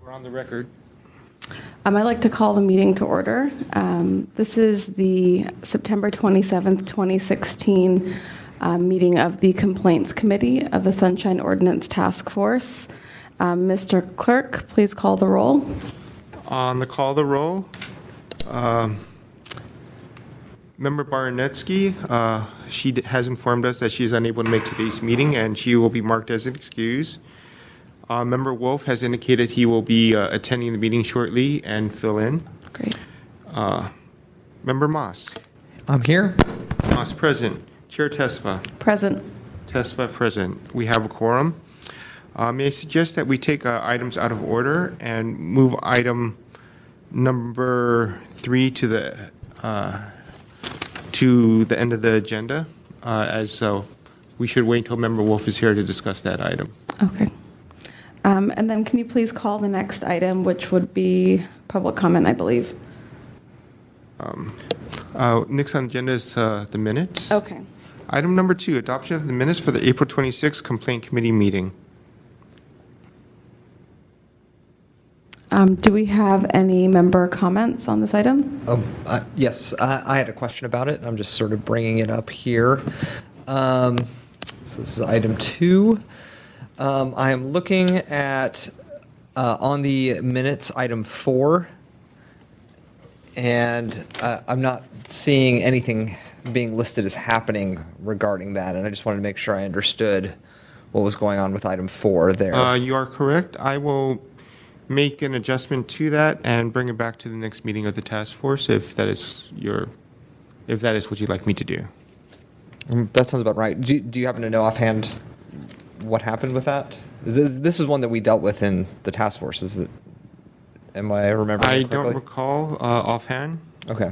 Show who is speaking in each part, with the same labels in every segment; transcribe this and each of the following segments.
Speaker 1: We're on the record.
Speaker 2: I'd like to call the meeting to order. This is the September 27th, 2016 meeting of the Complaints Committee of the Sunshine Ordinance Task Force. Mr. Clerk, please call the roll.
Speaker 1: On the call the roll, Member Baranetsky, she has informed us that she is unable to make today's meeting and she will be marked as excused. Member Wolf has indicated he will be attending the meeting shortly and fill in.
Speaker 2: Great.
Speaker 1: Member Moss.
Speaker 3: I'm here.
Speaker 1: Moss present. Chair Tesfa.
Speaker 2: Present.
Speaker 1: Tesfa present. We have a quorum. May I suggest that we take items out of order and move item number 3 to the end of the agenda, as we should wait until Member Wolf is here to discuss that item.
Speaker 2: Okay. And then can you please call the next item, which would be public comment, I believe.
Speaker 1: Next on the agenda is the minutes.
Speaker 2: Okay.
Speaker 1: Item number 2, adoption of the minutes for the April 26th Complaint Committee meeting.
Speaker 3: Um,
Speaker 2: Do we have any member comments on this item?
Speaker 3: yes, I had a question about it. I'm just sort of bringing it up here. So this is item 2. I am looking at, on the minutes, item 4, and I'm not seeing anything being listed as happening regarding that, and I just wanted to make sure I understood what was going on with item 4 there.
Speaker 1: You are correct. I will make an adjustment to that and bring it back to the next meeting of the task force if that is what you'd like me to do.
Speaker 3: That sounds about right. Do you happen to know offhand what happened with that? This is one that we dealt with in the task force. Am I remembering
Speaker 1: I
Speaker 3: correctly?
Speaker 1: don't recall offhand.
Speaker 3: Okay.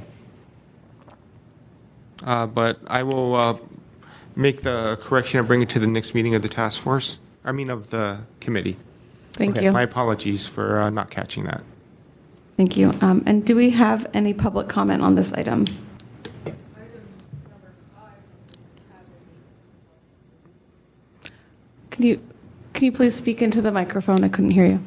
Speaker 1: But I will make the correction and bring it to the next meeting of the task force. Of the committee.
Speaker 2: Thank
Speaker 3: Okay.
Speaker 2: you.
Speaker 1: My apologies for not catching that.
Speaker 2: Thank you. And do we have any public comment on this item? Can you please speak into the microphone? I couldn't hear you.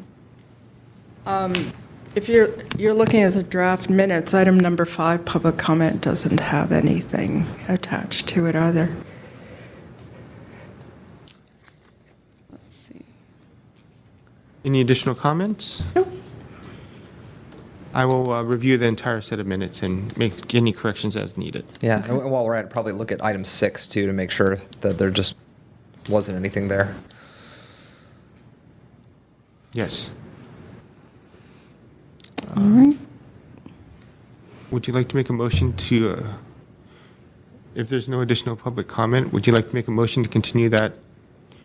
Speaker 4: If you're looking at the draft minutes, item number 5, public comment, doesn't have anything attached to it either.
Speaker 2: Let's see.
Speaker 1: Any additional comments?
Speaker 4: Nope.
Speaker 1: I will review the entire set of minutes and make any corrections as needed.
Speaker 3: Yeah, and while we're at it, probably look at item 6 too to make sure that there just wasn't anything there.
Speaker 1: Yes.
Speaker 2: All right.
Speaker 1: Would you like to make a motion to, if there's no additional public comment, would you like to make a motion to continue that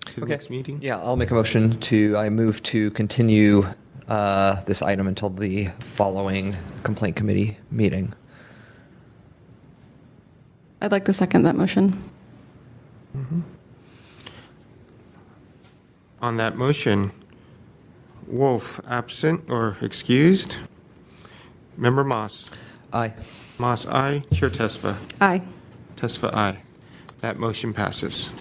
Speaker 1: to the next meeting?
Speaker 3: Yeah, I'll make a motion I move to continue this item until the following complaint committee meeting.
Speaker 2: I'd like to second that motion.
Speaker 1: Mm-hmm. On that motion, Wolf absent or excused. Member Moss.
Speaker 3: Aye.
Speaker 1: Moss, aye. Chair Tesfa.
Speaker 2: Aye.
Speaker 1: Tesfa, aye. That motion passes.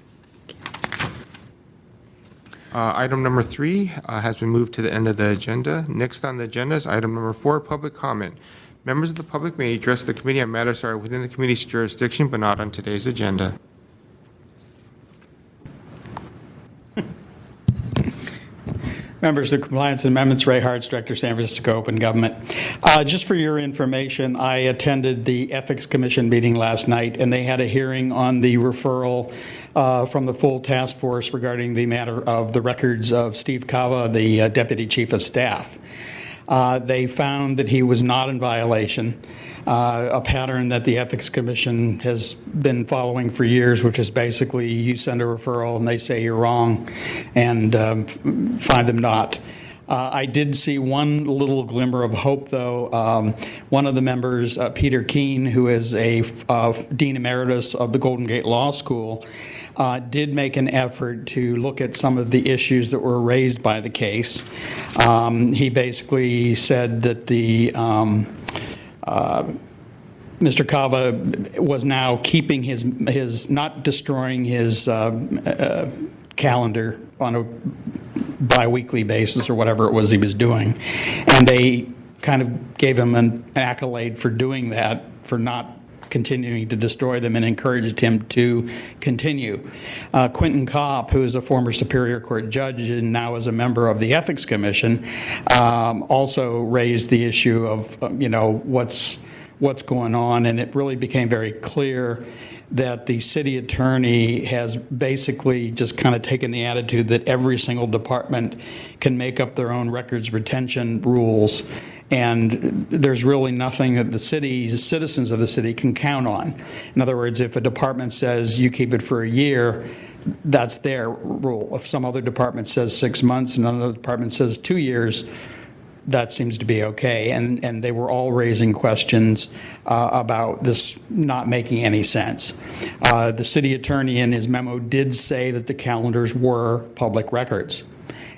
Speaker 1: Item number 3 has been moved to the end of the agenda. Next on the agenda is item number 4, public comment. Members of the public may address the committee on matters that are within the committee's jurisdiction but not on today's agenda.
Speaker 5: Members of Compliance and Amendments, Ray Hartz, Director, San Francisco Open Government. Just for your information, I attended the Ethics Commission meeting last night, and they had a hearing on the referral from the full task force regarding the matter of the records of Steve Cava, the Deputy Chief of Staff. They found that he was not in violation, a pattern that the Ethics Commission has been following for years, which is basically you send a referral and they say you're wrong and find them not. I did see one little glimmer of hope, though. One of the members, Peter Keene, who is a Dean Emeritus of the Golden Gate Law School, did make an effort to look at some of the issues that were raised by the case. He basically said that Mr. Cava was now keeping his not destroying his calendar on a biweekly basis or whatever it was he was doing. And they kind of gave him an accolade for doing that, for not continuing to destroy them, and encouraged him to continue. Quentin Kopp, who is a former Superior Court judge and now is a member of the Ethics Commission, also raised the issue of, what's going on, and it really became very clear that the city attorney has basically just kind of taken the attitude that every single department can make up their own records retention rules, and there's really nothing that the citizens of the city can count on. In other words, if a department says you keep it for a year, that's their rule. If some other department says 6 months and another department says 2 years, that seems to be okay. And they were all raising questions about this not making any sense. The city attorney in his memo did say that the calendars were public records.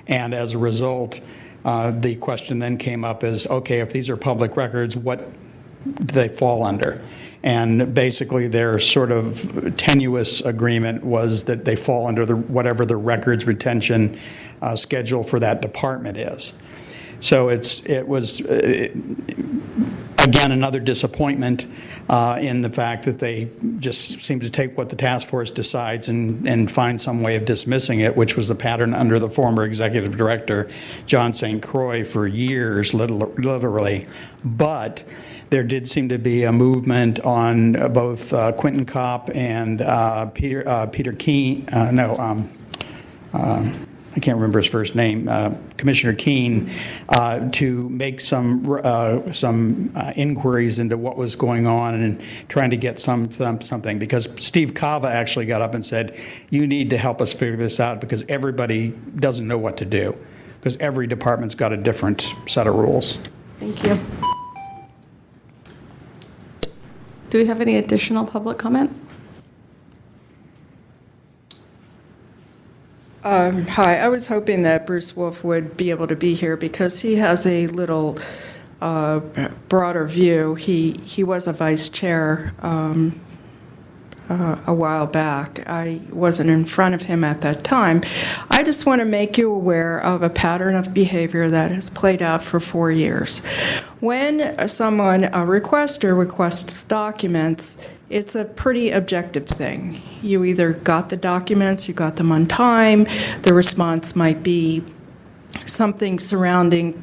Speaker 5: And as a result, the question then came up as, okay, if these are public records, what do they fall under? And basically their sort of tenuous agreement was that they fall under whatever the records retention schedule for that department is. So it was again, another disappointment in the fact that they just seem to take what the task force decides and find some way of dismissing it, which was the pattern under the former executive director, John St. Croix, for years, literally. But there did seem to be a movement on both Quentin Kopp and Peter Keene, I can't remember his first name, Commissioner Keene, to make some inquiries into what was going on and trying to get something. Because Steve Cava actually got up and said, you need to help us figure this out because everybody doesn't know what to do, because every department's got a different set of rules.
Speaker 2: Thank you. Do we have any additional public comment?
Speaker 4: Hi, I was hoping that Bruce Wolf would be able to be here because he has a little broader view. He was a vice chair a while back. I wasn't in front of him at that time. I just want to make you aware of a pattern of behavior that has played out for 4 years. When someone, a requester, requests documents, it's a pretty objective thing. You either got the documents, you got them on time, the response might be something surrounding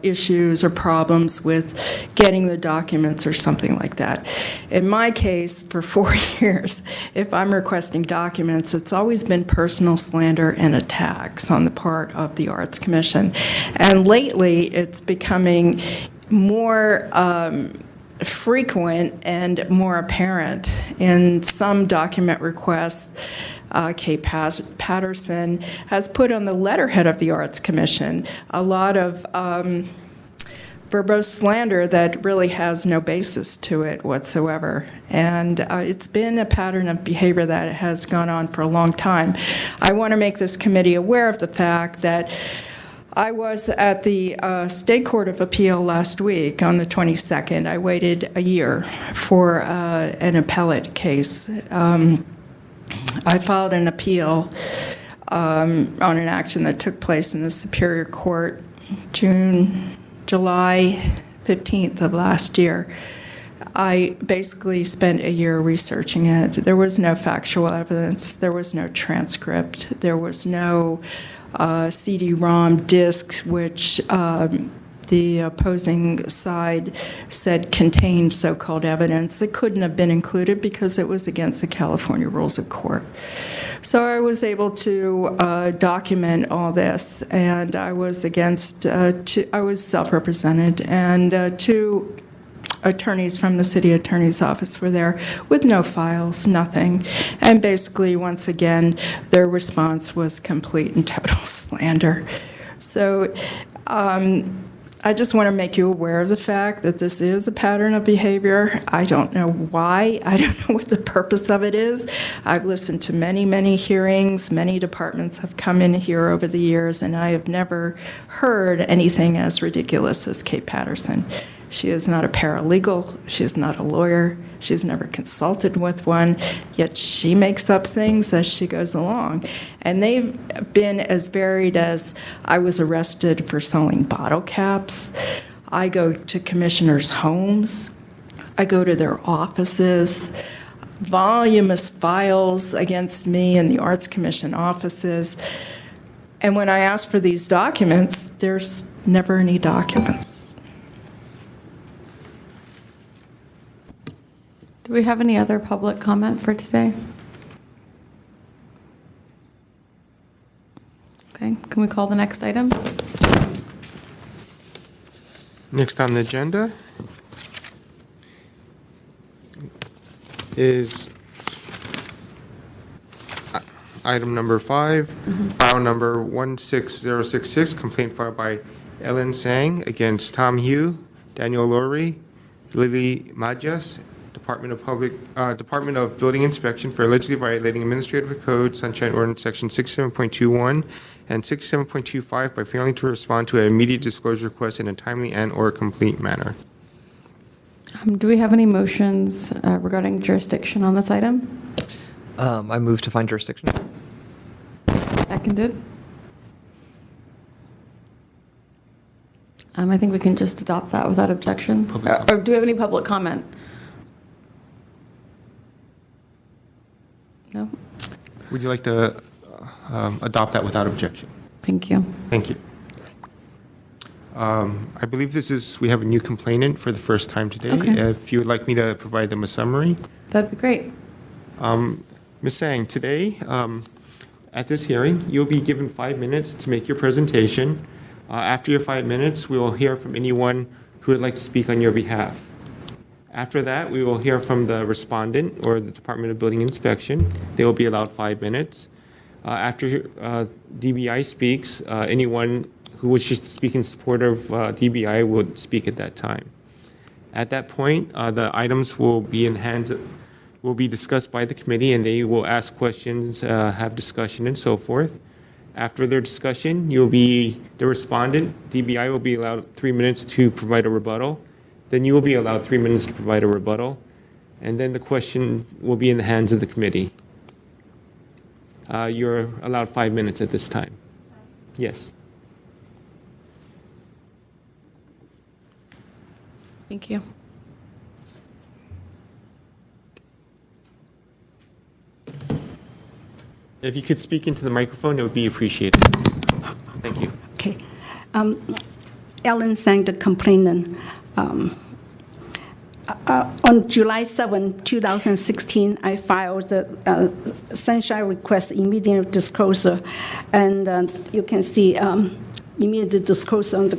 Speaker 4: issues or problems with getting the documents or something like that. In my case, for 4 years, if I'm requesting documents, it's always been personal slander and attacks on the part of the Arts Commission. And lately, it's becoming more frequent and more apparent. In some document requests, Kate Patterson has put on the letterhead of the Arts Commission a lot of verbose slander that really has no basis to it whatsoever. And it's been a pattern of behavior that has gone on for a long time. I want to make this committee aware of the fact that I was at the State Court of Appeal last week on the 22nd. I waited a year for an appellate case. I filed an appeal on an action that took place in the Superior Court July 15th of last year. I basically spent a year researching it. There was no factual evidence. There was no transcript. There was no CD-ROM discs, which the opposing side said contained so-called evidence. It couldn't have been included because it was against the California Rules of Court. So I was able to document all this, and I was I was self-represented, and two attorneys from the city attorney's office were there with no files, nothing. And basically, once again, their response was complete and total slander. So I just want to make you aware of the fact that this is a pattern of behavior. I don't know why. I don't know what the purpose of it is. I've listened to many, many hearings. Many departments have come in here over the years, and I have never heard anything as ridiculous as Kate Patterson. She is not a paralegal. She is not a lawyer. She's never consulted with one, yet she makes up things as she goes along. And they've been as varied as I was arrested for selling bottle caps. I go to commissioners' homes. I go to their offices. Voluminous files against me in the Arts Commission offices. And when I ask for these documents, there's never any documents.
Speaker 2: Do we have any other public comment for today? Okay, can we call the next item?
Speaker 1: Next on the agenda is item number 5, file number 16066, complaint filed by Ellen Sang against Tom Hugh, Daniel Laurie, Lily Majas, Department of Building Inspection for allegedly violating Administrative Code Sunshine Ordinance Section 67.21 and 67.25 by failing to respond to an immediate disclosure request in a timely and/or complete manner.
Speaker 2: Do we have any motions regarding jurisdiction on this item?
Speaker 3: I move to find jurisdiction.
Speaker 2: Seconded. I think we can just adopt that without objection. Or do we have any public comment? No?
Speaker 1: Would you like to adopt that without objection?
Speaker 2: Thank you.
Speaker 1: Thank you. I believe we have a new complainant for the first time today.
Speaker 2: Okay.
Speaker 1: If you would like me to provide them a summary.
Speaker 2: That'd be great.
Speaker 1: Ms. Sang, today, at this hearing, you'll be given 5 minutes to make your presentation. After your 5 minutes, we will hear from anyone who would like to speak on your behalf. After that, we will hear from the respondent or the Department of Building Inspection. They will be allowed 5 minutes. After DBI speaks, anyone who wishes to speak in support of DBI will speak at that time. At that point, the items will be discussed by the committee, and they will ask questions, have discussion, and so forth. After their discussion, the respondent, DBI, will be allowed 3 minutes to provide a rebuttal. Then you will be allowed 3 minutes to provide a rebuttal. And then the question will be in the hands of the committee. You're allowed 5 minutes at this time. Yes.
Speaker 2: Thank you.
Speaker 1: If you could speak into the microphone, it would be appreciated. Thank you.
Speaker 6: Okay. Ellen Sang, the complainant. On July 7, 2016, I filed the sunshine request immediate disclosure, and you can see immediate disclosure on the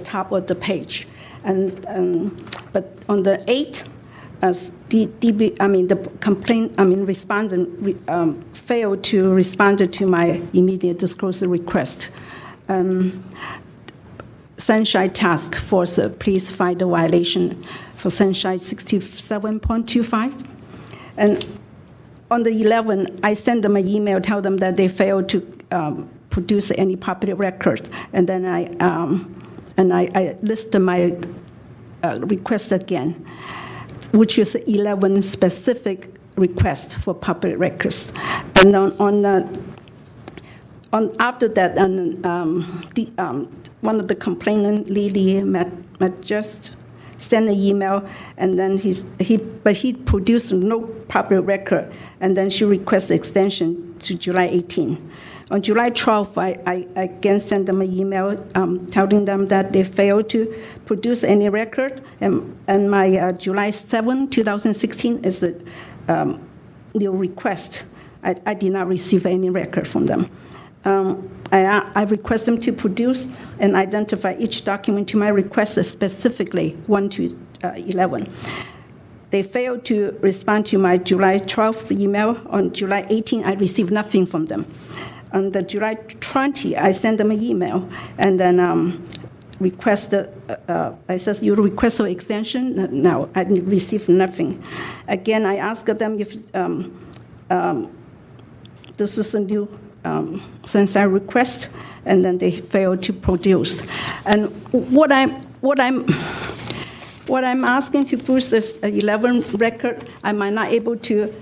Speaker 6: top of the page. But on the 8th, respondent failed to respond to my immediate disclosure request. Sunshine Task Force, please find the violation for Sunshine 67.25. And on the 11th, I sent them an email, tell them that they failed to produce any public record. And then I listed my request again, which is 11 specific requests for public records. And after that, one of the complainants, Lily just sent an email, and then he produced no public record, and then she requested extension to July 18. On July 12th, I again sent them an email telling them that they failed to produce any record, and my July 7, 2016 is a new request. I did not receive any record from them. I request them to produce and identify each document to my request specifically, 1 to 11. They failed to respond to my July 12th email. On July 18, I received nothing from them. On the July 20, I sent them an email and then I said, you request an extension? No, I received nothing. Again, I asked them if this is a new sunshine request, and then they failed to produce. And what I'm what I'm asking to boost this 11 record, I might not able to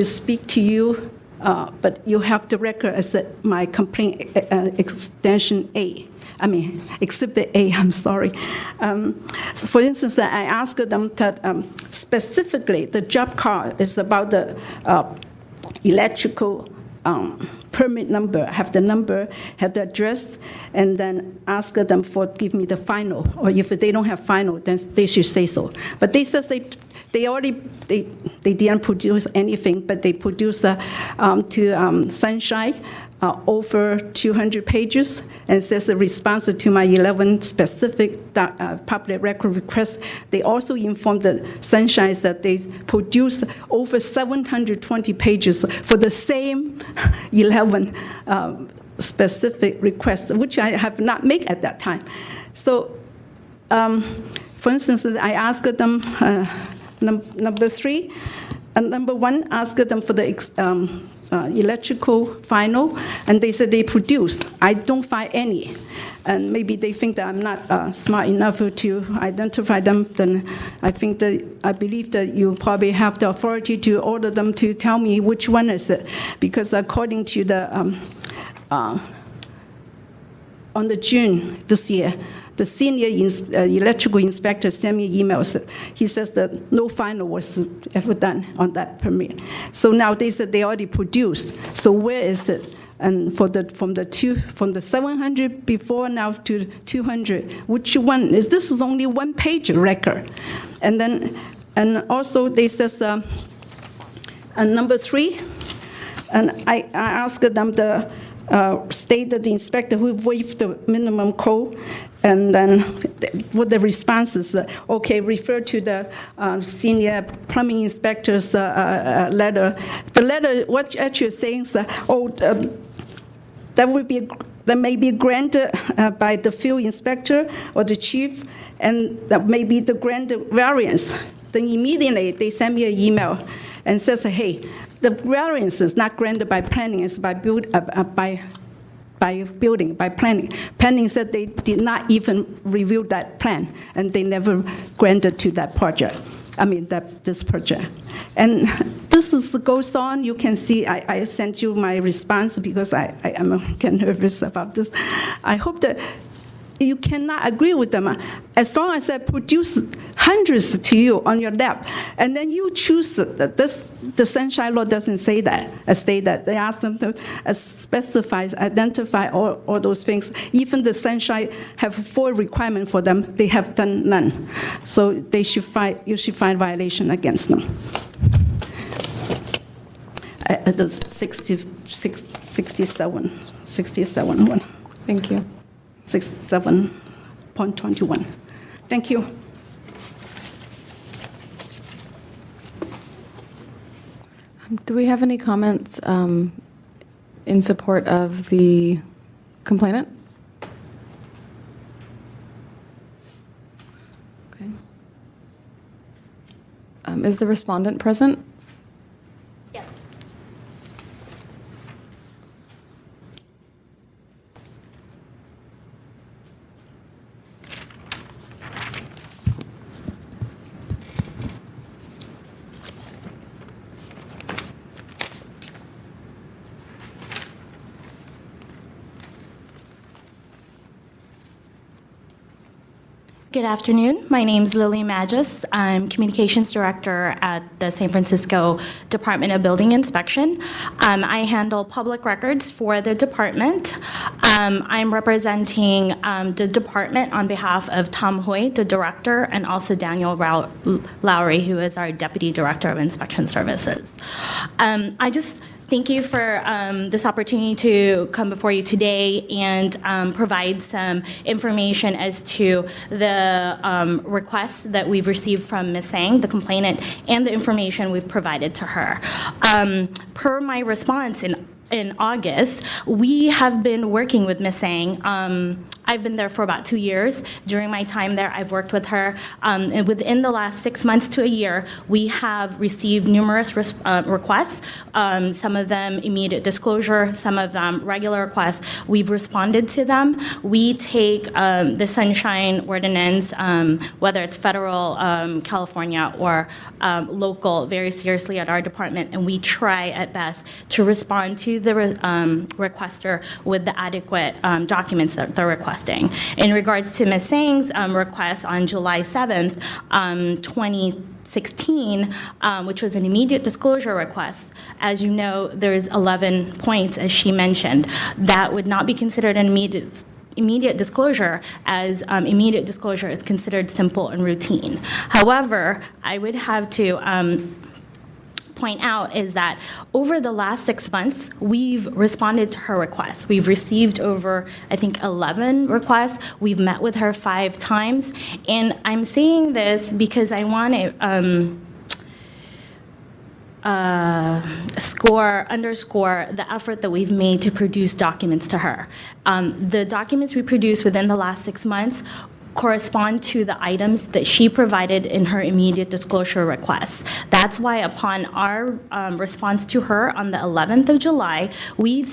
Speaker 6: speak to you, but you have the record as my complaint extension A. I mean, Exhibit A, I'm sorry. For instance, I asked them that specifically the job card is about the electrical permit number, have the number, have the address, and then ask them for give me the final. Or if they don't have final, then they should say so. But they said they didn't produce anything, but they produced to Sunshine over 200 pages, and says the response to my 11 specific public record requests. They also informed the Sunshine that they produced over 720 pages for the same 11 specific requests, which I have not made at that time. So, for instance, I asked them, number 3, and number 1, asked them for the electrical final, and they said they produced. I don't find any. And maybe they think that I'm not smart enough to identify them, then I believe that you probably have the authority to order them to tell me which one is it. Because according to the, on the June this year, the senior electrical inspector sent me emails. He says that no final was ever done on that permit. So now they said they already produced. So where is it? And from the 700 before now to 200, which one is this? Is only 1-page record, and also they says number 3, and I asked them the. State that the inspector who waived the minimum code, and then what the response is, okay, refer to the senior plumbing inspector's letter. The letter, what actually is saying is that, that may be granted by the field inspector or the chief, and that may be the granted variance. Then immediately they send me an email and says, hey, the variance is not granted by planning, it's by building, by planning. Planning said they did not even review that plan, and they never granted to that project. This project. And this goes on. You can see I sent you my response because I am getting nervous about this. I hope that you cannot agree with them. As long as I produce hundreds to you on your lap, and then you choose the Sunshine Law doesn't say that. They ask them to specify, identify all those things. Even the Sunshine have 4 requirements for them. They have done none. So you should find violation against them. The 67 one.
Speaker 2: Thank you.
Speaker 6: 67.21. Thank you.
Speaker 2: Do we have any comments in support of the complainant? Okay. Is the respondent present?
Speaker 7: Yes. Good afternoon. My name is Lily Magis. I'm Communications Director at the San Francisco Department of Building Inspection. I handle public records for the department. I'm representing the department on behalf of Tom Hoy, the director, and also Daniel Lowry, who is our Deputy Director of Inspection Services. I just thank you for this opportunity to come before you today and provide some information as to the requests that we've received from Ms. Sang, the complainant, and the information we've provided to her. Per my response in August, we have been working with Ms. Sang I've been there for about 2 years. During my time there, I've worked with her. And within the last 6 months to a year, we have received numerous requests, some of them immediate disclosure, some of them regular requests. We've responded to them. We take the Sunshine Ordinance, whether it's federal, California, or local, very seriously at our department, and we try at best to respond to the requester with the adequate documents that they're requesting. In regards to Ms. Sang's request on July 7th, 2016, which was an immediate disclosure request, as you know, there's 11 points, as she mentioned. That would not be considered an immediate disclosure, as immediate disclosure is considered simple and routine. However, I would have to point out is that over the last 6 months, we've responded to her requests. We've received over, I think, 11 requests. We've met with her 5 times. And I'm saying this because I want to underscore the effort that we've made to produce documents to her. The documents we produced within the last 6 months correspond to the items that she provided in her immediate disclosure requests. That's why upon our response to her on the 11th of July, we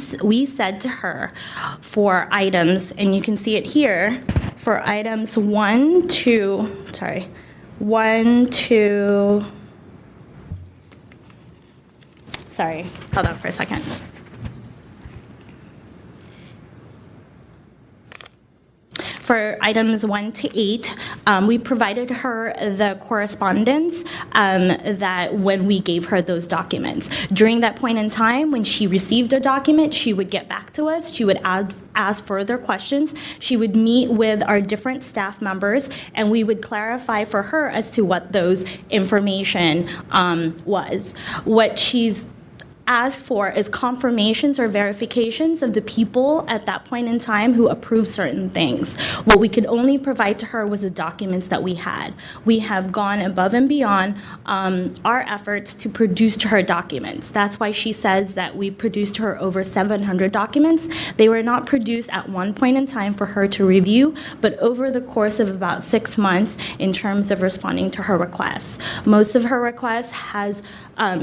Speaker 7: said to her for items, and you can see it here, for items 1 to, hold on for a second. For items 1 to 8, we provided her the correspondence that when we gave her those documents. During that point in time, when she received a document, she would get back to us. She would ask further questions. She would meet with our different staff members, and we would clarify for her as to what those information was. What she's asked for is confirmations or verifications of the people at that point in time who approved certain things. What we could only provide to her was the documents that we had. We have gone above and beyond our efforts to produce to her documents. That's why she says that we produced to her over 700 documents. They were not produced at one point in time for her to review, but over the course of about 6 months in terms of responding to her requests. Most of her requests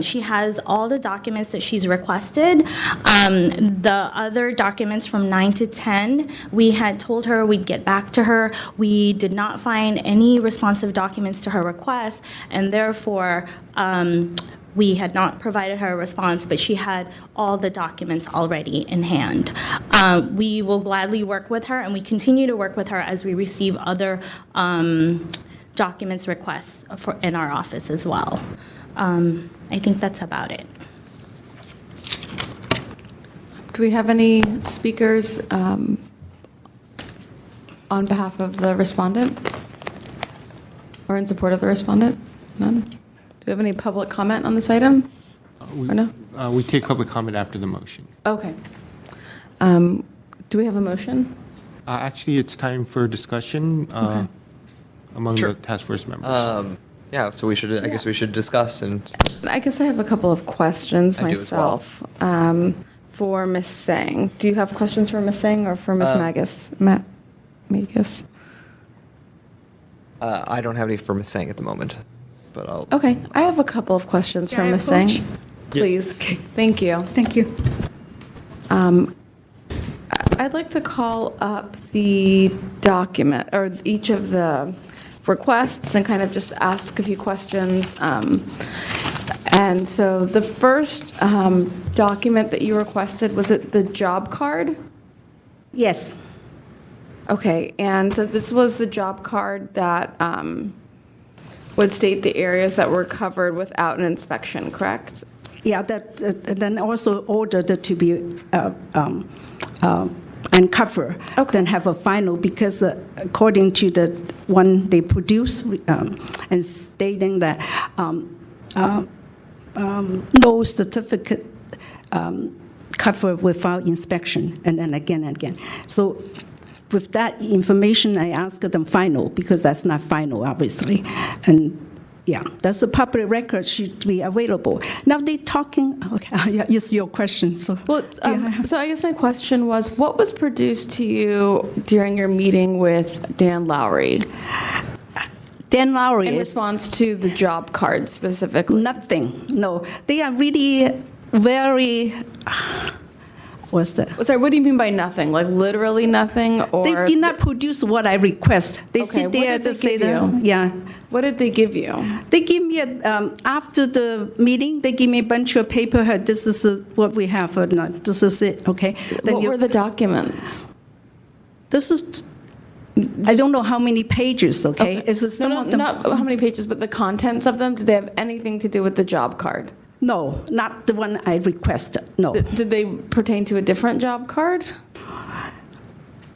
Speaker 7: she has all the documents that she's requested. The other documents from 9 to 10, we had told her we'd get back to her. We did not find any responsive documents to her request, and therefore we had not provided her a response, but she had all the documents already in hand. We will gladly work with her, and we continue to work with her as we receive other documents requests in our office as well. I think that's about it.
Speaker 2: Do we have any speakers on behalf of the respondent or in support of the respondent? None? Do we have any public comment on this item? Or no?
Speaker 1: We take public comment after the motion.
Speaker 2: Okay. Do we have a motion?
Speaker 1: Actually, it's time for discussion among the task force members.
Speaker 3: Yeah, so I guess we should discuss and.
Speaker 2: I guess I have a couple of questions myself. For Ms. Sang. Do you have questions for Ms. Sang or for Ms. Magus? Magus?
Speaker 3: I don't have any for Ms. Sang at the moment, but I'll.
Speaker 2: Okay, I have a couple of questions for Ms. Sang. Please.
Speaker 6: Okay.
Speaker 2: Thank you.
Speaker 6: Thank you.
Speaker 2: I'd like to call up the document, or each of the requests, and kind of just ask a few questions. And so the first document that you requested, was it the job card?
Speaker 6: Yes.
Speaker 2: Okay, and so this was the job card that would state the areas that were covered without an inspection, correct?
Speaker 6: Yeah, then also ordered to be uncovered, then have a final, because according to the one they produce and stating that no certificate covered without inspection, and then again and again. So with that information, I asked them final, because that's not final, obviously. And Yeah, that's a public record should be available. Now they talking. Okay, yeah, it's your question. So,
Speaker 2: Well, so I guess my question was, what was produced to you during your meeting with Dan Lowry
Speaker 6: Dan Lowry
Speaker 2: in
Speaker 6: is
Speaker 2: response to the job card specifically?
Speaker 6: nothing. No, they are really very. What's that?
Speaker 2: Sorry, what do you mean by nothing? Like literally nothing, or
Speaker 6: They did not produce what I request. They
Speaker 2: Okay,
Speaker 6: sit
Speaker 2: what
Speaker 6: there
Speaker 2: did they
Speaker 6: to say
Speaker 2: give
Speaker 6: that.
Speaker 2: you?
Speaker 6: Yeah.
Speaker 2: What did they give you?
Speaker 6: They give me after the meeting. They give me a bunch of paper. This is what we have. Or not. This is it. Okay. Then
Speaker 2: What were the documents?
Speaker 6: This is. I don't know how many pages. Okay. Is it some of them?
Speaker 2: Not how many pages, but the contents of them. Did they have anything to do with the job card?
Speaker 6: No, not the one I requested. No.
Speaker 2: Did they pertain to a different job card?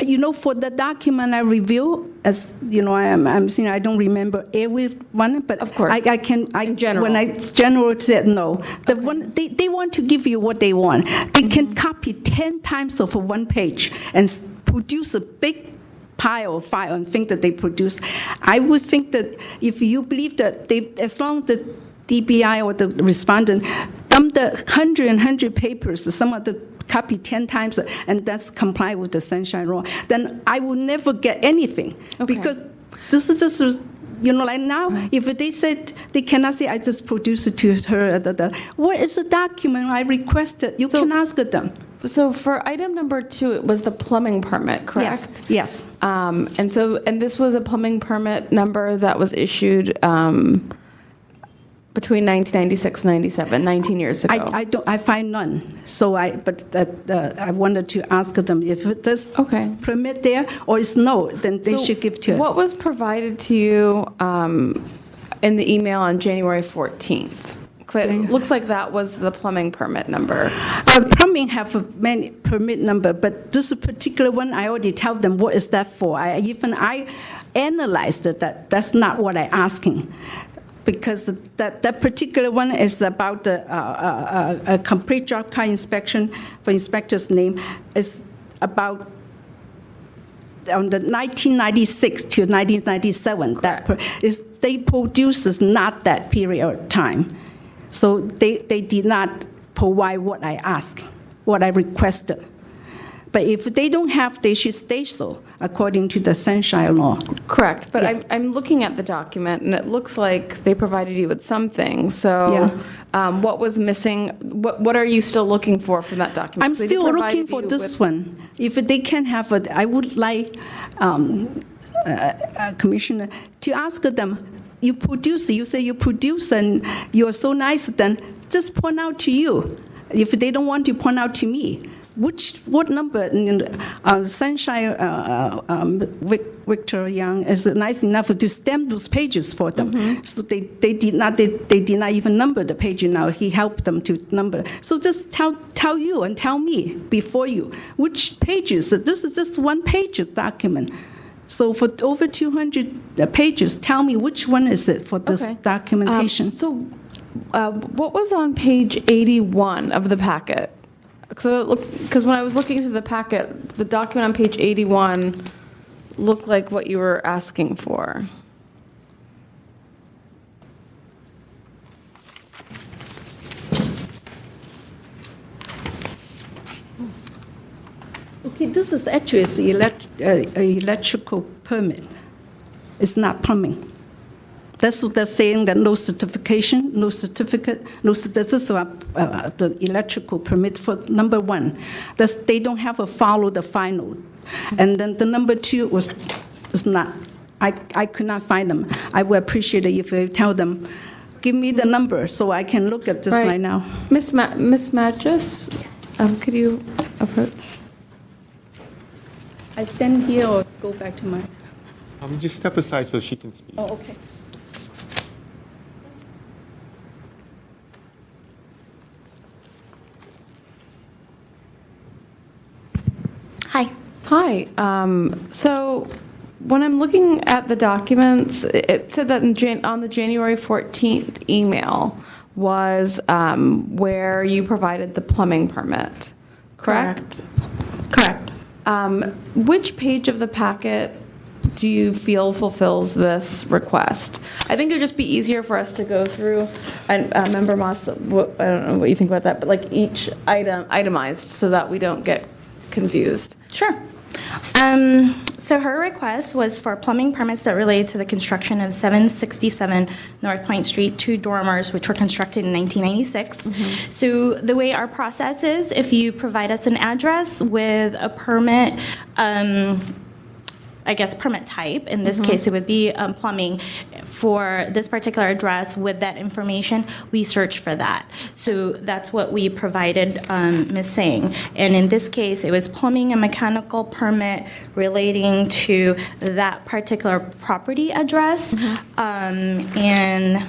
Speaker 6: You know, for the document I review, as you know, I'm saying I don't remember every one, but
Speaker 2: Of course.
Speaker 6: I can.
Speaker 2: In general.
Speaker 6: When I general said no, the one they want to give you what they want. They can copy 10 times of one page and produce a big pile of file and think that they produce. I would think that if you believe that they, as long as the DBI or the respondent dump the 100 papers, some of the copy 10 times, and that's comply with the Sunshine Law, then I will never get anything.
Speaker 2: Okay.
Speaker 6: Because this is just, you know, like now, if they said, they cannot say, I just produced it to her, what is the document I requested? You can ask them.
Speaker 2: So for item number 2, it was the plumbing permit, correct?
Speaker 6: Yes.
Speaker 2: And this was a plumbing permit number that was issued between 1996 and 97, 19 years ago.
Speaker 6: I find none. So I wanted to ask them if this
Speaker 2: Okay.
Speaker 6: permit there or is no, then they
Speaker 2: So
Speaker 6: should give to us.
Speaker 2: What was provided to you in the email on January 14th? 'Cause it looks like that was the plumbing permit number.
Speaker 6: Plumbing have a many permit number, but this particular one, I already tell them what is that for. I analyzed it, that's not what I'm asking. Because that particular one is about a complete job card inspection for inspector's name is about on the 1996 to 1997. They produces not that period of time. So they did not provide what I asked, what I requested. But if they don't have, they should stay so, according to the Sunshine Law.
Speaker 2: Correct, but
Speaker 6: Yeah.
Speaker 2: I'm looking at the document, and it looks like they provided you with something. So what was missing? What are you still looking for from that document?
Speaker 6: I'm
Speaker 2: So they
Speaker 6: still looking
Speaker 2: provided
Speaker 6: for
Speaker 2: you
Speaker 6: this
Speaker 2: with-
Speaker 6: one. If they can have it, I would like Commissioner to ask them, you produce, you say you produce and you're so nice, then just point out to you. If they don't want to point out to me, what number? Sunshine Victor Young is nice enough to stamp those pages for them. So they did not even number the page now. He helped them to number. So just tell you and tell me before you which pages. This is just one page document. So for over 200 pages, tell me which one is it for this
Speaker 2: Okay.
Speaker 6: documentation.
Speaker 2: What was on page 81 of the packet? Because when I was looking through the packet, the document on page 81 looked like what you were asking for.
Speaker 6: Okay, this is actually electrical permit. It's not plumbing. That's what they're saying, that no certification, no certificate, this is the electrical permit for number 1. They don't have a follow the final. And then the number 2 is not. I could not find them. I would appreciate it if you tell them, give me the number so I can look at this right now.
Speaker 2: Miss Magis, could you approach?
Speaker 6: I stand here or go back to my.
Speaker 1: Just step aside so she can speak.
Speaker 6: Oh, okay.
Speaker 7: Hi.
Speaker 2: Hi. So when I'm looking at the documents, it said that on the January 14th email was where you provided the plumbing permit, correct?
Speaker 7: Correct.
Speaker 2: Which page of the packet do you feel fulfills this request? I think it would just be easier for us to go through, and Member Moss, I don't know what you think about that, but like each item itemized so that we don't get confused.
Speaker 7: Sure. So her request was for plumbing permits that related to the construction of 767 North Point Street, 2 dormers, which were constructed in 1996. So the way our process is, if you provide us an address with a permit, I guess permit type, in this case it would be plumbing, for this particular address with that information, we search for that. So that's what we provided Ms. Singh. And in this case, it was plumbing and mechanical permit relating to that particular property address. And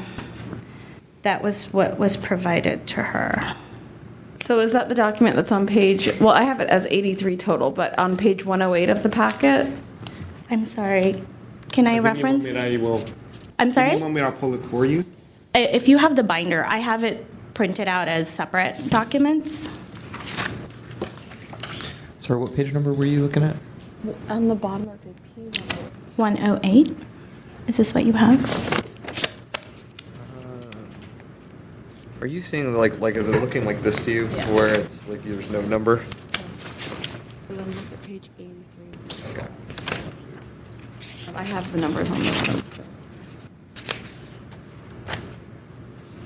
Speaker 7: that was what was provided to her.
Speaker 2: So is that the document that's on page, well, I have it as 83 total, but on page 108 of the packet?
Speaker 7: I'm sorry. Can I reference? I'm sorry?
Speaker 1: Give me a moment, I'll pull it for you.
Speaker 7: If you have the binder, I have it printed out as separate documents.
Speaker 3: Sorry, what page number were you looking at?
Speaker 2: On the bottom of the page.
Speaker 7: 108. Is this what you have?
Speaker 3: Are you seeing like is it looking like this to you, where it's like there's no number?
Speaker 2: Page 83.
Speaker 3: Okay.
Speaker 2: I have the numbers on this one. So.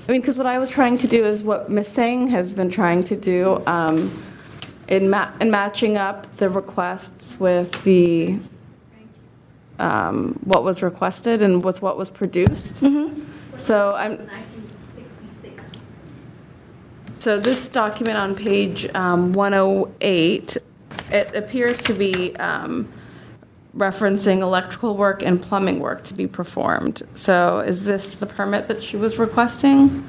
Speaker 2: I mean, because what I was trying to do is what Ms. Singh has been trying to do in matching up the requests with the what was requested and with what was produced. So So this document on page 108, it appears to be referencing electrical work and plumbing work to be performed. So is this the permit that she was requesting?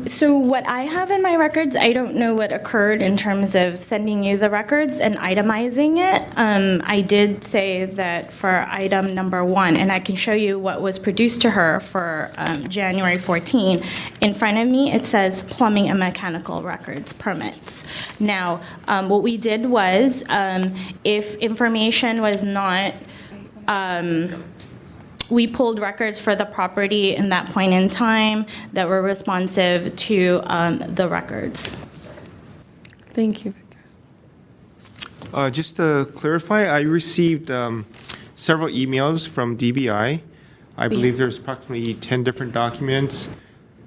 Speaker 7: So what I have in my records, I don't know what occurred in terms of sending you the records and itemizing it. I did say that for item number 1, and I can show you what was produced to her for January 14. In front of me, it says plumbing and mechanical records permits. Now, what we did was, if information was not we pulled records for the property in that point in time that were responsive to the records.
Speaker 2: Thank you, Victor.
Speaker 1: Just to clarify, I received several emails from DBI. I believe there's approximately 10 different documents.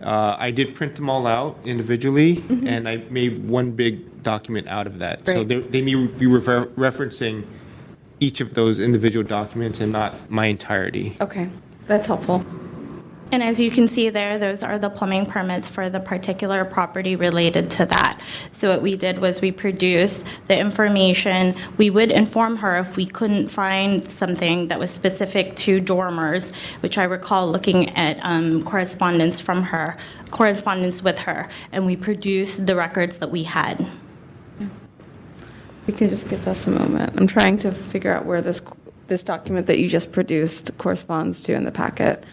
Speaker 1: I did print them all out individually, and I made one big document out of that. So
Speaker 2: Great.
Speaker 1: they may be referencing each of those individual documents and not my entirety.
Speaker 2: Okay, that's helpful.
Speaker 7: And as you can see there, those are the plumbing permits for the particular property related to that. So what we did was we produced the information. We would inform her if we couldn't find something that was specific to dormers, which I recall looking at correspondence with her, and we produced the records that we had.
Speaker 2: You can just give us a moment. I'm trying to figure out where this document that you just produced corresponds to in the packet,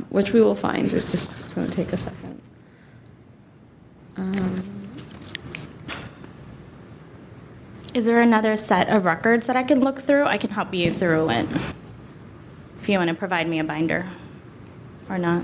Speaker 2: which we will find. It's going to take a second.
Speaker 7: Is there another set of records that I can look through? I can help you through it if you want to provide me a binder or not.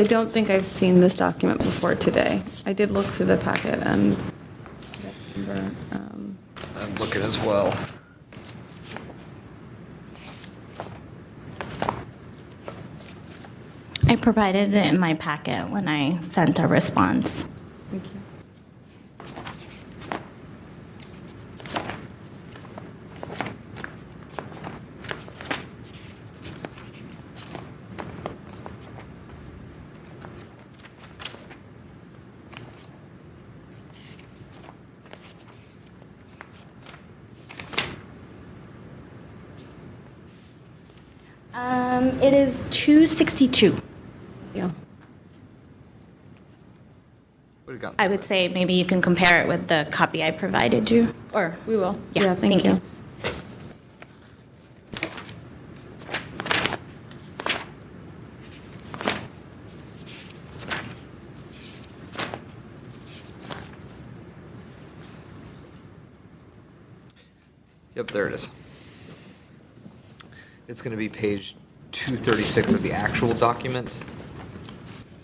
Speaker 2: I don't think I've seen this document before today. I did look through the packet and I don't remember,
Speaker 3: I'm looking as well.
Speaker 7: I provided it in my packet when I sent a response.
Speaker 2: thank you.
Speaker 7: It is 262.
Speaker 2: Yeah.
Speaker 3: What do you got?
Speaker 7: I would say maybe you can compare it with the copy I provided you.
Speaker 2: Or we will.
Speaker 7: Yeah,
Speaker 2: Thank
Speaker 7: thank
Speaker 2: you.
Speaker 7: you.
Speaker 3: Yep, there it is. It's going to be page 236 of the actual document.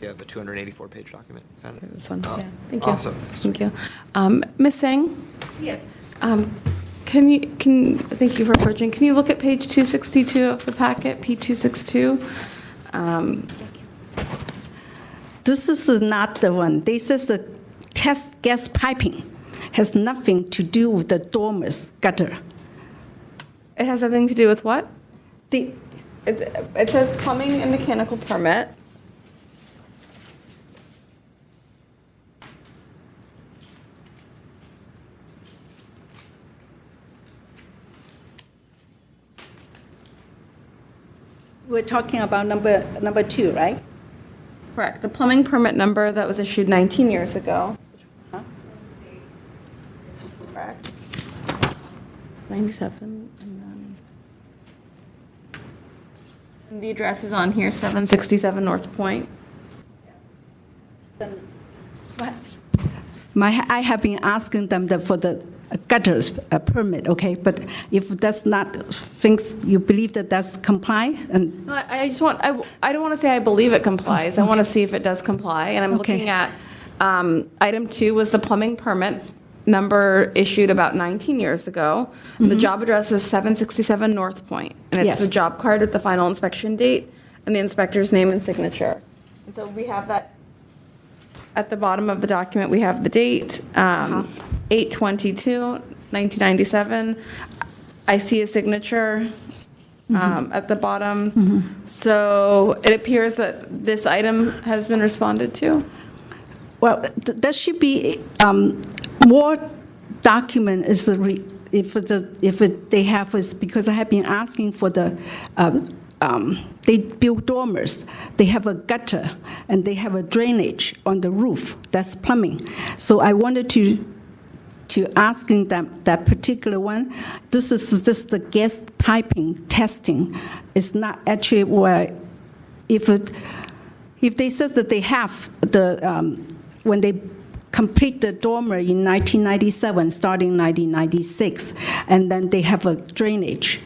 Speaker 3: You have a 284-page document. Found it?
Speaker 2: This one.
Speaker 3: Oh,
Speaker 2: Yeah. Thank you.
Speaker 3: Awesome.
Speaker 2: Thank you. Ms. Sang?
Speaker 6: Yes.
Speaker 2: Thank you for approaching. Can you look at page 262 of the packet, P262?
Speaker 6: This is not the one. This is the test gas piping. Has nothing to do with the dormers gutter.
Speaker 2: It has nothing to do with what?
Speaker 6: The,
Speaker 2: It says plumbing and mechanical permit.
Speaker 6: we're talking about number 2, right?
Speaker 2: Correct. The plumbing permit number that was issued 19 years ago.
Speaker 6: Huh?
Speaker 2: Correct. 97, and the address is on here, 767 North Point.
Speaker 6: I have been asking them for the gutters permit, okay? But if that's not things you believe that that's comply, and
Speaker 2: No, I don't want to say I believe it complies. I want to see if it does comply. And I'm
Speaker 6: Okay.
Speaker 2: looking at, item 2 was the plumbing permit number issued about 19 years ago. The job address is 767 North Point, and it's
Speaker 6: Yes.
Speaker 2: the job card with the final inspection date and the inspector's name and signature. And so we have that at the bottom of the document. We have the date, 8/22, 1997. I see a signature at the bottom. So it appears that this item has been responded to.
Speaker 6: well, there should be more document is if they have is because I have been asking for the they build dormers. They have a gutter and they have a drainage on the roof. That's plumbing. So I wanted to asking them that particular one. This is just the gas piping testing. It's not actually where if they said that they have the when they complete the dormer in 1997, starting 1996, and then they have a drainage.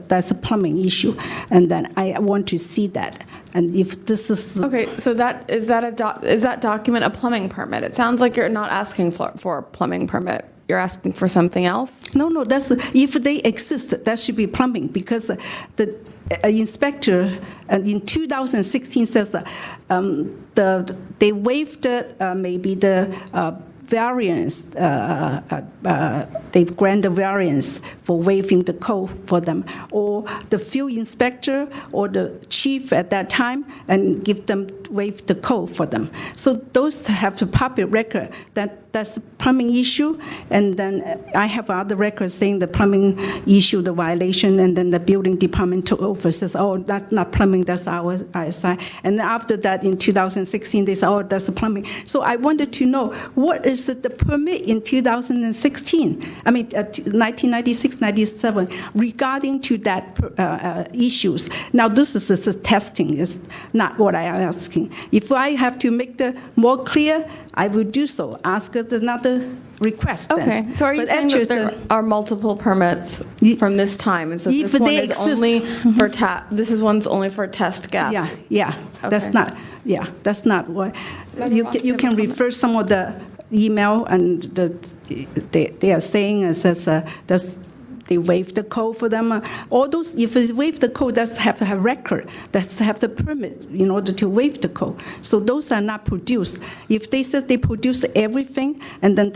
Speaker 6: That's a plumbing issue, and then I want to see that. And if this is
Speaker 2: Okay, so is that document a plumbing permit? It sounds like you're not asking for a plumbing permit. You're asking for something else?
Speaker 6: no, that's if they exist, that should be plumbing because the inspector in 2016 says they waived maybe the variance, they grant a variance for waiving the code for them, or the field inspector or the chief at that time and waive the code for them. So those have the public record that's a plumbing issue, and then I have other records saying the plumbing issue, the violation, and then the building department took over, says, oh, that's not plumbing, that's our side. And then after that, in 2016, they said, oh, that's the plumbing. So I wanted to know, what is the permit in 2016, 1996, 97, regarding to that issues. Now, this is the testing, is not what I am asking. If I have to make the more clear, I will do so. Ask another request. Then.
Speaker 2: Okay, so are you
Speaker 6: But
Speaker 2: saying
Speaker 6: actually,
Speaker 2: that there are multiple permits from this time? And so
Speaker 6: If
Speaker 2: this one
Speaker 6: they
Speaker 2: is
Speaker 6: exist.
Speaker 2: only for this is one's only for test gas?
Speaker 6: Yeah, that's
Speaker 2: Okay.
Speaker 6: not. Yeah, that's not what, you can refer some of the email and they are saying it says they waive the code for them. All those, if they waive the code, that's have to have record, that's to have the permit in order to waive the code. So those are not produced. If they said they produce everything, and then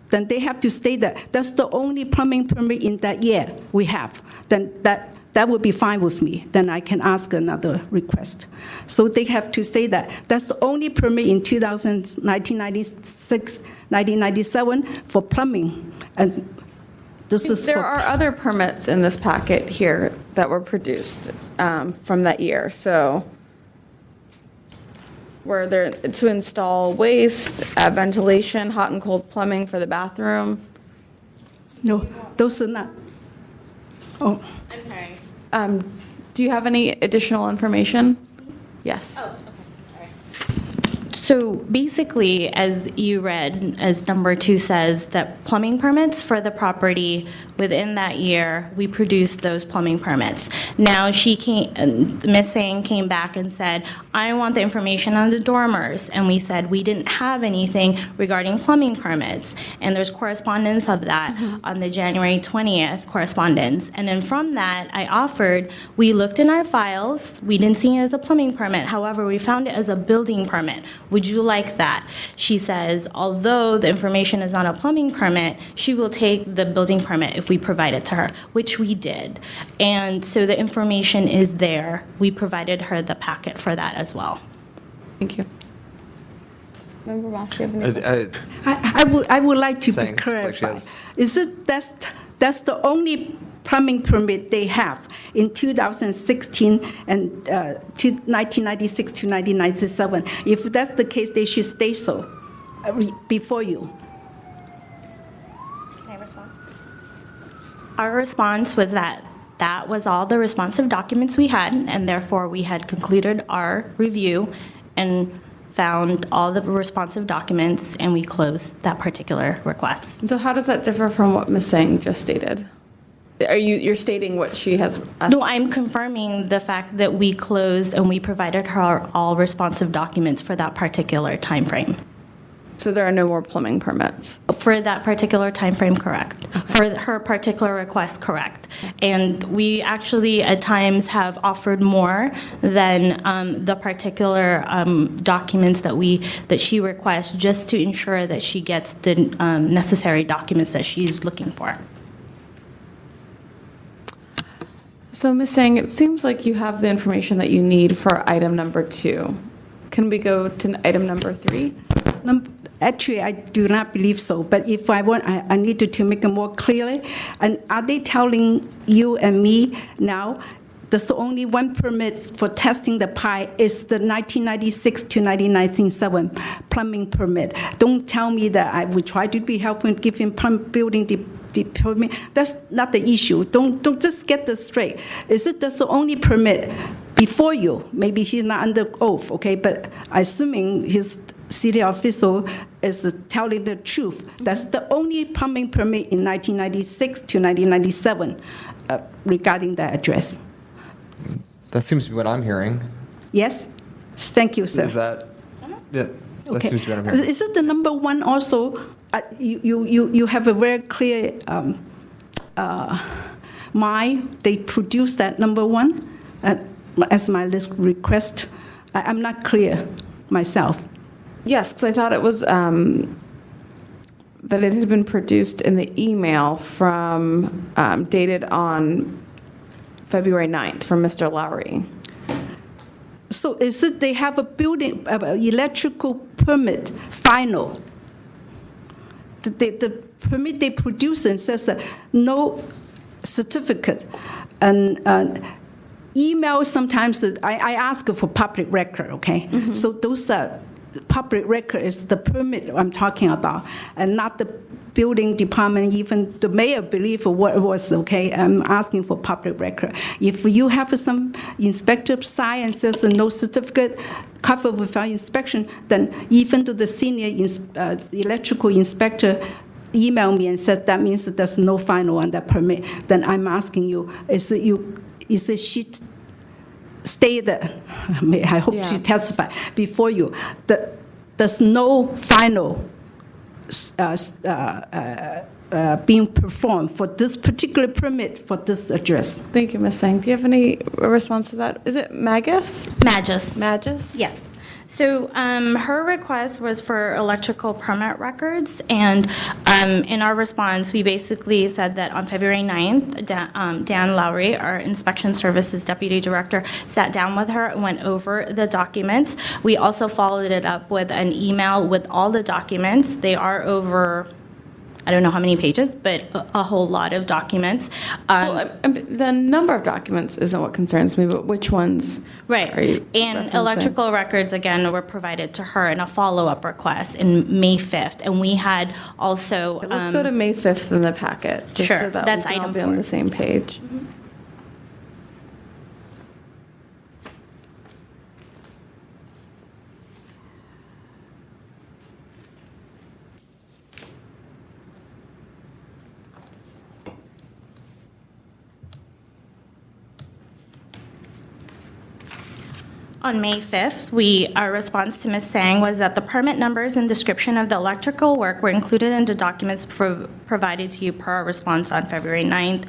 Speaker 6: then they have to state that that's the only plumbing permit in that year we have, then that would be fine with me. Then I can ask another request. So they have to say that that's the only permit in 1996, 1997 for plumbing. And this is
Speaker 2: There
Speaker 6: for,
Speaker 2: are other permits in this packet here that were produced from that year. So where they're to install waste, ventilation, hot and cold plumbing for the bathroom.
Speaker 6: no, those are not. Oh,
Speaker 2: I'm sorry. Do you have any additional information? Yes.
Speaker 7: So basically, as you read, as number 2 says, that plumbing permits for the property within that year, we produced those plumbing permits. Now, Ms. Sang came back and said, I want the information on the dormers. And we said we didn't have anything regarding plumbing permits. And there's correspondence of that on the January 20th correspondence. And then from that, I offered, we looked in our files, we didn't see it as a plumbing permit. However, we found it as a building permit. Would you like that? She says, although the information is not a plumbing permit, she will take the building permit if we provide it to her, which we did. And so the information is there. We provided her the packet for that as well.
Speaker 2: Thank you. Member Bosch, you have any
Speaker 6: I would like to be
Speaker 3: Saying it's like she
Speaker 6: clarified.
Speaker 3: has-
Speaker 6: Is it that's the only plumbing permit they have in 2016 and 1996 to 1997? If that's the case, they should stay so before you.
Speaker 7: Can I respond? Our response was that that was all the responsive documents we had, and therefore we had concluded our review and found all the responsive documents, and we closed that particular request.
Speaker 2: So how does that differ from what Ms. Sang just stated? You're stating what she has asked?
Speaker 7: No, I'm confirming the fact that we closed and we provided her all responsive documents for that particular time frame.
Speaker 2: So there are no more plumbing permits?
Speaker 7: For that particular time frame, correct. For her particular request, correct. And we actually at times have offered more than the particular documents that she requests, just to ensure that she gets the necessary documents that she's looking for.
Speaker 2: So Ms. Sang, it seems like you have the information that you need for item number 2. Can we go to item number 3?
Speaker 6: Actually, I do not believe so. But if I want, I need to make it more clearly. And are they telling you and me now there's only one permit for testing the pipe is the 1996 to 1997 plumbing permit? Don't tell me that I will try to be helping giving building the permit. That's not the issue. Don't just get this straight. Is it that's the only permit before you? Maybe he's not under oath, okay? But assuming his city official is telling the truth, that's the only plumbing permit in 1996 to 1997 regarding that address.
Speaker 3: That seems to be what I'm hearing.
Speaker 6: Yes? Thank you, sir.
Speaker 3: Is that? Yeah, that
Speaker 6: Okay.
Speaker 3: seems to be what I'm hearing.
Speaker 6: Is it the number one also? You have a very clear mind. They produce that number one as my list request. I'm not clear myself.
Speaker 2: Yes, because I thought it was that it had been produced in the email from dated on February 9th from Mr. Lowry.
Speaker 6: So is it they have a building electrical permit final? The permit they produce and says that no certificate, and email sometimes I ask for public record. Okay, so those are public record is the permit I'm talking about, and not the building department. Even the mayor believe what it was. Okay, I'm asking for public record. If you have some inspector sign and says no certificate, covered without inspection, then even to the senior electrical inspector email me and said that means that there's no final on that permit. Then I'm asking you, is it she stated, I hope
Speaker 2: Yeah.
Speaker 6: she testified before you, that there's no final being performed for this particular permit for this address.
Speaker 2: Thank you, Ms. Sang. Do you have any response to that? Is it Magus?
Speaker 7: Magis.
Speaker 2: Magis?
Speaker 7: Yes. So her request was for electrical permit records, and in our response, we basically said that on February 9th, Dan Lowry, our Inspection Services Deputy Director, sat down with her and went over the documents. We also followed it up with an email with all the documents. They are over, I don't know how many pages, but a whole lot of documents.
Speaker 2: The number of documents isn't what concerns me, but which ones
Speaker 7: Right.
Speaker 2: are you
Speaker 7: And
Speaker 2: referencing?
Speaker 7: electrical records, again, were provided to her in a follow-up request in May 5th. And we had also...
Speaker 2: Let's go to May 5th in the packet, just
Speaker 7: Sure,
Speaker 2: so that
Speaker 7: that's
Speaker 2: we can all
Speaker 7: item
Speaker 2: be on
Speaker 7: 4.
Speaker 2: the same page.
Speaker 7: On May 5th, our response to Ms. Sang was that the permit numbers and description of the electrical work were included in the documents provided to you per our response on February 9th.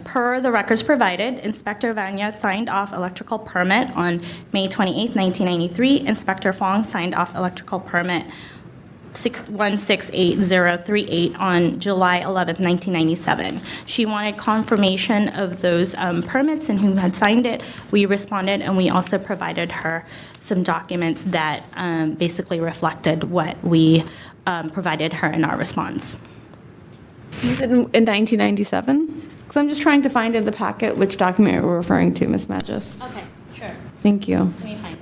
Speaker 7: Per the records provided, Inspector Vanya signed off electrical permit on May 28th, 1993. Inspector Fong signed off electrical permit 1688038 on July 11th, 1997. She wanted confirmation of those permits and who had signed it. We responded, and we also provided her some documents that basically reflected what we provided her in our response.
Speaker 2: Was it in 1997? Because I'm just trying to find in the packet which document you're referring to, Ms. Magis.
Speaker 7: Okay, sure.
Speaker 2: Thank you.
Speaker 7: Let me find it.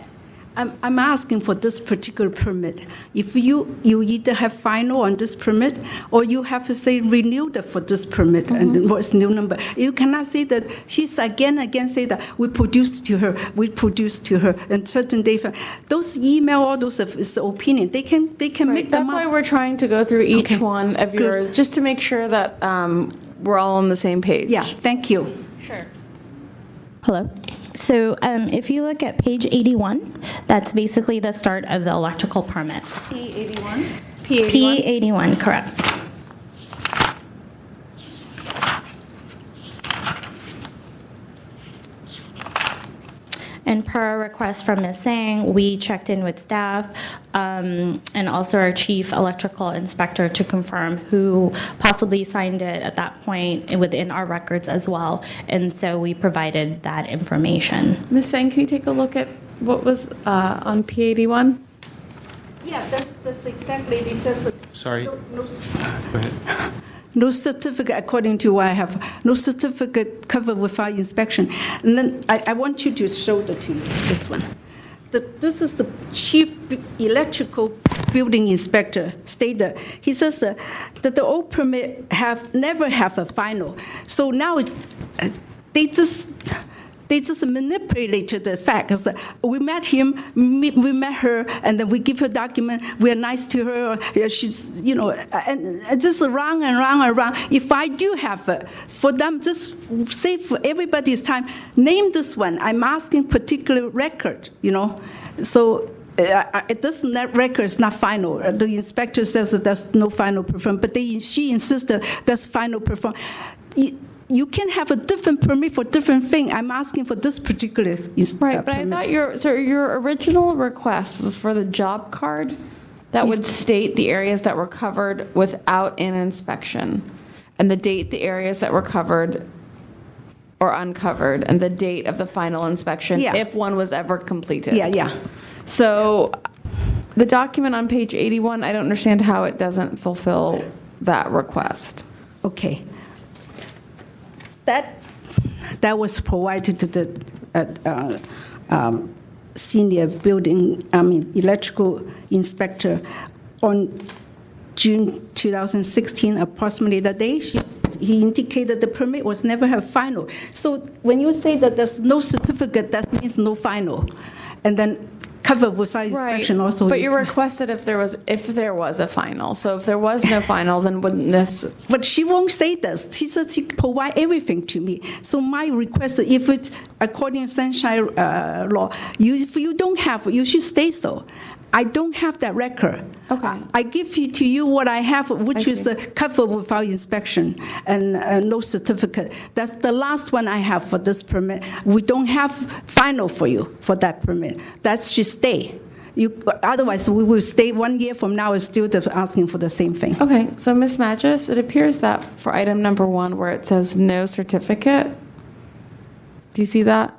Speaker 6: I'm asking for this particular permit. If you either have final on this permit, or you have to say renewed for this permit, and what's new number. You cannot say that she's again say that we produced to her, and certain data. Those email, all those is the opinion. They can make them
Speaker 2: That's why
Speaker 6: up.
Speaker 2: we're trying to go through each
Speaker 6: Okay.
Speaker 2: one of yours, just to make sure that we're all on the same page.
Speaker 6: Yeah, thank you.
Speaker 7: Sure. Hello. So if you look at page 81, that's basically the start of the electrical permits.
Speaker 2: P81?
Speaker 7: P81, correct. And per a request from Ms. Sang, we checked in with staff and also our chief electrical inspector to confirm who possibly signed it at that point within our records as well. And so we provided that information.
Speaker 2: Ms. Sang, can you take a look at what was on P81?
Speaker 6: Yeah, that's exactly. It says
Speaker 1: Sorry,
Speaker 6: no,
Speaker 1: go ahead.
Speaker 6: no certificate, according to what I have, no certificate covered without inspection. And then I want you to show that to you, this one. This is the chief electrical building inspector stated. He says that the old permit never have a final. So now they just manipulated the fact. Because we met him, we met her, and then we give her document. We are nice to her. She's, and just around and around and around. If I do have it, for them, just save for everybody's time, name this one. I'm asking particular record, So this record is not final. The inspector says that there's no final perform, but she insisted that's final perform. You can have a different permit for different thing. I'm asking for this particular
Speaker 2: Right, but I
Speaker 6: permit.
Speaker 2: thought your original request was for the job card that would state the areas that were covered without an inspection, and the date the areas that were covered or uncovered, and the date of the final inspection,
Speaker 6: Yeah.
Speaker 2: if one was ever completed.
Speaker 6: Yeah.
Speaker 2: So the document on page 81, I don't understand how it doesn't fulfill that request.
Speaker 6: Okay. That was provided to the senior electrical inspector on June 2016, approximately that day. He indicated the permit was never have final. So when you say that there's no certificate, that means no final. And then cover without inspection also.
Speaker 2: But
Speaker 6: is-
Speaker 2: you requested if there was a final. So if there was no final, then wouldn't this?
Speaker 6: But she won't say this. She said she provide everything to me. So my request, if it's according to Sunshine law, if you don't have, you should stay so. I don't have that record.
Speaker 2: Okay.
Speaker 6: I give you to you what I have, which
Speaker 2: I
Speaker 6: is
Speaker 2: see.
Speaker 6: the cover without inspection and no certificate. That's the last one I have for this permit. We don't have final for you for that permit. That should stay. Otherwise, we will stay 1 year from now and still asking for the same thing.
Speaker 2: Okay, so Ms. Magis, it appears that for item number 1 where it says no certificate, do you see that?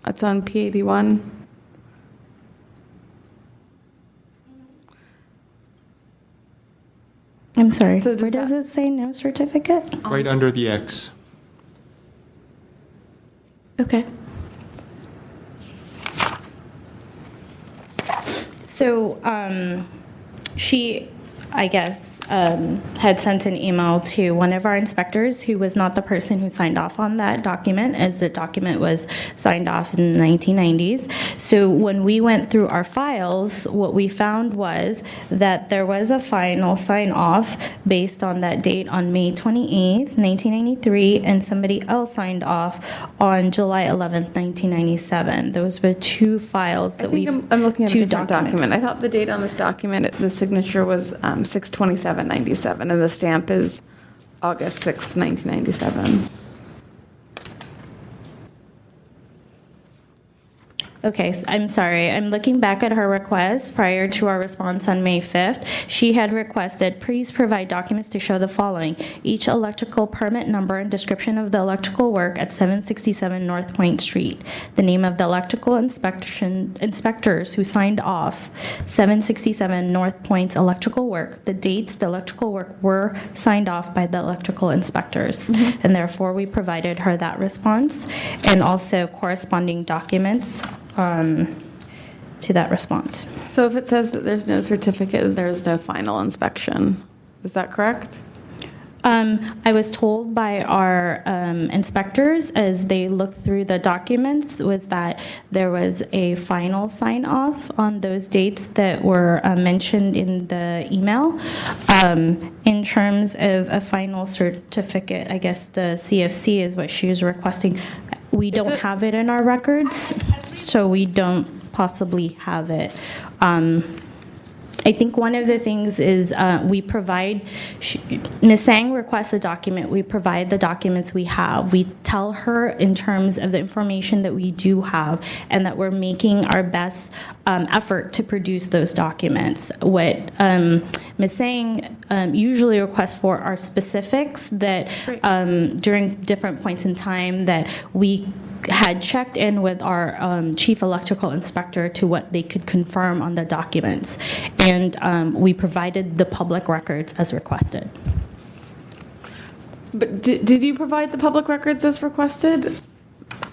Speaker 2: It's on P81.
Speaker 7: I'm sorry.
Speaker 2: So does
Speaker 7: Where does it say no certificate?
Speaker 1: Right under the X.
Speaker 7: Okay. So she, I guess, had sent an email to one of our inspectors who was not the person who signed off on that document, as the document was signed off in the 1990s. So when we went through our files, what we found was that there was a final sign off based on that date on May 28th, 1993, and somebody else signed off on July 11th, 1997. Those were two files that we.
Speaker 2: I'm looking at a
Speaker 7: two
Speaker 2: different document. I thought the date on this document, the signature was 6/27/97, and the stamp is August 6th, 1997.
Speaker 7: Okay, I'm sorry. I'm looking back at her request prior to our response on May 5th. She had requested, please provide documents to show the following: each electrical permit number and description of the electrical work at 767 North Point Street, the name of the electrical inspectors who signed off 767 North Point's electrical work, the dates the electrical work were signed off by the electrical inspectors. And therefore, we provided her that response and also corresponding documents to that response.
Speaker 2: So if it says that there's no certificate, then there is no final inspection. Is that correct?
Speaker 7: I was told by our inspectors as they looked through the documents was that there was a final sign-off on those dates that were mentioned in the email. In terms of a final certificate, I guess the CFC is what she was requesting. We don't have it in our records, so we don't possibly have it. I think one of the things is we provide, Ms. Sang requests a document, we provide the documents we have. We tell her in terms of the information that we do have and that we're making our best effort to produce those documents. What Ms. Sang usually requests for are specifics that during different points in time that we had checked in with our chief electrical inspector to what they could confirm on the documents. And we provided the public records as requested.
Speaker 2: But did you provide the public records as requested?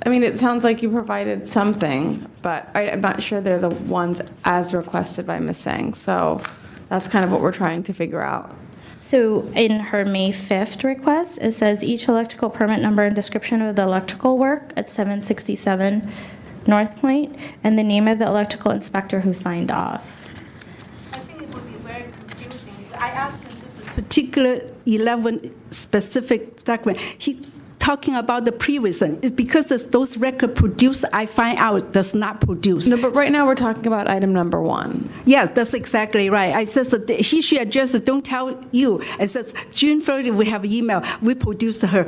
Speaker 2: I mean, it sounds like you provided something, but I'm not sure they're the ones as requested by Ms. Sang. So that's kind of what we're trying to figure out.
Speaker 7: So in her May 5th request, it says each electrical permit number and description of the electrical work at 767 North Point and the name of the electrical inspector who signed off.
Speaker 6: I think it would be very confusing. I asked him this particular 11 specific document. He talking about the previous one. Because those record produced, I find out does not produce.
Speaker 2: No, but right now we're talking about item number 1.
Speaker 6: Yes, that's exactly right. I says that he should address it, don't tell you. It says June 30th we have email. We produced her.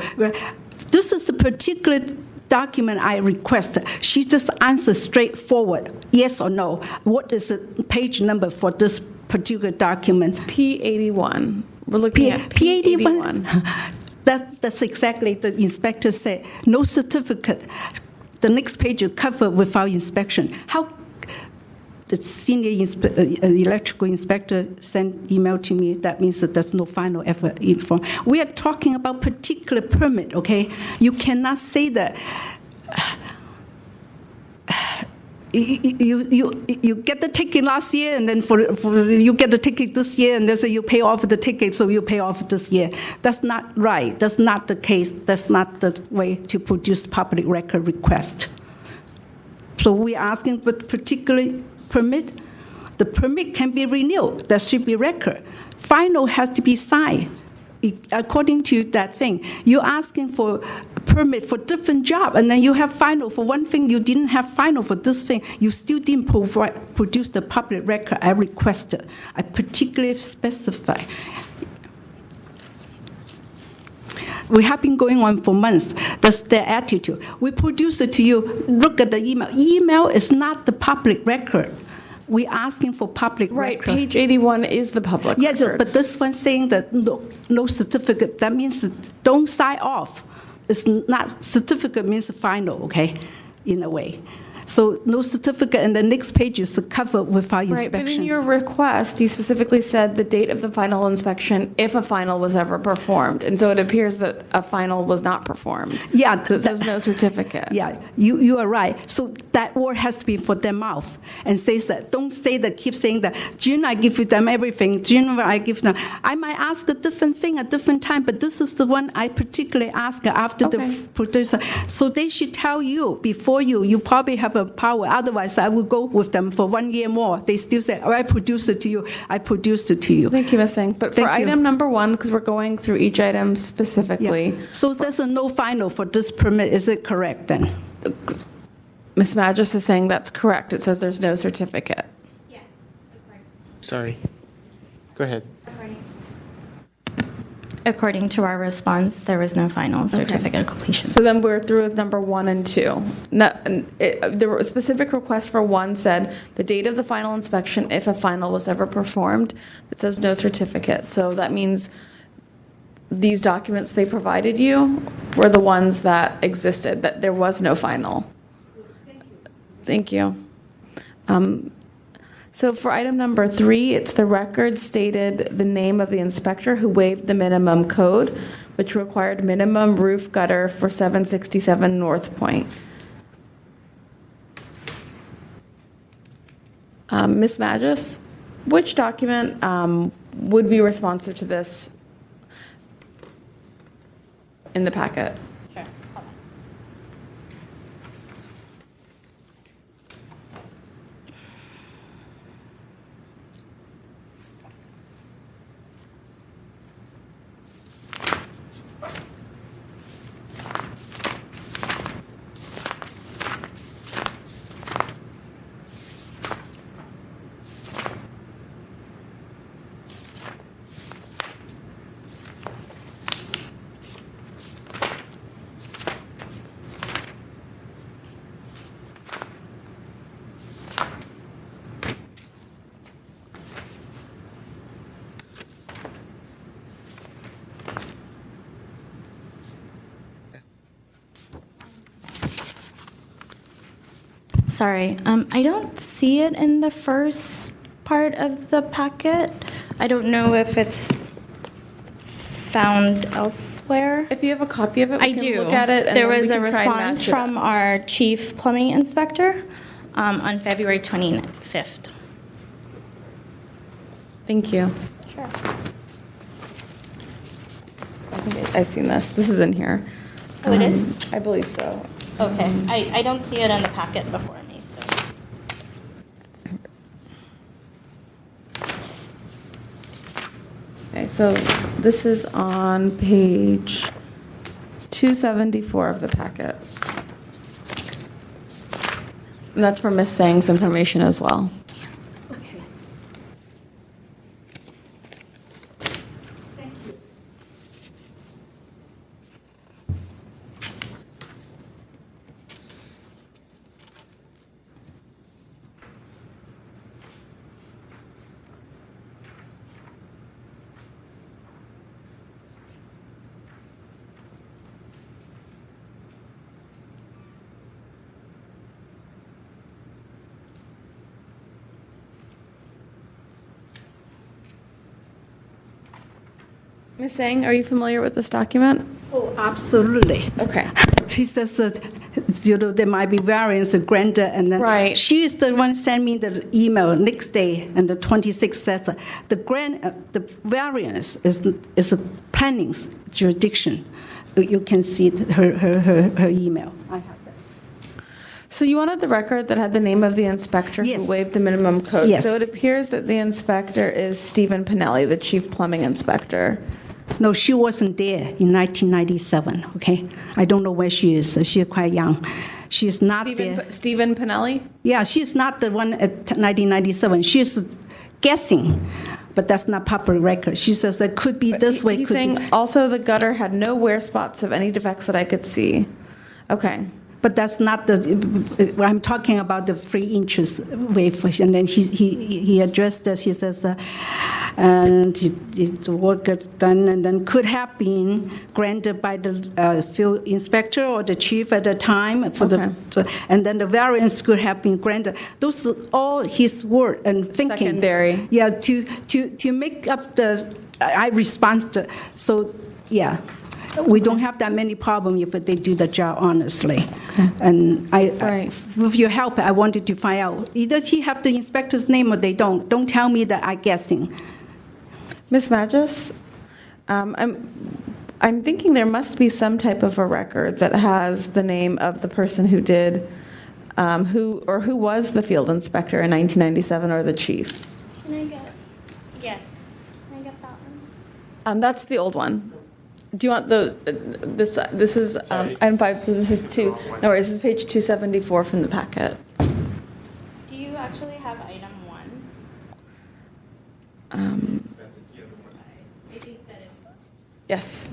Speaker 6: This is the particular document I requested. She just answers straightforward, yes or no. What is the page number for this particular document?
Speaker 2: P81. We're looking at
Speaker 6: P81. That's exactly the inspector said. No certificate. The next page is covered without inspection. How the senior electrical inspector sent email to me, that means that there's no final ever informed. We are talking about particular permit, okay? You cannot say that. You get the ticket last year, and then for you get the ticket this year, and they say you pay off the ticket, so you pay off this year. That's not right. That's not the case. That's not the way to produce public record request. So we're asking for particular permit, the permit can be renewed. There should be record. Final has to be signed. According to that thing, you're asking for a permit for different job, and then you have final for one thing, you didn't have final for this thing, you still didn't produce the public record I requested. I particularly specify. We have been going on for months. That's their attitude. We produce it to you. Look at the email. Email is not the public record. We're asking for public
Speaker 2: Right,
Speaker 6: record.
Speaker 2: page 81 is the public
Speaker 6: Yes,
Speaker 2: record.
Speaker 6: but this one saying that no certificate, that means that don't sign off. It's not, certificate means final, okay, in a way. So no certificate, and the next page is covered with our
Speaker 2: Right, but
Speaker 6: inspections.
Speaker 2: in your request, you specifically said the date of the final inspection, if a final was ever performed. And so it appears that a final was not performed.
Speaker 6: Yeah,
Speaker 2: So it says no certificate.
Speaker 6: Yeah, you are right. So that word has to be for their mouth, and says that, don't say that, keep saying that, June, I give them everything, June, I give them. I might ask a different thing at different time, but this is the one I particularly ask after
Speaker 2: Okay.
Speaker 6: the producer. So they should tell you, before you probably have a power, otherwise I will go with them for 1 year more. They still say, oh, I produced it to you, I produced it to you.
Speaker 2: Thank you, Ms. Singh. But for
Speaker 6: Thank you.
Speaker 2: item number 1, because we're going through each item specifically,
Speaker 6: Yeah. So there's a no final for this permit, is it correct then?
Speaker 2: Ms. Magis is saying that's correct. It says there's no certificate.
Speaker 1: Sorry. Go ahead.
Speaker 7: According to our response, there was no final certificate of completion.
Speaker 2: So then we're through with number 1 and 2. There were a specific request for 1 said the date of the final inspection, if a final was ever performed. It says no certificate. So that means these documents they provided you were the ones that existed, that there was no final. Thank you. So for item number 3, it's the record stated the name of the inspector who waived the minimum code, which required minimum roof gutter for 767 North Point. Ms. Magis, which document would be responsive to this in the packet?
Speaker 7: Sorry, I don't see it in the first part of the packet. I don't know if it's found elsewhere.
Speaker 2: If you have a copy of it, we
Speaker 7: I
Speaker 2: can
Speaker 7: do.
Speaker 2: look at it. And
Speaker 7: there
Speaker 2: then
Speaker 7: was
Speaker 2: we
Speaker 7: a
Speaker 2: can try and
Speaker 7: response
Speaker 2: match it
Speaker 7: from
Speaker 2: up.
Speaker 7: our chief plumbing inspector on February 25th.
Speaker 2: Thank you.
Speaker 7: Sure.
Speaker 2: I think I've seen this. This is in here.
Speaker 7: Oh, it is?
Speaker 2: I believe so.
Speaker 7: Okay, I don't see it in the packet before me, so.
Speaker 2: Okay, so this is on page 274 of the packet. And that's for Ms. Sang's information as well. Ms. Sang, are you familiar with this document?
Speaker 6: Oh, absolutely.
Speaker 2: Okay.
Speaker 6: She says that, there might be variance granted, and then
Speaker 2: Right.
Speaker 6: she is the one sent me the email next day, and the 26th says the variance is a planning jurisdiction. You can see her email. I have that.
Speaker 2: So you wanted the record that had the name of the inspector
Speaker 6: Yes.
Speaker 2: who waived the minimum code.
Speaker 6: Yes.
Speaker 2: So it appears that the inspector is Stephen Pinelli, the chief plumbing inspector.
Speaker 6: No, she wasn't there in 1997, okay? I don't know where she is. She's quite young. She's not there.
Speaker 2: Stephen Pinelli?
Speaker 6: Yeah, she's not the one at 1997. She's guessing, but that's not public record. She says that could be this way.
Speaker 2: He's
Speaker 6: could
Speaker 2: saying
Speaker 6: be.
Speaker 2: also the gutter had no wear spots of any defects that I could see. Okay.
Speaker 6: But that's not the. I'm talking about the free interest waiver, and then he addressed this. He says, and it's work done, and then could have been granted by the field inspector or the chief at the time for and then the variance could have been granted. Those are all his word and thinking.
Speaker 2: Secondary.
Speaker 6: Yeah, to make up the I respond to so yeah. We don't have that many problems if they do the job honestly. Okay. And with your help, I wanted to find out, either he have the inspector's name or they don't. Don't tell me that I'm guessing.
Speaker 2: Ms. Magis, I'm thinking there must be some type of a record that has the name of the person who did, who was the field inspector in 1997 or the chief.
Speaker 7: Can I get, yeah, can I get that one?
Speaker 2: That's the old one. Do you want this is item 5, so this is 2, no worries, this is page 274 from the packet.
Speaker 7: Do you actually have item 1?
Speaker 1: That's the other one.
Speaker 7: I think that is.
Speaker 2: Yes.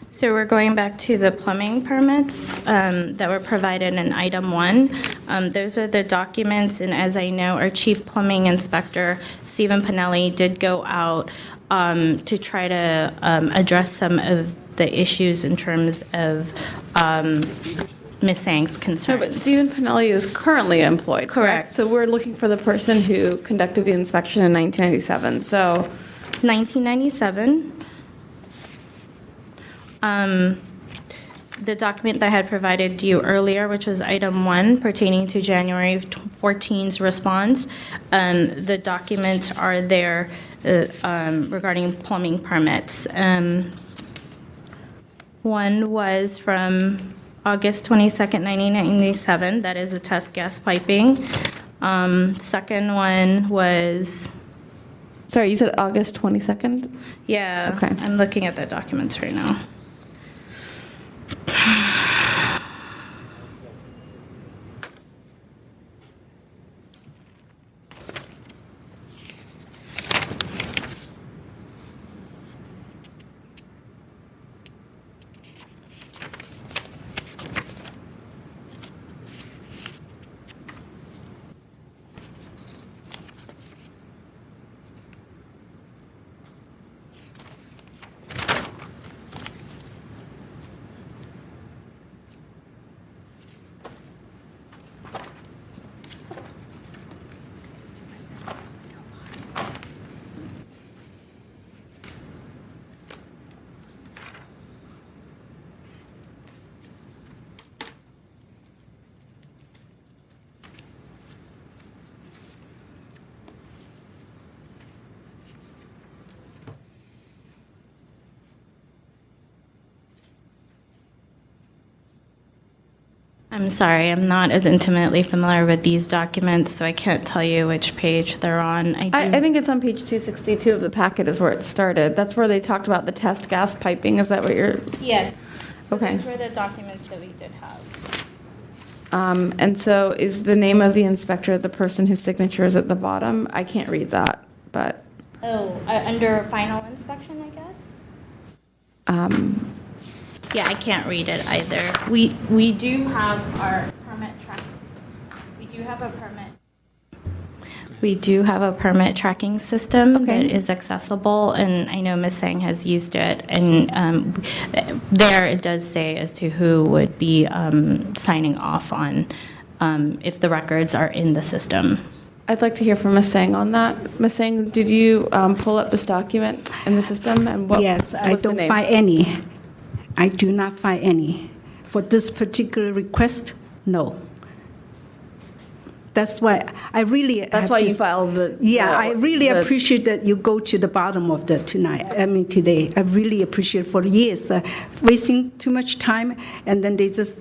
Speaker 7: So we're going back to the plumbing permits that were provided in item 1. Those are the documents, and as I know, our chief plumbing inspector, Stephen Pinelli, did go out to try to address some of the issues in terms of Ms. Sang's concerns.
Speaker 2: No, but Stephen Pinelli is currently employed, correct? So we're looking for the person who conducted the inspection in 1997. So
Speaker 7: 1997. The document that I had provided to you earlier, which was item 1 pertaining to January 14's response, the documents are there regarding plumbing permits. One was from August 22nd, 1997. That is a test gas piping. Second one was...
Speaker 2: Sorry, you said August 22nd?
Speaker 7: Yeah,
Speaker 2: okay.
Speaker 7: I'm looking at the documents right now. I'm sorry, I'm not as intimately familiar with these documents, so I can't tell you which page they're on.
Speaker 2: I think it's on page 262 of the packet is where it started. That's where they talked about the test gas piping. Is that what you're...
Speaker 7: Yes. So
Speaker 2: Okay.
Speaker 7: these were the documents that we did have.
Speaker 2: And so is the name of the inspector the person whose signature is at the bottom? I can't read that, but...
Speaker 7: Oh, under final inspection, I guess? Yeah, I can't read it either. We do have our permit track. We do have a permit. We do have a permit tracking system
Speaker 2: Okay.
Speaker 7: that is accessible, and I know Ms. Sang has used it, and there it does say as to who would be signing off on if the records are in the system.
Speaker 2: I'd like to hear from Ms. Sang on that. Ms. Sang, did you pull up this document in the system? And what
Speaker 6: Yes, I
Speaker 2: was the
Speaker 6: don't
Speaker 2: name?
Speaker 6: find any. I do not find any. For this particular request, no. That's why I really
Speaker 2: That's
Speaker 6: have
Speaker 2: why
Speaker 6: to
Speaker 2: you filed the.
Speaker 6: Yeah,
Speaker 2: the-
Speaker 6: I really
Speaker 2: the-
Speaker 6: appreciate that you go to the bottom of the today. I really appreciate for years wasting too much time, and then they just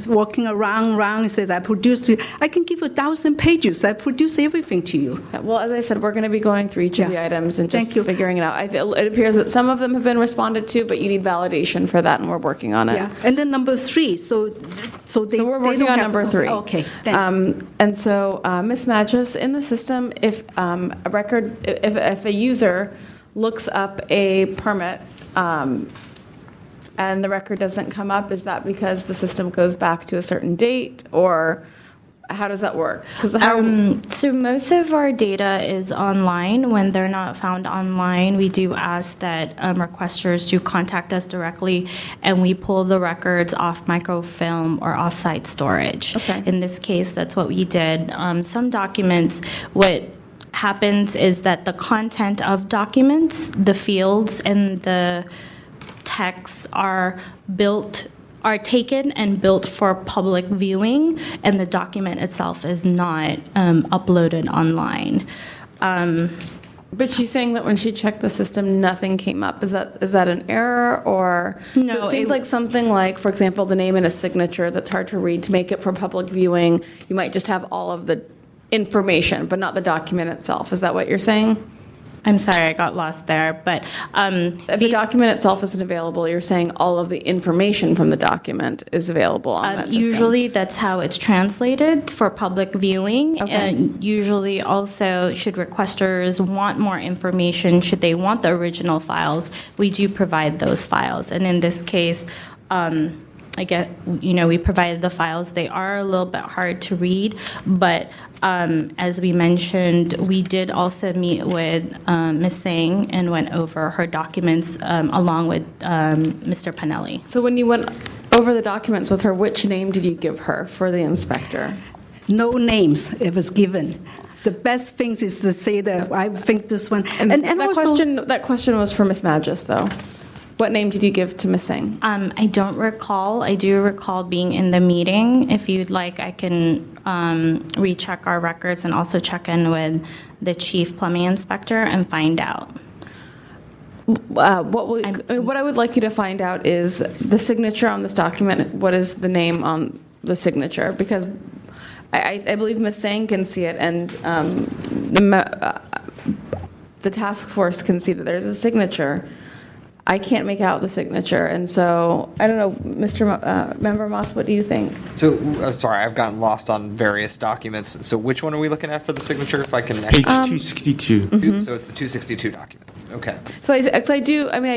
Speaker 6: walking around and says, I can give 1,000 pages. I produce everything to you.
Speaker 2: Well, as I said, we're going to be going through each of the
Speaker 6: Yeah.
Speaker 2: items and just
Speaker 6: Thank you.
Speaker 2: figuring it out. It appears that some of them have been responded to, but you need validation for that, and we're working on it.
Speaker 6: Yeah, and then number 3, so they.
Speaker 2: So we're
Speaker 6: they
Speaker 2: working
Speaker 6: don't
Speaker 2: on
Speaker 6: have-
Speaker 2: number 3.
Speaker 6: Okay, thank you.
Speaker 2: And so, Ms. Magis, in the system, if if a user looks up a permit and the record doesn't come up, is that because the system goes back to a certain date, or how does that work? 'Cause
Speaker 7: So most of our data is online. When they're not found online, we do ask that requesters do contact us directly, and we pull the records off microfilm or off-site storage.
Speaker 2: Okay.
Speaker 7: In this case, that's what we did. Some documents, what happens is that the content of documents, the fields and the texts are taken and built for public viewing, and the document itself is not uploaded online.
Speaker 2: But she's saying that when she checked the system, nothing came up. Is that an error, or?
Speaker 7: No,
Speaker 2: So it seems
Speaker 7: it-
Speaker 2: like something like, for example, the name and a signature that's hard to read. To make it for public viewing, you might just have all of the information, but not the document itself. Is that what you're saying?
Speaker 7: I'm sorry, I got lost there, but
Speaker 2: If the document itself isn't available, you're saying all of the information from the document is available on that system?
Speaker 7: usually that's how it's translated for public viewing.
Speaker 2: Okay.
Speaker 7: And usually also, should requesters want more information, should they want the original files, we do provide those files. And in this case, we provided the files. They are a little bit hard to read, but as we mentioned, we did also meet with Ms. Sang and went over her documents along with Mr. Pinelli.
Speaker 2: So when you went over the documents with her, which name did you give her for the inspector?
Speaker 6: No names it was given. The best thing is to say that I think this one. And
Speaker 2: that
Speaker 6: also,
Speaker 2: question was for Ms. Magis, though. What name did you give to Ms. Singh?
Speaker 7: I don't recall. I do recall being in the meeting. If you'd like, I can recheck our records and also check in with the chief plumbing inspector and find out.
Speaker 2: What I would like you to find out is the signature on this document. What is the name on the signature? Because I believe Ms. Sang can see it, and the task force can see that there's a signature. I can't make out the signature, and so I don't know, Member Moss, what do you think?
Speaker 3: So, sorry, I've gotten lost on various documents. So which one are we looking at for the signature, if I can?
Speaker 1: Page 262.
Speaker 3: So it's the 262 document. Okay.
Speaker 2: So I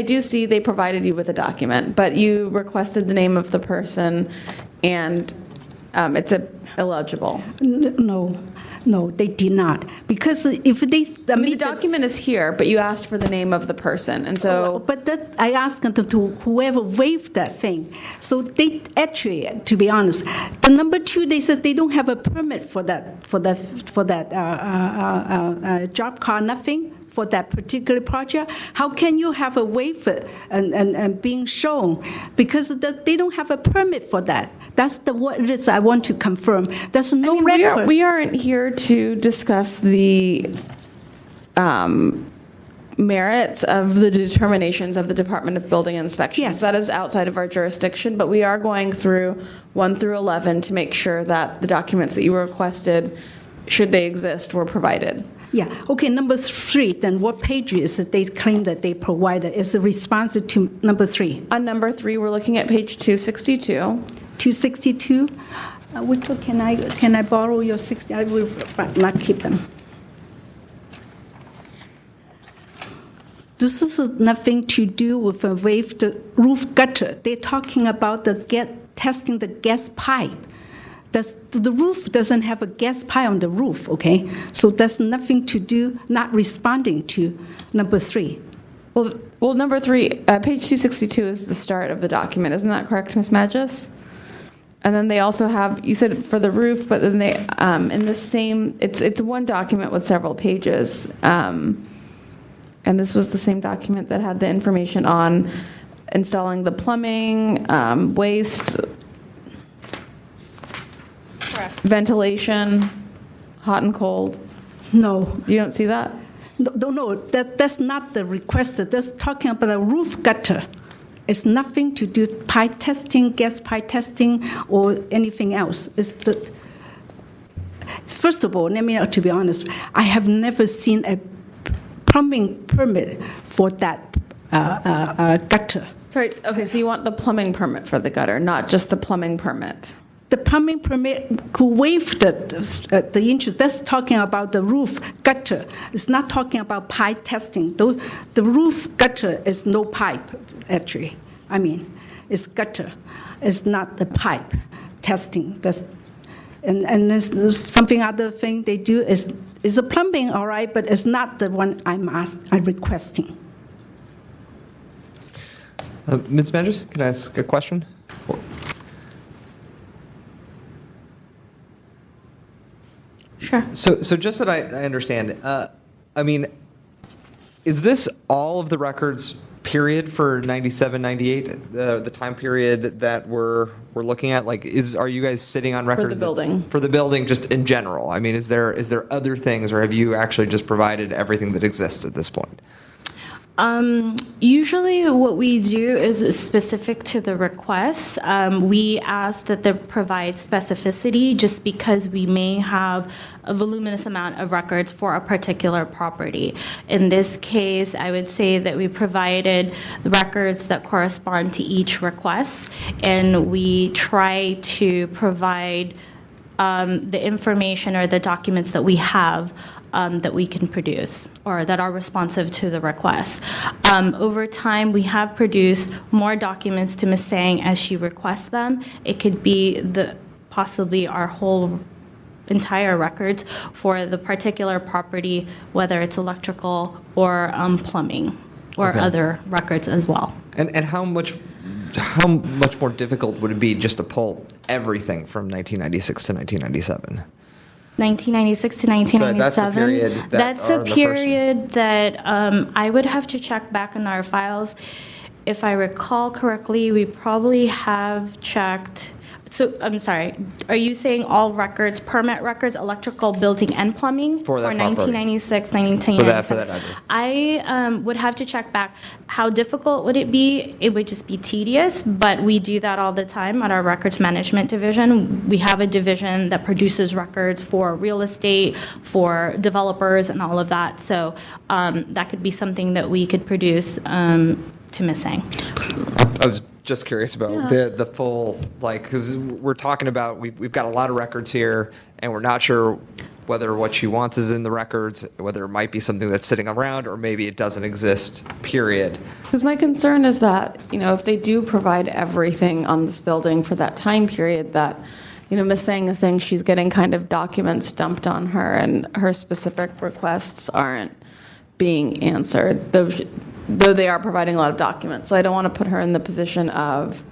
Speaker 2: do see they provided you with a document, but you requested the name of the person, and it's illegible.
Speaker 6: No, they did not. Because if they...
Speaker 2: The document is here, but you asked for the name of the person, and so...
Speaker 6: But I asked them to whoever waived that thing. So they actually, to be honest, the number 2, they said they don't have a permit for that job card, nothing for that particular project. How can you have a waiver and being shown? Because they don't have a permit for that. That's what it is I want to confirm. There's no record.
Speaker 2: We aren't here to discuss the merits of the determinations of the Department of Building Inspections.
Speaker 6: Yes.
Speaker 2: That is outside of our jurisdiction, but we are going through 1 through 11 to make sure that the documents that you requested, should they exist, were provided.
Speaker 6: Yeah. Okay, number 3, then what page is it they claim that they provided as a response to number 3?
Speaker 2: On number 3, we're looking at page 262.
Speaker 6: 262. Which one can I borrow your 60? I will not keep them. This is nothing to do with a waived roof gutter. They're talking about testing the gas pipe. The roof doesn't have a gas pipe on the roof, okay? So that's nothing to do, not responding to number 3.
Speaker 2: Well, number 3, page 262 is the start of the document. Isn't that correct, Ms. Magis? And then they also have, you said for the roof, but then they, in the same, it's one document with several pages. And this was the same document that had the information on installing the plumbing, waste, ventilation, hot and cold.
Speaker 6: No.
Speaker 2: You don't see that?
Speaker 6: No, that's not the request. That's talking about a roof gutter. It's nothing to do pipe testing, gas pipe testing, or anything else. First of all, let me, to be honest, I have never seen a plumbing permit for that gutter.
Speaker 2: Sorry, okay, so you want the plumbing permit for the gutter, not just the plumbing permit?
Speaker 6: The plumbing permit could waive the interest. That's talking about the roof gutter. It's not talking about pipe testing. The roof gutter is no pipe, actually. I mean, it's gutter. It's not the pipe testing. And there's something other thing they do is a plumbing, all right, but it's not the one I'm requesting.
Speaker 3: Ms. Magis, can I ask a question?
Speaker 7: Sure.
Speaker 3: So just that I understand, I mean, is this all of the records, period, for 97, 98, the time period that we're looking at? Like, are you guys sitting on records?
Speaker 2: building.
Speaker 3: For the building, just in general? I mean, is there other things, or have you actually just provided everything that exists at this point?
Speaker 7: Usually what we do is specific to the request. We ask that they provide specificity just because we may have a voluminous amount of records for a particular property. In this case, I would say that we provided the records that correspond to each request, and we try to provide the information or the documents that we have that we can produce or that are responsive to the request. Over time, we have produced more documents to Ms. Sang as she requests them. It could be possibly our whole entire records for the particular property, whether it's electrical or plumbing or other records as well.
Speaker 3: And how much more difficult would it be just to pull everything from 1996 to 1997?
Speaker 7: 1996 to 1997.
Speaker 3: So
Speaker 7: that's a period that I would have to check back in our files. If I recall correctly, we probably have checked. So I'm sorry. Are you saying all records, permit records, electrical, building, and plumbing
Speaker 3: for that
Speaker 7: 1996, 1997?
Speaker 3: For that address.
Speaker 7: I would have to check back. How difficult would it be? It would just be tedious, but we do that all the time at our records management division. We have a division that produces records for real estate, for developers, and all of that. So that could be something that we could produce to Ms. Sang.
Speaker 3: I was just curious about the full, like, because we're talking about, we've got a lot of records here, and we're not sure whether what she wants is in the records, whether it might be something that's sitting around, or maybe it doesn't exist, period.
Speaker 2: Because my concern is that, if they do provide everything on this building for that time period, that, Ms. Sang is saying she's getting kind of documents dumped on her, and her specific requests aren't being answered, though they are providing a lot of documents. So I don't want to put her in the position of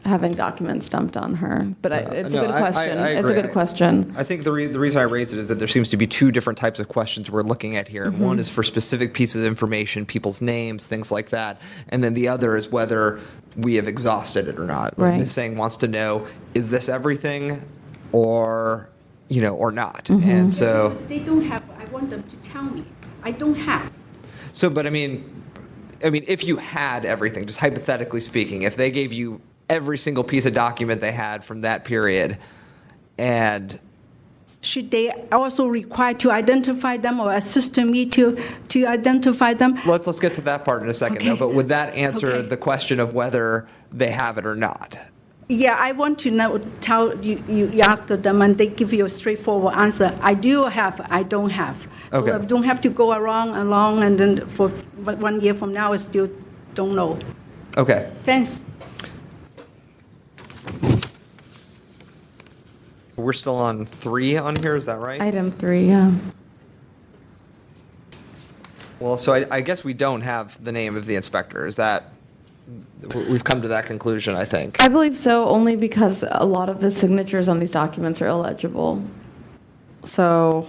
Speaker 2: having documents dumped on her. But it's a good question. It's a good question.
Speaker 3: I think the reason I raised it is that there seems to be two different types of questions we're looking at here. One is for specific pieces of information, people's names, things like that. And then the other is whether we have exhausted it or not.
Speaker 2: Right.
Speaker 3: Ms. Sang wants to know, is this everything or not? And so
Speaker 6: They don't have, I want them to tell me. I don't have.
Speaker 3: So, but I mean, if you had everything, just hypothetically speaking, if they gave you every single piece of document they had from that period, and
Speaker 6: should they also require to identify them or assist me to identify them?
Speaker 3: let's get to that part in a second, though. But would that answer
Speaker 6: Okay.
Speaker 3: the question of whether they have it or not?
Speaker 6: Yeah, I want to know. Tell you ask them and they give you a straightforward answer. I do have. I don't have. So
Speaker 3: Okay.
Speaker 6: I don't have to go along, and then for 1 year from now, I still don't know.
Speaker 3: Okay.
Speaker 6: Thanks.
Speaker 3: We're still on 3 on here, is that right?
Speaker 2: Item 3, yeah.
Speaker 3: Well, so I guess we don't have the name of the inspector. Is that, we've come to that conclusion, I think.
Speaker 2: I believe so, only because a lot of the signatures on these documents are illegible. So,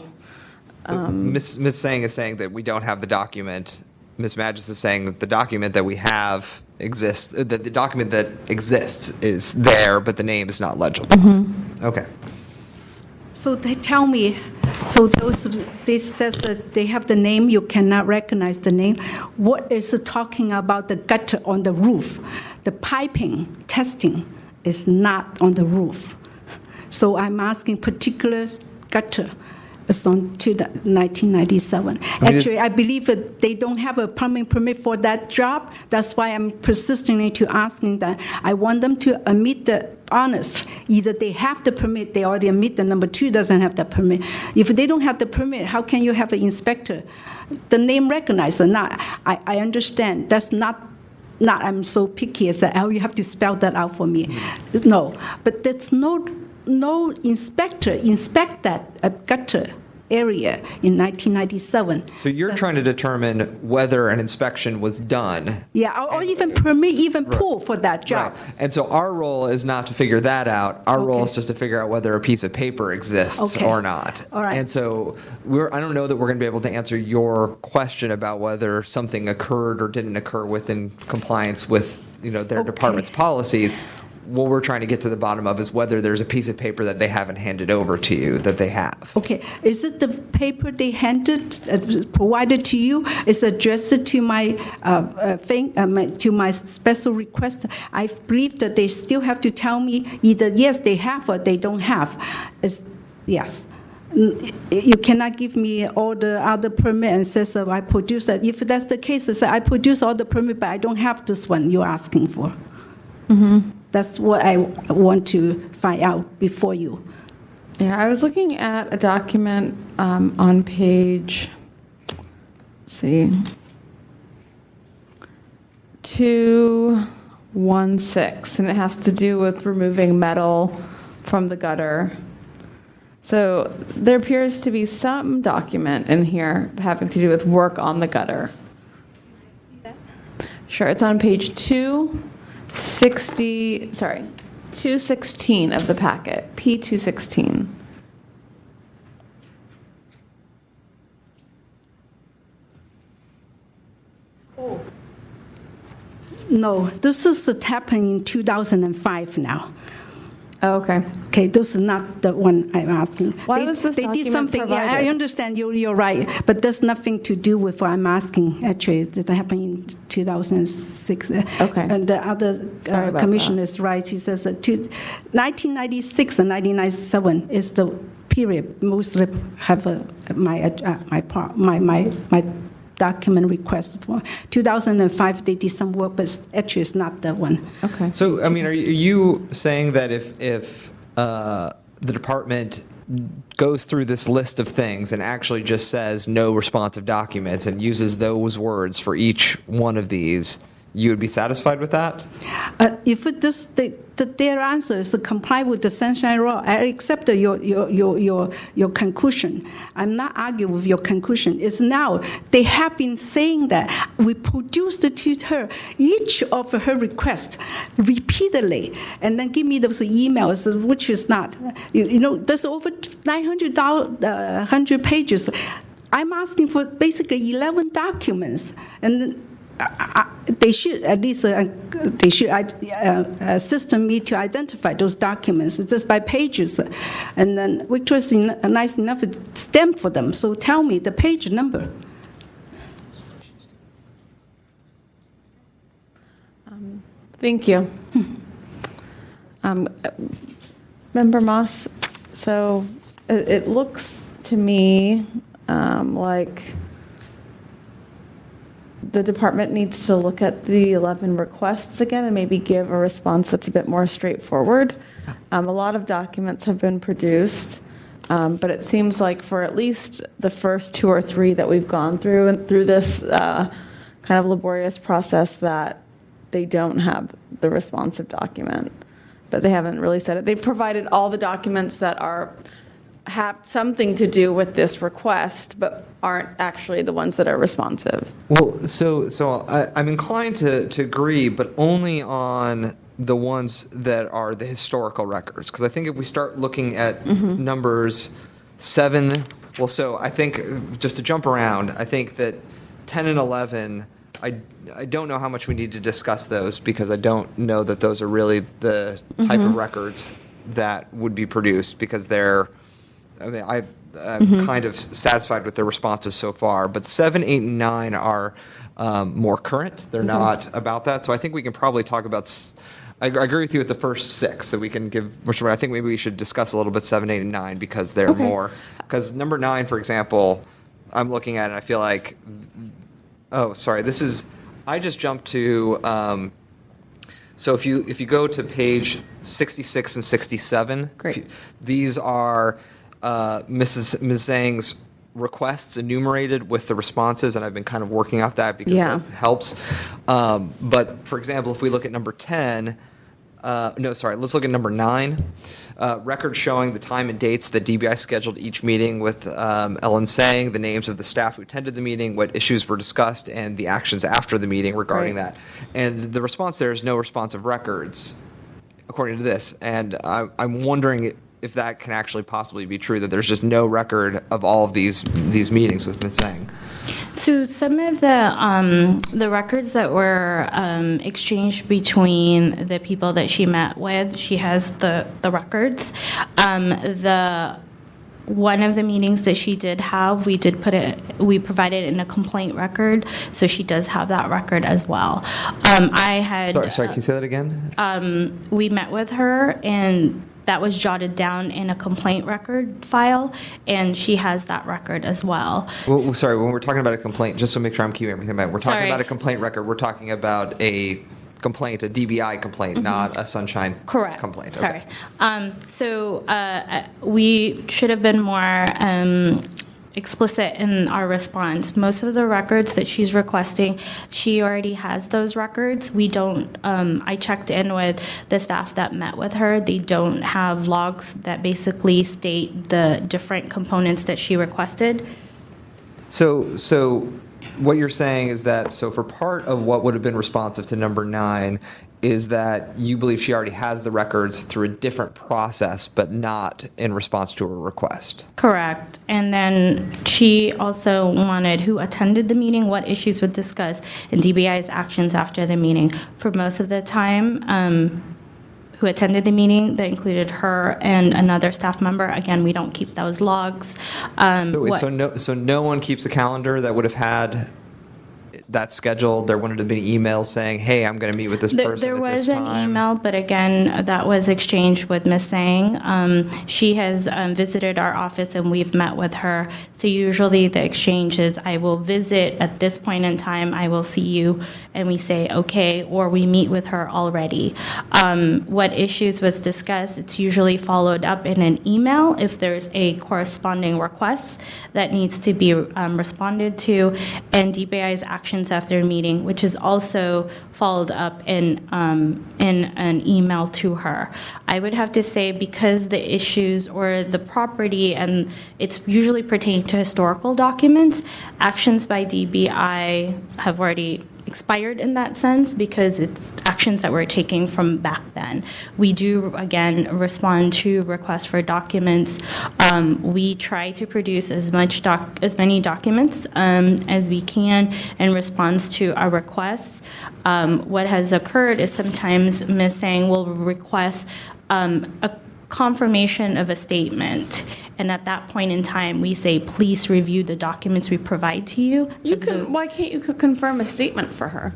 Speaker 3: Ms. Sang is saying that we don't have the document. Ms. Magis is saying that the document that we have exists, that the document that exists is there, but the name is not legible. Okay.
Speaker 6: So they tell me, so they says that they have the name, you cannot recognize the name. What is it talking about the gutter on the roof? The piping testing is not on the roof. So I'm asking particular gutter. It's on to the 1997. Actually, I believe that they don't have a plumbing permit for that job. That's why I'm persisting to asking that. I want them to admit the honest. Either they have the permit, they already admit the number 2 doesn't have the permit. If they don't have the permit, how can you have an inspector? The name recognized or not, I understand. That's not I'm so picky as that, oh, you have to spell that out for me. No, but there's no inspector inspect that gutter area in 1997.
Speaker 3: So you're trying to determine whether an inspection was done.
Speaker 6: Yeah, or even permit, even pull for that job.
Speaker 3: Right. And so our role is not to figure that out. Our role is just to figure out whether a piece of paper exists or not.
Speaker 6: All right.
Speaker 3: And so I don't know that we're going to be able to answer your question about whether something occurred or didn't occur within compliance with, their department's policies. What we're trying to get to the bottom of is whether there's a piece of paper that they haven't handed over to you that they have.
Speaker 6: Okay, is it the paper they provided to you? Is addressed to my to my special request? I believe that they still have to tell me either yes they have or they don't have. Yes. You cannot give me all the other permit and says I produce that. If that's the case, I produce all the permit, but I don't have this one you're asking for. That's what I want to find out before you.
Speaker 2: Yeah, I was looking at a document on page, let's see, 216, and it has to do with removing metal from the gutter. So there appears to be some document in here having to do with work on the gutter. Sure, it's on page 216 of the packet, P216.
Speaker 6: No, this is the happening in 2005 now.
Speaker 2: Oh, okay.
Speaker 6: Okay, this is not the one I'm asking.
Speaker 2: Why was this
Speaker 6: They did
Speaker 2: document
Speaker 6: something. Yeah, I
Speaker 2: provided?
Speaker 6: understand you're right, but there's nothing to do with what I'm asking. Actually, that happened in 2006.
Speaker 2: Okay.
Speaker 6: And the other
Speaker 2: Sorry about
Speaker 6: commissioner is right. He says that 1996 and 1997 is the period mostly have my document request for. 2005 they did some work, but actually it's not that one.
Speaker 2: Okay.
Speaker 3: So, I mean, are you saying that if the department goes through this list of things and actually just says no responsive documents and uses those words for each one of these, you would be satisfied with that?
Speaker 6: If their answer is to comply with the Sunshine Law, I accept your conclusion. I'm not arguing with your conclusion. It's now they have been saying that we produced to her each of her requests repeatedly, and then give me those emails, which is not. There's over 100 pages. I'm asking for basically 11 documents, and they should at least assist me to identify those documents just by pages, and then which was nice enough to stamp for them. So tell me the page number.
Speaker 2: Thank you. Member Moss, so it looks to me like the department needs to look at the 11 requests again and maybe give a response that's a bit more straightforward. A lot of documents have been produced, but it seems like for at least the first 2 or 3 that we've gone through and through this kind of laborious process that they don't have the responsive document. but they haven't really said it. They've provided all the documents that have something to do with this request, but aren't actually the ones that are responsive.
Speaker 3: Well, so I'm inclined to agree, but only on the ones that are the historical records. Because I think if we start looking at numbers 7, well, so I think, just to jump around, I think that 10 and 11, I don't know how much we need to discuss those, because I don't know that those are really the type of records that would be produced, because I'm kind of satisfied with their responses so far. But 7, 8, and 9 are more current. They're not about that. So I think we can probably talk about. I agree with you with the first 6 that we can give. Which I think maybe we should discuss a little bit 7, 8, and 9, because they're more. Because number 9, for example, I'm looking at it and I feel like. Oh, sorry. This is. I just jumped to. So if you go to page 66 and 67,
Speaker 2: Great.
Speaker 3: These are Ms. Zhang's requests enumerated with the responses, and I've been kind of working off that because that helps. But for example, if we look at number 10, let's look at number 9. Records showing the time and dates that DBI scheduled each meeting with Ellen Tsang, the names of the staff who attended the meeting, what issues were discussed, and the actions after the meeting regarding that. And the response there is no responsive records, according to this. And I'm wondering if that can actually possibly be true, that there's just no record of all of these meetings with Ms. Tsang.
Speaker 7: So some of the records that were exchanged between the people that she met with, she has the records. One of the meetings that she did have, we provided in a complaint record, so she does have that record as well.
Speaker 3: Sorry, can you say that again?
Speaker 7: We met with her, and that was jotted down in a complaint record file, and she has that record as well.
Speaker 3: Well, sorry, when we're talking about a complaint, just to make sure I'm keeping everything back, we're talking about a complaint record, we're talking about a complaint, a DBI complaint, not a Sunshine complaint.
Speaker 7: Sorry.
Speaker 3: Okay.
Speaker 7: We should have been more explicit in our response. Most of the records that she's requesting, she already has those records. We don't, I checked in with the staff that met with her. They don't have logs that basically state the different components that she requested.
Speaker 3: So what you're saying is that, so for part of what would have been responsive to number 9 is that you believe she already has the records through a different process, but not in response to a request.
Speaker 7: Correct. And then she also wanted who attended the meeting, what issues were discussed, and DBI's actions after the meeting. For most of the time, who attended the meeting, that included her and another staff member. Again, we don't keep those logs.
Speaker 3: So no one keeps a calendar that would have had that scheduled? There wouldn't have been emails saying, hey, I'm going to meet with this person
Speaker 7: There
Speaker 3: at
Speaker 7: was
Speaker 3: this
Speaker 7: an
Speaker 3: time?
Speaker 7: email, but again, that was exchanged with Ms. Tsang. She has visited our office and we've met with her. So usually the exchange is, I will visit at this point in time, I will see you, and we say, okay, or we meet with her already. What issues was discussed, it's usually followed up in an email if there's a corresponding request that needs to be responded to, and DBI's actions after a meeting, which is also followed up in an email to her. I would have to say, because the issues or the property, and it's usually pertaining to historical documents, actions by DBI have already expired in that sense because it's actions that we're taking from back then. We do, again, respond to requests for documents. We try to produce as many documents as we can in response to our requests. What has occurred is sometimes Ms. Tsang will request a confirmation of a statement. And at that point in time, we say, please review the documents we provide to you.
Speaker 2: Why can't you confirm a statement for her?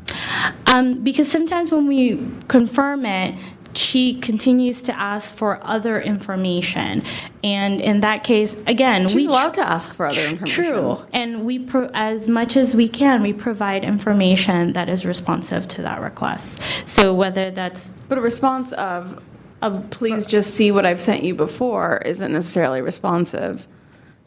Speaker 7: Because sometimes when we confirm it, she continues to ask for other information. And in that case, again,
Speaker 2: she's allowed to ask for other information.
Speaker 7: True. And we, as much as we can, we provide information that is responsive to that request. So whether that's...
Speaker 2: But a response of please just see what I've sent you before isn't necessarily responsive.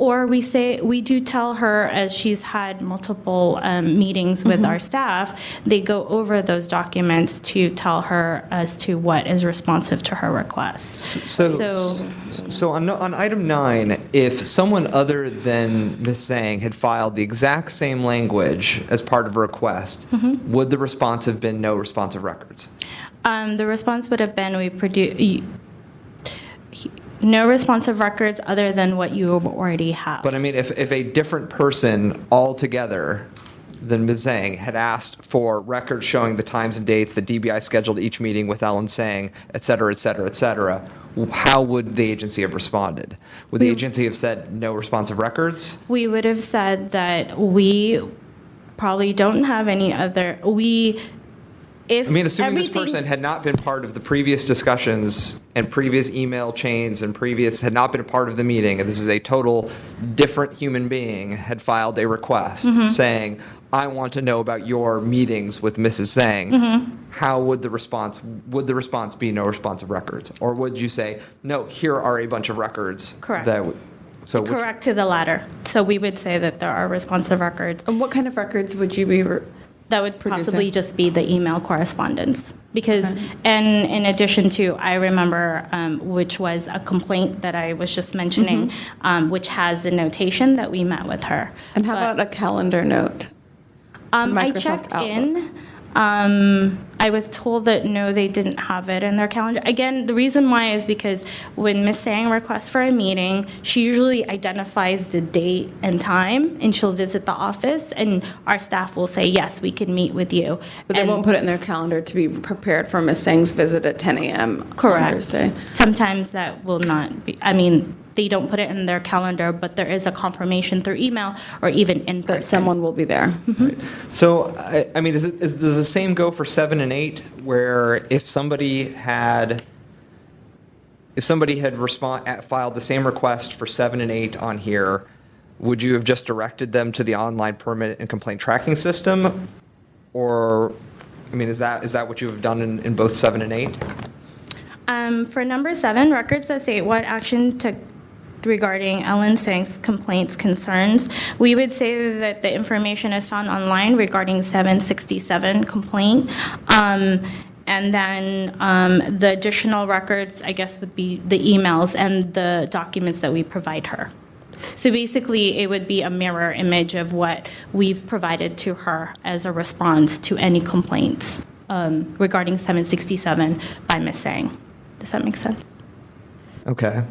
Speaker 7: Or we do tell her, as she's had multiple meetings with our staff, they go over those documents to tell her as to what is responsive to her request.
Speaker 3: So on item 9, if someone other than Ms. Zhang had filed the exact same language as part of a request, would the response have been no responsive records?
Speaker 7: The response would have been no responsive records other than what you already have.
Speaker 3: But I mean, if a different person altogether than Ms. Zhang had asked for records showing the times and dates the DBI scheduled each meeting with Ellen Tsang, et cetera, et cetera, et cetera, how would the agency have responded? Would the agency have said no responsive records?
Speaker 7: We would have said that we probably don't have any other. Assuming
Speaker 3: this person had not been part of the previous discussions and previous email chains and had not been a part of the meeting, and this is a total different human being, had filed a request saying, I want to know about your meetings with Mrs. Zhang, how would the response be no responsive records? Or would you say, no, here are a bunch of records?
Speaker 7: Correct.
Speaker 3: Correct
Speaker 7: to the latter. So we would say that there are responsive records.
Speaker 2: And what kind of records would you be
Speaker 7: That would possibly
Speaker 2: producing?
Speaker 7: just be the email correspondence. Because, and in addition to, I remember, which was a complaint that I was just mentioning, which has the notation that we met with her.
Speaker 2: And how about a calendar note?
Speaker 7: I
Speaker 2: Microsoft
Speaker 7: checked
Speaker 2: Outlook.
Speaker 7: in. I was told that no, they didn't have it in their calendar. Again, the reason why is because when Ms. Tsang requests for a meeting, she usually identifies the date and time, and she'll visit the office, and our staff will say, yes, we can meet with you.
Speaker 2: But they won't put it in their calendar to be prepared for Ms. Tsang's visit at 10 a.m.
Speaker 7: Correct.
Speaker 2: on Thursday.
Speaker 7: Sometimes that will not be, they don't put it in their calendar, but there is a confirmation through email or even in person.
Speaker 2: That someone will be there.
Speaker 3: So, does the same go for 7 and 8, where if somebody had filed the same request for 7 and 8 on here, would you have just directed them to the online permit and complaint tracking system? Or, is that what you have done in both 7 and 8?
Speaker 7: For number 7, records that state what action took regarding Ellen Tsang's complaints concerns, we would say that the information is found online regarding 767 complaint. And then the additional records, I guess, would be the emails and the documents that we provide her. So basically, it would be a mirror image of what we've provided to her as a response to any complaints regarding 767 by Ms. Tsang. Does that make sense?
Speaker 3: Okay.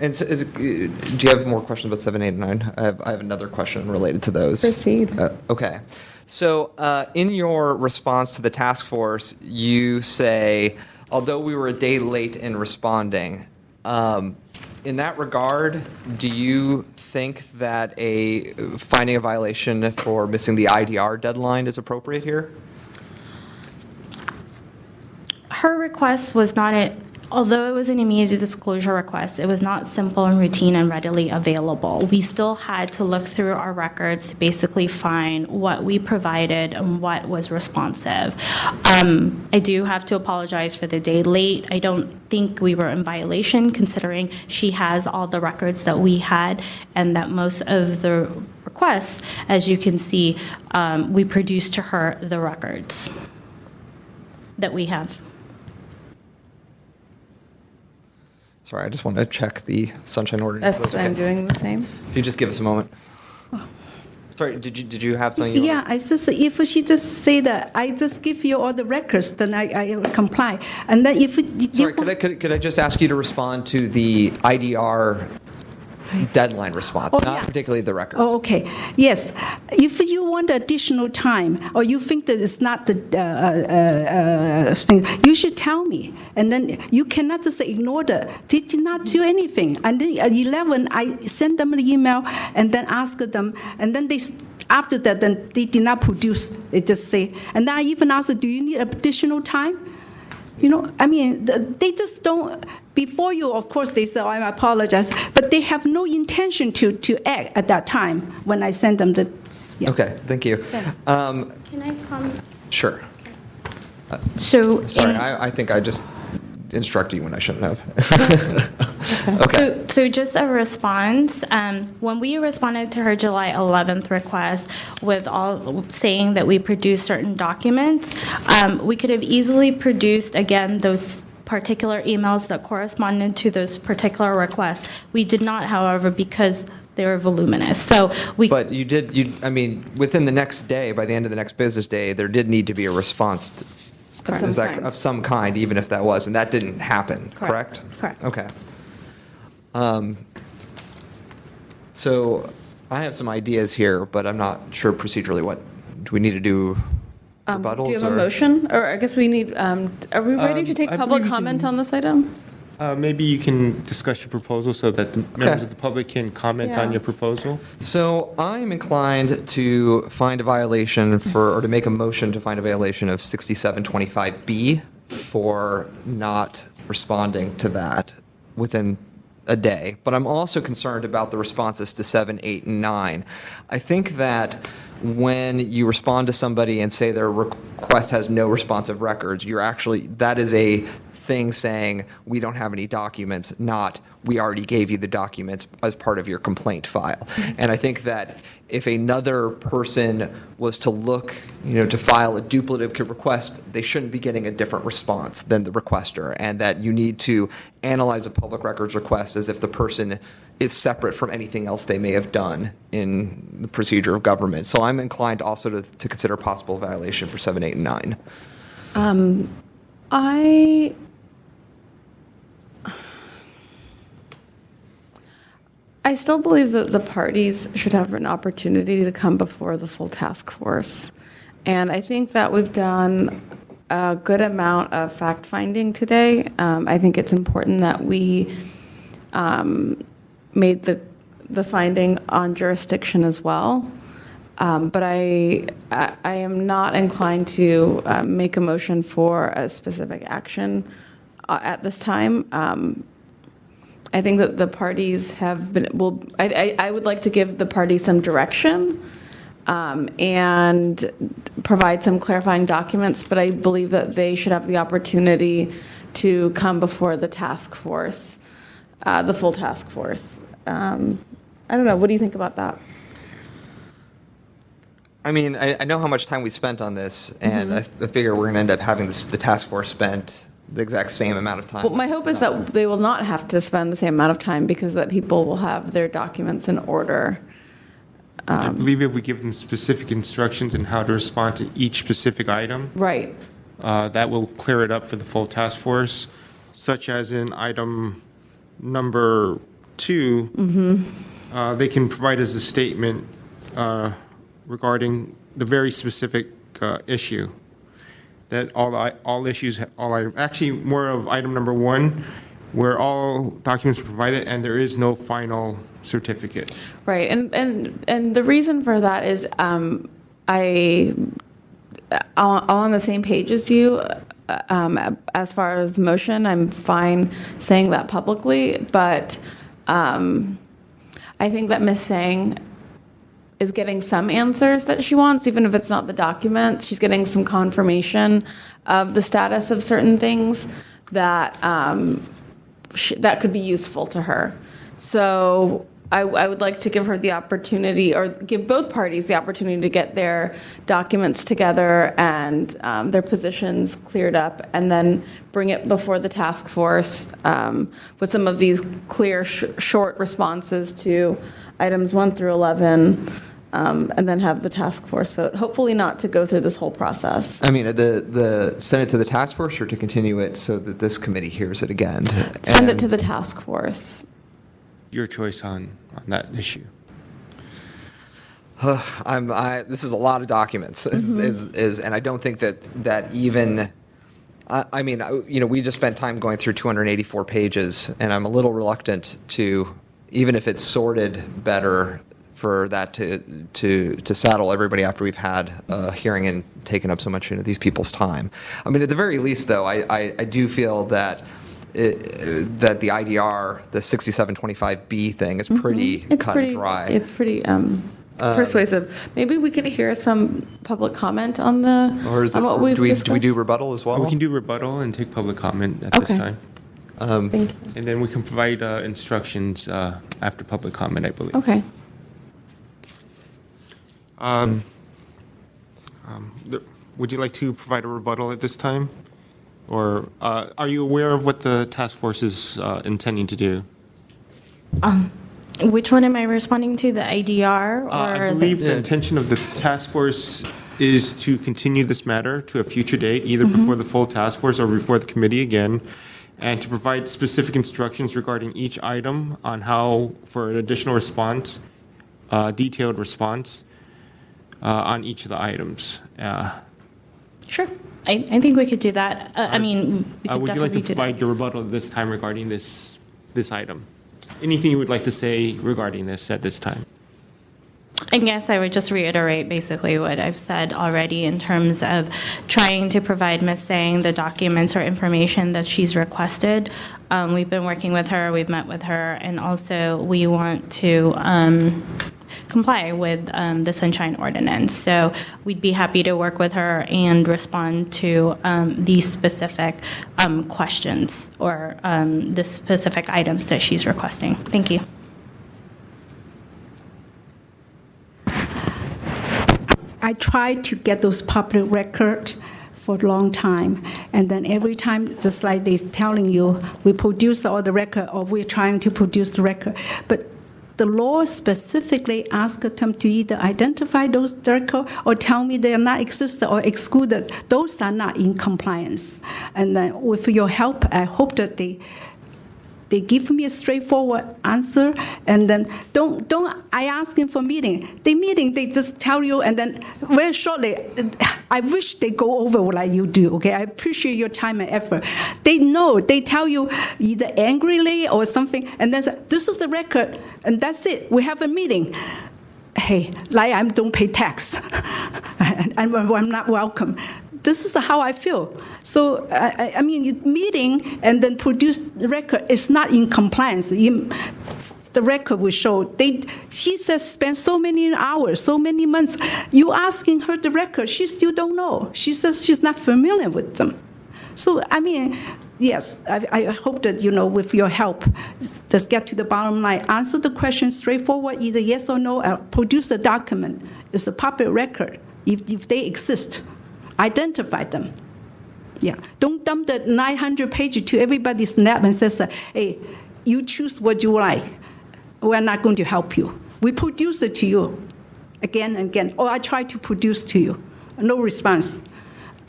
Speaker 3: And so do you have more questions about 7, 8, and 9? I have another question related to those.
Speaker 2: Proceed.
Speaker 3: Okay. So in your response to the task force, you say, although we were a day late in responding, in that regard, do you think that a finding a violation for missing the IDR deadline is appropriate here?
Speaker 7: Her request was not although it was an immediate disclosure request, it was not simple and routine and readily available. We still had to look through our records to basically find what we provided and what was responsive. I do have to apologize for the day late. I don't think we were in violation, considering she has all the records that we had, and that most of the requests, as you can see, we produced to her the records that we have.
Speaker 3: Sorry, I just want to check the Sunshine Ordinance.
Speaker 2: I'm doing the same.
Speaker 3: If you just give us a moment. Sorry, did you have something?
Speaker 6: Yeah, I just if she just say that I just give you all the records, then I comply. And then if
Speaker 3: Sorry, could I just ask you to respond to the IDR deadline response, not particularly the records?
Speaker 6: Oh, okay. Yes. If you want additional time, or you think that it's not the thing, you should tell me. And then you cannot just ignore they did not do anything. And then at 11, I send them an email and then ask them, and then after that, then they did not produce. They just say, and then I even asked, do you need additional time? They just don't. Before you, of course, they say, I apologize, but they have no intention to act at that time when I send them the. Yeah.
Speaker 3: Okay, thank you.
Speaker 7: Yes. Can I comment?
Speaker 3: Sure.
Speaker 7: So,
Speaker 3: Sorry, I think I just instructed you when I shouldn't have. Okay.
Speaker 7: So just a response, when we responded to her July 11th request with all saying that we produced certain documents, we could have easily produced, again, those particular emails that corresponded to those particular requests. We did not, however, because they were voluminous. So
Speaker 3: But I mean, within the next day, by the end of the next business day, there did need to be a response of some kind, even if that was, and that didn't happen, correct?
Speaker 7: Correct.
Speaker 3: Okay. So I have some ideas here, but I'm not sure procedurally what, do we need to do rebuttals?
Speaker 2: Do you have a motion? Or I guess we need, are we ready to take
Speaker 1: I
Speaker 2: public
Speaker 1: believe we
Speaker 2: comment
Speaker 1: can-
Speaker 2: on this item?
Speaker 1: Maybe you can discuss your proposal so that the members of the public can comment on
Speaker 2: Yeah.
Speaker 1: your proposal.
Speaker 3: So I'm inclined to find a violation or to make a motion to find a violation of 6725B for not responding to that within a day. But I'm also concerned about the responses to 7, 8, and 9. I think that when you respond to somebody and say their request has no responsive records, that is a thing saying we don't have any documents, not we already gave you the documents as part of your complaint file. And I think that if another person was to look, to file a duplicative request, they shouldn't be getting a different response than the requester, and that you need to analyze a public records request as if the person is separate from anything else they may have done in the procedure of government. So I'm inclined also to consider possible violation for 7, 8, and 9.
Speaker 2: I still believe that the parties should have an opportunity to come before the full task force. And I think that we've done a good amount of fact-finding today. I think it's important that we made the finding on jurisdiction as well. But I am not inclined to make a motion for a specific action at this time. I think that the parties have been, I would like to give the parties some direction and provide some clarifying documents, but I believe that they should have the opportunity to come before the task force, the full task force. I don't know, what do you think about that?
Speaker 3: I mean, I know how much time we spent on this, and I figure we're going to end up having the task force spend the exact same amount of time.
Speaker 2: Well, my hope is that they will not have to spend the same amount of time because that people will have their documents in order.
Speaker 1: I believe if we give them specific instructions on how to respond to each specific item,
Speaker 2: Right.
Speaker 1: that will clear it up for the full task force, such as in item number 2, they can provide us a statement regarding the very specific issue. That all issues, actually more of item number 1, where all documents are provided and there is no final certificate.
Speaker 2: Right, and the reason for that is I'm on the same page as you. As far as the motion, I'm fine saying that publicly, but I think that Ms. Sang is getting some answers that she wants, even if it's not the documents. She's getting some confirmation of the status of certain things that that could be useful to her. So I would like to give her the opportunity, or give both parties the opportunity to get their documents together and their positions cleared up, and then bring it before the task force with some of these clear, short responses to items 1 through 11, and then have the task force vote. Hopefully not to go through this whole process.
Speaker 3: I mean, send it to the task force or to continue it so that this committee hears it again?
Speaker 2: Send it to the task force.
Speaker 1: Your choice on that issue.
Speaker 3: This is a lot of documents, and I don't think that even. I mean, we just spent time going through 284 pages, and I'm a little reluctant to, even if it's sorted better, for that to saddle everybody after we've had a hearing and taken up so much of these people's time. I mean, at the very least, though, I do feel that that the IDR, the 6725B thing, is pretty cut and dry.
Speaker 2: It's pretty persuasive. Maybe we could hear some public comment on
Speaker 3: Or is
Speaker 2: on what we've
Speaker 3: do we
Speaker 2: discussed.
Speaker 3: do rebuttal as well?
Speaker 1: We can do rebuttal and take public comment at this
Speaker 2: Okay.
Speaker 1: time.
Speaker 2: Thank you.
Speaker 1: And then we can provide instructions after public comment, I believe.
Speaker 2: Okay.
Speaker 1: Would you like to provide a rebuttal at this time? Or are you aware of what the task force is intending to do?
Speaker 7: Which one am I responding to, the IDR or
Speaker 1: I believe the intention of the task force is to continue this matter to a future date, either before the full task force or before the committee again, and to provide specific instructions regarding each item on how, for an additional response, detailed response on each of the items.
Speaker 7: Sure. I think we could do that. I mean, we could
Speaker 1: Would you like to
Speaker 7: definitely do that.
Speaker 1: provide your rebuttal this time regarding this item? Anything you would like to say regarding this at this time?
Speaker 7: I guess I would just reiterate basically what I've said already in terms of trying to provide Ms. Sang the documents or information that she's requested. We've been working with her, we've met with her, and also we want to comply with the Sunshine Ordinance. So we'd be happy to work with her and respond to these specific questions or the specific items that she's requesting. Thank you.
Speaker 6: I tried to get those public records for a long time, and then every time, just like they're telling you, we produce all the record, or we're trying to produce the record, but the law specifically asks them to either identify those records or tell me they are not existed or excluded. Those are not in compliance. And then with your help, I hope that they give me a straightforward answer, and then don't I asking for meeting. They just tell you, and then very shortly, I wish they go over like you do, okay? I appreciate your time and effort. They know, they tell you either angrily or something, and then say, this is the record, and that's it, we have a meeting. Hey, like I don't pay tax, and I'm not welcome. This is how I feel. So, I mean, meeting and then produce the record is not in compliance. The record will show. She says spent so many hours, so many months. You asking her the record, she still don't know. She says she's not familiar with them. So, I mean, yes, I hope that, with your help, just get to the bottom line. Answer the question straightforward, either yes or no, produce a document. It's a public record, if they exist. Identify them. Yeah. Don't dump the 900 pages to everybody's lap and says, hey, you choose what you like. We're not going to help you. We produce it to you again and again. Or I try to produce to you. No response.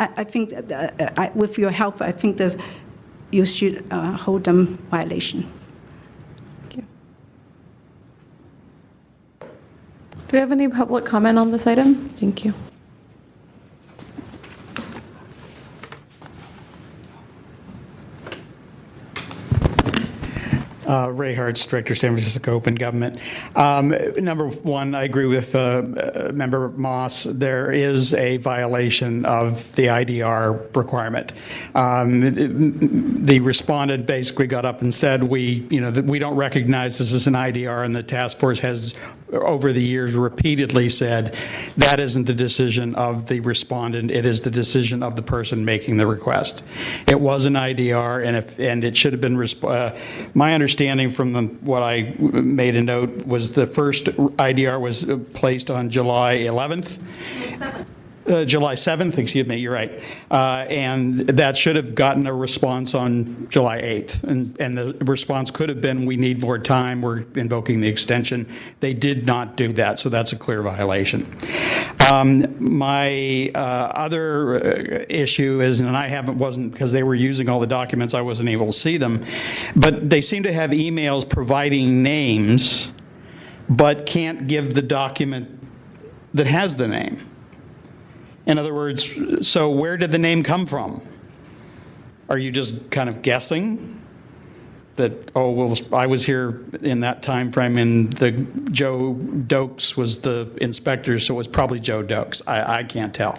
Speaker 6: I think that, with your help, I think that you should hold them violations.
Speaker 2: Thank you. Do we have any public comment on this item? Thank you.
Speaker 5: Ray Hartz, Director, San Francisco Open Government. Number one, I agree with Member Moss. There is a violation of the IDR requirement. The respondent basically got up and said, we don't recognize this as an IDR, and the task force has, over the years, repeatedly said that isn't the decision of the respondent. It is the decision of the person making the request. It was an IDR, and it should have been. My understanding from what I made a note was the first IDR was placed on July 11th. July 7th, excuse me, you're right. And that should have gotten a response on July 8th. And the response could have been, we need more time, we're invoking the extension. They did not do that, so that's a clear violation. My other issue is, and wasn't, because they were using all the documents, I wasn't able to see them, but they seem to have emails providing names, but can't give the document that has the name. In other words, so where did the name come from? Are you just kind of guessing that, oh, well, I was here in that time frame and the Joe Dokes was the inspector, so it was probably Joe Dokes. I can't tell.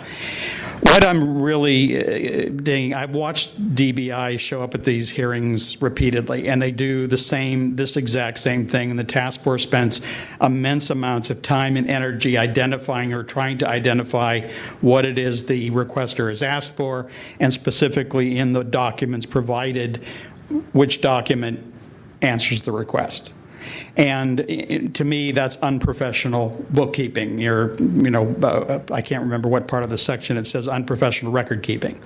Speaker 5: What I'm really digging, I've watched DBI show up at these hearings repeatedly, and they do this exact same thing, and the task force spends immense amounts of time and energy identifying or trying to identify what it is the requester has asked for, and specifically in the documents provided which document answers the request. And to me, that's unprofessional bookkeeping. I can't remember what part of the section it says unprofessional record keeping.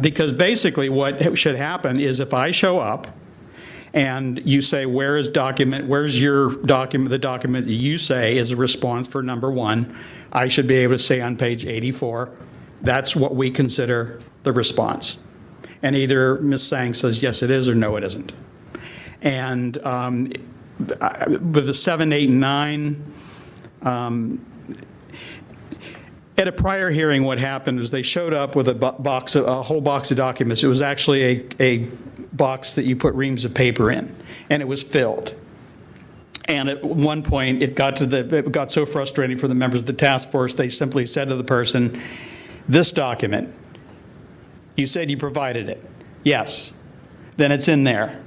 Speaker 5: Because basically what should happen is if I show up and you say, where's your document, the document that you say is a response for number 1, I should be able to say on page 84, that's what we consider the response. And either Ms. Sang says, yes, it is, or no, it isn't. And with the 7, 8, and 9, at a prior hearing, what happened was they showed up with a whole box of documents. It was actually a box that you put reams of paper in, and it was filled. And at one point, it got so frustrating for the members of the task force, they simply said to the person, this document, you said you provided it. Yes. Then it's in there.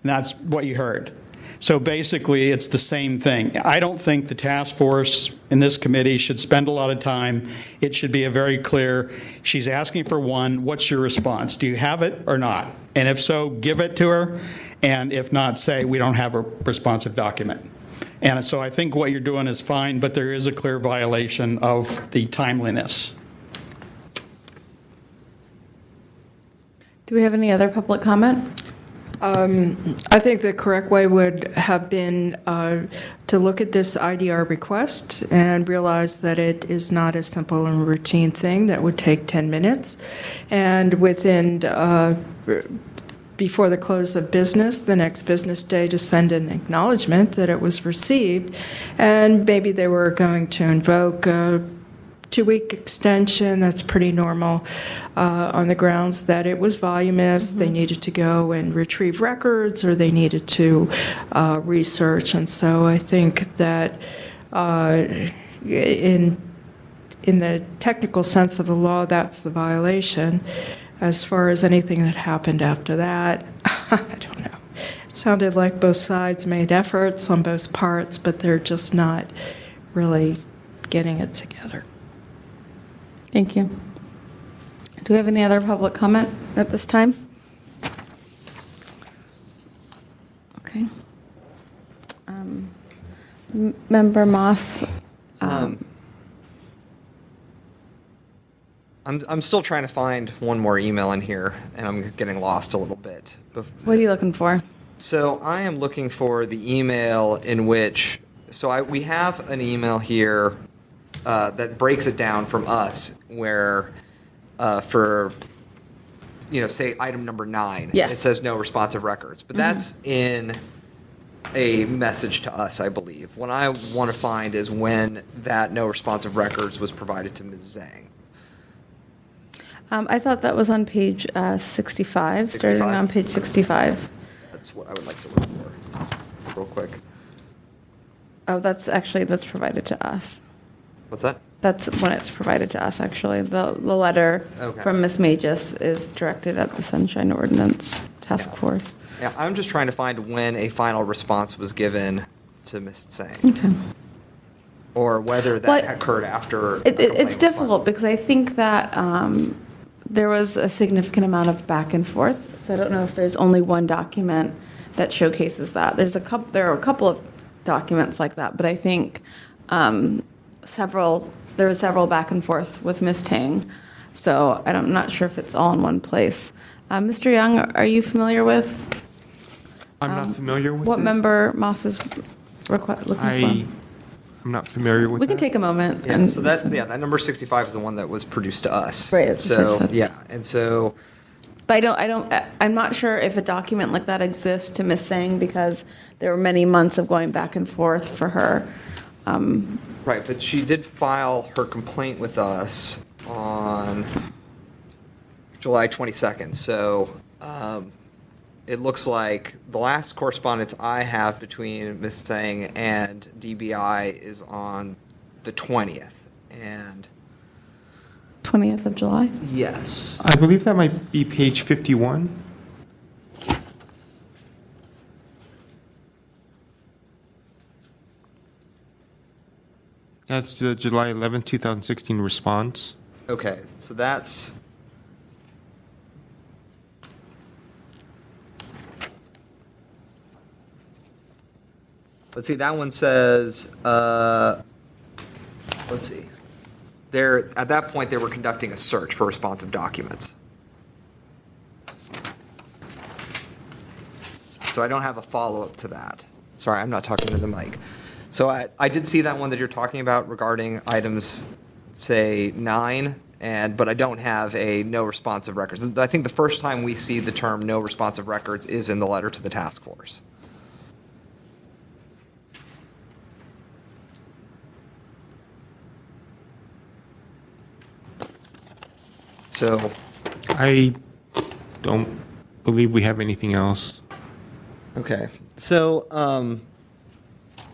Speaker 5: And that's what you heard. So basically, it's the same thing. I don't think the task force in this committee should spend a lot of time. It should be a very clear, she's asking for 1, what's your response? Do you have it or not? And if so, give it to her. And if not, say, we don't have a responsive document. And so I think what you're doing is fine, but there is a clear violation of the timeliness.
Speaker 2: Do we have any other public comment?
Speaker 4: I think the correct way would have been to look at this IDR request and realize that it is not a simple and routine thing that would take 10 minutes. And before the close of business, the next business day, to send an acknowledgement that it was received. And maybe they were going to invoke a 2-week extension. That's pretty normal on the grounds that it was voluminous. They needed to go and retrieve records, or they needed to research. And so I think that in the technical sense of the law, that's the violation. As far as anything that happened after that, I don't know. It sounded like both sides made efforts on both parts, but they're just not really getting it together.
Speaker 2: Thank you. Do we have any other public comment at this time? Okay. Member Moss.
Speaker 3: I'm still trying to find one more email in here, and I'm getting lost a little bit.
Speaker 2: What are you looking for?
Speaker 3: So I am looking for the email in which, we have an email here that breaks it down from us, where for, say item number 9,
Speaker 2: yes,
Speaker 3: it says no responsive records, but that's in a message to us, I believe. What I want to find is when that no responsive records was provided to Ms. Zhang.
Speaker 2: I thought that was on page 65, starting on page 65.
Speaker 3: That's what I would like to look for, real quick.
Speaker 2: Oh, that's provided to us.
Speaker 3: What's that?
Speaker 2: That's when it's provided to us, actually. The letter from Ms. Magis is directed at the Sunshine Ordinance Task Force.
Speaker 3: Yeah, I'm just trying to find when a final response was given to Ms. Tseng.
Speaker 2: Okay.
Speaker 3: Or whether that occurred after.
Speaker 2: It's difficult because I think that there was a significant amount of back and forth. So I don't know if there's only one document that showcases that. There are a couple of documents like that, but I think there were several back and forth with Ms. Tang. So I'm not sure if it's all in one place. Mr. Young, are you familiar with?
Speaker 1: I'm not familiar with
Speaker 2: what
Speaker 1: it.
Speaker 2: Member Moss is looking for.
Speaker 1: I'm not familiar with
Speaker 2: We can
Speaker 1: that.
Speaker 2: take a moment.
Speaker 3: Yeah, so that number 65 is the one that was produced to us.
Speaker 2: Right.
Speaker 3: So and so.
Speaker 2: But I'm not sure if a document like that exists to Ms. Sang because there were many months of going back and forth for her.
Speaker 3: Right, but she did file her complaint with us on July 22nd. So it looks like the last correspondence I have between Ms. Tseng and DBI is on the 20th. And
Speaker 2: 20th of July?
Speaker 3: yes.
Speaker 1: I believe that might be page 51. That's the July 11th, 2016 response.
Speaker 3: Okay, so that's Let's see, that one says, let's see. At that point, they were conducting a search for responsive documents. So I don't have a follow-up to that. Sorry, I'm not talking to the mic. So I did see that one that you're talking about regarding items, say, 9, but I don't have a no responsive records. I think the first time we see the term no responsive records is in the letter to the task force. So
Speaker 1: I don't believe we have anything else.
Speaker 3: okay. So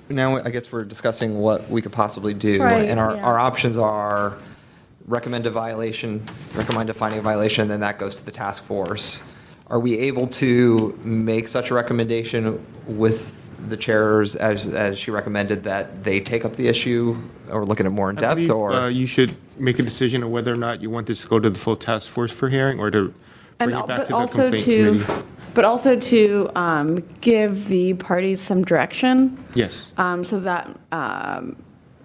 Speaker 3: now I guess we're discussing what we could possibly do.
Speaker 6: Right,
Speaker 3: and our,
Speaker 6: yeah.
Speaker 3: our options are recommend a violation, recommend a finding a violation, and then that goes to the task force. Are we able to make such a recommendation with the chairs as she recommended that they take up the issue or look at it more in
Speaker 1: I
Speaker 3: depth?
Speaker 1: believe,
Speaker 3: Or
Speaker 1: you should make a decision on whether or not you want this to go to the full task force for hearing or to bring it back to the complaint committee.
Speaker 2: But also to give the parties some direction.
Speaker 1: Yes.
Speaker 2: So that,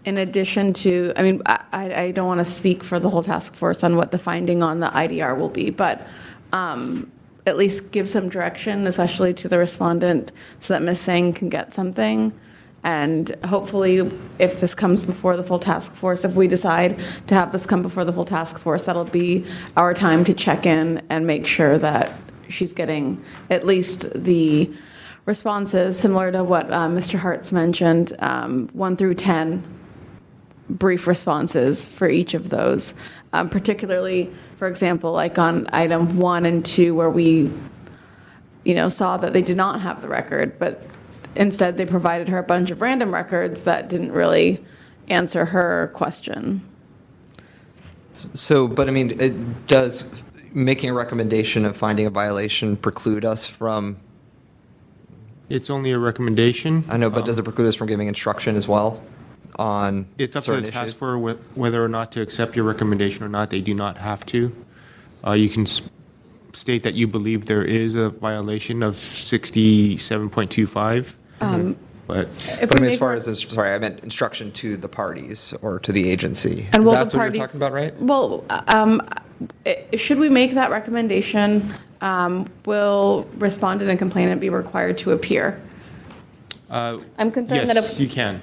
Speaker 2: in addition to, I mean, I don't want to speak for the whole task force on what the finding on the IDR will be, but at least give some direction, especially to the respondent, so that Ms. Singh can get something. And hopefully, if this comes before the full task force, if we decide to have this come before the full task force, that'll be our time to check in and make sure that she's getting at least the responses similar to what Mr. Hartz mentioned, 1 through 10 brief responses for each of those. Particularly, for example, like on item 1 and 2, where we, saw that they did not have the record, but instead they provided her a bunch of random records that didn't really answer her question.
Speaker 3: so, but I mean, does making a recommendation of finding a violation preclude us from?
Speaker 1: It's only a recommendation.
Speaker 3: I know, but does it preclude us from giving instruction as well on
Speaker 1: It's up to
Speaker 3: certain
Speaker 1: the task
Speaker 3: issues?
Speaker 1: force whether or not to accept your recommendation or not. They do not have to. You can state that you believe there is a violation of 67.25. But
Speaker 2: If
Speaker 3: But I
Speaker 2: we
Speaker 3: mean, as
Speaker 2: make
Speaker 3: far
Speaker 2: her-
Speaker 3: as, sorry, I meant instruction to the parties or to the agency.
Speaker 2: And will
Speaker 3: That's
Speaker 2: the
Speaker 3: what
Speaker 2: parties,
Speaker 3: you're talking about, right?
Speaker 2: Well, should we make that recommendation? Will respondent and complainant be required to appear? I'm concerned that
Speaker 1: yes,
Speaker 2: if
Speaker 1: you can.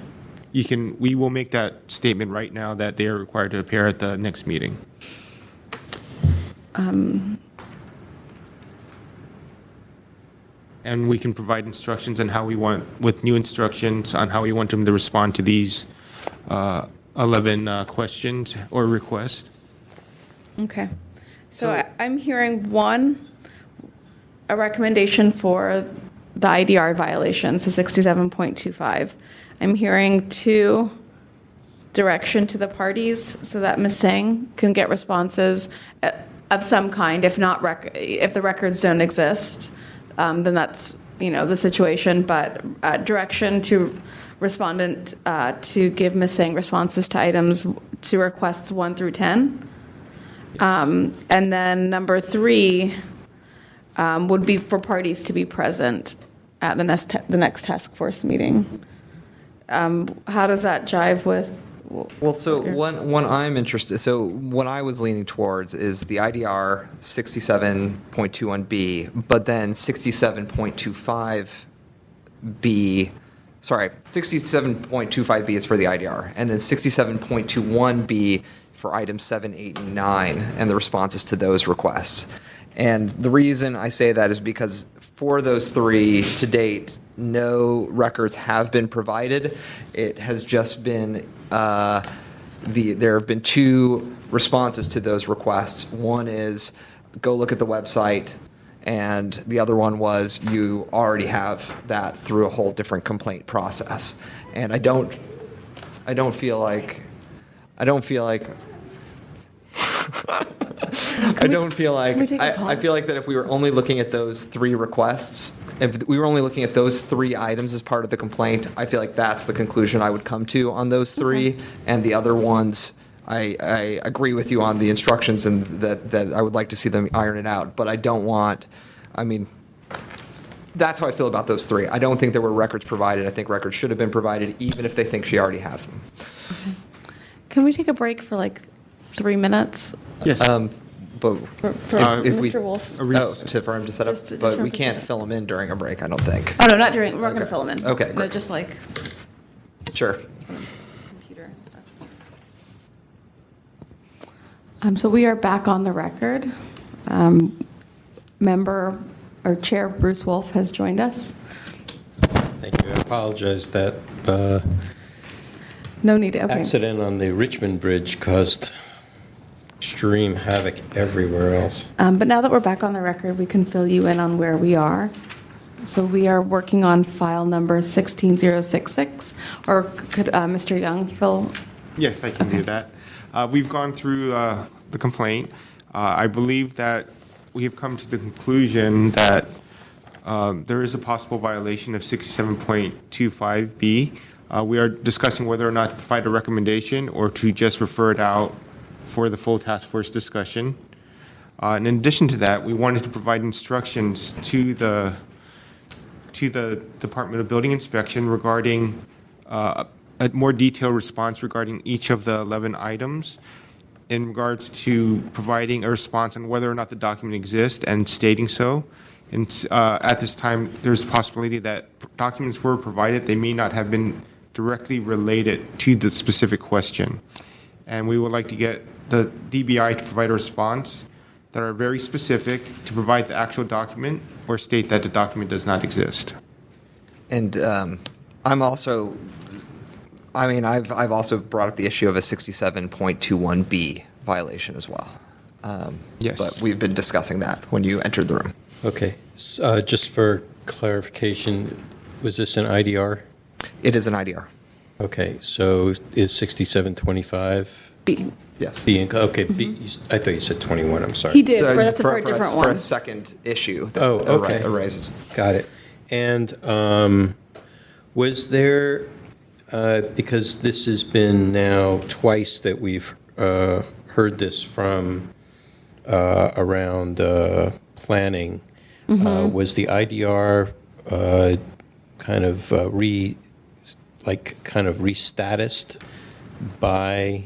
Speaker 1: You can. We will make that statement right now that they are required to appear at the next meeting. And we can provide instructions on how we want, with new instructions on how we want them to respond to these 11 questions or requests.
Speaker 2: Okay. So I'm hearing 1, a recommendation for the IDR violation, so 67.25. I'm hearing 2, direction to the parties so that Ms. Singh can get responses of some kind. If not, if the records don't exist, then that's, the situation. But direction to respondent to give Ms. Singh responses to items, to requests 1 through 10. And then number 3 would be for parties to be present at the next task force meeting. How does that jive with?
Speaker 3: Well, so one I'm interested, so what I was leaning towards is the IDR 67.21B, but then 67.25B, sorry, 67.25B is for the IDR, and then 67.21B for items 7, 8, and 9, and the responses to those requests. And the reason I say that is because for those 3 to date, no records have been provided. It has just been there have been 2 responses to those requests. One is go look at the website, and the other one was you already have that through a whole different complaint process. And I don't feel like I feel like that if we were only looking at those 3 requests, if we were only looking at those 3 items as part of the complaint, I feel like that's the conclusion I would come to on those 3. And the other ones, I agree with you on the instructions and that I would like to see them iron it out. But I don't want, I mean, That's how I feel about those three. I don't think there were records provided. I think records should have been provided, even if they think she already has them.
Speaker 2: Can we take a break for like 3 minutes?
Speaker 1: Yes.
Speaker 3: But
Speaker 2: For
Speaker 3: if we,
Speaker 2: Mr. Wolf?
Speaker 3: for him to set up,
Speaker 2: Just
Speaker 3: but
Speaker 2: for
Speaker 3: we
Speaker 2: him to
Speaker 3: can't
Speaker 2: set up.
Speaker 3: fill them in during a break, I don't think.
Speaker 2: Oh, no, not during, we're not going to
Speaker 3: Okay.
Speaker 2: fill them in.
Speaker 3: Okay,
Speaker 2: No,
Speaker 3: great.
Speaker 2: just like
Speaker 3: Sure.
Speaker 2: computer and stuff. So we are back on the record. Member or Chair Bruce Wolf has joined us.
Speaker 8: Thank you. I apologize that
Speaker 2: No need, okay.
Speaker 8: accident on the Richmond Bridge caused extreme havoc everywhere else.
Speaker 2: But now that we're back on the record, we can fill you in on where we are. So we are working on file number 16066, or could Mr. Young fill?
Speaker 1: Yes, I can do that. We've gone through the complaint. I believe that we have come to the conclusion that there is a possible violation of 67.25B. We are discussing whether or not to provide a recommendation or to just refer it out for the full task force discussion. In addition to that, we wanted to provide instructions to the Department of Building Inspection regarding a more detailed response regarding each of the 11 items in regards to providing a response on whether or not the document exists and stating so. And at this time, there's a possibility that documents were provided, they may not have been directly related to the specific question. And we would like to get the DBI to provide a response that are very specific to provide the actual document or state that the document does not exist.
Speaker 3: And I'm also, I mean, I've also brought up the issue of a 67.21B violation as well.
Speaker 1: Yes.
Speaker 3: But we've been discussing that when you entered the room.
Speaker 8: Okay. Just for clarification, was this an IDR?
Speaker 3: It is an IDR.
Speaker 8: Okay. So is 6725
Speaker 2: B.
Speaker 3: Yes.
Speaker 8: being, okay, I thought you said 21. I'm sorry.
Speaker 2: He did,
Speaker 3: So
Speaker 2: that's for a different
Speaker 3: For
Speaker 2: one.
Speaker 3: a second issue that
Speaker 8: Oh, okay.
Speaker 3: arises.
Speaker 8: Got it. And was there, because this has been now twice that we've heard this from around planning, was the IDR kind of restatused by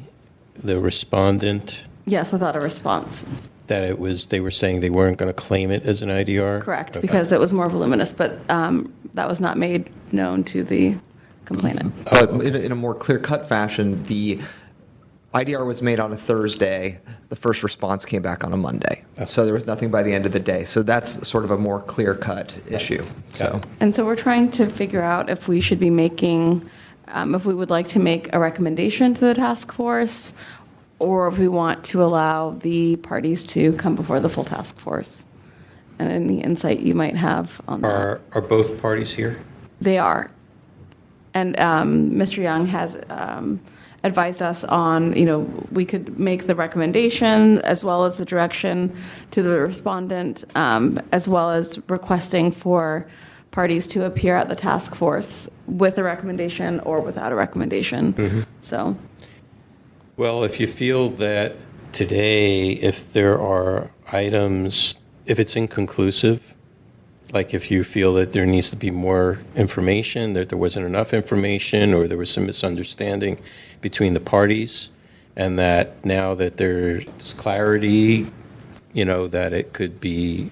Speaker 8: the respondent?
Speaker 2: Yes, without a response.
Speaker 8: That it was, they were saying they weren't going to claim it as an IDR?
Speaker 2: Correct,
Speaker 8: Okay.
Speaker 2: because it was more voluminous, but that was not made known to the complainant.
Speaker 3: But in a more clear-cut fashion, the IDR was made on a Thursday. The first response came back on a Monday. So there was nothing by the end of the day. So that's sort of a more clear-cut issue. So.
Speaker 2: And so we're trying to figure out if we should be making, if we would like to make a recommendation to the task force, or if we want to allow the parties to come before the full task force. And any insight you might have on that.
Speaker 8: Are both parties here?
Speaker 2: They are. And Mr. Young has advised us on, we could make the recommendation as well as the direction to the respondent, as well as requesting for parties to appear at the task force with a recommendation or without a recommendation. So,
Speaker 8: Well, if you feel that today, if there are items, if it's inconclusive, like if you feel that there needs to be more information, that there wasn't enough information, or there was some misunderstanding between the parties, and that now that there's clarity, that it could be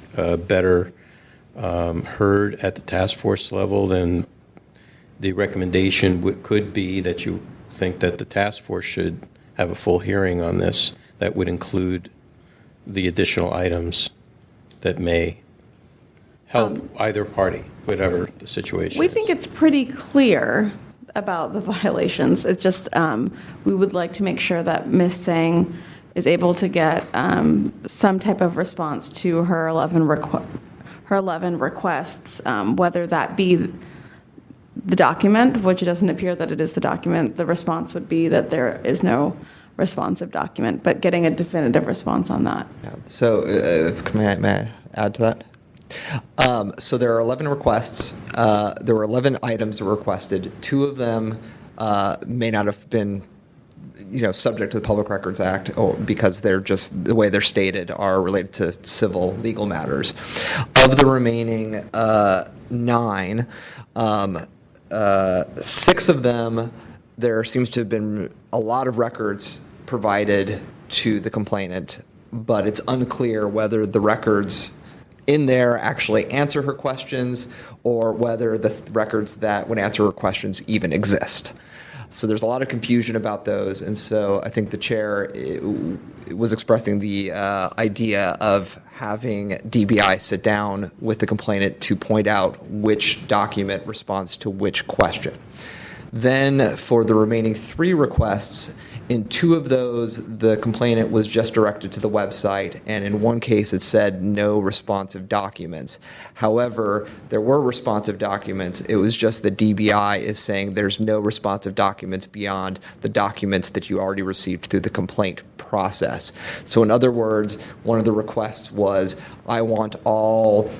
Speaker 8: better heard at the task force level, then the recommendation could be that you think that the task force should have a full hearing on this that would include the additional items that may help either party, whatever the situation
Speaker 2: we
Speaker 8: is.
Speaker 2: think it's pretty clear about the violations. It's just we would like to make sure that Ms. Sang is able to get some type of response to her 11 requests, whether that be the document, which it doesn't appear that it is the document. The response would be that there is no responsive document, but getting a definitive response on that.
Speaker 3: Yeah. So may I add to that? So there are 11 requests. There were 11 items that were requested. 2 of them may not have been subject to the Public Records Act, or because they're just the way they're stated are related to civil legal matters. Of the remaining 9, 6 of them, there seems to have been a lot of records provided to the complainant, but it's unclear whether the records in there actually answer her questions or whether the records that would answer her questions even exist. So there's a lot of confusion about those, and so I think the chair was expressing the idea of having DBI sit down with the complainant to point out which document responds to which question. Then for the remaining 3 requests, in 2 of those, the complainant was just directed to the website, and in one case it said no responsive documents. However, there were responsive documents. It was just the DBI is saying there's no responsive documents beyond the documents that you already received through the complaint process. So in other words, one of the requests was, I want all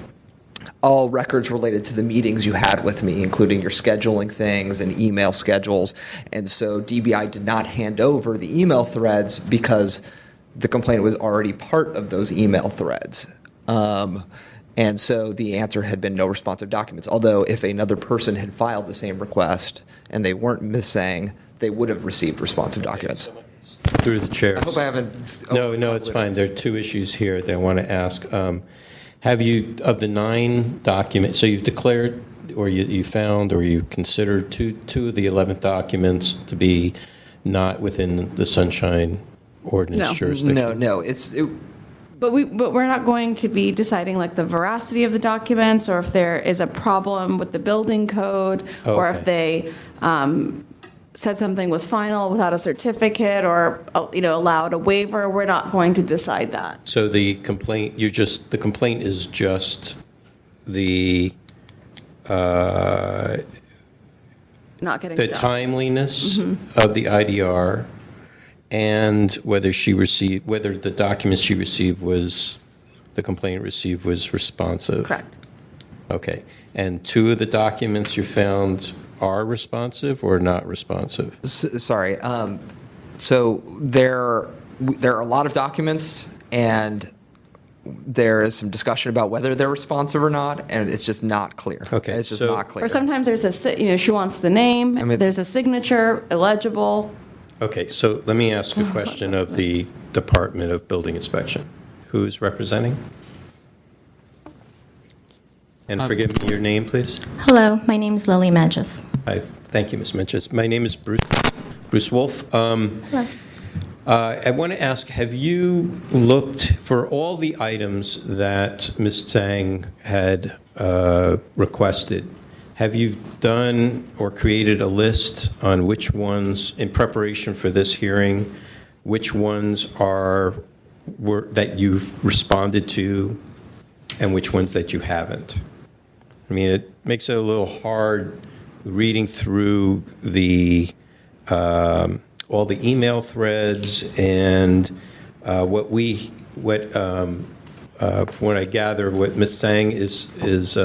Speaker 3: records related to the meetings you had with me, including your scheduling things and email schedules. And so DBI did not hand over the email threads because the complaint was already part of those email threads. And so the answer had been no responsive documents. Although if another person had filed the same request and they weren't Ms. Sang, they would have received responsive documents.
Speaker 8: Through the chair.
Speaker 3: I hope I haven't...
Speaker 8: No, it's fine. There are 2 issues here that I want to ask. Have you, of the 9 documents, so you've declared, or you found, or you considered 2 of the 11 documents to be not within the Sunshine Ordinance jurisdiction?
Speaker 3: No.
Speaker 2: But we're not going to be deciding like the veracity of the documents, or if there is a problem with the building code, or if they said something was final without a certificate, or allowed a waiver. We're not going to decide that.
Speaker 8: So the complaint is just the
Speaker 2: Not getting
Speaker 8: the
Speaker 2: it done.
Speaker 8: timeliness of the IDR, and whether the documents she received the complainant received was responsive.
Speaker 2: Correct.
Speaker 8: Okay. And 2 of the documents you found are responsive or not responsive?
Speaker 3: Sorry. So there are a lot of documents, and there is some discussion about whether they're responsive or not, and it's just not clear.
Speaker 8: Okay,
Speaker 3: It's just
Speaker 8: so-
Speaker 3: not clear.
Speaker 2: Or sometimes there's she wants the name,
Speaker 3: mean, it's-
Speaker 2: there's a signature, illegible.
Speaker 8: Okay, so let me ask a question of the Department of Building Inspection. Who's representing? And forgive me, your name, please?
Speaker 7: Hello, my name is Lily Magis.
Speaker 8: Hi, thank you, Ms. Minches. My name is Bruce Wolf.
Speaker 7: Hello.
Speaker 8: I want to ask, have you looked for all the items that Ms. Tsang had requested? Have you done or created a list on which ones, in preparation for this hearing, which ones were that you've responded to and which ones that you haven't? I mean, it makes it a little hard reading through all the email threads and what I gather, what Ms. Tsang is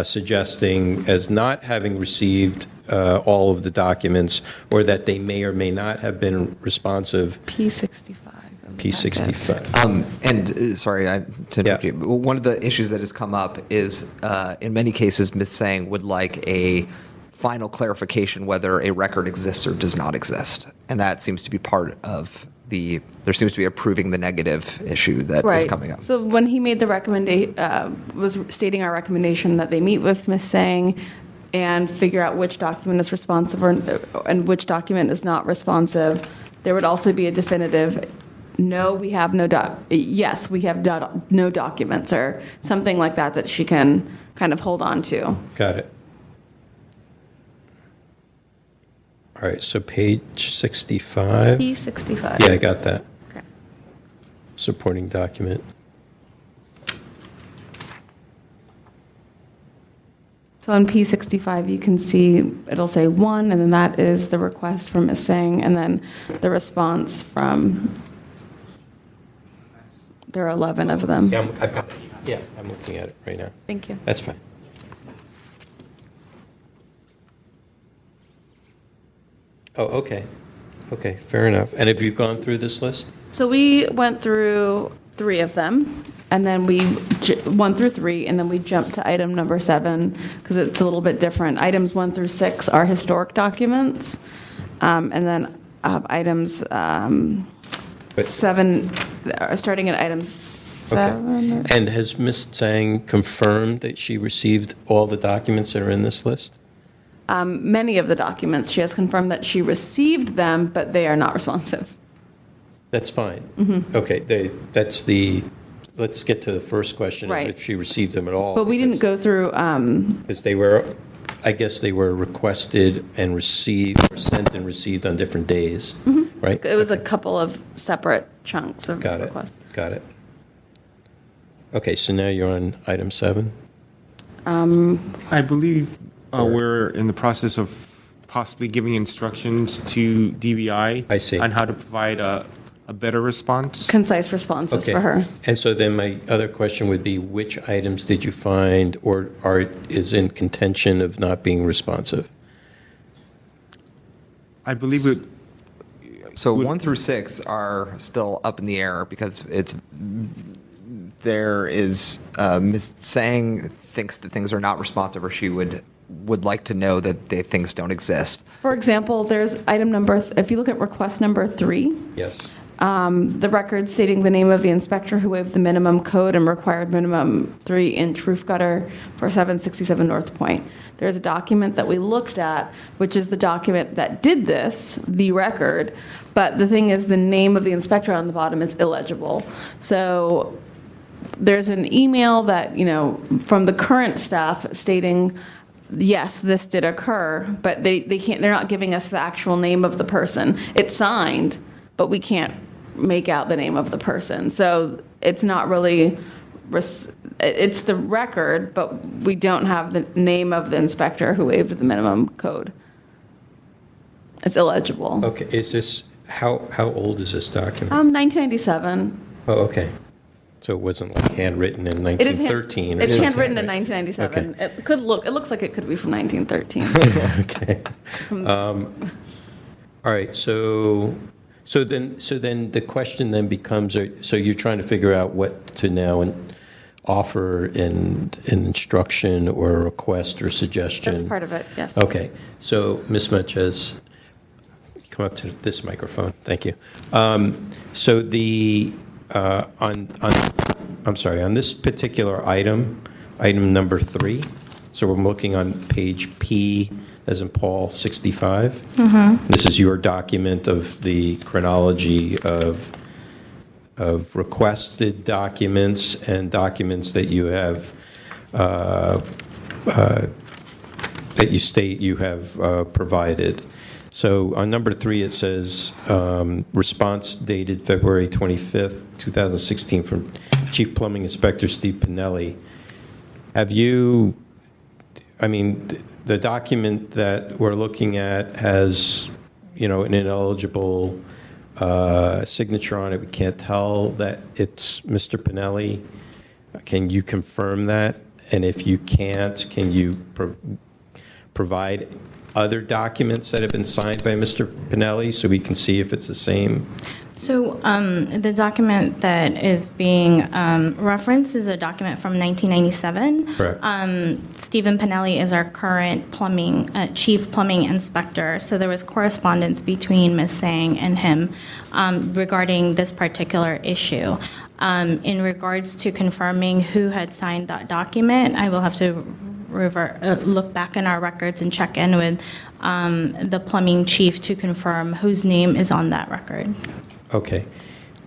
Speaker 8: suggesting as not having received all of the documents, or that they may or may not have been responsive.
Speaker 2: P65.
Speaker 8: P65.
Speaker 3: Sorry to interrupt you. But one of the issues that has come up is, in many cases, Ms. Tsang would like a final clarification whether a record exists or does not exist, and that seems to be part of there seems to be a proving the negative issue that is coming up.
Speaker 2: So when he made the recommendation, was stating our recommendation that they meet with Ms. Sang and figure out which document is responsive and which document is not responsive, there would also be a definitive no, we have no yes, we have no documents, or something like that she can kind of hold on to.
Speaker 8: Got it. All right, so page 65.
Speaker 2: P65.
Speaker 8: Yeah, I got that.
Speaker 2: Okay.
Speaker 8: Supporting document.
Speaker 2: So on P65, you can see it'll say 1, and then that is the request from Ms. Sang, and then the response from. There are 11 of them.
Speaker 8: Yeah, I've got it. Yeah, I'm looking at it right now.
Speaker 2: Thank you.
Speaker 8: That's fine. Oh, okay. Okay, fair enough. And have you gone through this list?
Speaker 2: So we went through 3 of them, and then we 1 through 3, and then we jumped to item number 7 because it's a little bit different. Items 1 through 6 are historic documents, and then items 7, starting at items 7.
Speaker 8: Okay. And has Ms. Tsang confirmed that she received all the documents that are in this list?
Speaker 2: Many of the documents, she has confirmed that she received them, but they are not responsive.
Speaker 8: That's fine.
Speaker 2: Mm-hmm.
Speaker 8: Okay, let's get to the first question,
Speaker 2: Right.
Speaker 8: if she received them at all.
Speaker 2: But we didn't go through,
Speaker 8: Because they were, I guess they were requested and received, or sent and received on different days, right?
Speaker 2: it was a couple of separate chunks of
Speaker 8: Got it,
Speaker 2: requests.
Speaker 8: got it. Okay, so now you're on item 7?
Speaker 1: I believe we're in the process of possibly giving instructions to DBI.
Speaker 8: I see.
Speaker 1: On how to provide a better response.
Speaker 2: Concise responses for her.
Speaker 8: And so then my other question would be, which items did you find or is in contention of not being responsive?
Speaker 1: I believe it.
Speaker 3: So 1 through 6 are still up in the air because there is Ms. Tsang thinks that things are not responsive, or she would like to know that things don't exist.
Speaker 2: For example, there's item number, if you look at request number 3,
Speaker 8: Yes.
Speaker 2: the record stating the name of the inspector who waived the minimum code and required minimum 3-inch roof gutter for 767 North Point. There's a document that we looked at, which is the document that did this, the record, but the thing is the name of the inspector on the bottom is illegible. So there's an email that, from the current staff stating, yes, this did occur, but they can't, they're not giving us the actual name of the person. It's signed, but we can't make out the name of the person. So it's not really, it's the record, but we don't have the name of the inspector who waived the minimum code. It's illegible.
Speaker 8: Okay, is this, how old is this document?
Speaker 2: 1997.
Speaker 8: Oh, okay. So it wasn't like handwritten in 1913?
Speaker 2: It's
Speaker 8: or
Speaker 2: handwritten in
Speaker 8: something, right?
Speaker 2: 1997. It looks like it could be from 1913.
Speaker 8: Okay. All right, so then the question then becomes, so you're trying to figure out what to now offer in instruction or a request or suggestion?
Speaker 2: That's part of it, yes.
Speaker 8: Okay, so Ms. Meches, come up to this microphone, thank you. So on this particular item number 3, so we're looking on page P, as in Paul, 65.
Speaker 7: Mm-hmm.
Speaker 8: This is your document of the chronology of requested documents and documents that you have, that you state you have provided. So on number 3, it says, response dated February 25th, 2016 from Chief Plumbing Inspector Steve Pinelli. Have you, the document that we're looking at has, an ineligible signature on it. We can't tell that it's Mr. Pinelli. Can you confirm that? And if you can't, can you provide other documents that have been signed by Mr. Pinelli so we can see if it's the same?
Speaker 7: So the document that is being referenced is a document from 1997.
Speaker 8: Correct.
Speaker 7: Stephen Pinelli is our current chief plumbing inspector. So there was correspondence between Ms. Tsang and him regarding this particular issue. In regards to confirming who had signed that document, I will have to look back in our records and check in with the plumbing chief to confirm whose name is on that record.
Speaker 8: Okay,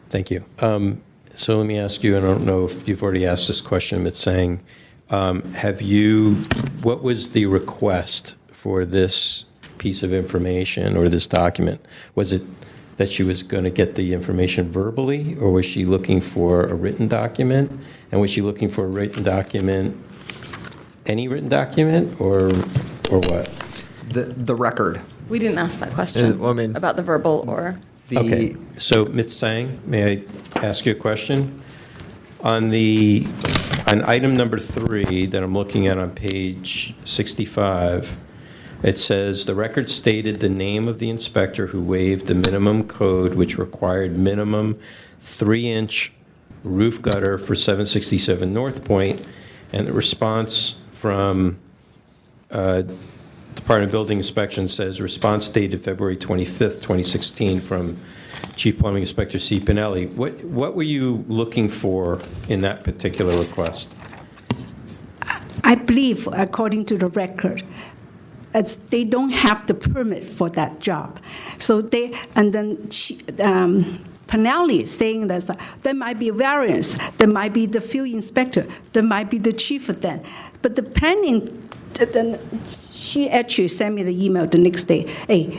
Speaker 8: thank you. So let me ask you, I don't know if you've already asked this question, but saying, what was the request for this piece of information or this document? Was it that she was going to get the information verbally, or was she looking for a written document? And was she looking for a written document, any written document, or what?
Speaker 3: The record.
Speaker 2: We didn't ask that question about the verbal or...
Speaker 8: Okay, so Ms. Tsang, may I ask you a question? On item number 3 that I'm looking at on page 65, It says, "The record stated the name of the inspector who waived the minimum code which required minimum 3-inch roof gutter for 767 North Point," and the response from Department of Building Inspection says, "Response dated February 25th, 2016 from Chief Plumbing Inspector C. Pinelli." What were you looking for in that particular request?
Speaker 6: I believe, according to the record, as they don't have the permit for that job. So they, and then Pinelli is saying that there might be a variance, there might be the field inspector, there might be the chief then. But the planning, then she actually sent me the email the next day, hey,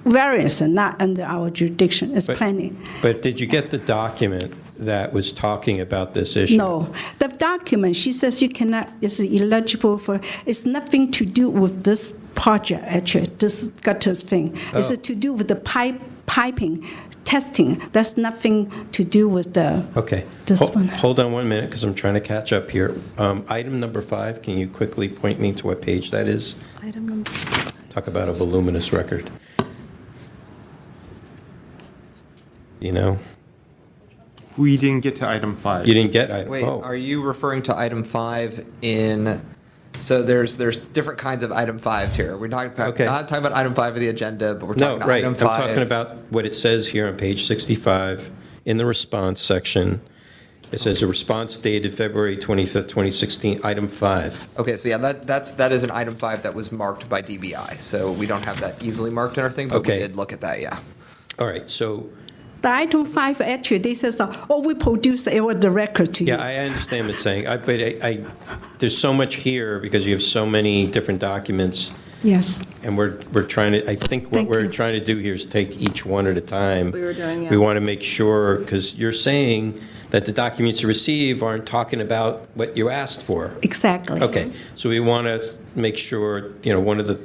Speaker 6: variance are not under our jurisdiction, it's planning.
Speaker 8: But did you get the document that was talking about this issue?
Speaker 6: No. The document, she says you cannot, it's illegible for, it's nothing to do with this project, actually, this gutter thing. It's to do with the piping, testing. That's nothing to do with the,
Speaker 8: Okay.
Speaker 6: this one.
Speaker 8: Hold on 1 minute, because I'm trying to catch up here. Item number 5, can you quickly point me to what page that is?
Speaker 2: Item number 5.
Speaker 8: Talk about a voluminous record. You know?
Speaker 1: We didn't get to item 5.
Speaker 8: You didn't get item.
Speaker 3: Wait, are you referring to item 5 in? So there's different kinds of item 5s here. We're not
Speaker 8: Okay.
Speaker 3: not talking about item 5 of the agenda, but we're
Speaker 8: No,
Speaker 3: talking about
Speaker 8: right.
Speaker 3: item
Speaker 8: I'm
Speaker 3: 5.
Speaker 8: talking about what it says here on page 65 in the response section. It says a response dated February 25th, 2016, item 5.
Speaker 3: Okay, so yeah, that is an item 5 that was marked by DBI. So we don't have that easily marked in our thing, but
Speaker 8: Okay.
Speaker 3: we did look at that, yeah.
Speaker 8: All right, so,
Speaker 6: The item 5, actually, they says, we produced the record to you.
Speaker 8: yeah, I understand what you're saying. But there's so much here because you have so many different documents.
Speaker 6: Yes.
Speaker 8: And we're trying to, I think what
Speaker 6: Thank
Speaker 8: we're
Speaker 6: you.
Speaker 8: trying to do here is take each one at a time.
Speaker 2: We were doing, yeah.
Speaker 8: We want to make sure, because you're saying that the documents you receive aren't talking about what you asked for.
Speaker 6: Exactly.
Speaker 8: Okay, so we want to make sure, one of the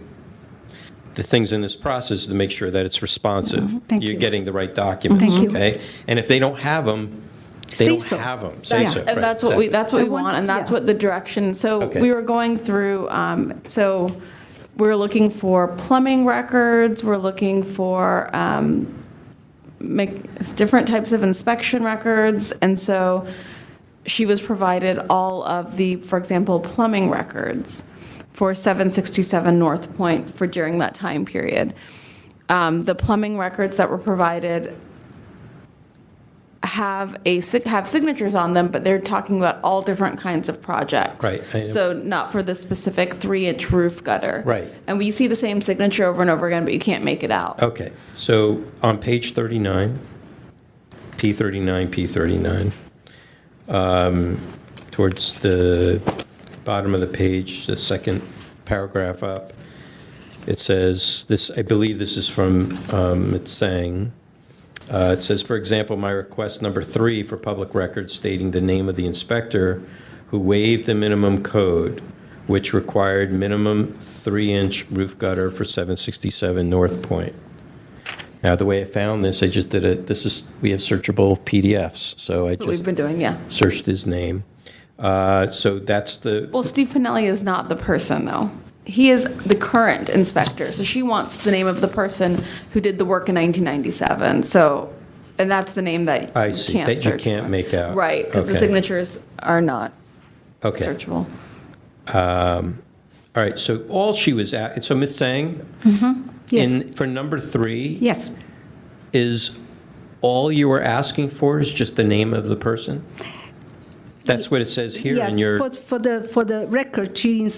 Speaker 8: things in this process is to make sure that it's responsive.
Speaker 6: Thank
Speaker 8: You're
Speaker 6: you.
Speaker 8: getting the right documents,
Speaker 6: Thank you.
Speaker 8: okay? And if they don't have them, they
Speaker 6: Say
Speaker 8: don't
Speaker 6: so.
Speaker 8: have them. Say
Speaker 6: Yeah.
Speaker 8: so.
Speaker 2: And
Speaker 8: right,
Speaker 2: that's what
Speaker 8: exactly.
Speaker 2: we want, and that's
Speaker 6: yeah.
Speaker 2: what the direction. So
Speaker 8: Okay.
Speaker 2: we were going through. So we're looking for plumbing records. We're looking for different types of inspection records, and so she was provided all of the, for example, plumbing records for 767 North Point for during that time period. The plumbing records that were provided have signatures on them, but they're talking about all different kinds of projects.
Speaker 8: Right.
Speaker 2: So not for the specific 3-inch roof gutter.
Speaker 8: Right.
Speaker 2: And we see the same signature over and over again, but you can't make it out.
Speaker 8: Okay, so on page 39, P39, towards the bottom of the page, the second paragraph up, it says, I believe this is from Ms. Tsang. It says, for example, my request number 3 for public records stating the name of the inspector who waived the minimum code, which required minimum 3-inch roof gutter for 767 North Point. Now, the way I found this, I just did we have searchable PDFs, so I
Speaker 2: That's what we've
Speaker 8: just
Speaker 2: been doing, yeah.
Speaker 8: searched his name. So that's the,
Speaker 2: Well, Steve Pinelli is not the person, though. He is the current inspector, so she wants the name of the person who did the work in 1997. So, and that's the name that
Speaker 8: I
Speaker 2: you
Speaker 8: see,
Speaker 2: can't
Speaker 8: that you
Speaker 2: search
Speaker 8: can't
Speaker 2: for.
Speaker 8: make out.
Speaker 2: Right, because the
Speaker 8: Okay.
Speaker 2: signatures are not
Speaker 8: okay.
Speaker 2: searchable.
Speaker 8: All right, so all she was at, so Ms. Tsang,
Speaker 6: Yes.
Speaker 8: for number 3,
Speaker 6: Yes.
Speaker 8: is all you were asking for is just the name of the person? That's what it says here
Speaker 6: Yeah,
Speaker 8: in your...
Speaker 6: for the record, she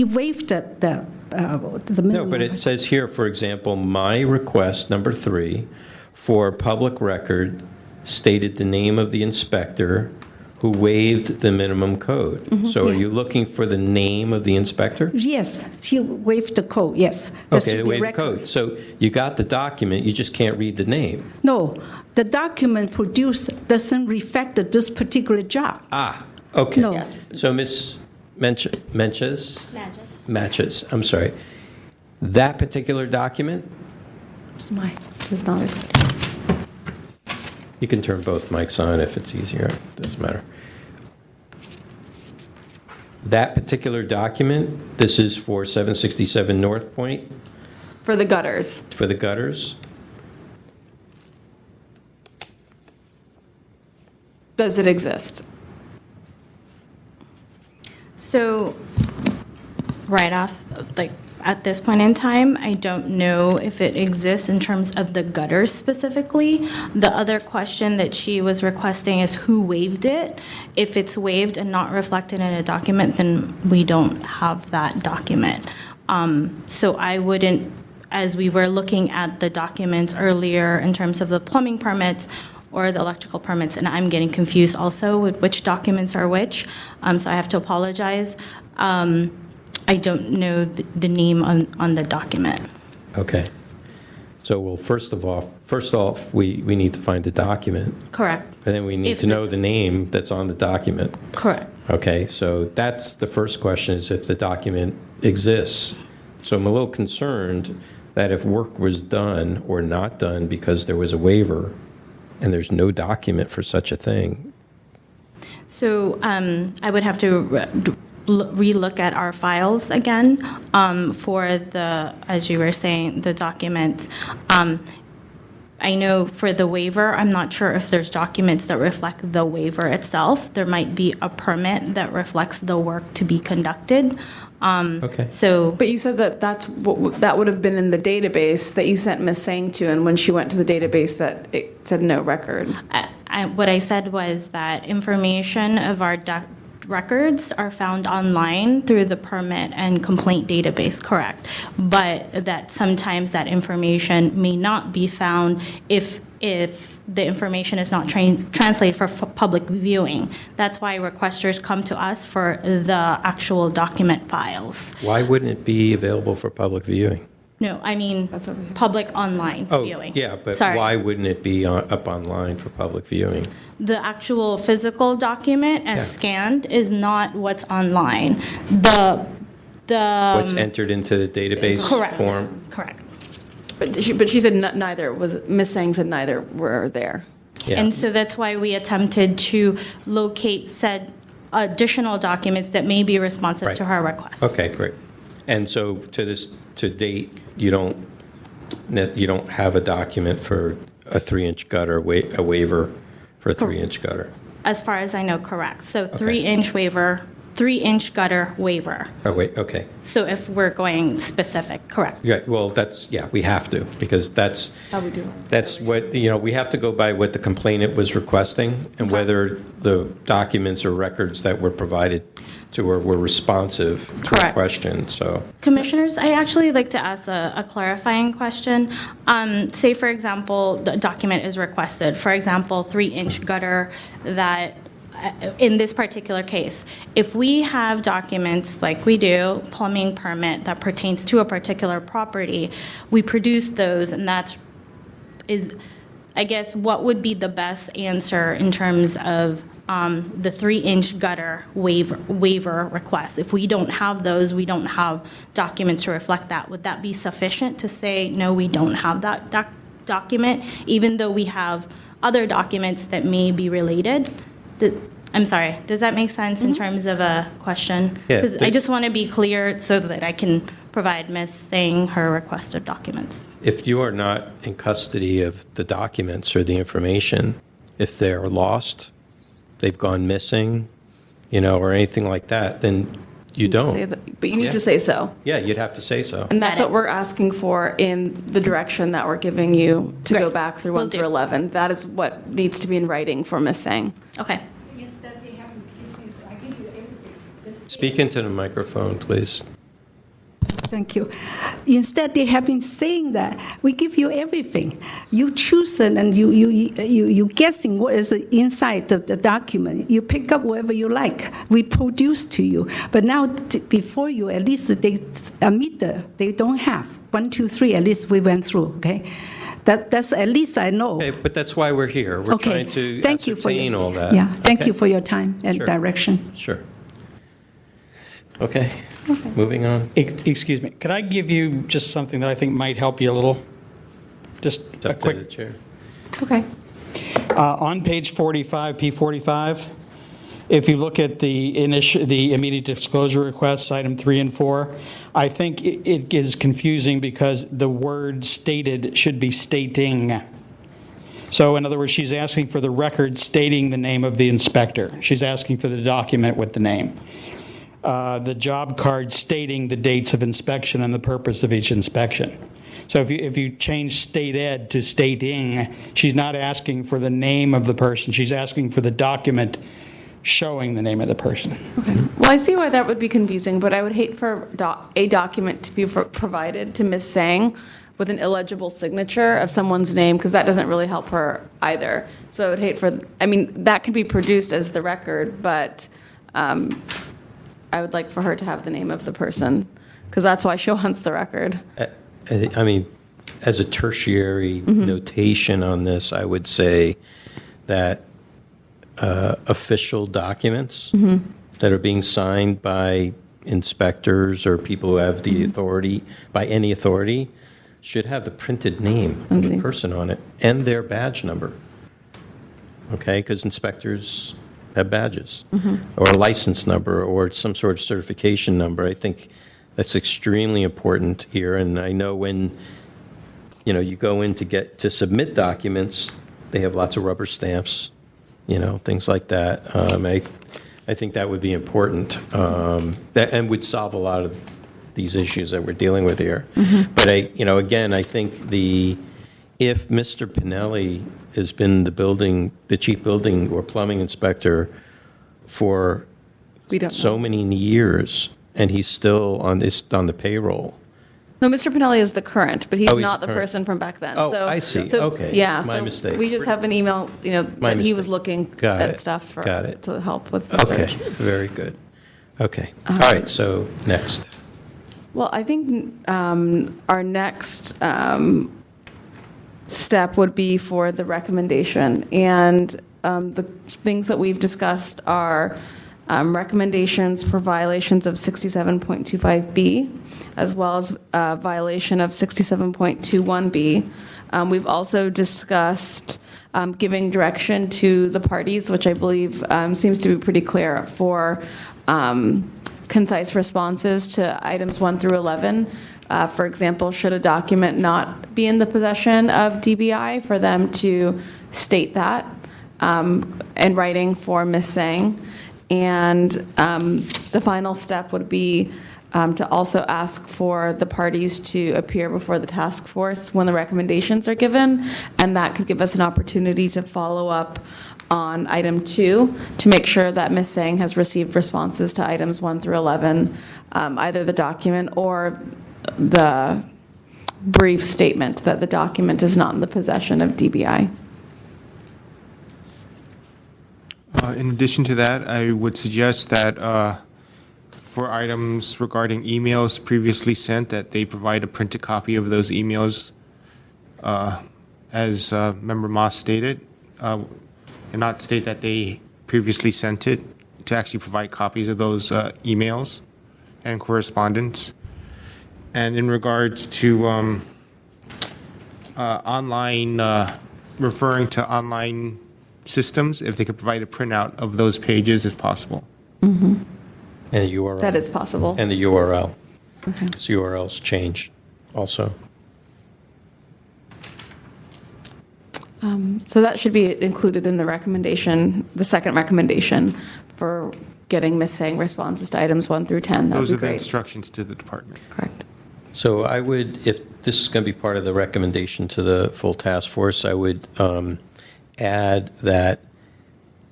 Speaker 6: waived the minimum.
Speaker 8: No, but it says here, for example, my request, number 3, for public record stated the name of the inspector who waived the minimum code. So are you looking for the name of the inspector?
Speaker 6: Yes, she waived the code, yes. There
Speaker 8: Okay,
Speaker 6: should
Speaker 8: the
Speaker 6: be
Speaker 8: waive the
Speaker 6: record.
Speaker 8: code. So you got the document, you just can't read the name.
Speaker 6: No, the document produced doesn't reflect this particular job.
Speaker 8: Ah, okay.
Speaker 6: No.
Speaker 2: Yes.
Speaker 8: So Ms. Matches, I'm sorry. That particular document,
Speaker 2: It's not a,
Speaker 8: you can turn both mics on if it's easier, it doesn't matter. that particular document, this is for 767 North Point,
Speaker 2: For the gutters.
Speaker 8: for the gutters.
Speaker 2: Does it exist?
Speaker 7: So, right off, like, at this point in time, I don't know if it exists in terms of the gutters specifically. The other question that she was requesting is who waived it. If it's waived and not reflected in a document, then we don't have that document. So I wouldn't, as we were looking at the documents earlier in terms of the plumbing permits or the electrical permits, and I'm getting confused also with which documents are which, so I have to apologize. I don't know the name on the document.
Speaker 8: Okay. So, well, first off, we need to find the document.
Speaker 7: Correct.
Speaker 8: And then we need
Speaker 7: If
Speaker 8: to know the name that's on the document.
Speaker 7: Correct.
Speaker 8: Okay, so that's the first question, is if the document exists. So I'm a little concerned that if work was done or not done because there was a waiver and there's no document for such a thing.
Speaker 7: So I would have to relook at our files again for the, as you were saying, the documents. I know for the waiver, I'm not sure if there's documents that reflect the waiver itself. There might be a permit that reflects the work to be conducted.
Speaker 8: Okay.
Speaker 7: So,
Speaker 2: But you said that that would have been in the database that you sent Ms. Sang to, and when she went to the database, that it said no record.
Speaker 7: what I said was that information of our records are found online through the permit and complaint database, correct? But that sometimes that information may not be found if the information is not translated for public viewing. That's why requesters come to us for the actual document files.
Speaker 8: Why wouldn't it be available for public viewing?
Speaker 7: No, I mean public online viewing.
Speaker 8: Oh, yeah, but
Speaker 7: Sorry.
Speaker 8: why wouldn't it be up online for public viewing?
Speaker 7: The actual physical document as
Speaker 8: Yeah.
Speaker 7: scanned is not what's online.
Speaker 8: What's entered into the database
Speaker 7: Correct.
Speaker 8: form?
Speaker 7: Correct.
Speaker 2: But she said neither was, Ms. Sang said neither were there.
Speaker 8: Yeah.
Speaker 7: And so that's why we attempted to locate said additional documents that may be responsive
Speaker 8: Right.
Speaker 7: to her request.
Speaker 8: Okay, great. And so to date, you don't have a document for a 3-inch gutter, a waiver for a 3-inch gutter?
Speaker 7: As far as I know, correct. So 3-inch waiver, 3-inch gutter waiver.
Speaker 8: Oh, wait, okay.
Speaker 7: So if we're going specific, correct.
Speaker 8: Yeah, well, we have to, because that's what, we have to go by what the complainant was requesting and whether the documents or records that were provided to her were responsive to the
Speaker 7: Correct.
Speaker 8: question, so.
Speaker 7: Commissioners, I actually like to ask a clarifying question. Say, for example, the document is requested, for example, 3-inch gutter that, in this particular case, if we have documents like we do, plumbing permit that pertains to a particular property, we produce those, and I guess, what would be the best answer in terms of the 3-inch gutter waiver request? If we don't have those, we don't have documents to reflect that. Would that be sufficient to say, no, we don't have that document, even though we have other documents that may be related? I'm sorry, does that make sense in terms of a question?
Speaker 8: Yeah.
Speaker 7: Because I just want to be clear so that I can provide Ms. Sang her requested documents.
Speaker 8: If you are not in custody of the documents or the information, if they're lost, they've gone missing, or anything like that, then you don't.
Speaker 2: Say that, but you need
Speaker 8: Yeah.
Speaker 2: to say so.
Speaker 8: Yeah, you'd have to say so.
Speaker 2: And that's
Speaker 7: Got it.
Speaker 2: what we're asking for in the direction that we're giving you to go
Speaker 7: Right.
Speaker 2: back through
Speaker 7: Will
Speaker 2: 1 through
Speaker 7: do.
Speaker 2: 11. That is what needs to be in writing for Ms. Sang.
Speaker 7: Okay.
Speaker 8: Speak into the microphone, please.
Speaker 6: Thank you. Instead, they have been saying that we give you everything. You choose it, and you guessing what is inside the document. You pick up whatever you like. We produce to you. But now, before you, at least they admit that they don't have 1, 2, 3. At least we went through. Okay, that's at least I know.
Speaker 8: Okay, but that's why we're here. We're
Speaker 6: Okay.
Speaker 8: trying to
Speaker 6: Thank you for
Speaker 8: ascertain
Speaker 6: your,
Speaker 8: all that.
Speaker 6: Yeah. Thank
Speaker 8: Okay.
Speaker 6: you for your time and
Speaker 8: Sure.
Speaker 6: direction.
Speaker 8: Sure. Okay, moving on.
Speaker 5: Excuse me, could I give you just something that I think might help you a little? Just
Speaker 8: It's
Speaker 5: a
Speaker 8: up to the
Speaker 5: quick,
Speaker 8: chair.
Speaker 2: Okay.
Speaker 5: on page 45, P45, if you look at the immediate disclosure requests, item 3 and 4, I think it is confusing because the word stated should be stating. So in other words, she's asking for the record stating the name of the inspector. She's asking for the document with the name. The job card stating the dates of inspection and the purpose of each inspection. So if you change state ed to stating, she's not asking for the name of the person. She's asking for the document showing the name of the person.
Speaker 2: Okay. Well, I see why that would be confusing, but I would hate for a document to be provided to Ms. Sang with an illegible signature of someone's name, because that doesn't really help her either. So I would hate for, I mean, that can be produced as the record, but I would like for her to have the name of the person, because that's why she wants the record.
Speaker 8: I mean, as a tertiary notation on this, I would say that official documents that are being signed by inspectors or people who have the authority, by any authority, should have the printed name of the person on it and their badge number. Okay, because inspectors have badges or a license number or some sort of certification number. I think that's extremely important here. And I know when you go in to submit documents, they have lots of rubber stamps, things like that. I think that would be important, and would solve a lot of these issues that we're dealing with here. But again, I think if Mr. Pinelli has been the chief building or plumbing inspector for so many years, and he's still on the payroll.
Speaker 2: No, Mr. Pinelli is the current, but he's
Speaker 8: he's
Speaker 2: not
Speaker 8: the
Speaker 2: the
Speaker 8: current.
Speaker 2: person from back then.
Speaker 8: Oh,
Speaker 2: So,
Speaker 8: I see.
Speaker 2: So,
Speaker 8: Okay.
Speaker 2: Yeah.
Speaker 8: My
Speaker 2: so
Speaker 8: mistake.
Speaker 2: We just have an email, that he was looking at stuff to help with the
Speaker 8: Okay,
Speaker 2: search.
Speaker 8: very good. Okay, all right, so next.
Speaker 2: Well, I think our next step would be for the recommendation. And the things that we've discussed are recommendations for violations of 67.25B, as well as violation of 67.21B. We've also discussed giving direction to the parties, which I believe seems to be pretty clear, for concise responses to items 1 through 11. For example, should a document not be in the possession of DBI, for them to state that in writing for Ms. Sang. And the final step would be to also ask for the parties to appear before the task force when the recommendations are given, and that could give us an opportunity to follow up on item 2 to make sure that Ms. Sang has received responses to items 1 through 11, either the document or the brief statement that the document is not in the possession of DBI.
Speaker 1: In addition to that, I would suggest that for items regarding emails previously sent, that they provide a printed copy of those emails, as Member Moss stated, and not state that they previously sent it, to actually provide copies of those emails and correspondence. And in regards to online, referring to online systems, if they could provide a printout of those pages if possible.
Speaker 8: And the URL.
Speaker 2: That is possible.
Speaker 8: And the URL.
Speaker 2: Okay.
Speaker 8: Because URLs changed also.
Speaker 2: So that should be included in the recommendation, the second recommendation for getting Ms. Sang responses to items 1 through 10. That would
Speaker 1: Those
Speaker 2: be
Speaker 1: are the
Speaker 2: great.
Speaker 1: instructions to the department.
Speaker 2: Correct.
Speaker 8: So I would, if this is going to be part of the recommendation to the full task force, I would add that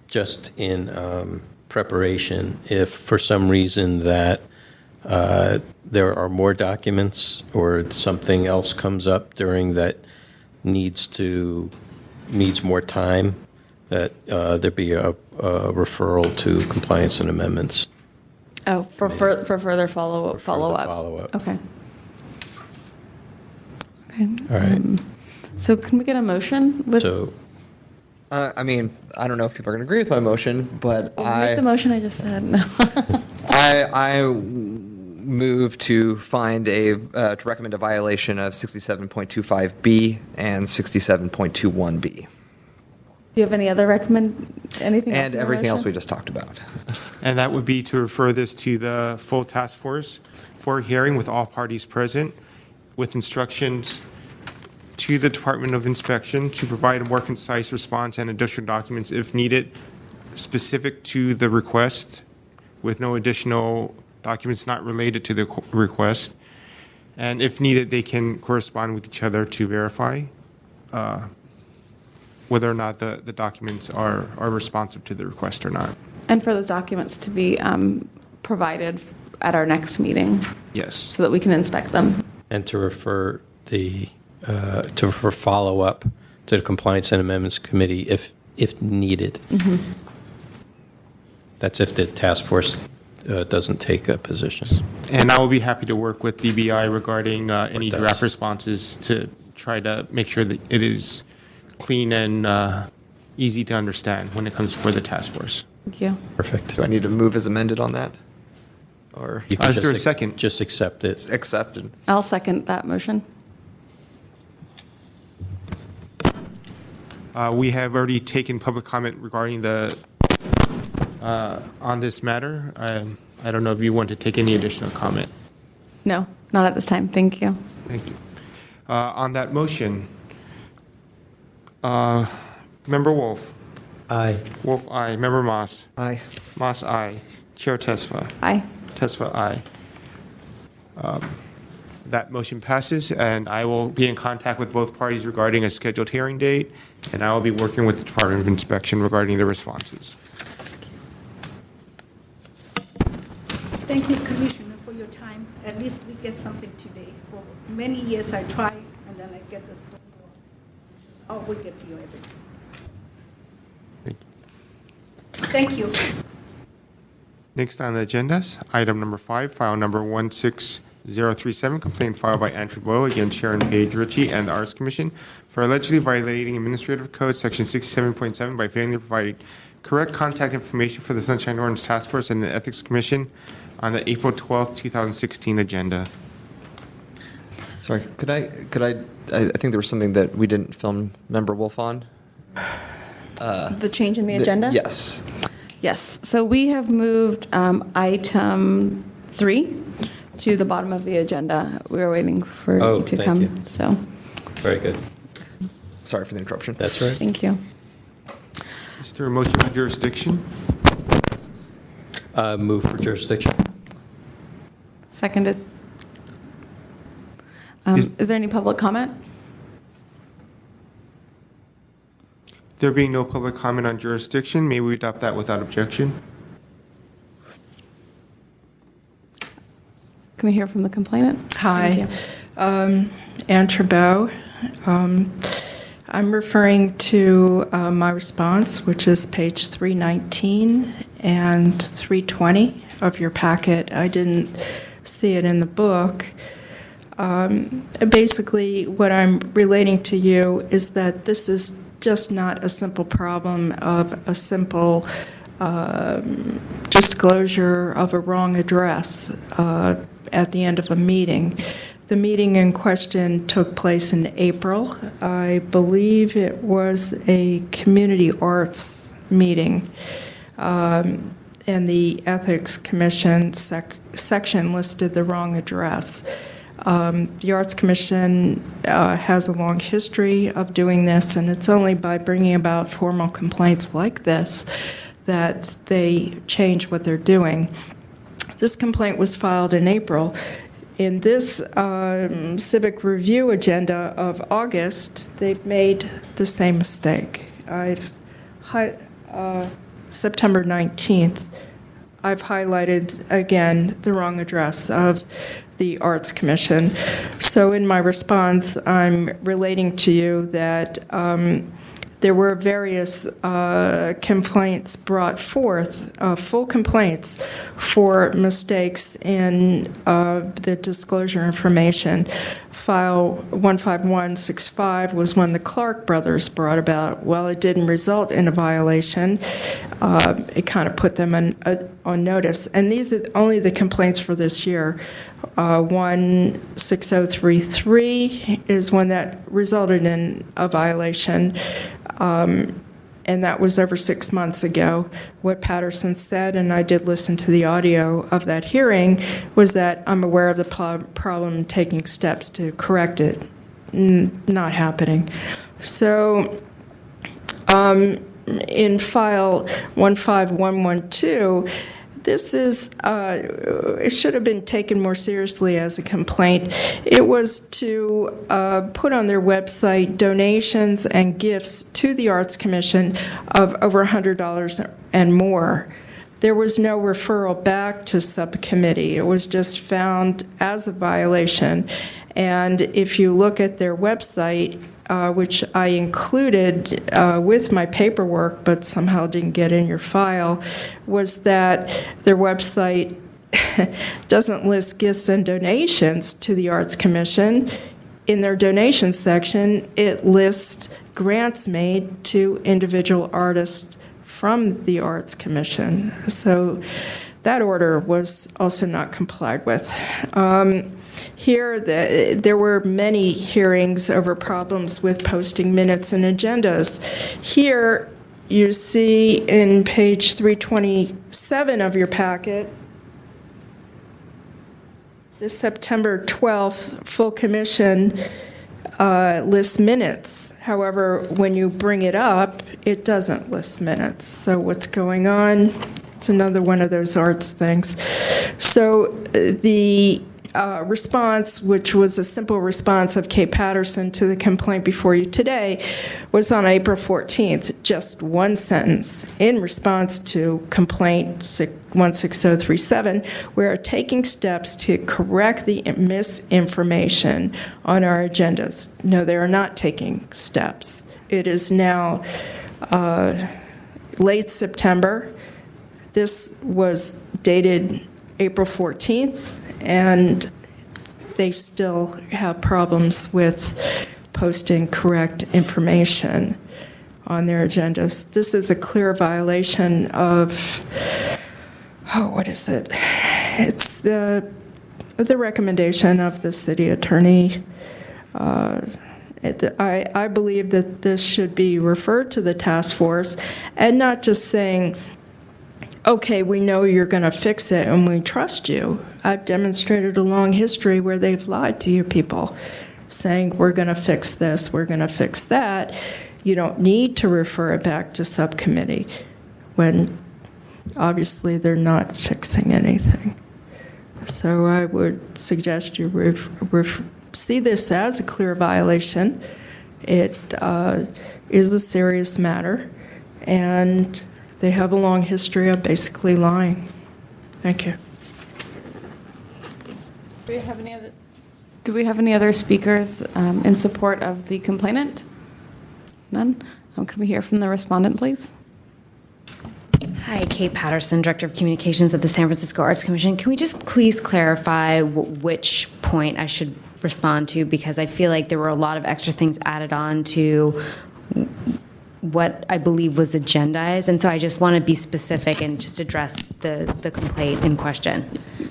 Speaker 8: just in preparation, if for some reason that there are more documents or something else comes up during that needs more time, that there be a referral to compliance and amendments.
Speaker 2: Oh, for further follow-up.
Speaker 8: Follow-up.
Speaker 2: Okay. Okay.
Speaker 8: All right.
Speaker 2: So can we get a motion with?
Speaker 8: So
Speaker 3: I mean, I don't know if people are going to agree with my motion, but
Speaker 2: Make the motion I just said. No.
Speaker 3: I move to to recommend a violation of 67.25B and 67.21B.
Speaker 2: Do you have any other anything else?
Speaker 3: And
Speaker 2: in your
Speaker 3: everything else
Speaker 2: motion?
Speaker 3: we just talked about.
Speaker 1: And that would be to refer this to the full task force for a hearing with all parties present, with instructions to the Department of Inspection to provide a more concise response and additional documents if needed, specific to the request, with no additional documents not related to the request. And if needed, they can correspond with each other to verify whether or not the documents are responsive to the request or not.
Speaker 2: And for those documents to be provided at our next meeting
Speaker 1: Yes.
Speaker 2: so that we can inspect them.
Speaker 8: And to refer for follow-up to the Compliance and Amendments Committee if needed. That's if the task force doesn't take a position.
Speaker 1: And I will be happy to work with DBI regarding any
Speaker 8: does.
Speaker 1: draft responses to try to make sure that it is clean and easy to understand when it comes before the task force.
Speaker 2: Thank you.
Speaker 8: Perfect.
Speaker 3: Do I need to move as amended on that? Or
Speaker 8: You can
Speaker 1: Is there a
Speaker 8: just-
Speaker 1: second?
Speaker 8: Just accept it.
Speaker 3: accepted?
Speaker 2: I'll second that motion.
Speaker 1: We have already taken public comment regarding on this matter. I don't know if you want to take any additional comment.
Speaker 2: No, not at this time. Thank you.
Speaker 1: Thank you. On that motion, Member Wolf.
Speaker 8: Aye.
Speaker 1: Wolf, aye. Member Moss.
Speaker 3: Aye.
Speaker 1: Moss, aye. Chair Tesfa.
Speaker 2: Aye.
Speaker 1: Tesfa, aye. That motion passes, and I will be in contact with both parties regarding a scheduled hearing date, and I will be working with the Department of Inspection regarding the responses.
Speaker 6: Thank you, Commissioner, for your time. At least we get something today. For many years I try, and then I get this. Oh, we get you everything. Thank you.
Speaker 1: Next on the agenda is item number 5, file number 16037, complaint filed by Andrew Bowe against Sharon Page Ritchie and the Arts Commission for allegedly violating Administrative Code Section 67.7 by failing to provide correct contact information for the Sunshine Ordinance Task Force and the Ethics Commission on the April 12th, 2016 agenda.
Speaker 3: Sorry, could I think there was something that we didn't film Member Wolf on?
Speaker 2: The change in the agenda?
Speaker 3: Yes.
Speaker 2: Yes. So we have moved item 3 to the bottom of the agenda. We were waiting for
Speaker 8: Oh,
Speaker 2: you to
Speaker 8: thank
Speaker 2: come.
Speaker 8: you.
Speaker 2: So
Speaker 8: Very good.
Speaker 3: Sorry for the interruption.
Speaker 8: That's right.
Speaker 2: thank you.
Speaker 1: Is there a motion for jurisdiction?
Speaker 8: Move for jurisdiction.
Speaker 2: Seconded.
Speaker 1: Is-
Speaker 2: Is there any public comment?
Speaker 1: There being no public comment on jurisdiction, may we adopt that without objection?
Speaker 2: Can we hear from the complainant?
Speaker 4: Hi,
Speaker 2: Thank you.
Speaker 4: Anne Trabeau. I'm referring to my response, which is page 319 and 320 of your packet. I didn't see it in the book. Basically, what I'm relating to you is that this is just not a simple problem of a simple disclosure of a wrong address at the end of a meeting. The meeting in question took place in April. I believe it was a community arts meeting, and the Ethics Commission section listed the wrong address. The Arts Commission has a long history of doing this, and it's only by bringing about formal complaints like this that they change what they're doing. This complaint was filed in April. In this civic review agenda of August, they've made the same mistake. September 19th, I've highlighted again the wrong address of the Arts Commission. So in my response, I'm relating to you that there were various complaints brought forth, full complaints for mistakes in the disclosure information. File 15165 was one the Clark brothers brought about. Well, it didn't result in a violation. It kind of put them on notice. And these are only the complaints for this year. 16033 is one that resulted in a violation. and that was over 6 months ago. What Patterson said, and I did listen to the audio of that hearing, was that I'm aware of the problem, taking steps to correct it. Not happening. So in file 15112, this is, it should have been taken more seriously as a complaint. It was to put on their website donations and gifts to the Arts Commission of over $100 and more. There was no referral back to subcommittee. It was just found as a violation. And if you look at their website, which I included with my paperwork, but somehow didn't get in your file, was that their website doesn't list gifts and donations to the Arts Commission. In their donations section, it lists grants made to individual artists from the Arts Commission. So that order was also not complied with. Here, there were many hearings over problems with posting minutes and agendas. Here, you see in page 327 of your packet, the September 12th full commission lists minutes. However, when you bring it up, it doesn't list minutes. So what's going on? It's another one of those arts things. So the response, which was a simple response of Kate Patterson to the complaint before you today, was on April 14th, just one sentence. In response to complaint 16037, we are taking steps to correct the misinformation on our agendas. No, they are not taking steps. It is now late September. This was dated April 14th, and they still have problems with posting correct information on their agendas. This is a clear violation of, what is it? It's the recommendation of the city attorney. I believe that this should be referred to the task force and not just saying, okay, we know you're going to fix it and we trust you. I've demonstrated a long history where they've lied to you people, saying we're going to fix this, we're going to fix that. You don't need to refer it back to subcommittee when obviously they're not fixing anything. So I would suggest you see this as a clear violation. It is a serious matter, and they have a long history of basically lying. Thank you.
Speaker 2: Do we have any other speakers in support of the complainant? None? Can we hear from the respondent, please?
Speaker 9: Hi, Kate Patterson, Director of Communications at the San Francisco Arts Commission. Can we just please clarify which point I should respond to? Because I feel like there were a lot of extra things added on to what I believe was agendized, and so I just want to be specific and just address the complaint in question.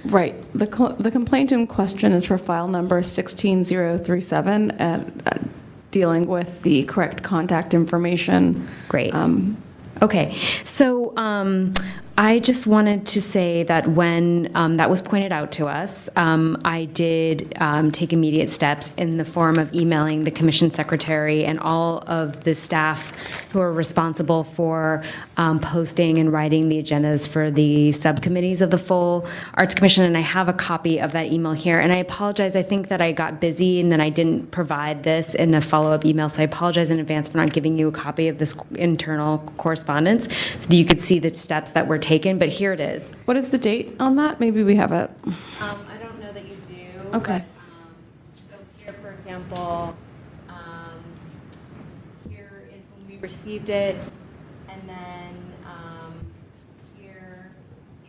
Speaker 2: Right. The complaint in question is for file number 16037, and dealing with the correct contact information.
Speaker 9: Great. Okay. So I just wanted to say that when that was pointed out to us, I did take immediate steps in the form of emailing the commission secretary and all of the staff who are responsible for posting and writing the agendas for the subcommittees of the full Arts Commission. And I have a copy of that email here. And I apologize. I think that I got busy and then I didn't provide this in a follow-up email. So I apologize in advance for not giving you a copy of this internal correspondence so that you could see the steps that were taken. But here it is.
Speaker 2: What is the date on that? Maybe we have it.
Speaker 9: I don't know that you do.
Speaker 2: Okay.
Speaker 9: But, so here, for example, here is when we received it, and then here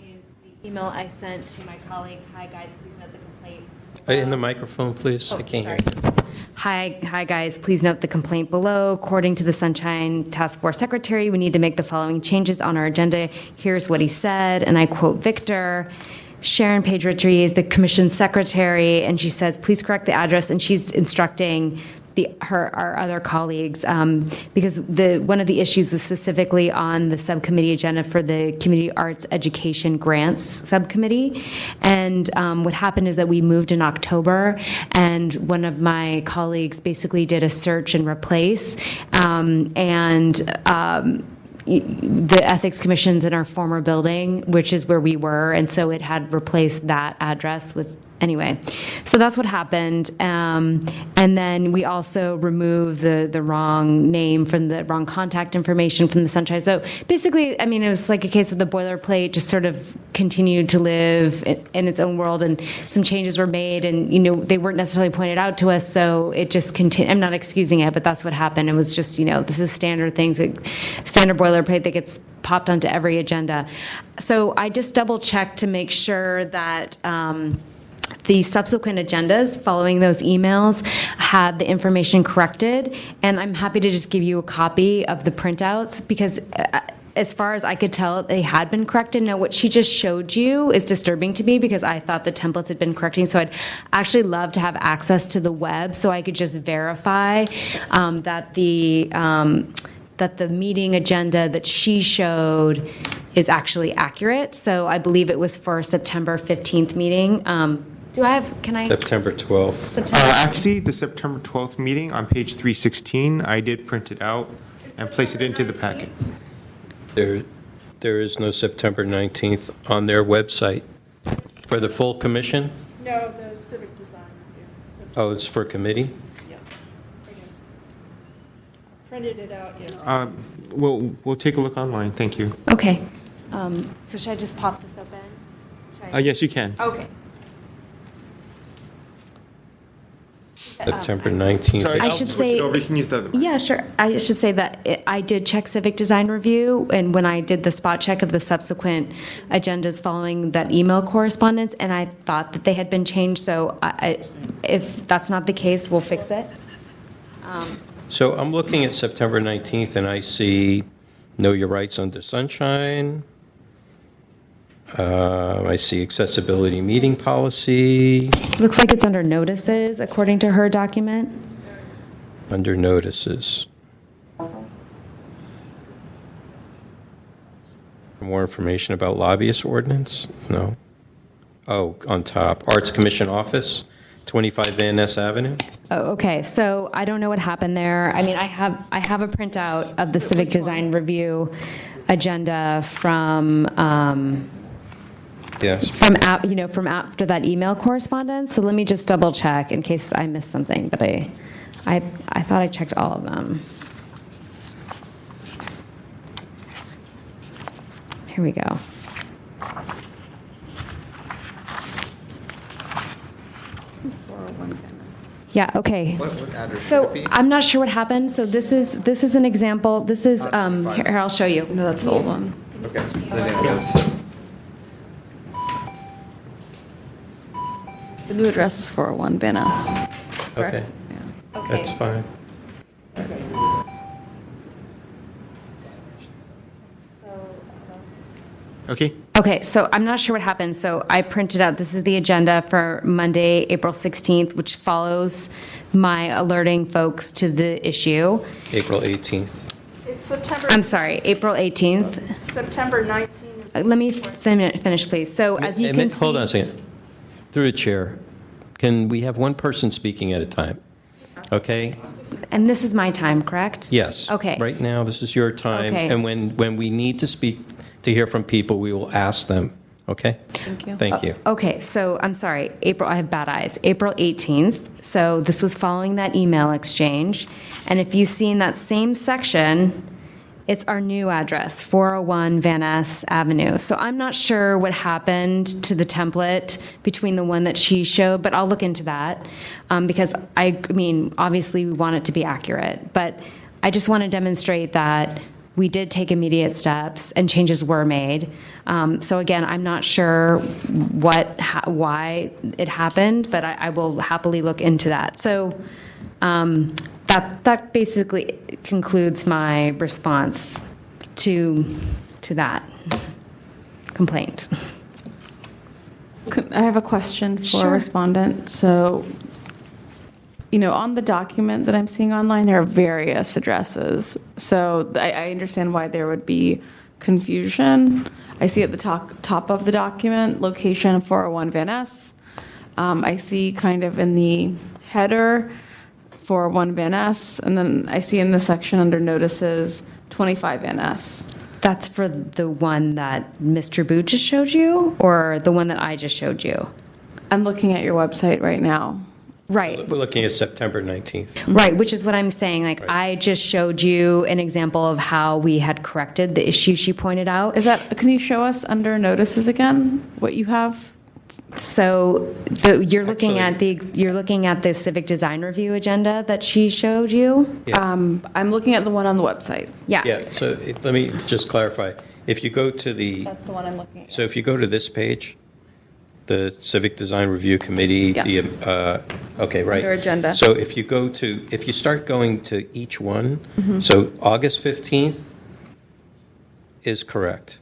Speaker 9: is the email I sent to my colleagues. Hi, guys, please note the complaint.
Speaker 8: In the microphone, please. I can't hear you.
Speaker 9: Hi, guys. Please note the complaint below. According to the Sunshine Task Force Secretary, we need to make the following changes on our agenda. Here's what he said, and I quote Victor. Sharon Page Ritchie is the commission secretary, and she says, please correct the address, and she's instructing our other colleagues, because one of the issues was specifically on the subcommittee agenda for the Community Arts Education Grants Subcommittee. And what happened is that we moved in October, and one of my colleagues basically did a search and replace, the ethics commission's in our former building, which is where we were, and so it had replaced that address with, anyway. So that's what happened. And then we also removed the wrong name from the wrong contact information from the Sunshine. So basically, I mean, it was like a case of the boilerplate just sort of continued to live in its own world, and some changes were made, and, you know, they weren't necessarily pointed out to us, so it just continued. I'm not excusing it, but that's what happened. It was just, you know, this is standard things, standard boilerplate that gets popped onto every agenda. So I just double checked to make sure that the subsequent agendas following those emails had the information corrected, and I'm happy to just give you a copy of the printouts, because as far as I could tell, they had been corrected. Now, what she just showed you is disturbing to me, because I thought the templates had been correcting. So I'd actually love to have access to the web so I could just verify that the meeting agenda that she showed is actually accurate. So I believe it was for September 15th meeting.
Speaker 8: September 12th.
Speaker 1: Actually, the September 12th meeting on page 316, I did print it out and place it into the packet.
Speaker 8: There is no September 19th on their website for the full commission?
Speaker 4: No, the civic design review.
Speaker 8: Oh, it's for committee?
Speaker 4: Yeah. Printed it out yesterday.
Speaker 1: We'll take a look online. Thank you.
Speaker 9: Okay. So should I just pop this open?
Speaker 1: Yes, you can.
Speaker 9: Okay.
Speaker 8: September 19th.
Speaker 1: Sorry,
Speaker 9: I
Speaker 1: I'll
Speaker 9: should
Speaker 1: switch
Speaker 9: say-
Speaker 1: it over. You can use the other one.
Speaker 9: Yeah, sure. I should say that I did check Civic Design Review, and when I did the spot check of the subsequent agendas following that email correspondence, and I thought that they had been changed, so if that's not the case, we'll fix it.
Speaker 8: So I'm looking at September 19th, and I see Know Your Rights Under Sunshine. I see accessibility meeting policy.
Speaker 9: Looks like it's under notices, according to her document.
Speaker 8: Under notices. For more information about lobbyist ordinance? No. Oh, on top. Arts Commission Office, 25 Van Ness Avenue.
Speaker 9: Oh, okay. So I don't know what happened there. I mean, I have a printout of the Civic Design Review agenda from
Speaker 8: Yes.
Speaker 9: from after that email correspondence. So let me just double check in case I missed something. But I thought I checked all of them. Here we go. Yeah. Okay.
Speaker 3: What address should
Speaker 9: So
Speaker 3: it be?
Speaker 9: I'm not sure what happened. So this is an example. This is here. I'll show you.
Speaker 2: No, that's the old one.
Speaker 3: Okay. The name is-
Speaker 2: The new address is 401 Van Ness.
Speaker 8: Okay.
Speaker 2: Correct? Yeah.
Speaker 9: Okay.
Speaker 8: That's fine.
Speaker 1: Okay.
Speaker 9: Okay, so I'm not sure what happened. So I printed out, this is the agenda for Monday, April 16th, which follows my alerting folks to the issue.
Speaker 8: April 18th.
Speaker 4: It's September.
Speaker 9: I'm sorry, April 18th.
Speaker 4: September 19th is.
Speaker 9: Let me finish, please. So as you can see.
Speaker 8: Hold on a second. Through the chair, can we have one person speaking at a time? Okay?
Speaker 9: And this is my time, correct?
Speaker 8: Yes.
Speaker 9: Okay.
Speaker 8: Right now, this is your time.
Speaker 9: Okay.
Speaker 8: And when we need to speak, to hear from people, we will ask them. Okay?
Speaker 2: Thank you.
Speaker 8: Thank you.
Speaker 9: Okay, so I'm sorry, I have bad eyes. April 18th, so this was following that email exchange. And if you see in that same section, it's our new address, 401 Van Ness Avenue. So I'm not sure what happened to the template between the one that she showed, but I'll look into that because I mean, obviously we want it to be accurate, but I just want to demonstrate that we did take immediate steps and changes were made. So again, I'm not sure why it happened, but I will happily look into that. So that basically concludes my response to that complaint.
Speaker 2: I have a question for
Speaker 9: Sure.
Speaker 2: a respondent. So, on the document that I'm seeing online, there are various addresses. So I understand why there would be confusion. I see at the top of the document, location 401 Van Ness. I see kind of in the header 401 Van Ness, and then I see in the section under notices 25 Van Ness.
Speaker 9: That's for the one that Mr. Boo just showed you, or the one that I just showed you?
Speaker 2: I'm looking at your website right now.
Speaker 9: Right.
Speaker 8: We're looking at September 19th.
Speaker 9: Right, which is what I'm saying. Like,
Speaker 8: Right.
Speaker 9: I just showed you an example of how we had corrected the issue she pointed out.
Speaker 2: Can you show us under notices again what you have?
Speaker 9: So you're looking at the civic design review agenda that she showed you.
Speaker 8: Yeah.
Speaker 2: I'm looking at the one on the website.
Speaker 8: Yeah, so let me just clarify. If you go to
Speaker 2: That's the one I'm looking at.
Speaker 8: So if you go to this page, the Civic Design Review Committee,
Speaker 2: Yeah.
Speaker 8: okay, right.
Speaker 2: Under agenda.
Speaker 8: So if you start going to each one, so August 15th is correct,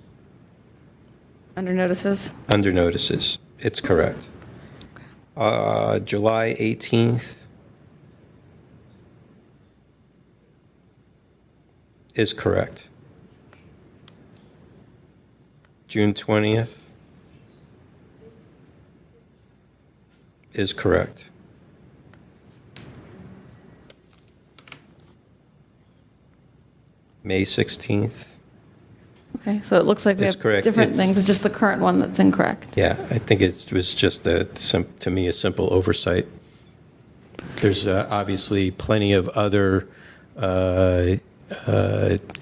Speaker 2: Under notices?
Speaker 8: under notices, it's correct. July 18th is correct. June 20th is correct. May 16th,
Speaker 2: Okay, so it looks like we
Speaker 8: That's
Speaker 2: have
Speaker 8: correct.
Speaker 2: different
Speaker 8: It's-
Speaker 2: things. It's just the current one that's incorrect.
Speaker 8: yeah, I think it was just, to me, a simple oversight. There's obviously plenty of other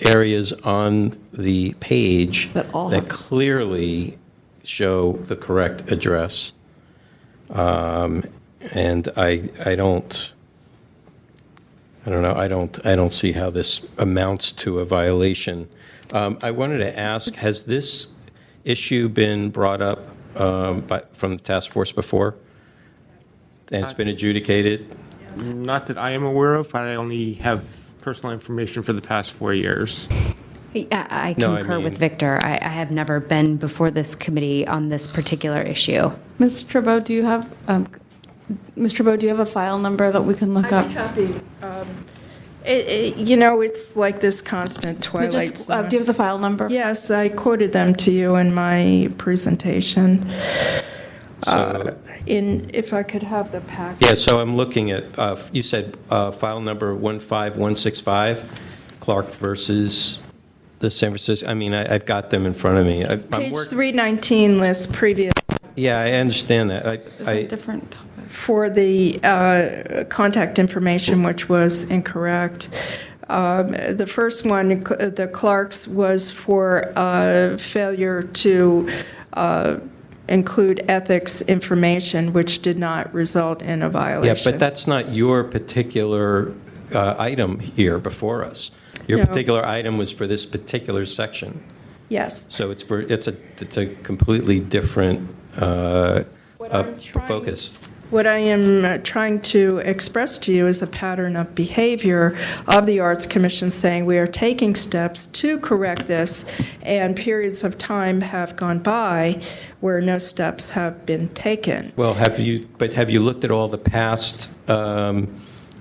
Speaker 8: areas on the page
Speaker 2: That all have-
Speaker 8: clearly show the correct address. And I don't know, I don't see how this amounts to a violation. I wanted to ask, has this issue been brought up from the task force before? And it's been adjudicated?
Speaker 1: Not that I am aware of, but I only have personal information for the past 4 years.
Speaker 9: I
Speaker 8: No, I
Speaker 9: concur with
Speaker 8: mean-
Speaker 9: Victor. I have never been before this committee on this particular issue.
Speaker 2: Ms. Trudeau, do you have a file number that we can look up?
Speaker 4: I'd be happy. It's like this constant twilight
Speaker 2: Just,
Speaker 4: zone.
Speaker 2: do you have the file number?
Speaker 4: Yes, I quoted them to you in my presentation. If I could have the packet.
Speaker 8: Yeah, so I'm looking at, you said file number 15165, Clark versus the San Francisco, I've got them in front of me.
Speaker 4: Page 319 lists previous
Speaker 8: Yeah, I understand that.
Speaker 2: Is it different topic?
Speaker 4: for the contact information, which was incorrect. The first one, the Clark's, was for failure to include ethics information, which did not result in a violation.
Speaker 8: Yeah, but that's not your particular item here before us. Your
Speaker 4: No.
Speaker 8: particular item was for this particular section.
Speaker 4: Yes.
Speaker 8: So it's a completely different focus.
Speaker 4: What I am trying to express to you is a pattern of behavior of the Arts Commission saying we are taking steps to correct this, and periods of time have gone by where no steps have been taken.
Speaker 8: Well, have you looked at all the past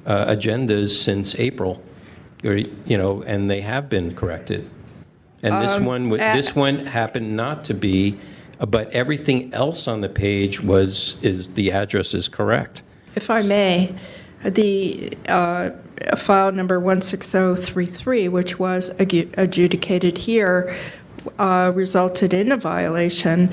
Speaker 8: agendas since April? And they have been corrected. And this one happened not to be, but everything else on the page the address is correct.
Speaker 4: If I may, the file number 16033, which was adjudicated here, resulted in a violation.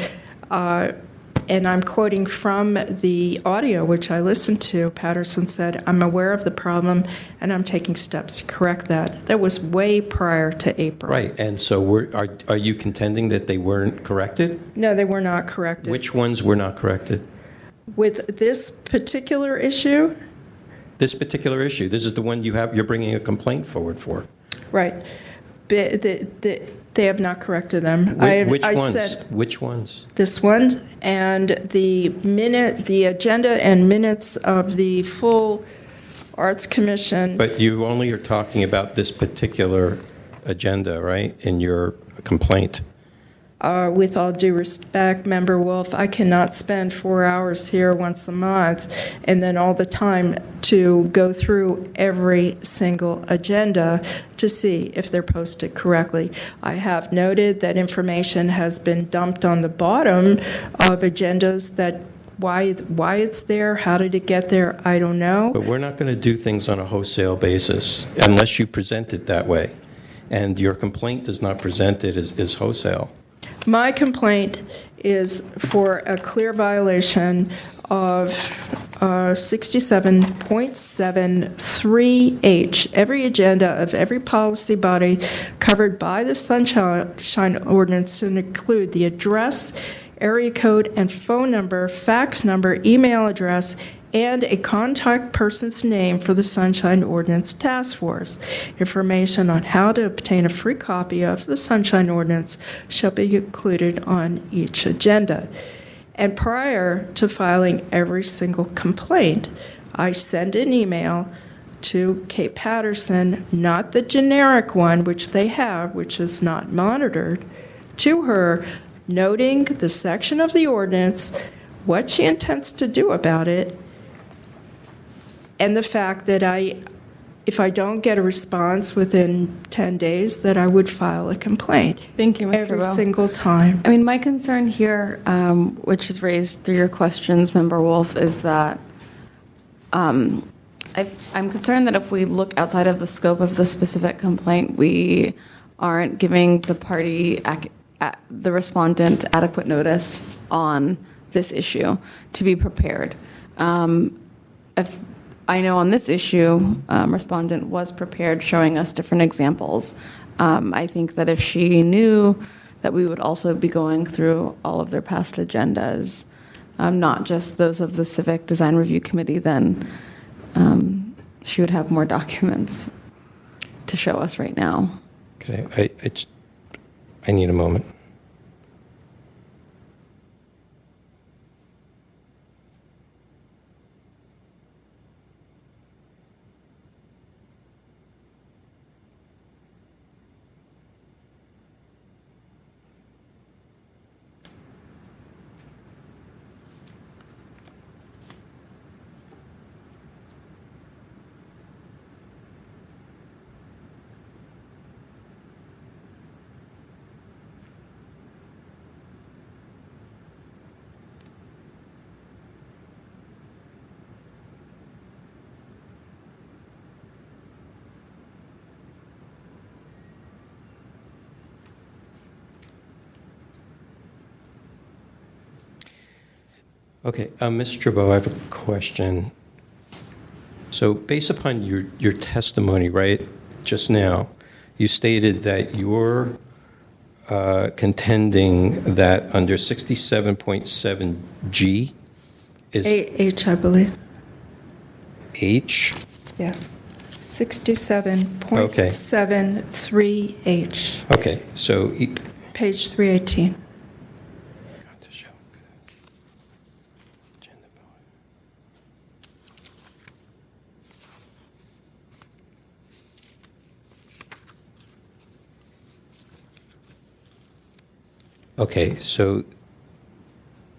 Speaker 4: And I'm quoting from the audio, which I listened to. Patterson said, "I'm aware of the problem, and I'm taking steps to correct that." That was way prior to April.
Speaker 8: Right, and so are you contending that they weren't corrected?
Speaker 4: No, they were not corrected.
Speaker 8: Which ones were not corrected?
Speaker 4: With this particular issue,
Speaker 8: This particular issue, this is the one you're bringing a complaint forward for.
Speaker 4: right, they have not corrected them.
Speaker 8: Which
Speaker 4: I
Speaker 8: ones?
Speaker 4: said
Speaker 8: Which ones?
Speaker 4: this one and the agenda and minutes of the full Arts Commission.
Speaker 8: But you only are talking about this particular agenda, right, in your complaint?
Speaker 4: with all due respect, Member Wolf, I cannot spend 4 hours here once a month and then all the time to go through every single agenda to see if they're posted correctly. I have noted that information has been dumped on the bottom of agendas that why it's there, how did it get there, I don't know.
Speaker 8: But we're not going to do things on a wholesale basis unless you present it that way. And your complaint does not present it as wholesale.
Speaker 4: My complaint is for a clear violation of 67.73H. Every agenda of every policy body covered by the Sunshine Ordinance should include the address, area code, and phone number, fax number, email address, and a contact person's name for the Sunshine Ordinance Task Force. Information on how to obtain a free copy of the Sunshine Ordinance shall be included on each agenda. And prior to filing every single complaint, I send an email to Kate Patterson, not the generic one, which they have, which is not monitored, to her, noting the section of the ordinance, what she intends to do about it, and the fact that if I don't get a response within 10 days, that I would file a complaint.
Speaker 2: Thank you, Mr.
Speaker 4: Every
Speaker 2: Bell.
Speaker 4: single time.
Speaker 2: I mean, my concern here, which is raised through your questions, Member Wolf, is that I'm concerned that if we look outside of the scope of the specific complaint, we aren't giving the party, the respondent, adequate notice on this issue to be prepared. If I know on this issue, respondent was prepared, showing us different examples. I think that if she knew that we would also be going through all of their past agendas, not just those of the Civic Design Review Committee, then she would have more documents to show us right now.
Speaker 8: Okay, I need a moment. Okay, Ms. Strabo, I have a question. So based upon your testimony, right, just now, you stated that you're contending that under 67.7G is...
Speaker 4: H, I believe.
Speaker 8: H?
Speaker 4: Yes. 67.73H.
Speaker 8: Okay, so...
Speaker 4: Page 318.
Speaker 8: Okay, so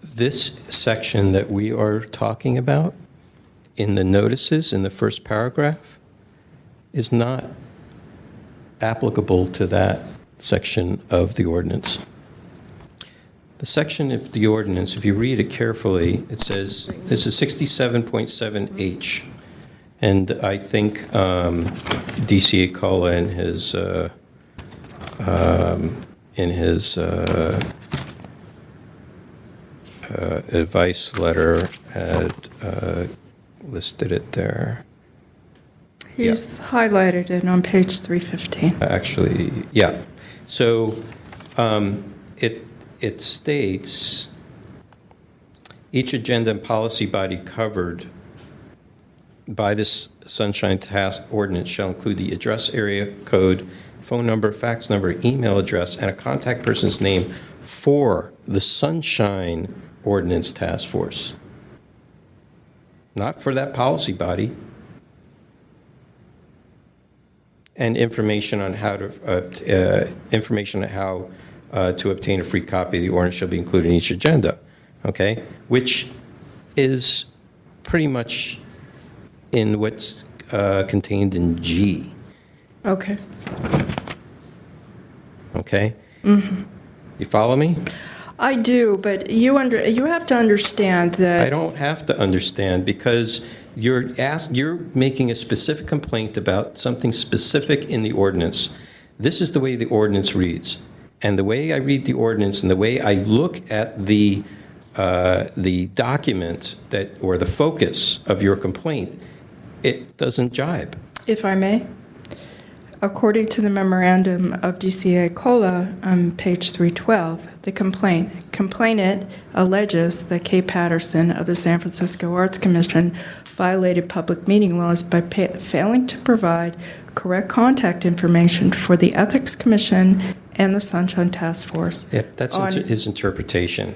Speaker 8: this section that we are talking about in the notices in the first paragraph is not applicable to that section of the ordinance. The section of the ordinance, if you read it carefully, it says, this is 67.7H. And I think DCA Cola in his advice letter had listed it there.
Speaker 4: He's highlighted it on page 315.
Speaker 8: Actually, yeah. So it states, each agenda and policy body covered by this Sunshine Task Ordinance shall include the address, area code, phone number, fax number, email address, and a contact person's name for the Sunshine Ordinance Task Force. Not for that policy body. And information on how to obtain a free copy of the ordinance shall be included in each agenda, okay? Which is pretty much in what's contained in G,
Speaker 4: Okay.
Speaker 8: okay? Mm-hmm. You follow me?
Speaker 4: I do, but you have to understand that.
Speaker 8: I don't have to understand because you're making a specific complaint about something specific in the ordinance. This is the way the ordinance reads. And the way I read the ordinance and the way I look at the document or the focus of your complaint, it doesn't jibe.
Speaker 4: If I may, according to the memorandum of DCA COLA on page 312, the complainant alleges that Kay Patterson of the San Francisco Arts Commission violated public meeting laws by failing to provide correct contact information for the Ethics Commission and the Sunshine Task Force.
Speaker 8: Yep, that's his interpretation.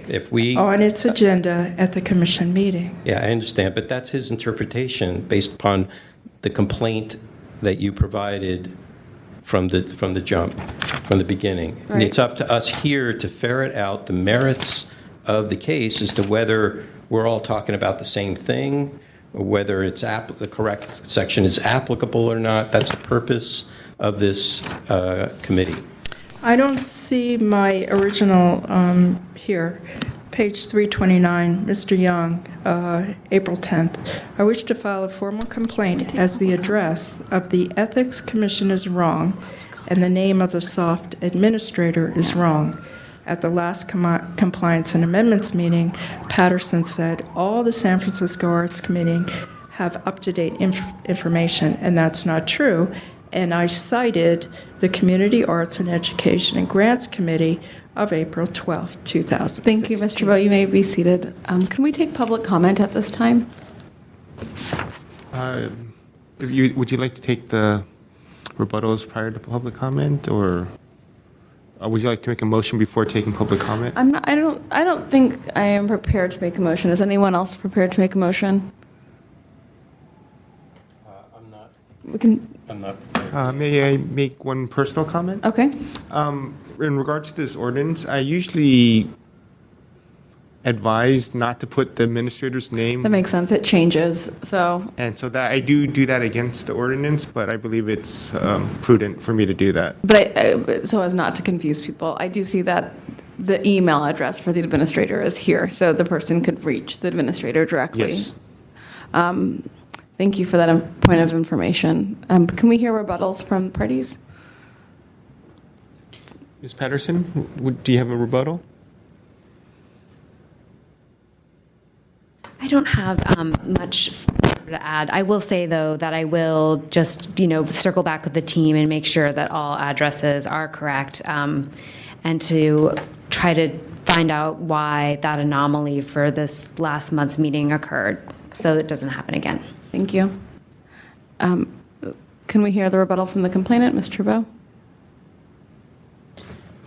Speaker 4: On its agenda at the commission meeting.
Speaker 8: Yeah, I understand, but that's his interpretation based upon the complaint that you provided from the jump, from the beginning.
Speaker 2: Right.
Speaker 8: And it's up to us here to ferret out the merits of the case as to whether we're all talking about the same thing, or whether it's the correct section is applicable or not. That's the purpose of this committee.
Speaker 4: I don't see my original here. Page 329, Mr. Young, April 10th. I wish to file a formal complaint as the address of the Ethics Commission is wrong and the name of the soft administrator is wrong. At the last Compliance and Amendments meeting, Patterson said all the San Francisco Arts Committee have up-to-date information, and that's not true. And I cited the Community Arts and Education and Grants Committee of April 12, 2016.
Speaker 2: Thank you, Mr. Bowe. You may be seated. Can we take public comment at this time?
Speaker 1: Would you like to take the rebuttals prior to public comment, or would you like to make a motion before taking public comment?
Speaker 2: I don't think I am prepared to make a motion. Is anyone else prepared to make a motion?
Speaker 8: I'm not.
Speaker 2: We can.
Speaker 8: I'm not.
Speaker 1: May I make one personal comment?
Speaker 2: Okay.
Speaker 1: In regards to this ordinance, I usually advise not to put the administrator's name.
Speaker 2: That makes sense. It changes. So.
Speaker 1: And so that I do that against the ordinance, but I believe it's prudent for me to do that.
Speaker 2: But so as not to confuse people, I do see that the email address for the administrator is here, so the person could reach the administrator directly.
Speaker 1: Yes.
Speaker 2: Thank you for that point of information. Can we hear rebuttals from parties?
Speaker 1: Ms. Patterson, do you have a rebuttal?
Speaker 9: I don't have much to add. I will say, though, that I will just, circle back with the team and make sure that all addresses are correct, and to try to find out why that anomaly for this last month's meeting occurred, so it doesn't happen again.
Speaker 2: Thank you. Can we hear the rebuttal from the complainant, Ms. Trudeau?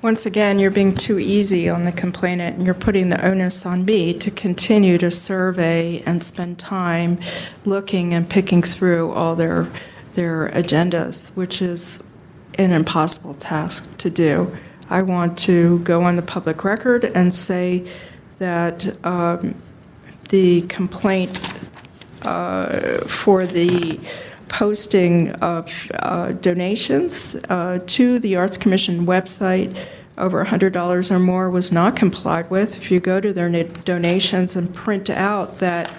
Speaker 4: Once again, you're being too easy on the complainant, and you're putting the onus on me to continue to survey and spend time looking and picking through all their agendas, which is an impossible task to do. I want to go on the public record and say that the complaint for the posting of donations to the Arts Commission website over $100 or more was not complied with. If you go to their donations and print out that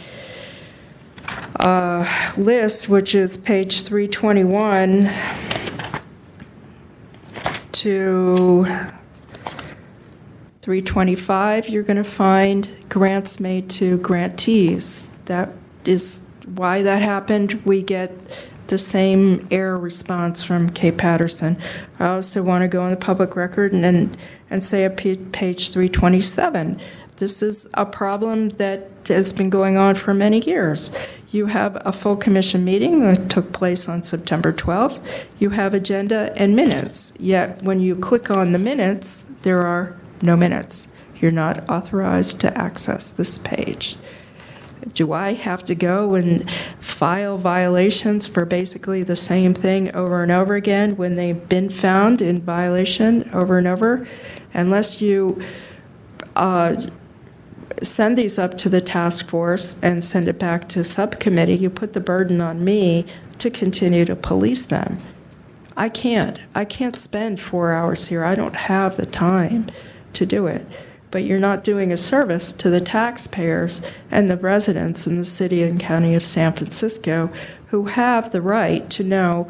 Speaker 4: list, which is page 321 to 325, you're going to find grants made to grantees. That is why that happened. We get the same error response from Kay Patterson. I also want to go on the public record and say at page 327, this is a problem that has been going on for many years. You have a full commission meeting that took place on September 12th. You have agenda and minutes, yet when you click on the minutes, there are no minutes. You're not authorized to access this page. Do I have to go and file violations for basically the same thing over and over again when they've been found in violation over and over? Unless you send these up to the task force and send it back to subcommittee, you put the burden on me to continue to police them. I can't spend 4 hours here. I don't have the time to do it. But you're not doing a service to the taxpayers and the residents in the city and county of San Francisco who have the right to know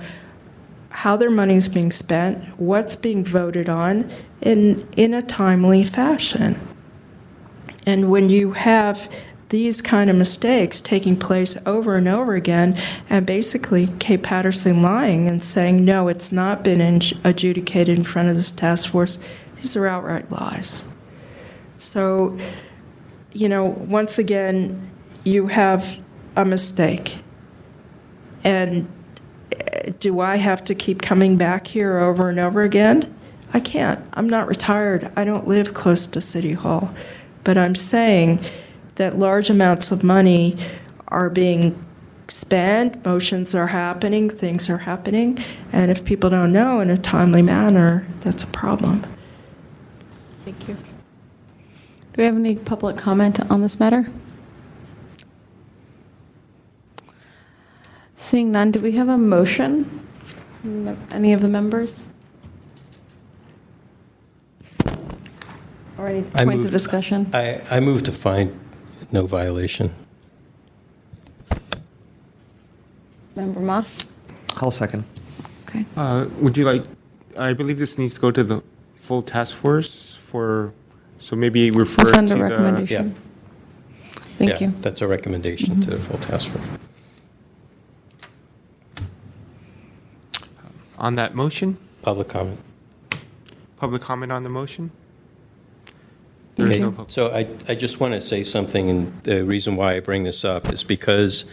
Speaker 4: how their money's being spent, what's being voted on in a timely fashion. And when you have these kind of mistakes taking place over and over again, and basically Kay Patterson lying and saying, no, it's not been adjudicated in front of this task force, these are outright lies. So, once again, you have a mistake. And do I have to keep coming back here over and over again? I can't. I'm not retired. I don't live close to City Hall. But I'm saying that large amounts of money are being spent, motions are happening, things are happening, and if people don't know in a timely manner, that's a problem.
Speaker 2: Thank you. Do we have any public comment on this matter? Seeing none, do we have a motion? Any of the members? Or any points of discussion?
Speaker 8: I move to find no violation.
Speaker 2: Member Moss?
Speaker 3: I'll second.
Speaker 2: Okay.
Speaker 1: Would you like, I believe this needs to go to the full task force so maybe refer
Speaker 2: We'll send
Speaker 1: to
Speaker 2: a
Speaker 1: the...
Speaker 2: recommendation. Thank you.
Speaker 8: That's a recommendation to the full task force.
Speaker 1: On that motion?
Speaker 8: Public comment.
Speaker 1: Public comment on the motion?
Speaker 2: Thank
Speaker 1: There's
Speaker 2: you.
Speaker 1: no public.
Speaker 8: So I just want to say something, and the reason why I bring this up is because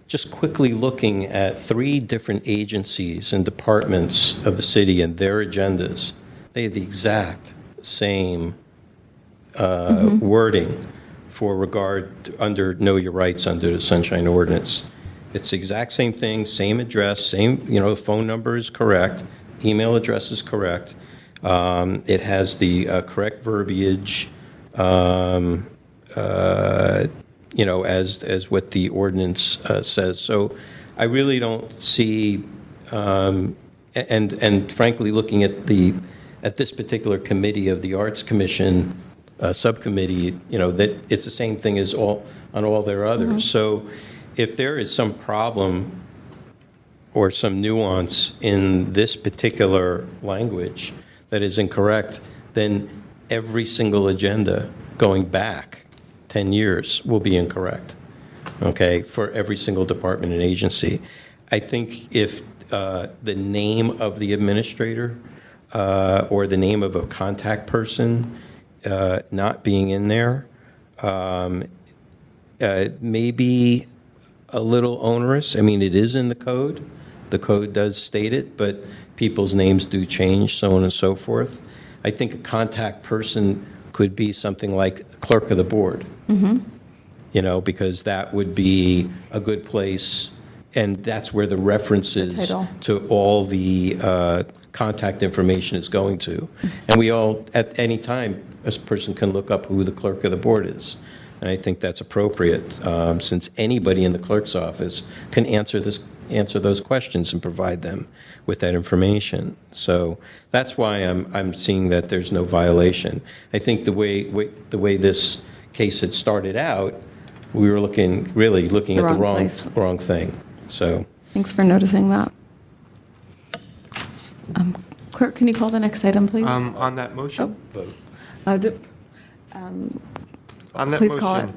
Speaker 8: just quickly looking at 3 different agencies and departments of the city and their agendas, they have the exact same wording for regard under Know Your Rights under the Sunshine Ordinance. It's the exact same thing, same address, same, the phone number is correct, email address is correct. It has the correct verbiage, as what the ordinance says. So I really don't see, and frankly, looking at this particular committee of the Arts Commission subcommittee, that it's the same thing as on all their others. So if there is some problem or some nuance in this particular language that is incorrect, then every single agenda going back 10 years will be incorrect, okay, for every single department and agency. I think if the name of the administrator or the name of a contact person not being in there may be a little onerous. I mean, it is in the code. The code does state it, but people's names do change, so on and so forth. I think a contact person could be something like clerk of the board, because that would be a good place, and that's where the references to all the contact information is going to. And we all, at any time, a person can look up who the clerk of the board is. And I think that's appropriate, since anybody in the clerk's office can answer those questions and provide them with that information. So that's why I'm seeing that there's no violation. I think the way this case had started out, we were looking at the wrong thing. So
Speaker 2: Thanks for noticing that. Clerk, can you call the next item, please?
Speaker 1: On that motion?
Speaker 8: vote.
Speaker 1: On that
Speaker 2: Please
Speaker 1: motion.
Speaker 2: call it.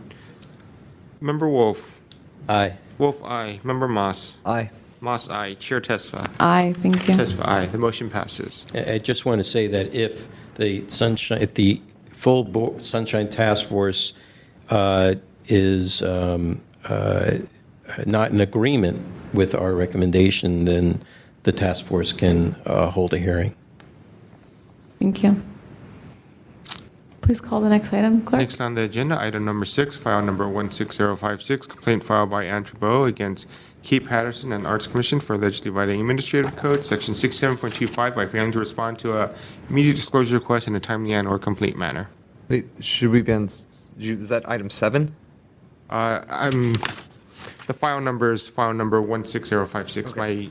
Speaker 1: Member Wolf.
Speaker 8: Aye.
Speaker 1: Wolf, aye. Member Moss.
Speaker 3: Aye.
Speaker 1: Moss, aye. Chair Tesfa.
Speaker 2: Aye, thank you.
Speaker 1: Tesfa, aye. The motion passes.
Speaker 8: I just want to say that if the full Sunshine Task Force is not in agreement with our recommendation, then the task force can hold a hearing.
Speaker 2: Thank you. Please call the next item, clerk.
Speaker 1: Next on the agenda, item number 6, file number 16056, complaint filed by Andrew Bowe against Kate Patterson and Arts Commission for allegedly violating Administrative Code, Section 67.25, by failing to respond to a immediate disclosure request in a timely and/or complete manner.
Speaker 3: Wait, should we be on? Is that item 7?
Speaker 1: The file number is file number 16056.
Speaker 3: Okay.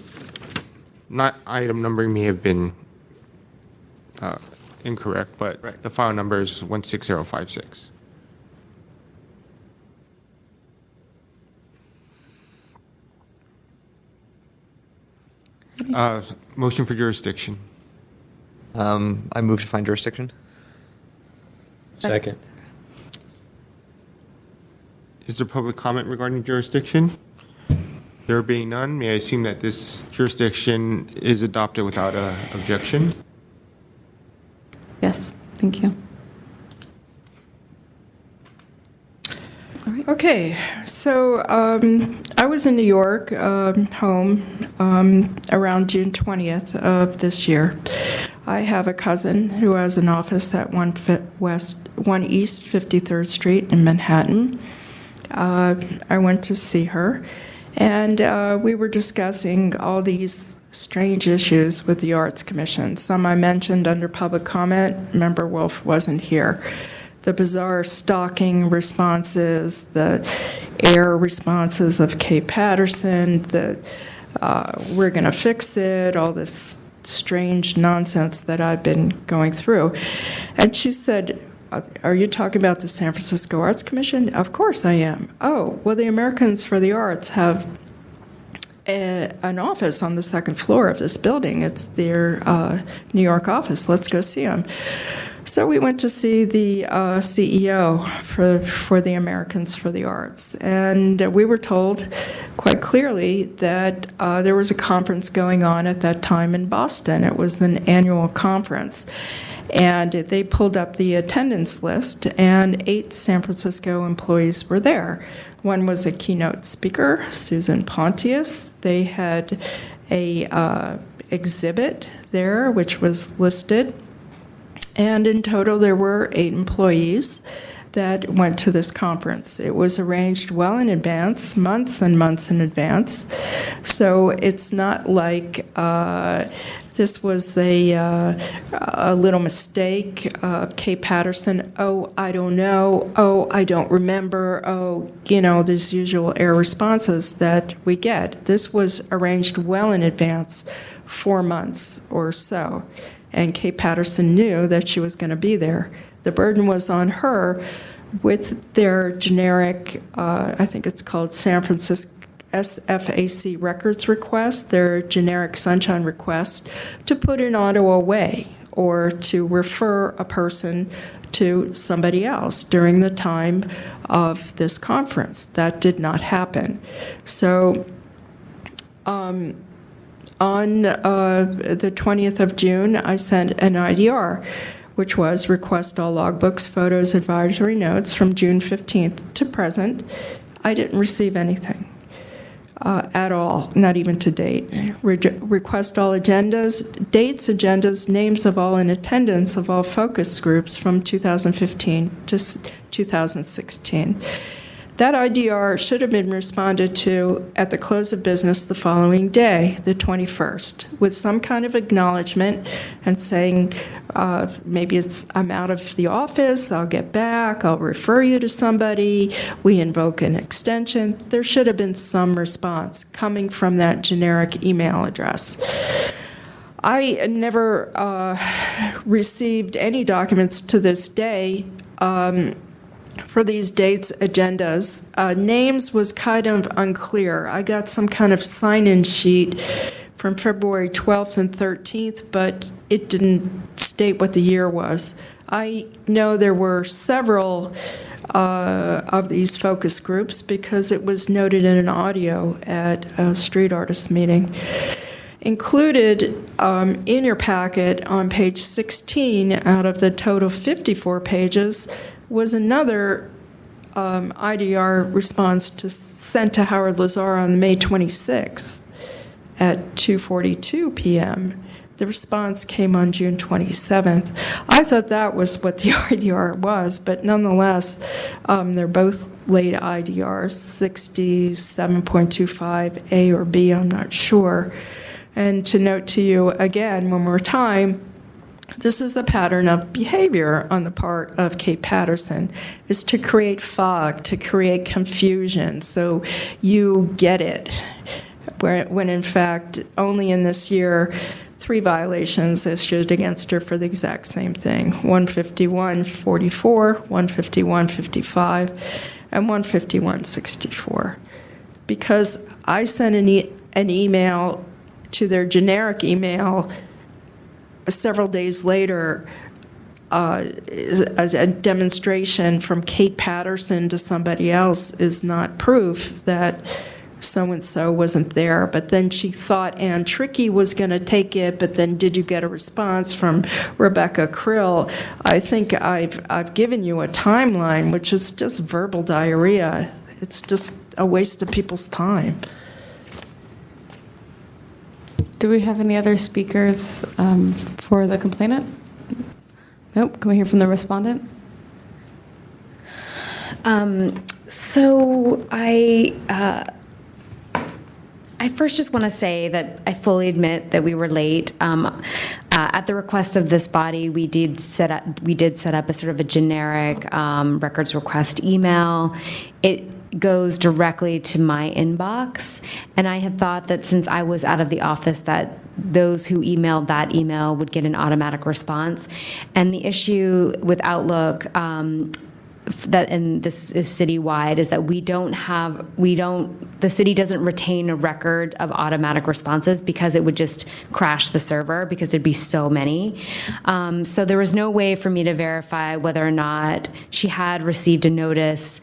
Speaker 1: My item numbering may have been incorrect, but
Speaker 3: Right.
Speaker 1: the file number is 16056. Motion for jurisdiction.
Speaker 3: I move to find jurisdiction.
Speaker 8: Second.
Speaker 1: Is there public comment regarding jurisdiction? There being none, may I assume that this jurisdiction is adopted without objection?
Speaker 2: Yes, thank you.
Speaker 4: Okay, so I was in New York, home, around June 20th of this year. I have a cousin who has an office at 1 East 53rd Street in Manhattan. I went to see her, and we were discussing all these strange issues with the Arts Commission. Some I mentioned under public comment. Member Wolf wasn't here. The bizarre stalking responses, the air responses of Kate Patterson, the we're going to fix it, all this strange nonsense that I've been going through. And she said, "Are you talking about the San Francisco Arts Commission?" "Of course I am." "Oh, well, the Americans for the Arts have an office on the second floor of this building. It's their New York office. Let's go see them." So we went to see the CEO for the Americans for the Arts, and we were told quite clearly that there was a conference going on at that time in Boston. It was an annual conference, and they pulled up the attendance list, and 8 San Francisco employees were there. One was a keynote speaker, Susan Pontius. They had a exhibit there, which was listed. And in total, there were 8 employees that went to this conference. It was arranged well in advance, months and months in advance. So it's not like this was a little mistake. Kate Patterson, "Oh, I don't know. Oh, I don't remember. Oh, these usual air responses that we get." This was arranged well in advance, 4 months or so. And Kate Patterson knew that she was going to be there. The burden was on her with their generic, I think it's called San Francisco SFAC records request, their generic sunshine request, to put an auto away or to refer a person to somebody else during the time of this conference. That did not happen. So on the 20th of June, I sent an IDR, which was request all logbooks, photos, advisory notes from June 15th to present. I didn't receive anything at all, not even to date. Request all agendas, dates, agendas, names of all in attendance of all focus groups from 2015 to 2016. That IDR should have been responded to at the close of business the following day, the 21st, with some kind of acknowledgement and saying, maybe it's, "I'm out of the office, I'll get back, I'll refer you to somebody, we invoke an extension." There should have been some response coming from that generic email address. I never received any documents to this day for these dates, agendas. Names was kind of unclear. I got some kind of sign-in sheet from February 12th and 13th, but it didn't state what the year was. I know there were several of these focus groups because it was noted in an audio at a street artist meeting. Included in your packet on page 16 out of the total 54 pages was another IDR response sent to Howard Lazar on May 26th at 2:42 p.m. The response came on June 27th. I thought that was what the IDR was, but nonetheless, they're both late IDRs, 67.25 A or B, I'm not sure. And to note to you again, one more time, this is a pattern of behavior on the part of Kate Patterson, is to create fog, to create confusion, so you get it. When in fact, only in this year, 3 violations issued against her for the exact same thing, 151.44, 151.55, and 151.64. Because I sent an email to their generic email several days later as a demonstration from Kate Patterson to somebody else is not proof that so-and-so wasn't there. But then she thought Ann Trickey was going to take it, but then did you get a response from Rebecca Krill? I think I've given you a timeline, which is just verbal diarrhea. It's just a waste of people's time.
Speaker 2: Do we have any other speakers for the complainant? Nope. Can we hear from the respondent?
Speaker 9: So I first just want to say that I fully admit that we were late. At the request of this body, we did set up a sort of a generic records request email. It goes directly to my inbox, and I had thought that since I was out of the office that those who emailed that email would get an automatic response. And the issue with Outlook and this is citywide, is that the city doesn't retain a record of automatic responses because it would just crash the server because there'd be so many. So there was no way for me to verify whether or not she had received a notice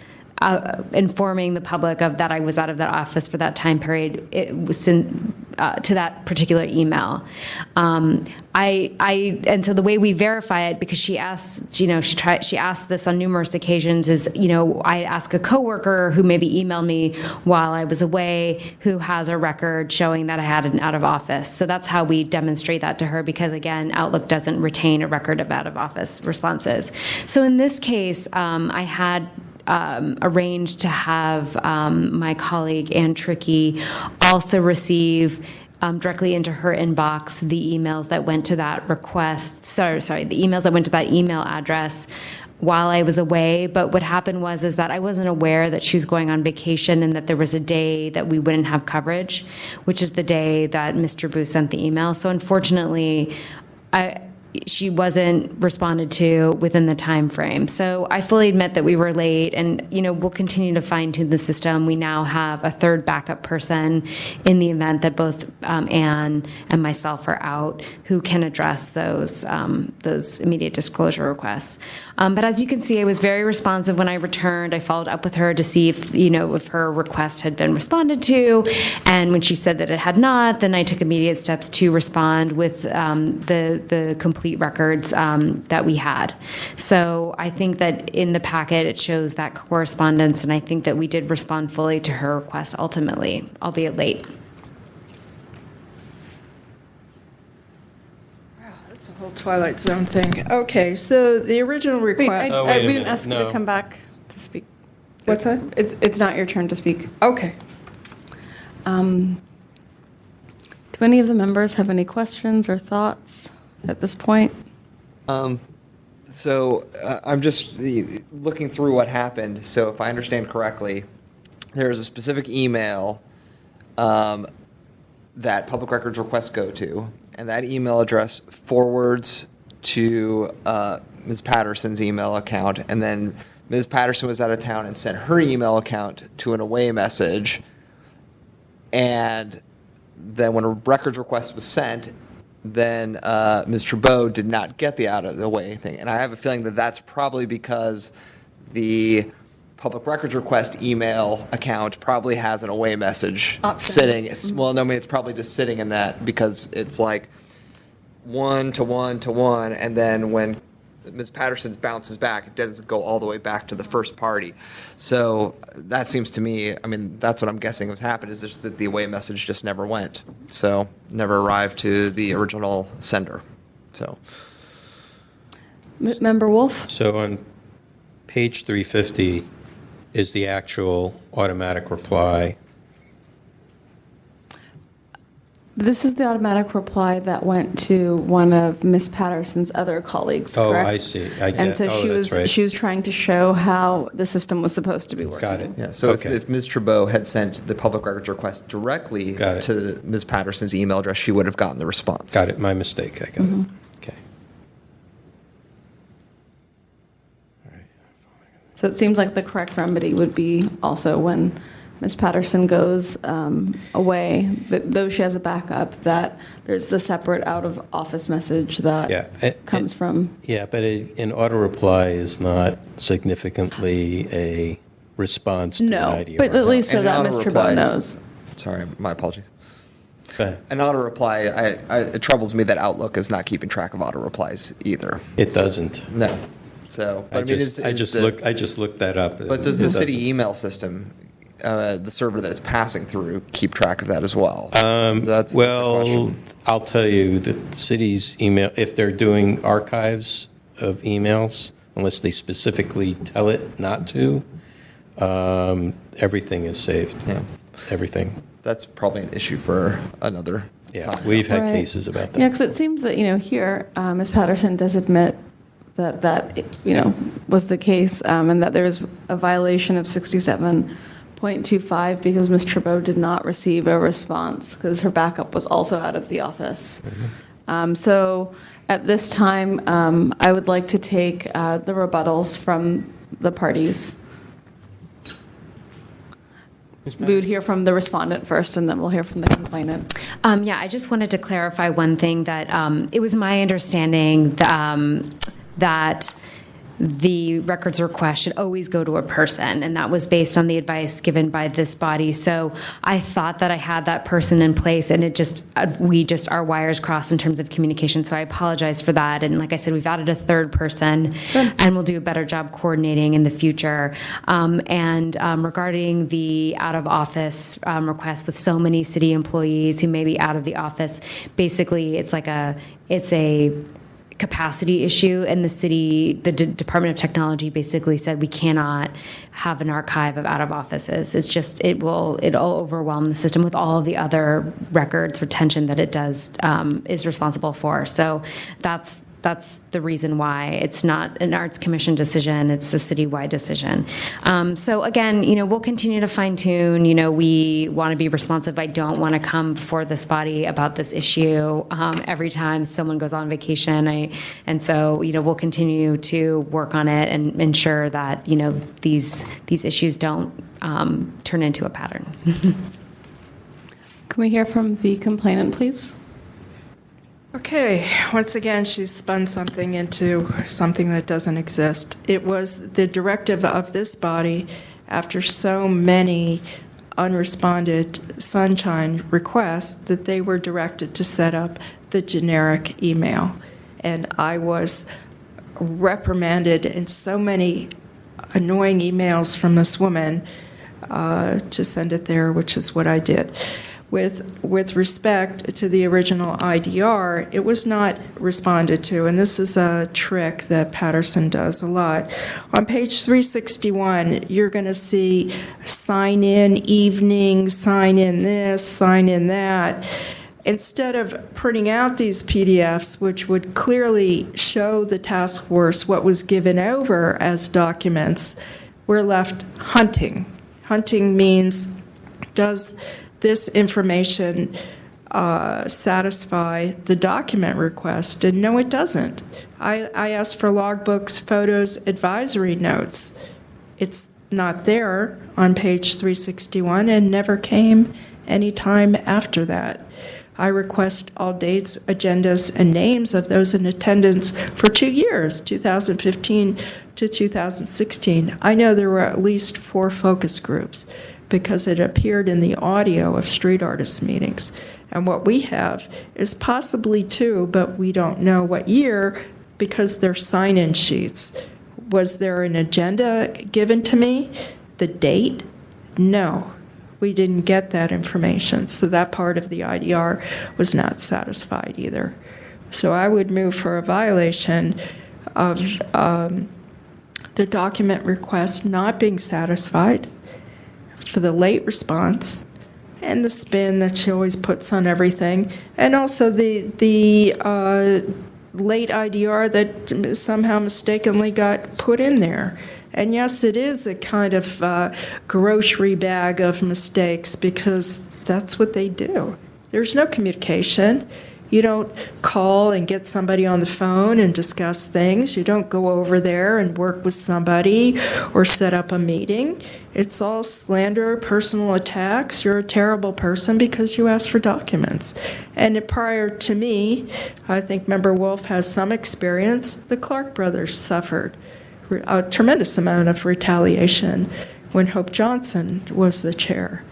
Speaker 9: informing the public of that I was out of that office for that time period. It was sent to that particular email. And so the way we verify it, because she asked, she asked this on numerous occasions, is, I ask a coworker who maybe emailed me while I was away, who has a record showing that I had an out of office. So that's how we demonstrate that to her, because again, Outlook doesn't retain a record of out of office responses. So in this case, I had arranged to have my colleague Ann Trickey also receive directly into her inbox the emails that went to that request. The emails that went to that email address while I was away. But what happened is that I wasn't aware that she was going on vacation and that there was a day that we wouldn't have coverage, which is the day that Mr. Boo sent the email. So unfortunately, she wasn't responded to within the time frame. So I fully admit that we were late, and we'll continue to fine-tune the system. We now have a third backup person in the event that both Anne and myself are out, who can address those immediate disclosure requests. But as you can see, I was very responsive when I returned. I followed up with her to see if her request had been responded to, and when she said that it had not, then I took immediate steps to respond with the complete records that we had. So I think that in the packet it shows that correspondence, and I think that we did respond fully to her request ultimately, albeit late.
Speaker 4: That's a whole Twilight Zone thing. Okay, so the original request.
Speaker 8: wait a
Speaker 2: we didn't
Speaker 8: minute.
Speaker 2: ask you
Speaker 8: No.
Speaker 2: to come back to speak.
Speaker 4: What's that?
Speaker 2: It's not your turn to speak.
Speaker 4: Okay.
Speaker 2: Do any of the members have any questions or thoughts at this point?
Speaker 3: So I'm just looking through what happened. So if I understand correctly, there is a specific email that public records requests go to, and that email address forwards to Ms. Patterson's email account, and then Ms. Patterson was out of town and sent her email account to an away message, and then when a records request was sent, then Ms. Trudeau did not get the out of the way thing. And I have a feeling that that's probably because the public records request email account probably has an away message sitting. It's probably just sitting in that, because it's like 1 to 1 to 1. And then when Ms. Patterson's bounces back. It doesn't go all the way back to the first party. So that seems to me, I mean, that's what I'm guessing was happened, is just that the away message just never went. So never arrived to the original sender. So.
Speaker 2: Member Wolf?
Speaker 8: So on page 350 is the actual automatic reply.
Speaker 2: This is the automatic reply that went to one of Ms. Patterson's other colleagues,
Speaker 8: Oh,
Speaker 2: correct?
Speaker 8: I see.
Speaker 2: And so
Speaker 8: that's right.
Speaker 2: she was trying to show how the system was supposed to be working.
Speaker 8: Got it.
Speaker 3: Yeah, so
Speaker 8: Okay.
Speaker 3: if Ms. Trudeau had sent the public records request directly
Speaker 8: Got it.
Speaker 3: to Ms. Patterson's email address, she would have gotten the response.
Speaker 8: Got it. My mistake. I got
Speaker 2: Mm-hmm.
Speaker 8: it. Okay.
Speaker 2: So it seems like the correct remedy would be also when Ms. Patterson goes away, that though she has a backup, that there's a separate out-of-office message that
Speaker 8: Yeah.
Speaker 2: comes from.
Speaker 8: Yeah, but an auto reply is not significantly a response to an
Speaker 2: No,
Speaker 8: IDR.
Speaker 2: but at least so
Speaker 3: And
Speaker 2: that
Speaker 3: an
Speaker 2: Ms.
Speaker 3: auto-reply-
Speaker 2: Trudeau knows.
Speaker 3: Sorry, my apologies.
Speaker 8: Okay.
Speaker 3: An auto reply, it troubles me that Outlook is not keeping track of auto replies either.
Speaker 8: It doesn't.
Speaker 3: No. So, but
Speaker 8: I
Speaker 3: I mean,
Speaker 8: just looked that up.
Speaker 3: But does the
Speaker 8: It
Speaker 3: city
Speaker 8: doesn't.
Speaker 3: email system, the server that it's passing through, keep track of that as well? That's a
Speaker 8: Well,
Speaker 3: question.
Speaker 8: I'll tell you, the city's email, if they're doing archives of emails, unless they specifically tell it not to, everything is saved.
Speaker 3: Yeah.
Speaker 8: Everything.
Speaker 3: That's probably an issue for another
Speaker 8: Yeah,
Speaker 3: time.
Speaker 8: we've had
Speaker 2: Right.
Speaker 8: cases about that.
Speaker 2: Yeah, because it seems that, here, Ms. Patterson does admit that was the case, and that there was a violation of 67.25 because Ms. Trudeau did not receive a response because her backup was also out of the office. So at this time, I would like to take the rebuttals from the parties. We would hear from the respondent first, and then we'll hear from the complainant.
Speaker 9: Yeah, I just wanted to clarify one thing, that it was my understanding that the records request should always go to a person, and that was based on the advice given by this body. So I thought that I had that person in place, and our wires crossed in terms of communication. So I apologize for that. And like I said, we've added a third person, and we'll do a better job coordinating in the future. Regarding the out of office request with so many city employees who may be out of the office, basically it's a capacity issue, and the Department of Technology basically said we cannot have an archive of out of offices. It's just it'll overwhelm the system with all of the other records retention that it does is responsible for. So that's the reason why it's not an Arts Commission decision, it's a citywide decision. So again, we'll continue to fine tune. We want to be responsive. I don't want to come before this body about this issue every time someone goes on vacation. So we'll continue to work on it and ensure that these issues don't turn into a pattern.
Speaker 2: Can we hear from the complainant, please?
Speaker 4: Okay, once again, she's spun something into something that doesn't exist. It was the directive of this body, after so many unresponded Sunshine requests, that they were directed to set up the generic email. And I was reprimanded in so many annoying emails from this woman to send it there, which is what I did. With respect to the original IDR, it was not responded to, and this is a trick that Patterson does a lot. On page 361, you're going to see sign in evening, sign in this, sign in that. Instead of printing out these PDFs, which would clearly show the task force what was given over as documents, we're left hunting. Hunting means, does this information satisfy the document request? And no, it doesn't. I asked for logbooks, photos, advisory notes. It's not there on page 361 and never came any time after that. I request all dates, agendas, and names of those in attendance for 2 years, 2015 to 2016. I know there were at least 4 focus groups, because it appeared in the audio of street artist meetings. And what we have is possibly 2, but we don't know what year, because they're sign-in sheets. Was there an agenda given to me? The date? No, we didn't get that information. So that part of the IDR was not satisfied either. So I would move for a violation of the document request not being satisfied, for the late response, and the spin that she always puts on everything, and also the late IDR that somehow mistakenly got put in there. And yes, it is a kind of grocery bag of mistakes, because that's what they do. There's no communication. You don't call and get somebody on the phone and discuss things. You don't go over there and work with somebody or set up a meeting. It's all slander, personal attacks. You're a terrible person because you asked for documents. And prior to me, I think Member Wolf has some experience, the Clark brothers suffered a tremendous amount of retaliation when Hope Johnson was the chair.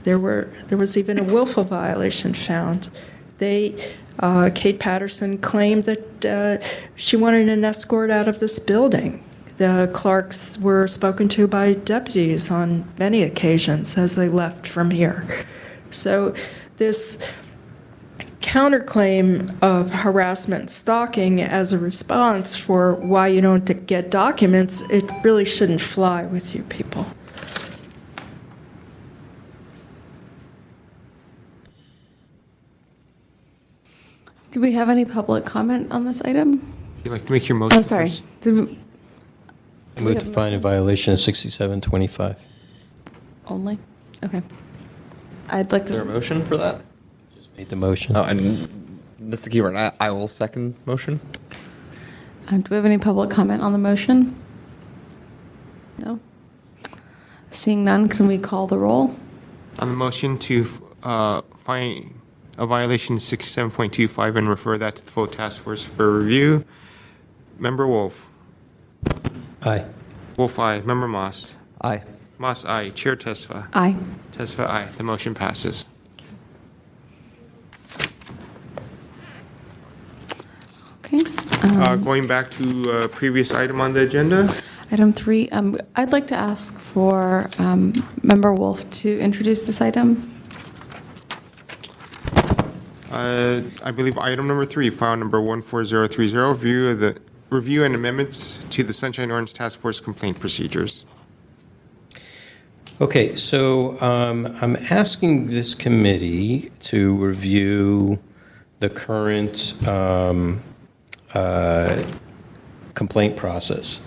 Speaker 4: There was even a willful violation found. Kate Patterson claimed that she wanted an escort out of this building. The Clarks were spoken to by deputies on many occasions as they left from here. So this counterclaim of harassment and stalking as a response for why you don't get documents, it really shouldn't fly with you people.
Speaker 2: Do we have any public comment on this item?
Speaker 1: Would you like to make your motion?
Speaker 2: Oh, sorry.
Speaker 1: first?
Speaker 8: I move to find a violation of 6725.
Speaker 2: Only? Okay. I'd like
Speaker 3: Is there a
Speaker 2: to.
Speaker 3: motion for that?
Speaker 8: Just made the motion.
Speaker 3: Oh, and Mr. Keyword, I will second motion.
Speaker 2: Do we have any public comment on the motion? No? Seeing none, can we call the roll?
Speaker 1: On the motion to find a violation 67.25 and refer that to the full task force for review, Member Wolf.
Speaker 8: Aye.
Speaker 1: Wolf, aye. Member Moss.
Speaker 3: Aye.
Speaker 1: Moss, aye. Chair Tesfa.
Speaker 2: Aye.
Speaker 1: Tesfa, aye. The motion passes.
Speaker 2: Okay.
Speaker 1: Going back to previous item on the agenda,
Speaker 2: Item 3, I'd like to ask for Member Wolf to introduce this item.
Speaker 1: I believe item number 3, file number 14030, review and amendments to the Sunshine Orange Task Force complaint procedures.
Speaker 8: Okay, so I'm asking this committee to review the current complaint process.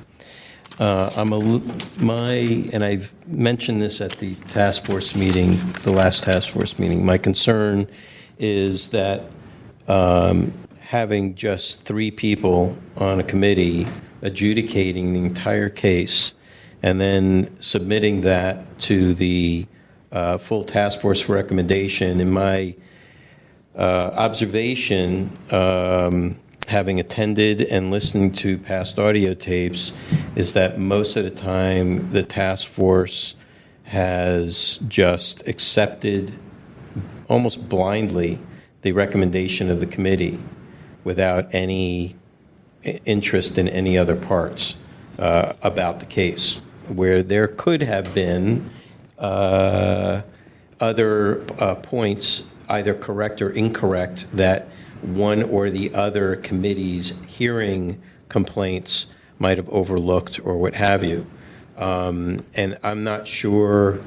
Speaker 8: And I've mentioned this at the task force meeting, the last task force meeting. My concern is that having just 3 people on a committee adjudicating the entire case and then submitting that to the full task force for recommendation, in my observation, having attended and listening to past audio tapes, is that most of the time the task force has just accepted almost blindly the recommendation of the committee without any interest in any other parts about the case, where there could have been other points, either correct or incorrect, that one or the other committees hearing complaints might have overlooked or what have you. And I'm not sure,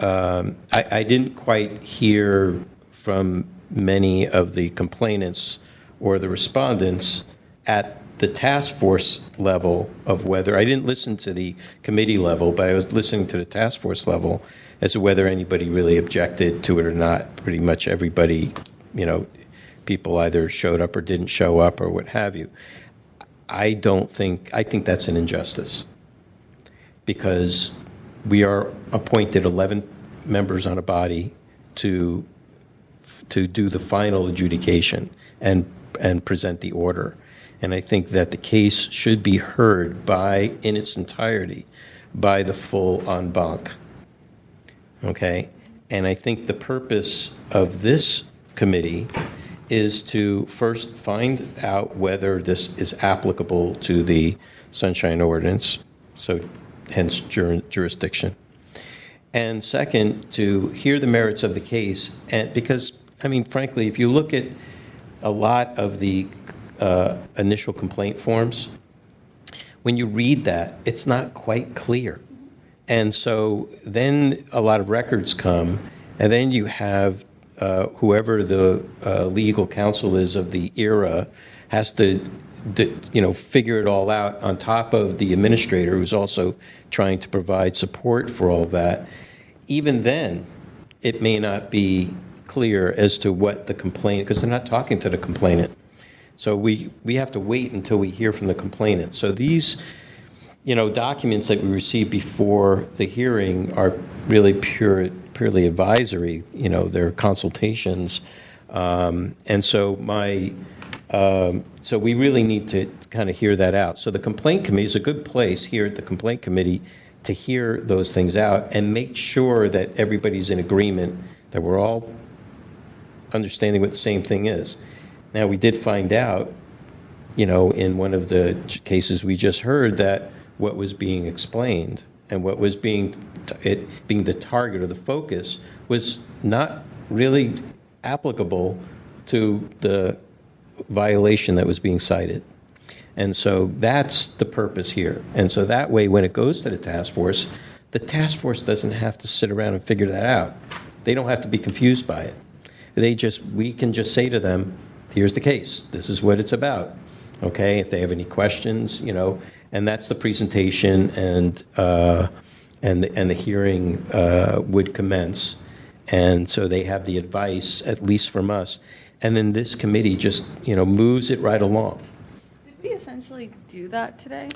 Speaker 8: I didn't quite hear from many of the complainants or the respondents at the task force level of whether, I didn't listen to the committee level, but I was listening to the task force level as to whether anybody really objected to it or not. Pretty much everybody, people either showed up or didn't show up or what have you. I think that's an injustice, because we are appointed 11 members on a body to do the final adjudication and present the order. And I think that the case should be heard in its entirety by the full en banc. Okay? And I think the purpose of this committee is to first find out whether this is applicable to the Sunshine Ordinance, so hence jurisdiction. And second, to hear the merits of the case, and because, I mean, frankly, if you look at a lot of the initial complaint forms, when you read that, it's not quite clear. And so then a lot of records come, and then you have whoever the legal counsel is of the era has to figure it all out on top of the administrator who's also trying to provide support for all of that. Even then, it may not be clear as to what the complainant, because they're not talking to the complainant. So we have to wait until we hear from the complainant. So these, documents that we receive before the hearing are really purely advisory. They're consultations, and so so we really need to kind of hear that out. So the complaint committee is a good place here at the complaint committee to hear those things out and make sure that everybody's in agreement, that we're all understanding what the same thing is. Now, we did find out, in one of the cases we just heard, that what was being explained and what was being the target or the focus was not really applicable to the violation that was being cited. And so that's the purpose here. And so that way, when it goes to the task force doesn't have to sit around and figure that out. They don't have to be confused by it. We can just say to them, here's the case. This is what it's about. Okay, if they have any questions, and that's the presentation, and the hearing would commence. And so they have the advice, at least from us. And then this committee just, moves it right along.
Speaker 2: Did we essentially do that today?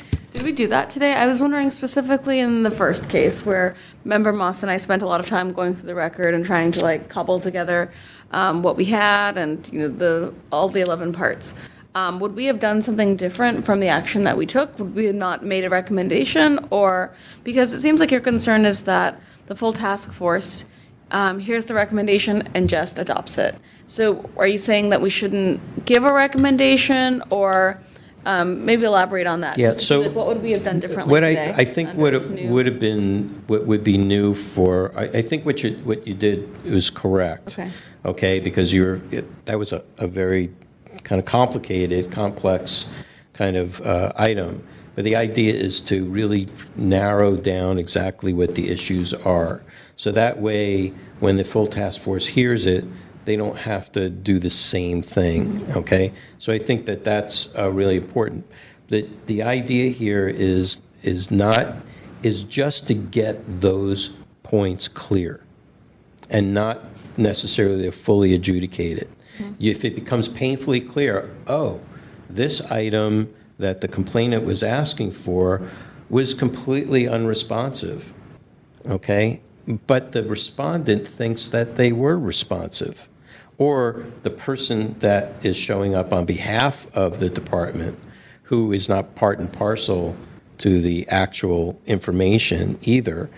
Speaker 2: I was wondering specifically in the first case where Member Moss and I spent a lot of time going through the record and trying to cobble together what we had and all the 11 parts. Would we have done something different from the action that we took? Would we have not made a recommendation? Or because it seems like your concern is that the full task force here's the recommendation and just adopts it. So are you saying that we shouldn't give a recommendation, or maybe elaborate on that?
Speaker 8: Yeah,
Speaker 2: Just to
Speaker 8: so
Speaker 2: see, what would we have done differently
Speaker 8: what
Speaker 2: today?
Speaker 8: I think
Speaker 2: under this new-
Speaker 8: would be new for, I think what you did was correct. Okay, because that was a very kind of complicated, complex kind of item. But the idea is to really narrow down exactly what the issues are. So that way, when the full task force hears it, they don't have to do the same thing, okay? So I think that that's really important. The idea here is just to get those points clear and not necessarily fully adjudicated. If it becomes painfully clear, this item that the complainant was asking for was completely unresponsive, okay? But the respondent thinks that they were responsive. Or the person that is showing up on behalf of the department, who is not part and parcel to the actual information either,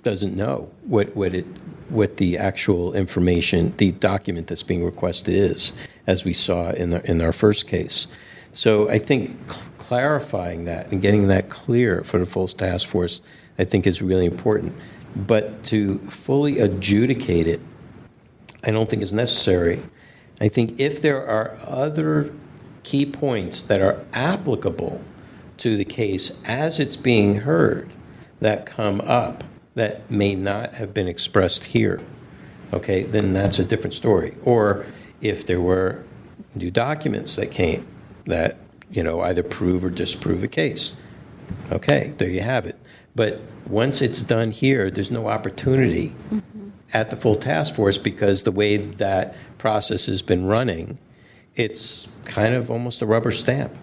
Speaker 8: doesn't know what the actual information, the document that's being requested is, as we saw in our first case. So I think clarifying that and getting that clear for the full task force, I think, is really important. But to fully adjudicate it, I don't think is necessary. I think if there are other key points that are applicable to the case as it's being heard that come up that may not have been expressed here, okay, then that's a different story. Or if there were new documents that came that, either prove or disprove a case, okay, there you have it. But once it's done here, there's no opportunity at the full task force, because the way that process has been running, it's kind of almost a rubber stamp.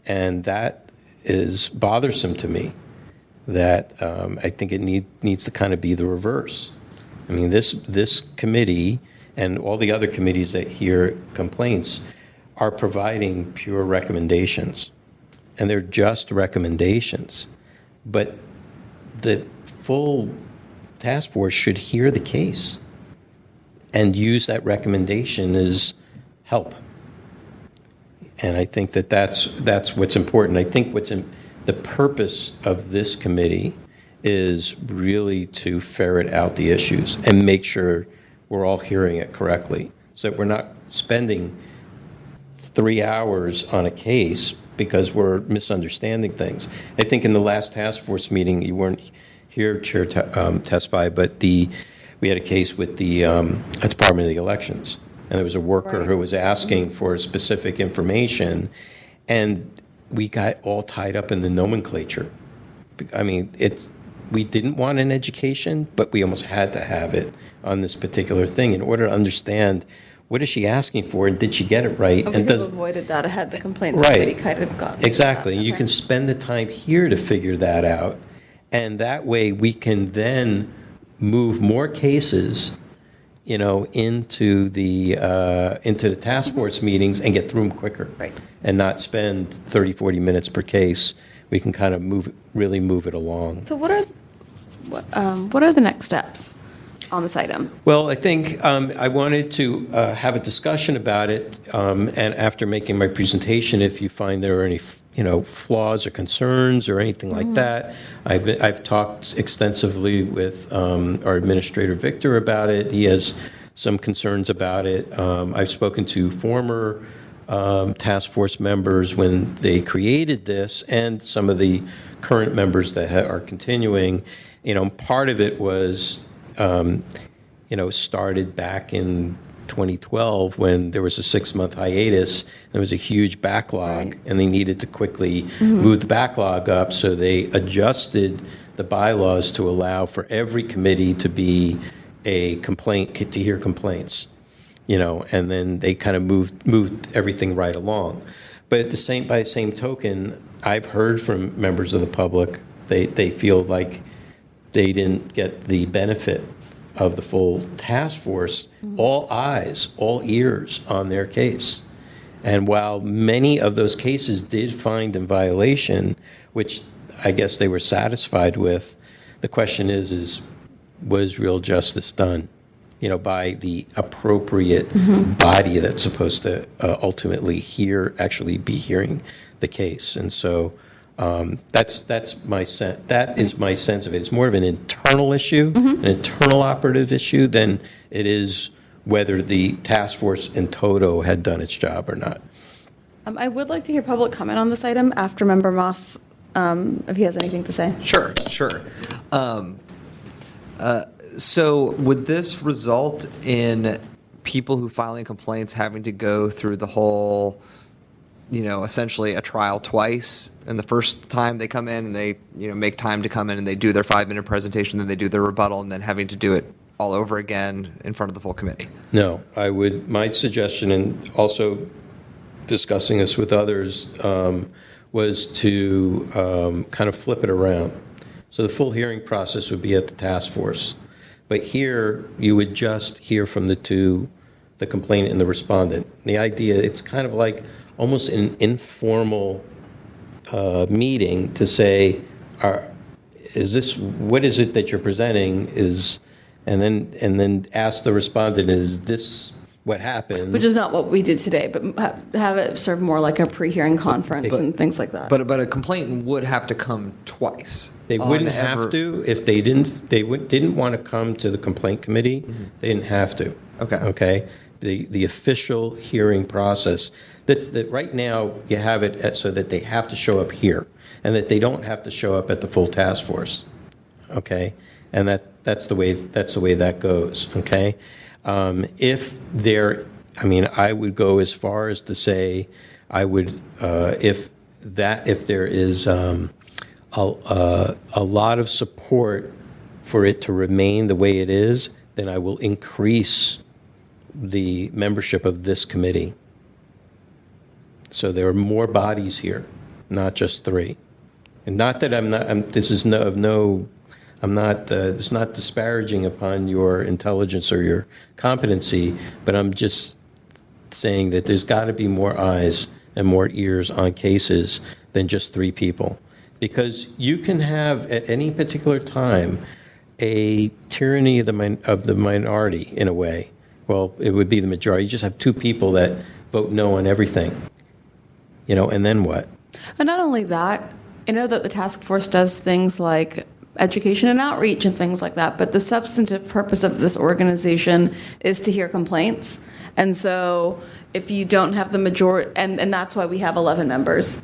Speaker 8: And that is bothersome to me, that I think it needs to kind of be the reverse. I mean, this committee and all the other committees that hear complaints are providing pure recommendations. And they're just recommendations. But the full task force should hear the case and use that recommendation as help. And I think that that's what's important. I think the purpose of this committee is really to ferret out the issues and make sure we're all hearing it correctly, so that we're not spending 3 hours on a case because we're misunderstanding things. I think in the last task force meeting, you weren't here, Chair, testify, but we had a case with the Department of the Elections, and there was a worker who was asking for specific information, and we got all tied up in the nomenclature. I mean, we didn't want an education, but we almost had to have it on this particular thing in order to understand what is she asking for, and did she get it right?
Speaker 2: And we could have avoided that had the complaints
Speaker 8: Right.
Speaker 2: committee kind of gotten
Speaker 8: Exactly.
Speaker 2: that.
Speaker 8: You
Speaker 2: Okay.
Speaker 8: can spend the time here to figure that out, and that way we can then move more cases, into the task force meetings and get through them quicker.
Speaker 2: Right.
Speaker 8: And not spend 30, 40 minutes per case. We can kind of really move it along.
Speaker 2: So what are the next steps on this item?
Speaker 8: Well, I think I wanted to have a discussion about it, and after making my presentation, if you find there are any, flaws or concerns or anything like that, I've talked extensively with our administrator Victor about it. He has some concerns about it. I've spoken to former task force members when they created this, and some of the current members that are continuing. Part of it was started back in 2012 when there was a 6-month hiatus. There was a huge backlog,
Speaker 2: Right.
Speaker 8: and they needed to quickly move the backlog up, so they adjusted the bylaws to allow for every committee to be a complaint, to hear complaints, and then they kind of moved everything right along. But by the same token, I've heard from members of the public, they feel like they didn't get the benefit of the full task force, all eyes, all ears on their case. And while many of those cases did find in violation, which I guess they were satisfied with, the question is was real justice done, by the appropriate body that's supposed to ultimately actually be hearing the case. And so that's my sense. That is my sense of it. It's more of an internal issue, an internal operative issue, than it is whether the task force in toto had done its job or not.
Speaker 2: I would like to hear public comment on this item after Member Moss, if he has anything to say.
Speaker 3: Sure. So would this result in people who filing complaints having to go through the whole, essentially a trial twice? And the first time they come in and they, make time to come in and they do their 5-minute presentation, then they do their rebuttal, and then having to do it all over again in front of the full committee?
Speaker 8: No, my suggestion, and also discussing this with others, was to kind of flip it around. So the full hearing process would be at the task force. But here, you would just hear from the complainant and the respondent. The idea, it's kind of like almost an informal meeting to say, what is it that you're presenting? And then ask the respondent, is this what happened?
Speaker 2: Which is not what we did today, but have it serve more like a pre-hearing conference and things like that.
Speaker 3: But a complainant would have to come twice.
Speaker 8: They wouldn't have to if they didn't want to come to the complaint committee. They didn't have to. Okay. The official hearing process. That right now you have it so that they have to show up here, and that they don't have to show up at the full task force. Okay, and that's the way that goes. Okay, I would go as far as to say, I would if there is a lot of support for it to remain the way it is, then I will increase the membership of this committee. So there are more bodies here, not just 3. And not that it's not disparaging upon your intelligence or your competency, but I'm just saying that there's got to be more eyes and more ears on cases than just 3 people. Because you can have at any particular time a tyranny of the minority in a way. Well, it would be the majority. You just have 2 people that vote no on everything, and then what?
Speaker 2: And not only that, I know that the task force does things like education and outreach and things like that, but the substantive purpose of this organization is to hear complaints. And so if you don't have the majority, and that's why we have 11 members,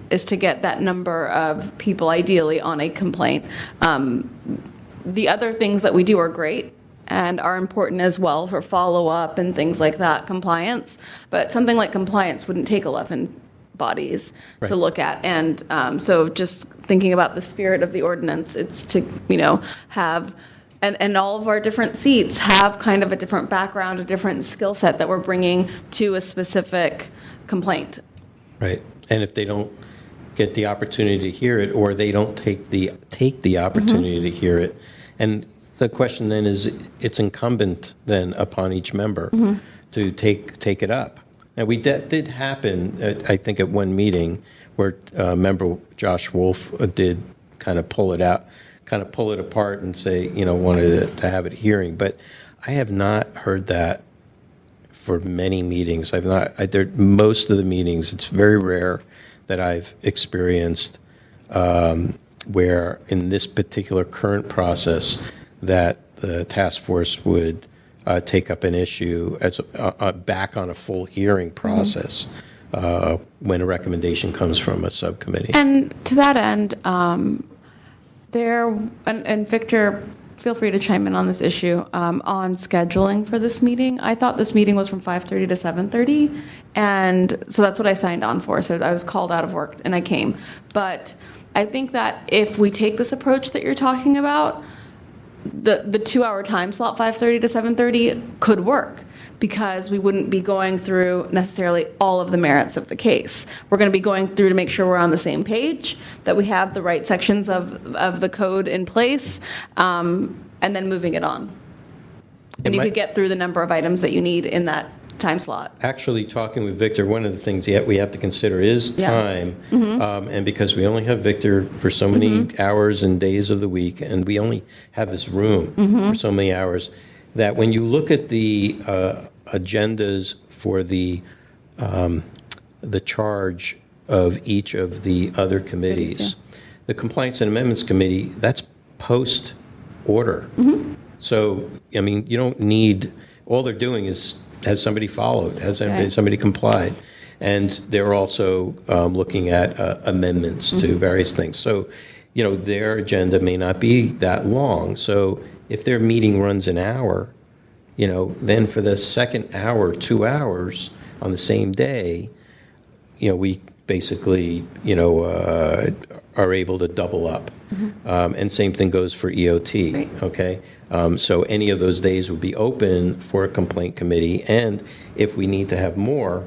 Speaker 2: is to get that number of people ideally on a complaint. The other things that we do are great and are important as well for follow-up and things like that, compliance. But something like compliance wouldn't take 11 bodies to look at. And so just thinking about the spirit of the ordinance, it's to, have, and all of our different seats have kind of a different background, a different skill set that we're bringing to a specific complaint.
Speaker 8: Right. And if they don't get the opportunity to hear it, or they don't take the opportunity to hear it, and the question then is, it's incumbent then upon each member to take it up. Now, that did happen, I think, at one meeting where member Josh Wolf did kind of pull it apart and say, wanted to have it hearing. But I have not heard that for many meetings. Most of the meetings, it's very rare that I've experienced where in this particular current process that the task force would take up an issue as back on a full hearing process when a recommendation comes from a subcommittee.
Speaker 2: And to that end, and Victor, feel free to chime in on this issue, on scheduling for this meeting. I thought this meeting was from 5:30 to 7:30, and so that's what I signed on for. So I was called out of work and I came. But I think that if we take this approach that you're talking about, the 2-hour time slot, 5:30 to 7:30, could work, because we wouldn't be going through necessarily all of the merits of the case. We're going to be going through to make sure we're on the same page, that we have the right sections of the code in place, and then moving it on. And you could get through the number of items that you need in that time slot.
Speaker 8: Actually, talking with Victor, one of the things we have to consider is time. And because we only have Victor for so many hours and days of the week, and we only have this room for so many hours, that when you look at the agendas for the charge of each of the other committees, the Compliance and Amendments Committee, that's post-order. So, you don't need, all they're doing is, has somebody followed? Has somebody complied? And they're also looking at amendments to various things. So, their agenda may not be that long. So if their meeting runs an hour, then for the second hour, 2 hours on the same day, we basically, are able to double up. And same thing goes for EOT,
Speaker 2: Right.
Speaker 8: okay? So any of those days would be open for a complaint committee, and if we need to have more,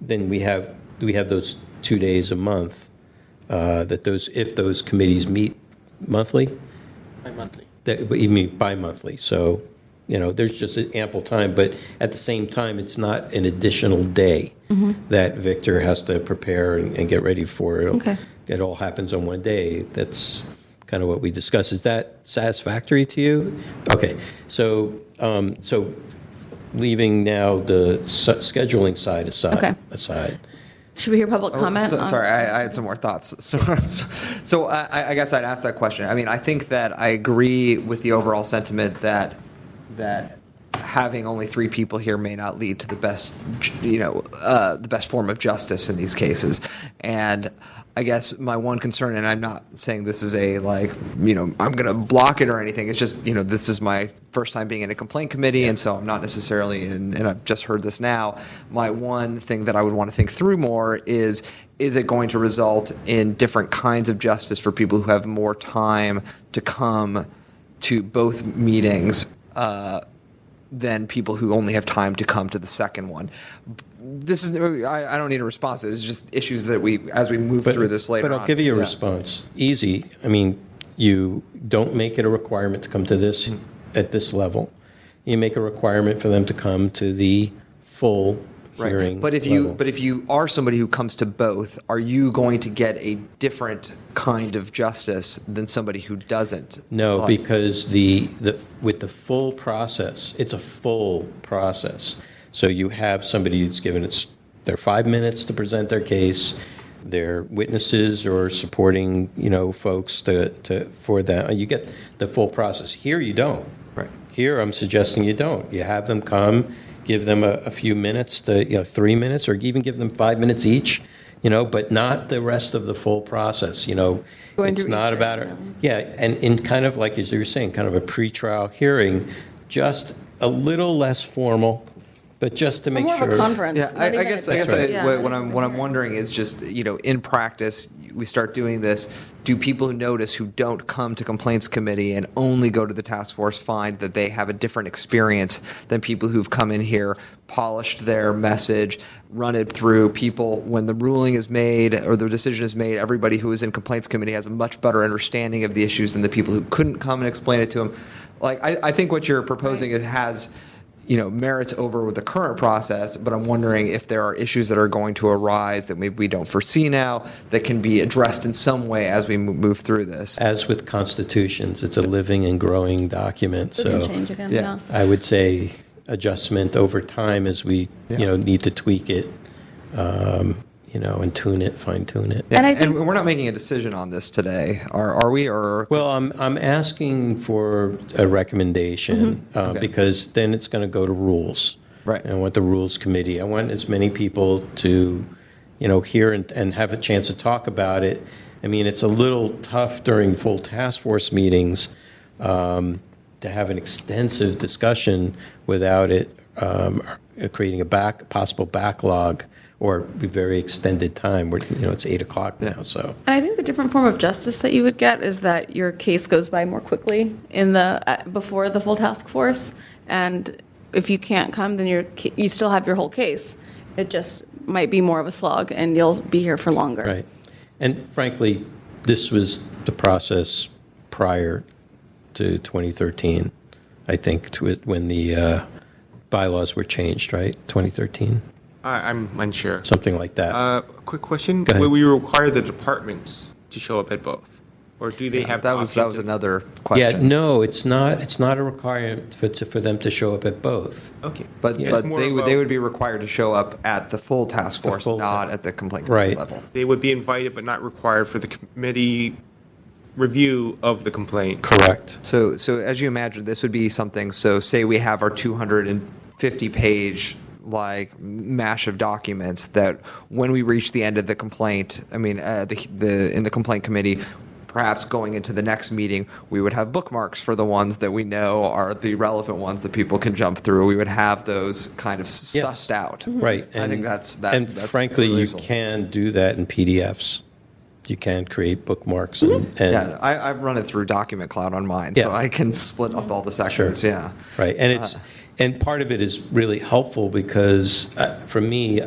Speaker 8: then we have those 2 days a month, if those committees meet monthly?
Speaker 1: Bi-monthly.
Speaker 8: You mean bi-monthly, so, there's just ample time, but at the same time, it's not an additional day that Victor has to prepare and get ready for. It all happens on one day. That's kind of what we discussed. Is that satisfactory to you? Okay, so leaving now the scheduling side aside.
Speaker 2: Should we hear public comment?
Speaker 3: Sorry, I had some more thoughts. So I guess I'd ask that question. I think that I agree with the overall sentiment that having only 3 people here may not lead to the best, the best form of justice in these cases. And I guess my one concern, and I'm not saying this is I'm going to block it or anything. It's just, this is my first time being in a complaint committee, and so I'm not necessarily, and I've just heard this now. My one thing that I would want to think through more is it going to result in different kinds of justice for people who have more time to come to both meetings than people who only have time to come to the second one? This is, I don't need a response. It's just issues that as we move through this later on.
Speaker 8: But I'll give you a response. Easy. You don't make it a requirement to come to this at this level. You make a requirement for them to come to the full hearing
Speaker 3: But if you are somebody who comes to both, are you going to get a different kind of justice than somebody who doesn't?
Speaker 8: No, because with the full process, it's a full process. So you have somebody who's given their 5 minutes to present their case, their witnesses or supporting, folks for that. You get the full process. Here you don't.
Speaker 3: Right.
Speaker 8: Here I'm suggesting you don't. You have them come, give them a few minutes to 3 minutes, or even give them 5 minutes each. But not the rest of the full process. It's not about it. Yeah, and in kind of like as you were saying, kind of a pretrial hearing, just a little less formal, but just to make
Speaker 2: More
Speaker 8: sure.
Speaker 2: of a conference.
Speaker 3: Yeah, I guess
Speaker 2: right.
Speaker 3: what I'm wondering is just, in practice, we start doing this. Do people who notice who don't come to complaints committee and only go to the task force find that they have a different experience than people who've come in here, polished their message, run it through people? When the ruling is made or the decision is made, everybody who is in complaints committee has a much better understanding of the issues than the people who couldn't come and explain it to them. Like, I think what you're proposing has merits over with the current process, but I'm wondering if there are issues that are going to arise that maybe we don't foresee now that can be addressed in some way as we move through this.
Speaker 8: As with constitutions, it's a living and growing document.
Speaker 2: It can
Speaker 8: So
Speaker 2: change again,
Speaker 3: yeah.
Speaker 8: I would say adjustment over time as we need to tweak it, and tune it, fine tune it.
Speaker 3: Yeah,
Speaker 2: And I think-
Speaker 3: and we're not making a decision on this today, are we? Or
Speaker 8: Well, I'm asking for a recommendation
Speaker 3: Okay.
Speaker 8: because then it's going to go to rules.
Speaker 3: Right.
Speaker 8: And I want the rules committee. I want as many people to, hear and have a chance to talk about it. I mean, it's a little tough during full task force meetings to have an extensive discussion without it creating a possible backlog or be very extended time. Where it's 8 o'clock now, so.
Speaker 2: And I think the different form of justice that you would get is that your case goes by more quickly before the full task force, and if you can't come, then you still have your whole case. It just might be more of a slog, and you'll be here for longer.
Speaker 8: Right. And frankly, this was the process prior to 2013, I think, when the bylaws were changed, right? 2013?
Speaker 1: I'm unsure.
Speaker 8: Something like that.
Speaker 1: Quick question.
Speaker 8: Go ahead.
Speaker 1: Will we require the departments to show up at both? Or do they have
Speaker 3: that
Speaker 1: the
Speaker 3: was
Speaker 1: option to-
Speaker 3: another question.
Speaker 8: Yeah, no, it's not a requirement for them to show up at both.
Speaker 1: Okay.
Speaker 3: But
Speaker 1: Yeah,
Speaker 3: but
Speaker 1: it's more
Speaker 3: they
Speaker 1: of a-
Speaker 3: they would be required to show up at the full task
Speaker 8: The
Speaker 3: force,
Speaker 8: full
Speaker 3: not
Speaker 8: ta-
Speaker 3: at the complaint committee
Speaker 8: Right.
Speaker 3: level.
Speaker 1: They would be invited but not required for the committee review of the complaint.
Speaker 8: Correct.
Speaker 3: So as you imagine, this would be something. So say we have our 250-page mash of documents that when we reach the end of the complaint, in the complaint committee, perhaps going into the next meeting, we would have bookmarks for the ones that we know are the relevant ones that people can jump through. We would have those kind of sussed out.
Speaker 8: Right.
Speaker 3: I think that's
Speaker 8: And
Speaker 3: that's
Speaker 8: frankly,
Speaker 3: the
Speaker 8: you
Speaker 3: result.
Speaker 8: can do that in PDFs. You can create bookmarks and
Speaker 3: Yeah, I've run it through Document Cloud on mine, so
Speaker 8: Yeah.
Speaker 3: I can split up all the sections.
Speaker 8: Sure.
Speaker 3: Yeah.
Speaker 8: Right, and and part of it is really helpful because for me,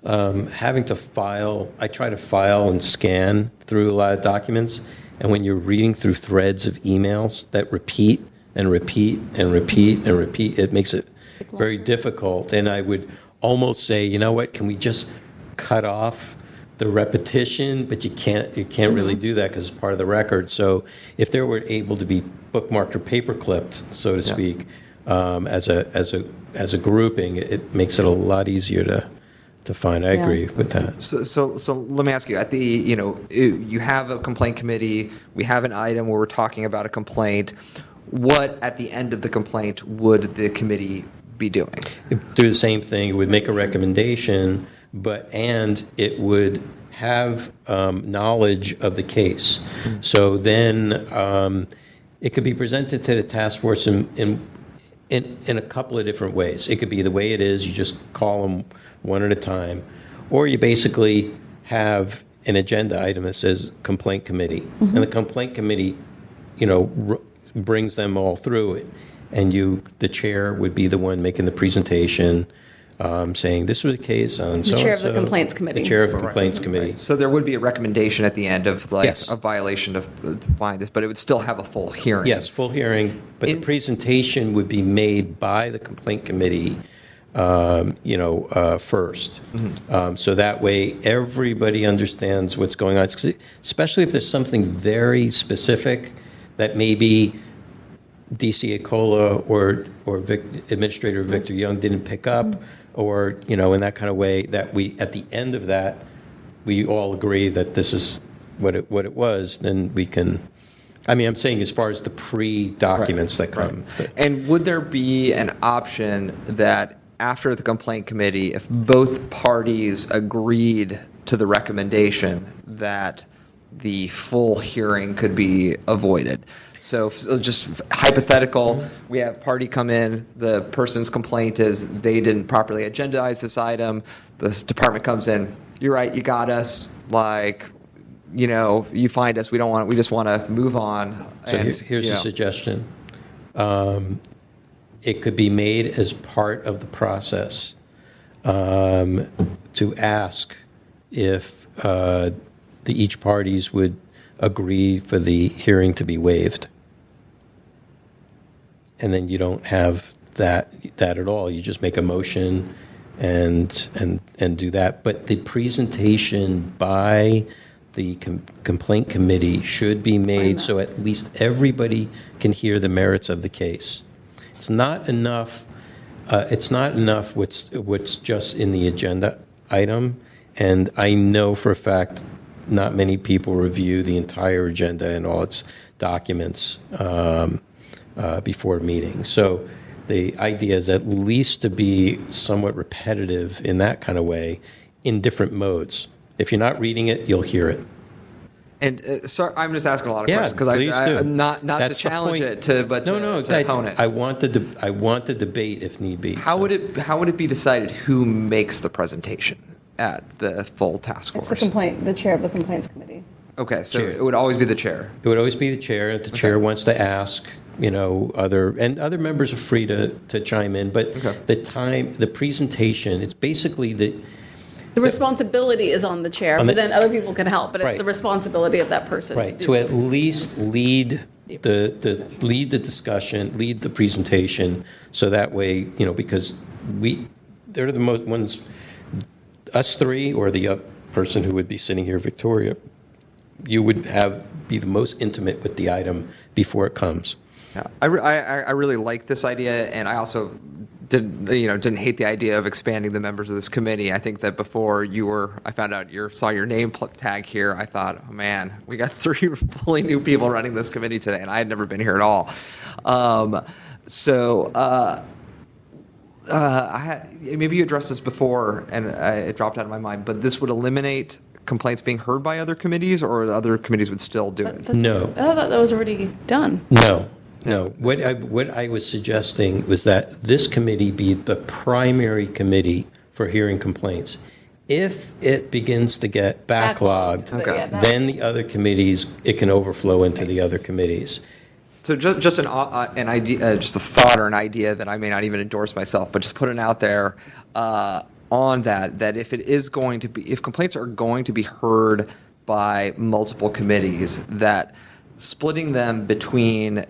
Speaker 8: having to file, I try to file and scan through a lot of documents, and when you're reading through threads of emails that repeat and repeat and repeat and repeat, it makes it very difficult. And I would almost say, you know what, can we just cut off the repetition? But you can't really do that because it's part of the record. So if there were able to be bookmarked or paper clipped, so to speak, as a grouping, it makes it a lot easier to find. I agree with that.
Speaker 3: So let me ask you, you have a complaint committee, we have an item where we're talking about a complaint. What, at the end of the complaint, would the committee be doing?
Speaker 8: Do the same thing. It would make a recommendation, and it would have knowledge of the case. So then it could be presented to the task force in a couple of different ways. It could be the way it is, you just call them one at a time, or you basically have an agenda item that says complaint committee, and the complaint committee, brings them all through it, and the chair would be the one making the presentation, saying this was a case on so-and-so.
Speaker 2: The chair of the complaints committee.
Speaker 8: The chair of the complaints committee.
Speaker 3: So there would be a recommendation at the end of
Speaker 8: Yes.
Speaker 3: a violation of find this, but it would still have a full hearing.
Speaker 8: Yes, full hearing, but the presentation would be made by the complaint committee first. So that way everybody understands what's going on, especially if there's something very specific that maybe DC Acola or Administrator Victor Young didn't pick up, or, in that kind of way, that we, at the end of that, we all agree that this is what it was, then we can, I'm saying as far as the pre-documents that come.
Speaker 3: Right. And would there be an option that after the complaint committee, if both parties agreed to the recommendation, that the full hearing could be avoided? So just hypothetical, we have party come in, the person's complaint is they didn't properly agendize this item, this department comes in, you're right, you got us, you find us, we just want to move on.
Speaker 8: So here's a suggestion. It could be made as part of the process to ask if each parties would agree for the hearing to be waived. And then you don't have that at all. You just make a motion and do that. But the presentation by the complaint committee should be made so at least everybody can hear the merits of the case. It's not enough. It's not enough what's just in the agenda item. And I know for a fact not many people review the entire agenda and all its documents before a meeting. So the idea is at least to be somewhat repetitive in that kind of way in different modes. If you're not reading it, you'll hear it.
Speaker 3: And sorry, I'm just asking a lot of
Speaker 8: Yeah,
Speaker 3: questions because
Speaker 8: please do.
Speaker 3: not
Speaker 8: That's
Speaker 3: to
Speaker 8: the
Speaker 3: challenge
Speaker 8: point.
Speaker 3: it, to hone it.
Speaker 8: I want the debate if need be.
Speaker 3: How would it be decided who makes the presentation at the full task force?
Speaker 2: The chair of the complaints committee.
Speaker 3: Okay, so
Speaker 8: Chair.
Speaker 3: it would always be the chair.
Speaker 8: It would always be the chair. The chair wants to ask, other members are free to chime in, but the presentation, it's basically the
Speaker 2: responsibility is on the chair, but then other people can help, but it's the responsibility of that person.
Speaker 8: Right, to at least lead the discussion, lead the presentation, so that way, because they're the most ones, us three or the other person who would be sitting here, Victoria, you would be the most intimate with the item before it comes.
Speaker 3: Yeah, I really like this idea, and I also didn't hate the idea of expanding the members of this committee. I think that before I found out saw your name tag here, I thought, oh man, we got 3 fully new people running this committee today, and I had never been here at all. Maybe you addressed this before, and it dropped out of my mind, but this would eliminate complaints being heard by other committees, or other committees would still do it?
Speaker 8: No.
Speaker 2: I thought that was already done.
Speaker 8: No. What I was suggesting was that this committee be the primary committee for hearing complaints. If it begins to get backlogged, then the other committees, it can overflow into the other committees.
Speaker 3: So just an idea, just a thought or an idea that I may not even endorse myself, but just putting out there on that if complaints are going to be heard by multiple committees, that splitting them between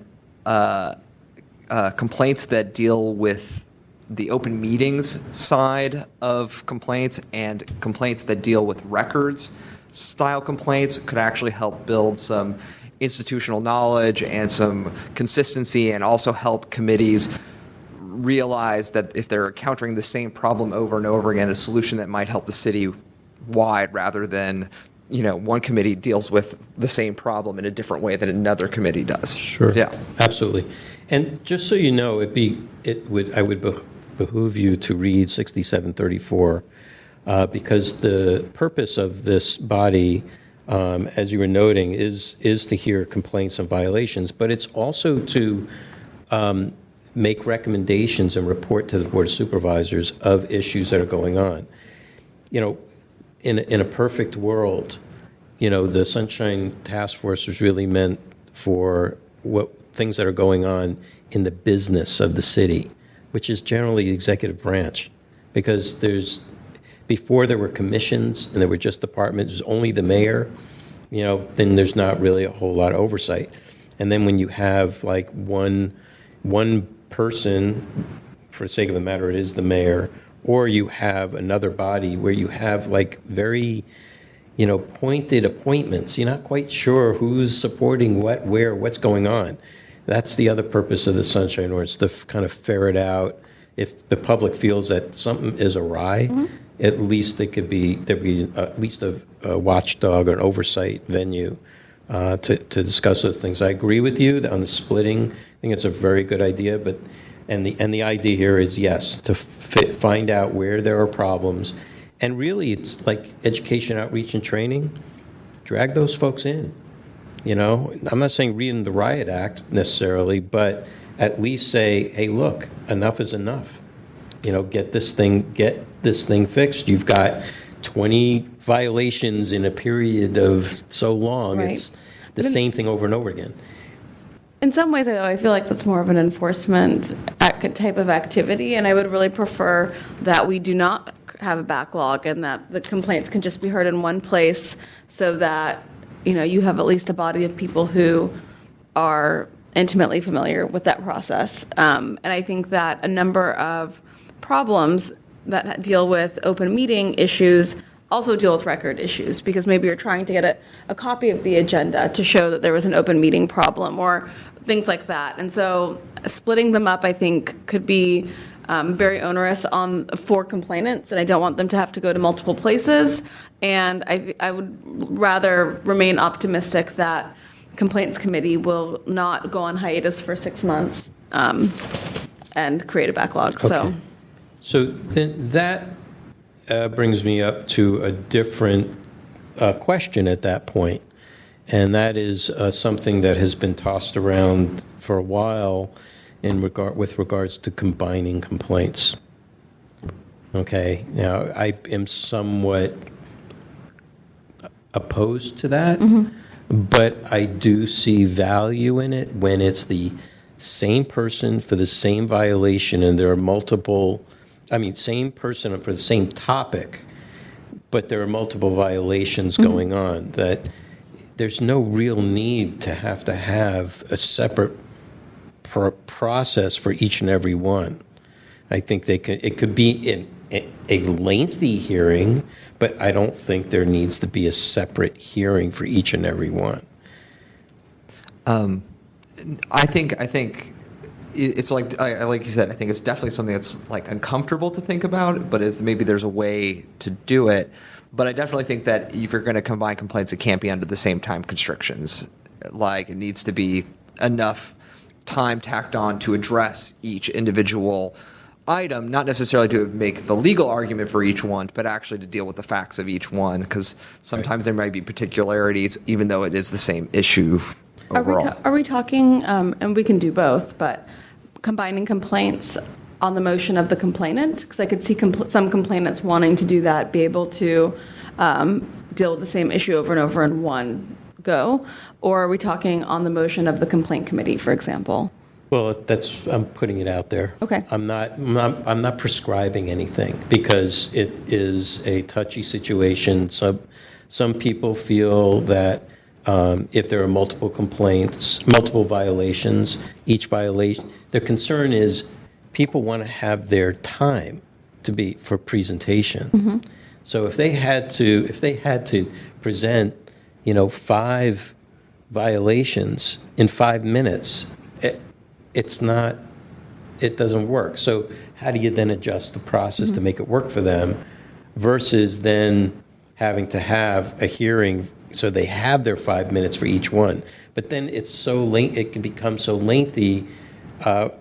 Speaker 3: complaints that deal with the open meetings side of complaints and complaints that deal with records style complaints could actually help build some institutional knowledge and some consistency, and also help committees realize that if they're encountering the same problem over and over again, a solution that might help the city wide, rather than one committee deals with the same problem in a different way than another committee does.
Speaker 8: Sure.
Speaker 3: Yeah.
Speaker 8: Absolutely. And just so you know, I would behoove you to read 6734, because the purpose of this body, as you were noting, is to hear complaints and violations, but it's also to make recommendations and report to the Board of Supervisors of issues that are going on. In a perfect world, the Sunshine Task Force was really meant for things that are going on in the business of the city, which is generally the executive branch, because before there were commissions and there were just departments, there's only the mayor, then there's not really a whole lot of oversight. And then when you have like one person for the sake of the matter, it is the mayor, or you have another body where you have like very, pointed appointments. You're not quite sure who's supporting what, where, what's going on. That's the other purpose of the Sunshine Ordinance, to kind of ferret out if the public feels that something is awry. At least there'd be at least a watchdog or an oversight venue to discuss those things. I agree with you on the splitting. I think it's a very good idea, but the idea here is, yes, to find out where there are problems, and really it's like education, outreach, and training. Drag those folks in. I'm not saying read in the Riot Act necessarily, but at least say, hey, look, enough is enough. Get this thing fixed. You've got 20 violations in a period of so long.
Speaker 2: Right.
Speaker 8: It's the same thing over and over again.
Speaker 2: In some ways, though, I feel like that's more of an enforcement type of activity, and I would really prefer that we do not have a backlog and that the complaints can just be heard in one place, so that you have at least a body of people who are intimately familiar with that process. And I think that a number of problems that deal with open meeting issues also deal with record issues, because maybe you're trying to get a copy of the agenda to show that there was an open meeting problem or things like that. And so splitting them up, I think, could be very onerous for complainants, and I don't want them to have to go to multiple places. And I would rather remain optimistic that Complaints Committee will not go on hiatus for 6 months and create a backlog.
Speaker 8: Okay. So then that brings me up to a different question at that point, and that is something that has been tossed around for a while with regards to combining complaints. Okay, now I am somewhat opposed to that, but I do see value in it when it's the same person for the same violation and there are same person for the same topic, but there are multiple violations going on, that there's no real need to have a separate process for each and every one. I think it could be a lengthy hearing, but I don't think there needs to be a separate hearing for each and every one.
Speaker 3: I think it's like you said. I think it's definitely something that's like uncomfortable to think about, but maybe there's a way to do it. But I definitely think that if you're going to combine complaints, it can't be under the same time constrictions. Like, it needs to be enough time tacked on to address each individual item, not necessarily to make the legal argument for each one, but actually to deal with the facts of each one, because sometimes there might be particularities, even though it is the same issue overall.
Speaker 2: Are we talking, and we can do both, but combining complaints on the motion of the complainant? Because I could see some complainants wanting to do that, be able to deal with the same issue over and over in one go. Or are we talking on the motion of the complaint committee, for example?
Speaker 8: Well, I'm putting it out there.
Speaker 2: Okay.
Speaker 8: I'm not prescribing anything, because it is a touchy situation. Some people feel that if there are multiple complaints, multiple violations, each violation, their concern is people want to have their time for presentation. So if they had to present, 5 violations in 5 minutes, it doesn't work. So how do you then adjust the process to make it work for them, versus then having to have a hearing so they have their 5 minutes for each one? But then it can become so lengthy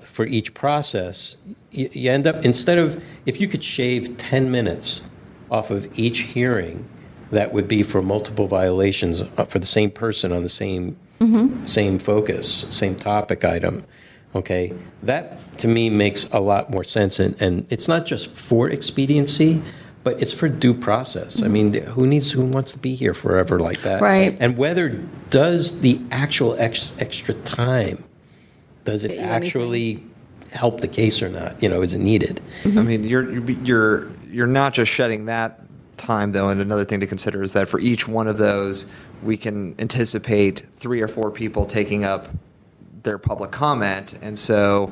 Speaker 8: for each process. You end up, if you could shave 10 minutes off of each hearing, that would be for multiple violations for the same person on the same focus, same topic item. Okay, that to me makes a lot more sense, and it's not just for expediency, but it's for due process. I mean, who wants to be here forever like that?
Speaker 2: Right.
Speaker 8: And whether does the actual extra time, does it actually help the case or not? Is it needed?
Speaker 3: I mean, you're not just shedding that time, though, and another thing to consider is that for each one of those, we can anticipate 3 or 4 people taking up their public comment, and so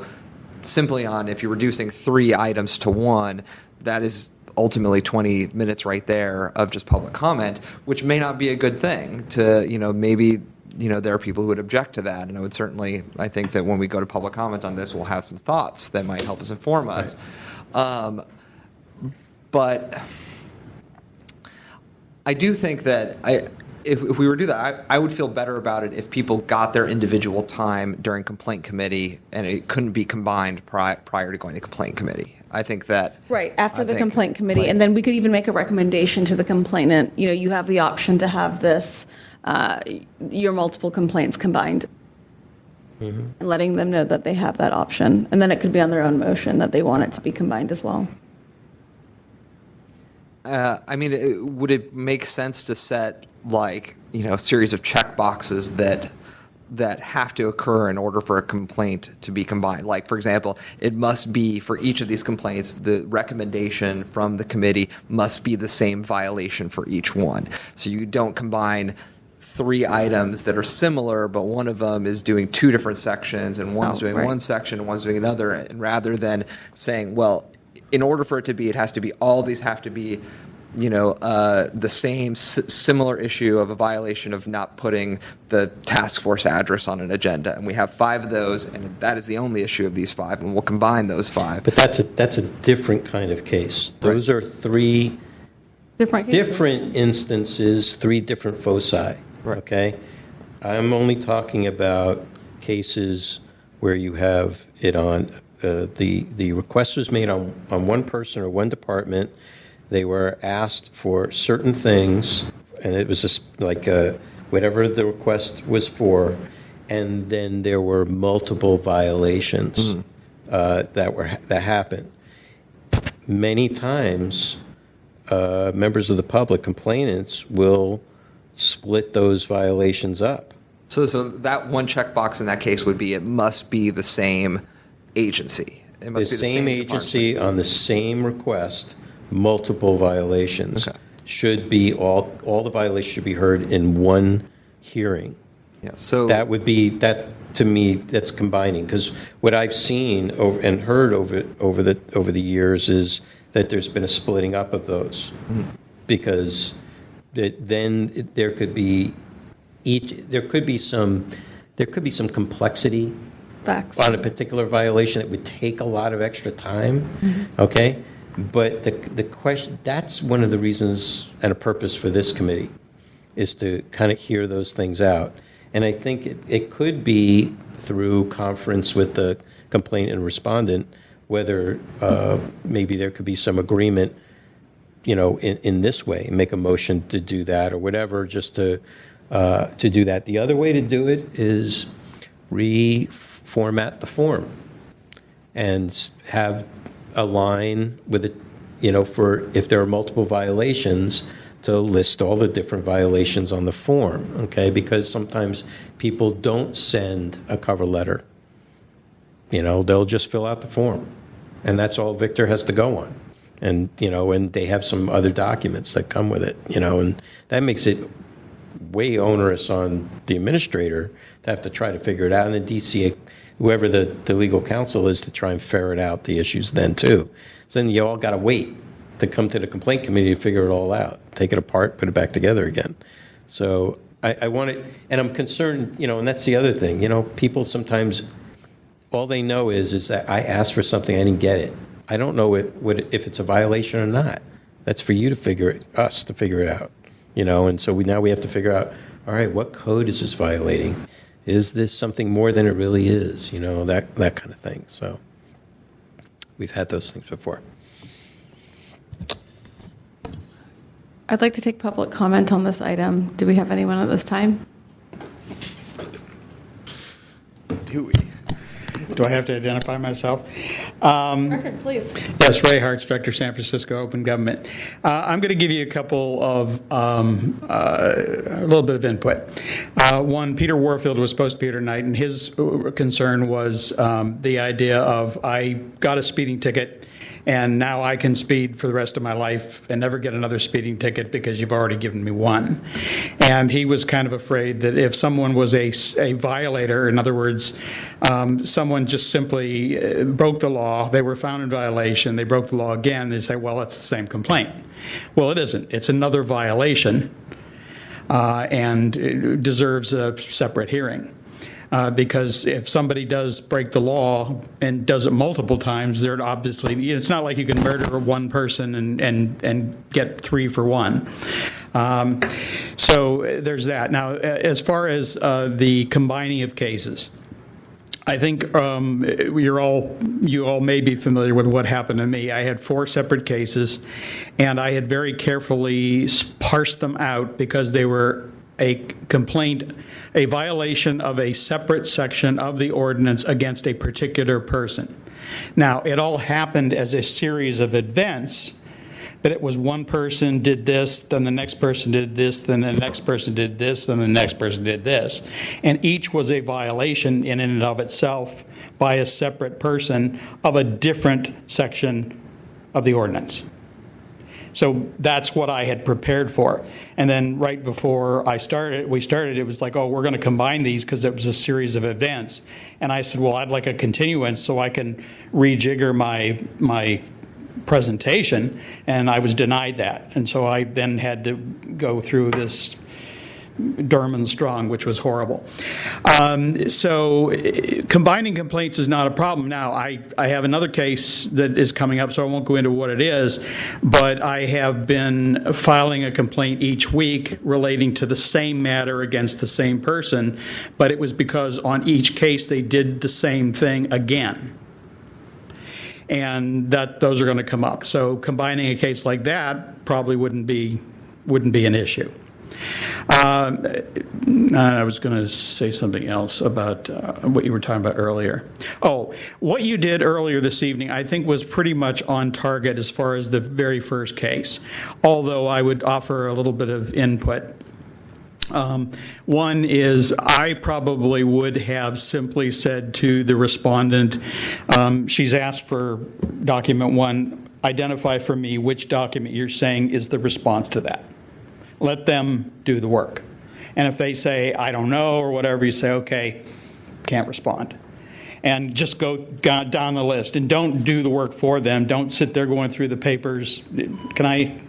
Speaker 3: simply on if you're reducing 3 items to 1, that is ultimately 20 minutes right there of just public comment, which may not be a good thing to, maybe, there are people who would object to that. And I think that when we go to public comment on this, we'll have some thoughts that might help us inform us. But I do think that if we were to do that, I would feel better about it if people got their individual time during complaint committee and it couldn't be combined prior to going to complaint committee. I think that...
Speaker 2: Right, after the complaint committee. And then we could even make a recommendation to the complainant. You have the option to have this, your multiple complaints combined. And letting them know that they have that option. And then it could be on their own motion that they want it to be combined as well.
Speaker 3: Would it make sense to set a series of check boxes that have to occur in order for a complaint to be combined? Like, for example, it must be for each of these complaints, the recommendation from the committee must be the same violation for each one. So you don't combine 3 items that are similar, but one of them is doing 2 different sections and one's doing one section and one's doing another. And rather than saying, well, in order for it to be, it has to be, all these have to be, the same similar issue of a violation of not putting the task force address on an agenda. And we have 5 of those, and that is the only issue of these 5, and we'll combine those 5.
Speaker 8: But that's a different kind of case. Those are 3 different instances, 3 different foci.
Speaker 3: Right.
Speaker 8: Okay? I'm only talking about cases where you have it on the request was made on one person or one department. They were asked for certain things, and it was just whatever the request was for, and then there were multiple violations that happened. Many times, members of the public, complainants, will split those violations up.
Speaker 3: So that one checkbox in that case would be, it must be the same agency. It must
Speaker 8: The
Speaker 3: be the
Speaker 8: same agency on the same request, multiple violations.
Speaker 3: Okay.
Speaker 8: Should be, all the violations should be heard in one hearing.
Speaker 3: Yeah. So
Speaker 8: That would be, that to me, that's combining, because what I've seen and heard over the years is that there's been a splitting up of those, because then there could be some complexity
Speaker 2: Facts.
Speaker 8: on a particular violation that would take a lot of extra time. Okay, but the question, that's one of the reasons and a purpose for this committee, is to kind of hear those things out. And I think it could be through conference with the complainant and respondent, whether maybe there could be some agreement, in this way, make a motion to do that or whatever, just to do that. The other way to do it is reformat the form and have a line with it, for if there are multiple violations, to list all the different violations on the form, okay? Because sometimes people don't send a cover letter. They'll just fill out the form, and that's all Victor has to go on. And, and they have some other documents that come with it, and that makes it way onerous on the administrator to have to try to figure it out, and the DCA, whoever the legal counsel is, to try and ferret out the issues then too. So then you all got to wait to come to the complaint committee to figure it all out, take it apart, put it back together again. So I want it, and I'm concerned, and that's the other thing, people sometimes, all they know is that I asked for something, I didn't get it. I don't know if it's a violation or not. That's for you to figure it out, and so now we have to figure out, all right, what code is this violating? Is this something more than it really is? That kind of thing. So we've had those things before.
Speaker 2: I'd like to take public comment on this item. Do we have anyone at this time?
Speaker 5: Do we? Do I have to identify myself?
Speaker 2: Record, please.
Speaker 5: Yes, Ray Hartz, Director, San Francisco Open Government. I'm going to give you a couple of, a little bit of input. One, Peter Warfield was supposed to be here tonight, and his concern was the idea of, I got a speeding ticket, and now I can speed for the rest of my life and never get another speeding ticket because you've already given me one. And he was kind of afraid that if someone was a violator, in other words, someone just simply broke the law, they were found in violation, they broke the law again, they say, well, it's the same complaint. Well, it isn't. It's another violation, and it deserves a separate hearing. Because if somebody does break the law and does it multiple times, they're obviously, it's not like you can murder one person and get 3 for 1. So there's that. Now, as far as the combining of cases, I think you all may be familiar with what happened to me. I had 4 separate cases, and I had very carefully parsed them out because they were a complaint, a violation of a separate section of the ordinance against a particular person. Now, it all happened as a series of events, but it was one person did this, then the next person did this, then the next person did this, then the next person did this. And each was a violation in and of itself by a separate person of a different section of the ordinance. So that's what I had prepared for. And then right before we started, it was like, oh, we're going to combine these because it was a series of events. And I said, well, I'd like a continuance so I can rejigger my presentation. And I was denied that. And so I then had to go through this Durman Strong, which was horrible. So combining complaints is not a problem. Now, I have another case that is coming up, so I won't go into what it is, but I have been filing a complaint each week relating to the same matter against the same person, but it was because on each case they did the same thing again. And those are going to come up. So combining a case like that probably wouldn't be an issue. I was going to say something else about what you were talking about earlier. Oh, what you did earlier this evening, I think, was pretty much on target as far as the very first case, although I would offer a little bit of input. One is I probably would have simply said to the respondent, she's asked for document 1, identify for me which document you're saying is the response to that. Let them do the work. And if they say, I don't know, or whatever, you say, okay, can't respond. And just go down the list. And don't do the work for them. Don't sit there going through the papers. Can I?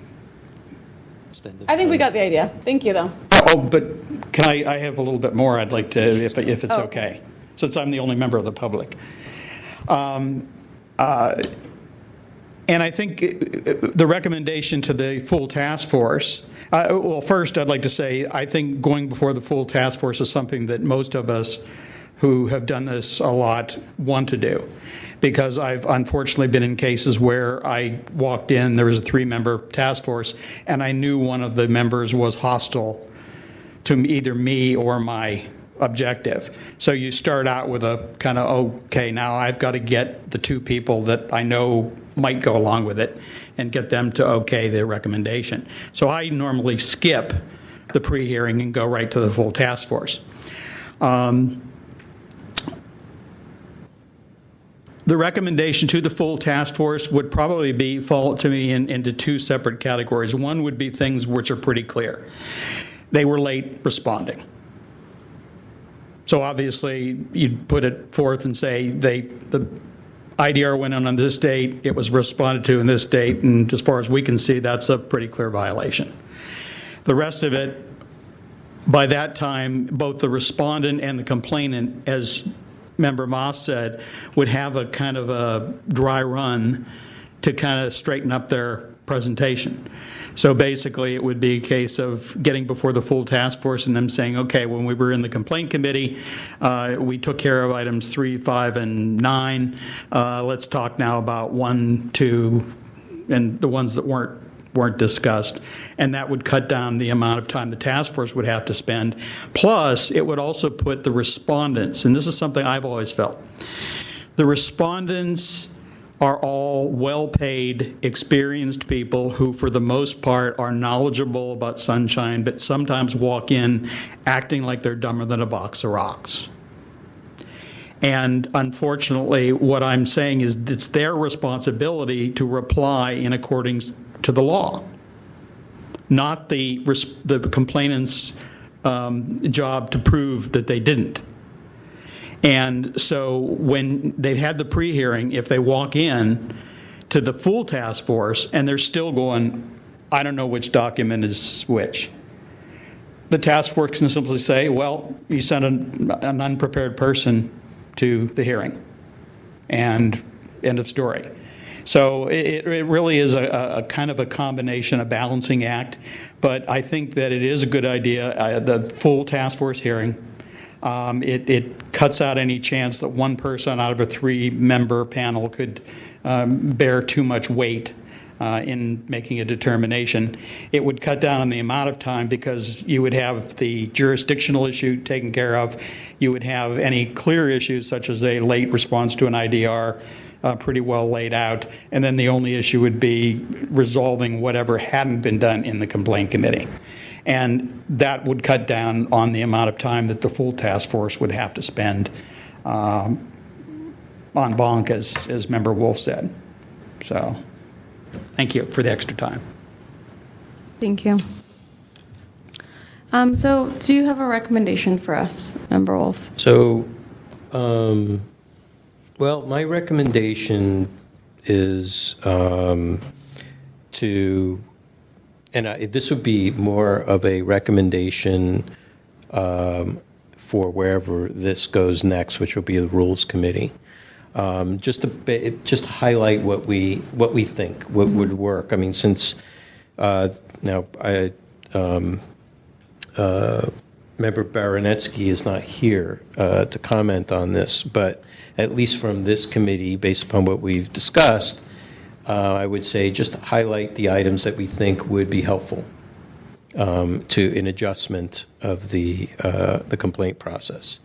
Speaker 2: I think we got the idea. Thank you, though.
Speaker 5: Oh, but can I have a little bit more I'd like to, if it's okay, since I'm the only member of the public. And I think the recommendation to the full task force, well, first I'd like to say I think going before the full task force is something that most of us who have done this a lot want to do. Because I've unfortunately been in cases where I walked in, there was a 3-member task force, and I knew one of the members was hostile to either me or my objective. So you start out with a kind of, okay, now I've got to get the 2 people that I know might go along with it and get them to okay the recommendation. So I normally skip the pre-hearing and go right to the full task force. The recommendation to the full task force would probably fall to me into 2 separate categories. One would be things which are pretty clear. They were late responding. So obviously, you'd put it forth and say the IDR went on this date, it was responded to in this date, and as far as we can see, that's a pretty clear violation. The rest of it, by that time, both the respondent and the complainant, as Member Moss said, would have a kind of a dry run to kind of straighten up their presentation. So basically, it would be a case of getting before the full task force and them saying, okay, when we were in the complaint committee, we took care of items 3, 5, and 9. Let's talk now about 1, 2, and the ones that weren't discussed. And that would cut down the amount of time the task force would have to spend. Plus, it would also put the respondents, and this is something I've always felt, the respondents are all well-paid, experienced people who, for the most part, are knowledgeable about sunshine, but sometimes walk in acting like they're dumber than a box of rocks. And unfortunately, what I'm saying is it's their responsibility to reply in accordance to the law, not the complainant's job to prove that they didn't. And so when they've had the pre-hearing, if they walk in to the full task force and they're still going, I don't know which document is which, the task force can simply say, well, you sent an unprepared person to the hearing, and end of story. So it really is a kind of a combination, a balancing act, but I think that it is a good idea, the full task force hearing. It cuts out any chance that one person out of a 3-member panel could bear too much weight in making a determination. It would cut down on the amount of time because you would have the jurisdictional issue taken care of. You would have any clear issues such as a late response to an IDR pretty well laid out. And then the only issue would be resolving whatever hadn't been done in the complaint committee. And that would cut down on the amount of time that the full task force would have to spend en banc, as Member Wolf said. So thank you for the extra time.
Speaker 2: Thank you. So do you have a recommendation for us, Member Wolf?
Speaker 8: So, well, my recommendation is to, and this would be more of a recommendation for wherever this goes next, which will be the Rules Committee. Just to highlight what we think would work. I mean, since now Member Baranetsky is not here to comment on this, but at least from this committee, based upon what we've discussed, I would say just highlight the items that we think would be helpful to an adjustment of the complaint process.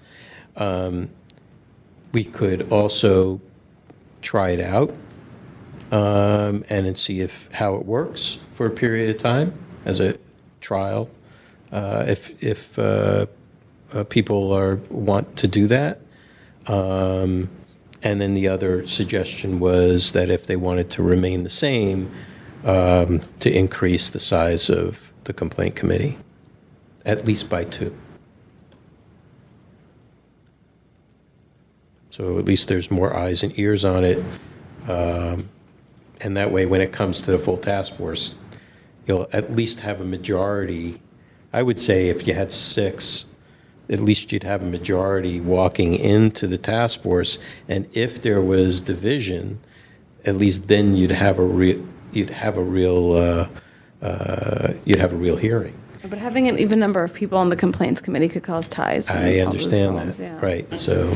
Speaker 8: We could also try it out and then see how it works for a period of time as a trial, if people want to do that. And then the other suggestion was that if they wanted to remain the same, to increase the size of the complaint committee, at least by 2. So at least there's more eyes and ears on it. And that way, when it comes to the full task force, you'll at least have a majority. I would say if you had 6, at least you'd have a majority walking into the task force. And if there was division, at least then you'd have a real hearing.
Speaker 2: But having an even number of people on the complaints committee could cause ties.
Speaker 8: I understand
Speaker 2: problems,
Speaker 8: that,
Speaker 2: yeah.
Speaker 8: right? So,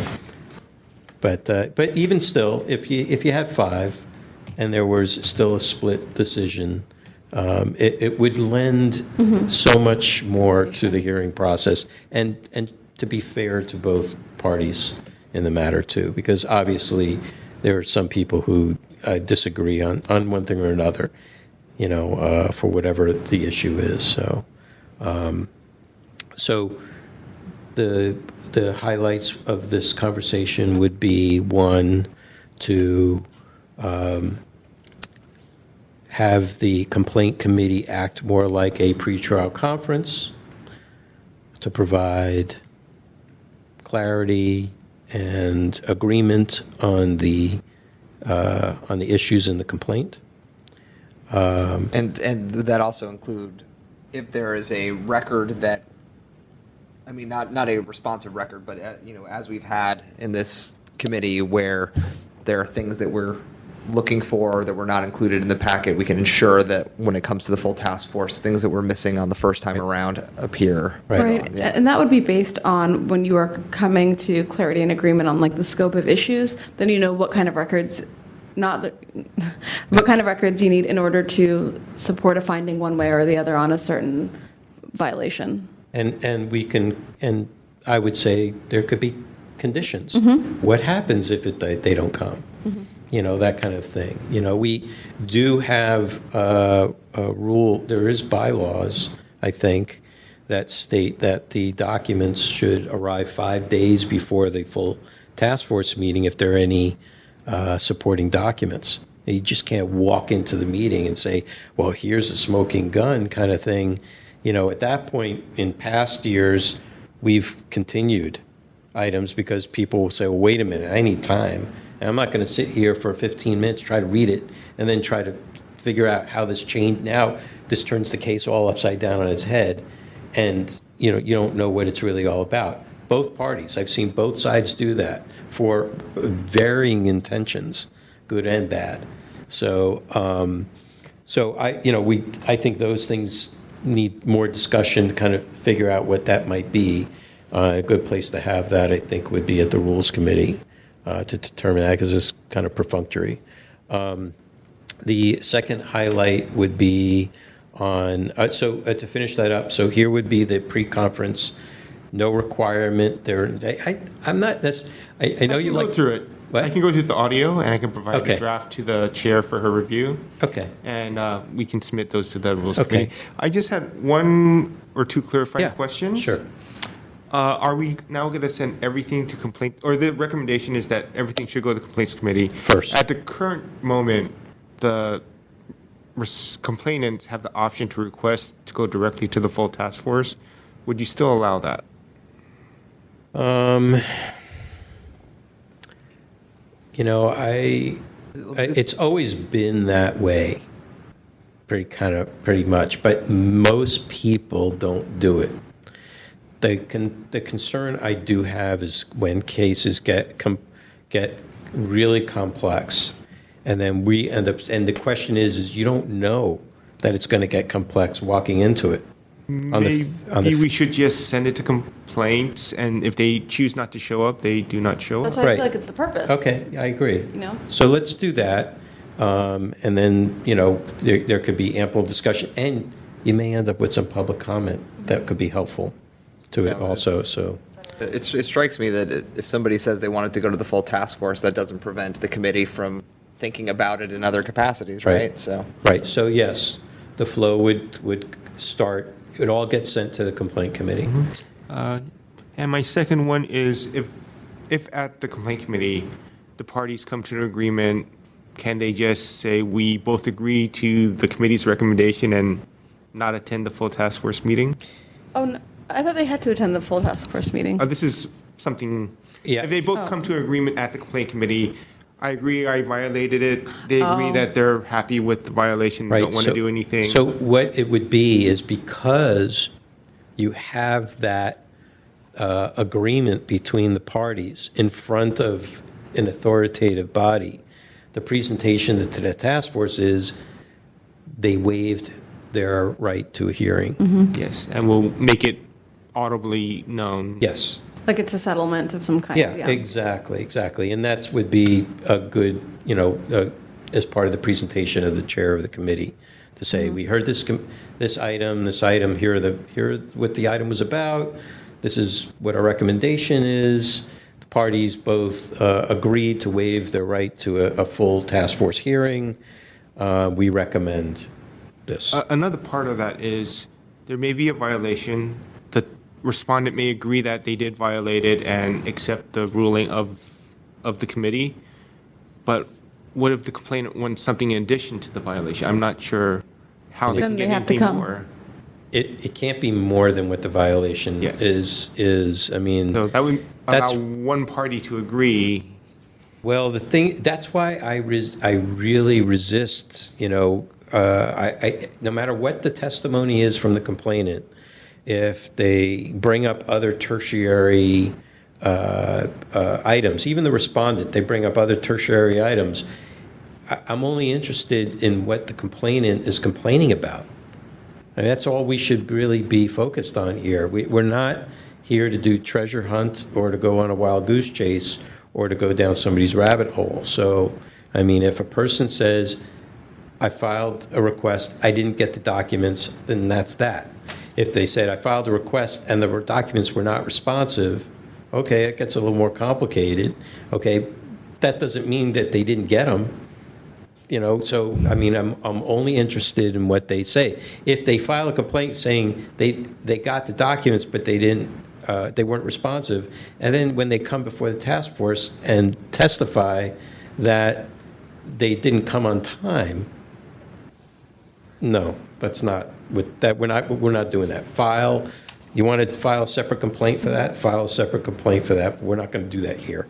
Speaker 8: but even still, if you had 5, and there was still a split decision, it would lend so much more to the hearing process, and to be fair to both parties in the matter too, because obviously there are some people who disagree on one thing or another, for whatever the issue is. So, the highlights of this conversation would be, 1, to have the complaint committee act more like a pretrial conference to provide clarity and agreement on the issues in the complaint.
Speaker 3: And that also include if there is a record that, I mean, not a responsive record, but as we've had in this committee where there are things that we're looking for that were not included in the packet, we can ensure that when it comes to the full task force, things that we're missing on the first time around appear.
Speaker 2: Right.
Speaker 3: Yeah.
Speaker 2: And that would be based on when you are coming to clarity and agreement on the scope of issues, then you know what kind of records what kind of records you need in order to support a finding one way or the other on a certain violation.
Speaker 8: And we can, and I would say there could be conditions. What happens if they don't come? That kind of thing. We do have a rule, there is bylaws, I think, that state that the documents should arrive 5 days before the full task force meeting if there are any supporting documents. You just can't walk into the meeting and say, well, here's a smoking gun kind of thing. At that point in past years, we've continued items because people will say, well, wait a minute, I need time. And I'm not going to sit here for 15 minutes, try to read it, and then try to figure out how this changed. Now this turns the case all upside down on its head, and you don't know what it's really all about. Both parties, I've seen both sides do that for varying intentions, good and bad. So, I think those things need more discussion to kind of figure out what that might be. A good place to have that, I think, would be at the Rules Committee to determine that, because it's kind of perfunctory. The second highlight would be on, to finish that up, so here would be the pre-conference, no requirement there. I'm not, I know you like.
Speaker 1: Go through it.
Speaker 8: What?
Speaker 1: I can go through the audio, and I can provide
Speaker 8: Okay.
Speaker 1: the draft to the chair for her review.
Speaker 8: Okay.
Speaker 1: And we can submit those to the Rules
Speaker 8: Okay.
Speaker 1: Committee. I just had one or two clarifying
Speaker 8: Yeah,
Speaker 1: questions.
Speaker 8: sure.
Speaker 1: Are we now going to send everything to complaint, or the recommendation is that everything should go to the Complaints Committee?
Speaker 8: First.
Speaker 1: At the current moment, the complainants have the option to request to go directly to the full task force. Would you still allow that?
Speaker 8: It's always been that way, pretty much, but most people don't do it. The concern I do have is when cases get really complex, and then we end up, and the question is you don't know that it's going to get complex walking into it.
Speaker 1: Maybe we should just send it to complaints, and if they choose not to show up, they do not show
Speaker 2: That's
Speaker 1: up.
Speaker 2: why I
Speaker 8: Right.
Speaker 2: feel like it's the purpose.
Speaker 8: Okay, I agree.
Speaker 2: So
Speaker 8: So let's do that, and then, there could be ample discussion, and you may end up with some public comment that could be helpful to it also, so.
Speaker 3: It strikes me that if somebody says they wanted to go to the full task force, that doesn't prevent the committee from thinking about it in other capacities, right?
Speaker 8: Right, so yes, the flow would start, it would all get sent to the complaint committee.
Speaker 1: And my second one is if at the complaint committee, the parties come to an agreement, can they just say, we both agree to the committee's recommendation and not attend the full task force meeting?
Speaker 2: Oh, no, I thought they had to attend the full task force meeting.
Speaker 1: This is something,
Speaker 8: Yeah.
Speaker 1: if they both come to an agreement at the complaint committee, I agree I violated it, they agree that they're happy with the violation,
Speaker 8: Right,
Speaker 1: don't want to do anything.
Speaker 8: So what it would be is because you have that agreement between the parties in front of an authoritative body, the presentation to the task force is they waived their right to a hearing.
Speaker 1: Yes, and we'll make it audibly known.
Speaker 8: Yes.
Speaker 2: Like it's a settlement of some kind.
Speaker 8: Yeah, exactly. And that would be a good, as part of the presentation of the chair of the committee, to say, we heard this item, here what the item was about, this is what our recommendation is. The parties both agreed to waive their right to a full task force hearing. We recommend this.
Speaker 1: Another part of that is there may be a violation. The respondent may agree that they did violate it and accept the ruling of the committee. But what if the complainant wants something in addition to the violation? I'm not sure how they
Speaker 2: Then
Speaker 1: can
Speaker 2: they
Speaker 1: get
Speaker 2: have to
Speaker 1: anything
Speaker 2: come.
Speaker 1: more.
Speaker 8: It can't be more than what the violation
Speaker 1: Yes.
Speaker 8: is. I mean,
Speaker 1: So that would allow
Speaker 8: That's-
Speaker 1: one party to agree.
Speaker 8: well, that's why I really resist, no matter what the testimony is from the complainant, if they bring up other tertiary items, even the respondent, they bring up other tertiary items, I'm only interested in what the complainant is complaining about. And that's all we should really be focused on here. We're not here to do treasure hunt or to go on a wild goose chase or to go down somebody's rabbit hole. So, I mean, if a person says, I filed a request, I didn't get the documents, then that's that. If they said, I filed a request and the documents were not responsive, okay, it gets a little more complicated. Okay, that doesn't mean that they didn't get them. So I mean, I'm only interested in what they say. If they file a complaint saying they got the documents but they didn't they weren't responsive. And then when they come before the task force and testify that they didn't come on time, no, that's not with that. We're not doing that. You want to file a separate complaint for that? File a separate complaint for that. We're not going to do that here.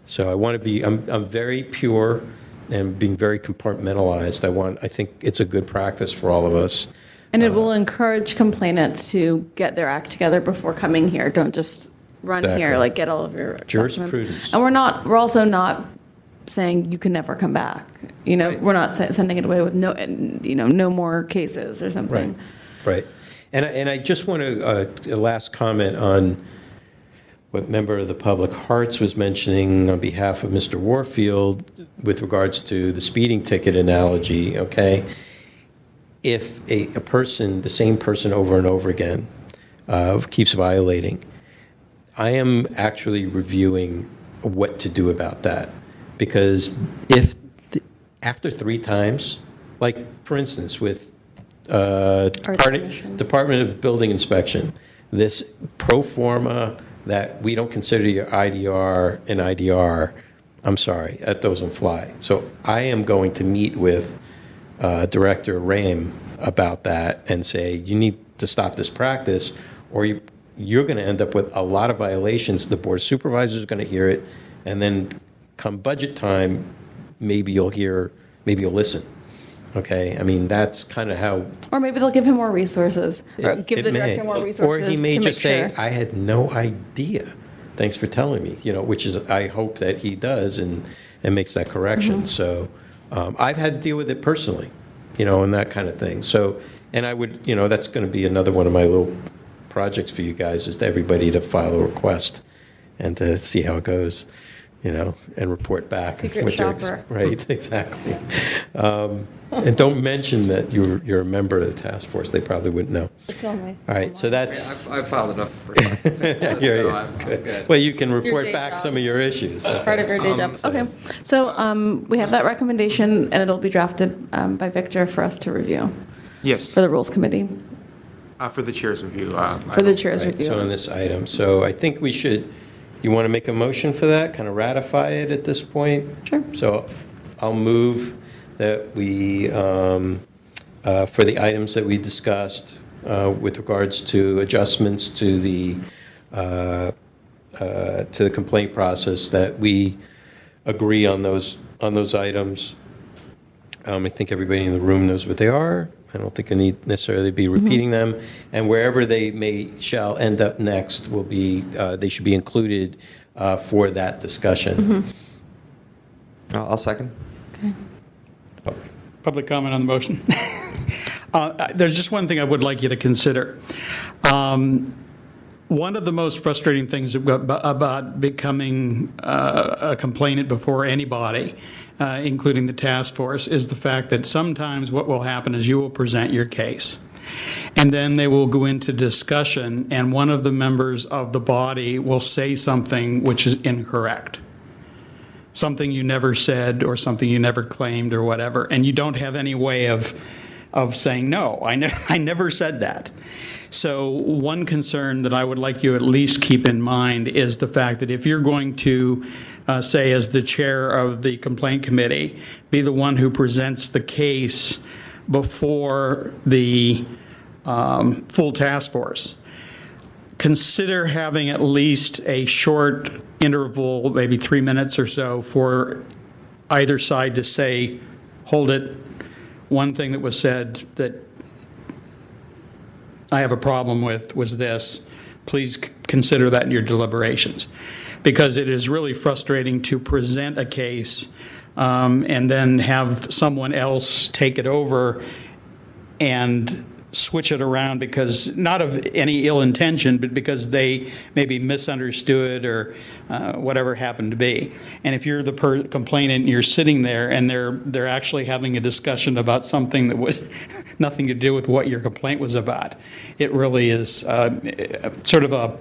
Speaker 8: So I want to be. I'm very pure and being very compartmentalized. I think it's a good practice for all of us.
Speaker 2: And it will encourage complainants to get their act together before coming here. Don't just run
Speaker 8: Exactly.
Speaker 2: here, like get all of your
Speaker 8: Jurisprudence.
Speaker 2: documents. And we're also not saying you can never come back.
Speaker 8: Right.
Speaker 2: We're not sending it away with no more cases or something.
Speaker 8: Right. And I just want to, a last comment on what member of the public Hartz was mentioning on behalf of Mr. Warfield with regards to the speeding ticket analogy, okay? If a person, the same person over and over again, keeps violating, I am actually reviewing what to do about that. Because if after 3 times, like for instance with Department of Building Inspection, this pro forma that we don't consider your IDR an IDR, I'm sorry, that doesn't fly. So I am going to meet with Director Rame about that and say, you need to stop this practice, or you're going to end up with a lot of violations. The Board of Supervisors is going to hear it, and then come budget time, maybe you'll listen. Okay, I mean, that's kind of how.
Speaker 2: Or maybe they'll give him more resources, or give the director more resources.
Speaker 8: Or he may
Speaker 2: to
Speaker 8: just
Speaker 2: make
Speaker 8: say,
Speaker 2: sure.
Speaker 8: I had no idea. Thanks for telling me, which is, I hope that he does and makes that correction.
Speaker 2: Mm-hmm.
Speaker 8: So I've had to deal with it personally, and that kind of thing. So, and I would, that's going to be another one of my little projects for you guys, is to everybody to file a request and to see how it goes, and report back.
Speaker 2: Secret shopper.
Speaker 8: Right, exactly. And don't mention that you're a member of the task force. They probably wouldn't know.
Speaker 2: It's on my-
Speaker 8: All right, so that's.
Speaker 3: I've filed enough requests. in San Francisco.
Speaker 8: Yeah,
Speaker 3: I'm
Speaker 8: good.
Speaker 3: good.
Speaker 8: Well, you can
Speaker 2: Your
Speaker 8: report
Speaker 2: day
Speaker 8: back
Speaker 2: job.
Speaker 8: some of your issues.
Speaker 2: Part of your day job. Okay. So we have that recommendation, and it'll be drafted by Victor for us to review
Speaker 1: Yes,
Speaker 2: for the Rules Committee,
Speaker 1: for the chair's review.
Speaker 2: for the chair's
Speaker 8: Right,
Speaker 2: review.
Speaker 8: so on this item, so I think we should, you want to make a motion for that, kind of ratify it at this point?
Speaker 2: Sure.
Speaker 8: So I'll move that we, for the items that we discussed with regards to adjustments to the complaint process, that we agree on those items. I think everybody in the room knows what they are. I don't think I need necessarily be repeating them. And wherever they shall end up next will be, they should be included for that discussion.
Speaker 3: I'll second.
Speaker 2: Okay.
Speaker 5: Public comment on the motion. There's just one thing I would like you to consider. One of the most frustrating things about becoming a complainant before anybody, including the task force, is the fact that sometimes what will happen is you will present your case, and then they will go into discussion, and one of the members of the body will say something which is incorrect. Something you never said, or something you never claimed, or whatever, and you don't have any way of saying, no, I never said that. So one concern that I would like you at least keep in mind is the fact that if you're going to, say as the chair of the complaint committee, be the one who presents the case before the full task force, consider having at least a short interval, maybe 3 minutes or so, for either side to say, hold it. One thing that was said that I have a problem with was this. Please consider that in your deliberations. Because it is really frustrating to present a case and then have someone else take it over and switch it around, because not of any ill intention, but because they maybe misunderstood or whatever happened to be. And if you're the complainant and you're sitting there and they're actually having a discussion about something that was nothing to do with what your complaint was about, it really is sort of a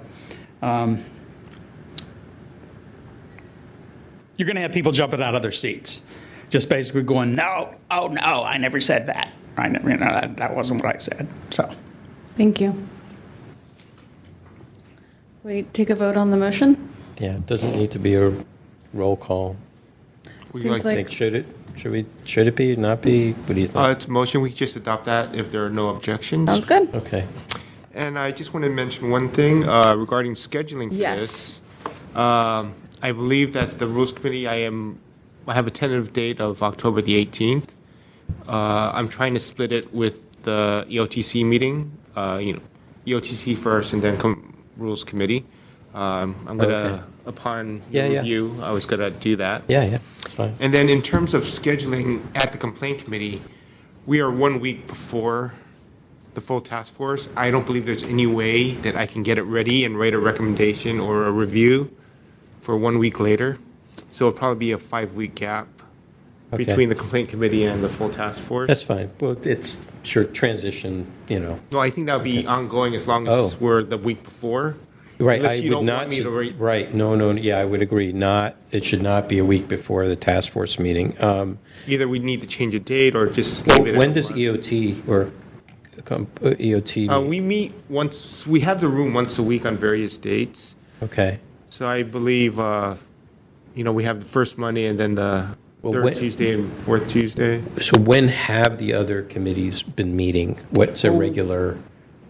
Speaker 5: you're going to have people jumping out of their seats, just basically going, no, oh no, I never said that. I never, that wasn't what I said. So,
Speaker 2: Thank you. We take a vote on the motion?
Speaker 8: Yeah, it doesn't need to be a roll call.
Speaker 1: Would you
Speaker 2: Seems
Speaker 1: like-
Speaker 2: like-
Speaker 8: Should it be, not be? What do you think?
Speaker 1: It's a motion. We can just adopt that if there are no objections.
Speaker 2: Sounds good.
Speaker 8: Okay.
Speaker 1: And I just want to mention one thing regarding scheduling for
Speaker 2: Yes.
Speaker 1: this. I believe that the Rules Committee, I have a tentative date of October the 18th. I'm trying to split it with the EOTC meeting, EOTC first and then Rules Committee. I'm going to,
Speaker 8: Okay.
Speaker 1: upon
Speaker 8: Yeah, yeah.
Speaker 1: review, I was going to do that.
Speaker 8: Yeah, it's fine.
Speaker 1: And then in terms of scheduling at the Complaint Committee, we are 1 week before the full task force. I don't believe there's any way that I can get it ready and write a recommendation or a review for 1 week later. So it'll probably be a 5-week gap
Speaker 8: Okay.
Speaker 1: between the Complaint Committee and the full task force.
Speaker 8: That's fine. Well, it's sure transition,
Speaker 1: No, I think that'll be ongoing as long as
Speaker 8: Oh.
Speaker 1: we're the week before.
Speaker 8: Right,
Speaker 1: Unless
Speaker 8: I
Speaker 1: you
Speaker 8: would
Speaker 1: don't
Speaker 8: not,
Speaker 1: want me to write-
Speaker 8: right, no, yeah, I would agree. It should not be a week before the task force meeting.
Speaker 1: Either we need to change a date or just leave it.
Speaker 8: When
Speaker 1: at
Speaker 8: does
Speaker 1: one.
Speaker 8: EOT or EOT meet?
Speaker 1: We meet once, we have the room once a week on various dates.
Speaker 8: Okay.
Speaker 1: So I believe, we have the first Monday and then the
Speaker 8: Well,
Speaker 1: third
Speaker 8: when-
Speaker 1: Tuesday and fourth Tuesday.
Speaker 8: So when have the other committees been meeting? What's a regular,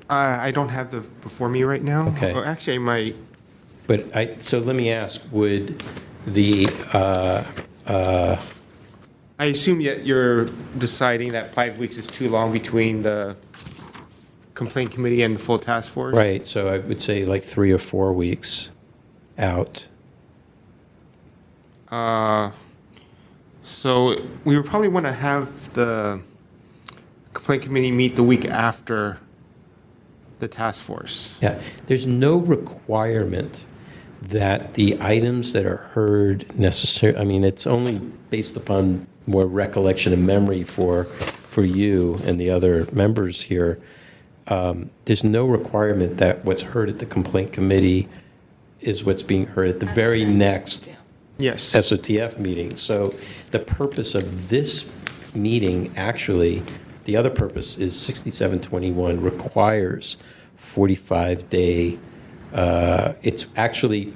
Speaker 1: I don't have the before me right now.
Speaker 8: Okay.
Speaker 1: Or actually, I might.
Speaker 8: so let me ask, would the,
Speaker 1: I assume yet you're deciding that 5 weeks is too long between the complaint committee and the full task force?
Speaker 8: right, so I would say like 3 or 4 weeks out.
Speaker 1: So we would probably want to have the complaint committee meet the week after the task force.
Speaker 8: Yeah, there's no requirement that the items that are heard I mean, it's only based upon more recollection and memory for you and the other members here. There's no requirement that what's heard at the complaint committee is what's being heard at the very next
Speaker 1: Yes.
Speaker 8: SOTF meeting. So the purpose of this meeting, actually, the other purpose is 6721 requires 45-day, it's actually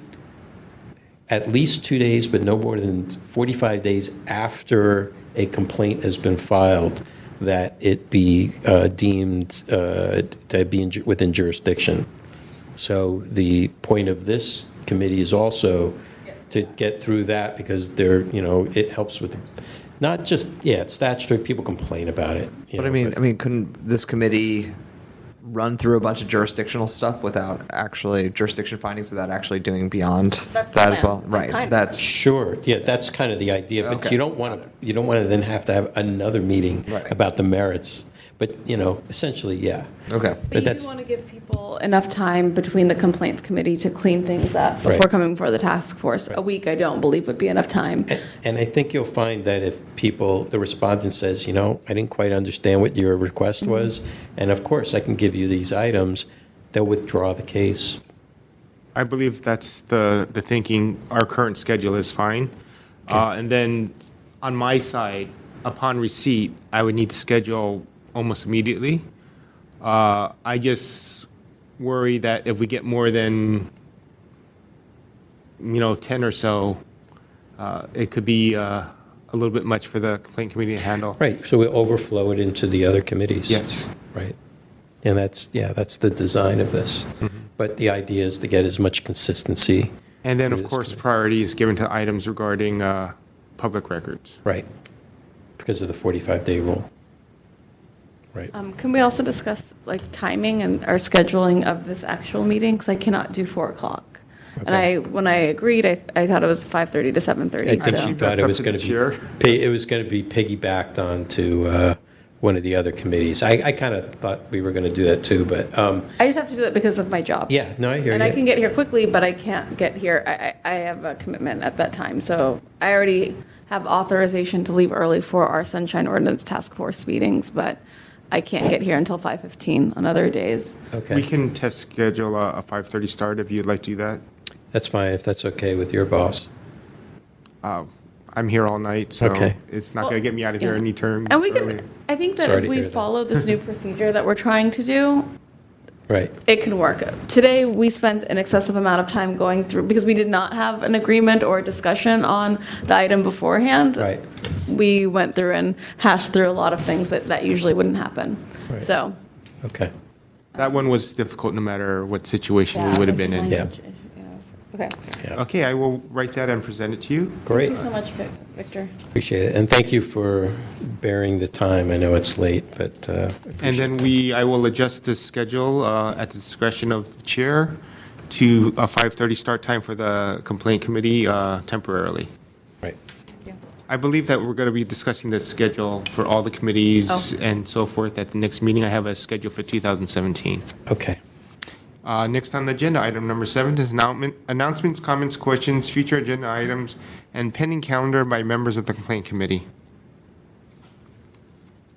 Speaker 8: at least 2 days, but no more than 45 days after a complaint has been filed, that it be deemed to be within jurisdiction. So the point of this committee is also to get through that, because it helps with not just, it's statutory, people complain about it.
Speaker 3: But I mean, couldn't this committee run through a bunch of jurisdictional stuff jurisdiction findings without actually doing beyond that as well? Right. That's
Speaker 8: Sure, yeah, that's kind of the idea, but
Speaker 3: Okay.
Speaker 8: you don't want to then have to have another meeting
Speaker 3: Right.
Speaker 8: about the merits. But, essentially, yeah.
Speaker 3: okay.
Speaker 2: But you
Speaker 8: that's-
Speaker 2: want to give people enough time between the complaints committee to clean things up before
Speaker 8: Right.
Speaker 2: coming before the task force. A week, I don't believe, would be enough time.
Speaker 8: And I think you'll find that if the respondent says, I didn't quite understand what your request was, and of course, I can give you these items, they'll withdraw the case.
Speaker 1: I believe that's the thinking. Our current schedule is fine. And then on my side, upon receipt, I would need to schedule almost immediately. I just worry that if we get more than 10 or so, it could be a little bit much for the complaint committee to handle.
Speaker 8: Right, so we'll overflow it into the other committees.
Speaker 1: Yes.
Speaker 8: Right. And that's the design of this. But the idea is to get as much consistency.
Speaker 1: And then,
Speaker 8: through
Speaker 1: of
Speaker 8: this
Speaker 1: course,
Speaker 8: committee.
Speaker 1: priority is given to items regarding public records.
Speaker 8: Right, because of the 45-day rule. Right.
Speaker 2: Can we also discuss timing and our scheduling of this actual meeting? Because I cannot do 4 o'clock.
Speaker 8: Okay.
Speaker 2: And when I agreed, I thought it was 5:30 to 7:30.
Speaker 8: I think
Speaker 2: so.
Speaker 8: she thought
Speaker 1: That's
Speaker 8: it
Speaker 1: up
Speaker 8: was
Speaker 1: to
Speaker 8: going
Speaker 1: the
Speaker 8: to
Speaker 1: chair.
Speaker 8: be, it was going to be piggybacked onto one of the other committees. I kind of thought we were going to do that too, but
Speaker 2: I just have to do that because of my job.
Speaker 8: yeah, no, I hear
Speaker 2: And
Speaker 8: you.
Speaker 2: I can get here quickly, but I can't get here. I have a commitment at that time. So I already have authorization to leave early for our Sunshine Ordinance Task Force meetings, but I can't get here until 5:15 on other days.
Speaker 8: Okay,
Speaker 1: We can test schedule a 5:30 start if you'd like to do that.
Speaker 8: that's fine if that's okay with your boss.
Speaker 1: I'm here all night, so
Speaker 8: Okay.
Speaker 1: it's not going to get me out of here
Speaker 2: Yeah.
Speaker 1: any term.
Speaker 2: And we
Speaker 1: early.
Speaker 2: can, I think that
Speaker 8: Sorry
Speaker 2: if
Speaker 8: to
Speaker 2: we
Speaker 8: hear that.
Speaker 2: follow this new procedure that we're trying to do,
Speaker 8: Right.
Speaker 2: it can work. Today, we spent an excessive amount of time going through, because we did not have an agreement or discussion on the item beforehand.
Speaker 8: Right.
Speaker 2: We went through and hashed through a lot of things that usually wouldn't happen.
Speaker 8: Right.
Speaker 2: So.
Speaker 8: Okay.
Speaker 1: That one was difficult no matter what situation we would have been in.
Speaker 8: Yeah.
Speaker 2: Okay.
Speaker 8: Yeah.
Speaker 1: Okay, I will write that and present it to you.
Speaker 8: Great.
Speaker 2: Thank you so much, Victor.
Speaker 8: Appreciate it. And thank you for bearing the time. I know it's late, but
Speaker 1: And then I will adjust the schedule at the discretion of the chair to a 5:30 start time for the complaint committee temporarily.
Speaker 8: right.
Speaker 1: I believe that we're going to be discussing the schedule for all the committees and so forth at the next meeting. I have a schedule for 2017.
Speaker 8: Okay.
Speaker 1: Next on the agenda, item number 7 is announcements, comments, questions, future agenda items, and pending calendar by members of the complaint committee.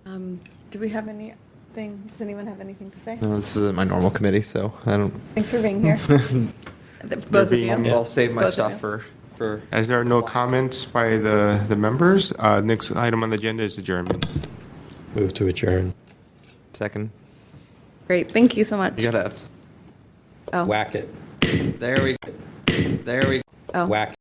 Speaker 2: Do we have anything, does anyone have anything to say?
Speaker 3: No, this isn't my normal committee, so I don't.
Speaker 2: Thanks for being here. Both of you.
Speaker 3: I'll save my
Speaker 2: Both of
Speaker 3: stuff
Speaker 2: you.
Speaker 3: for.
Speaker 1: As there are no comments by the members, next item on the agenda is adjournment.
Speaker 8: Move to adjourn.
Speaker 3: Second.
Speaker 2: Great, thank you so much.
Speaker 3: You gotta.
Speaker 2: Oh.
Speaker 8: Whack it.
Speaker 3: There we go.
Speaker 2: Oh.
Speaker 8: Whack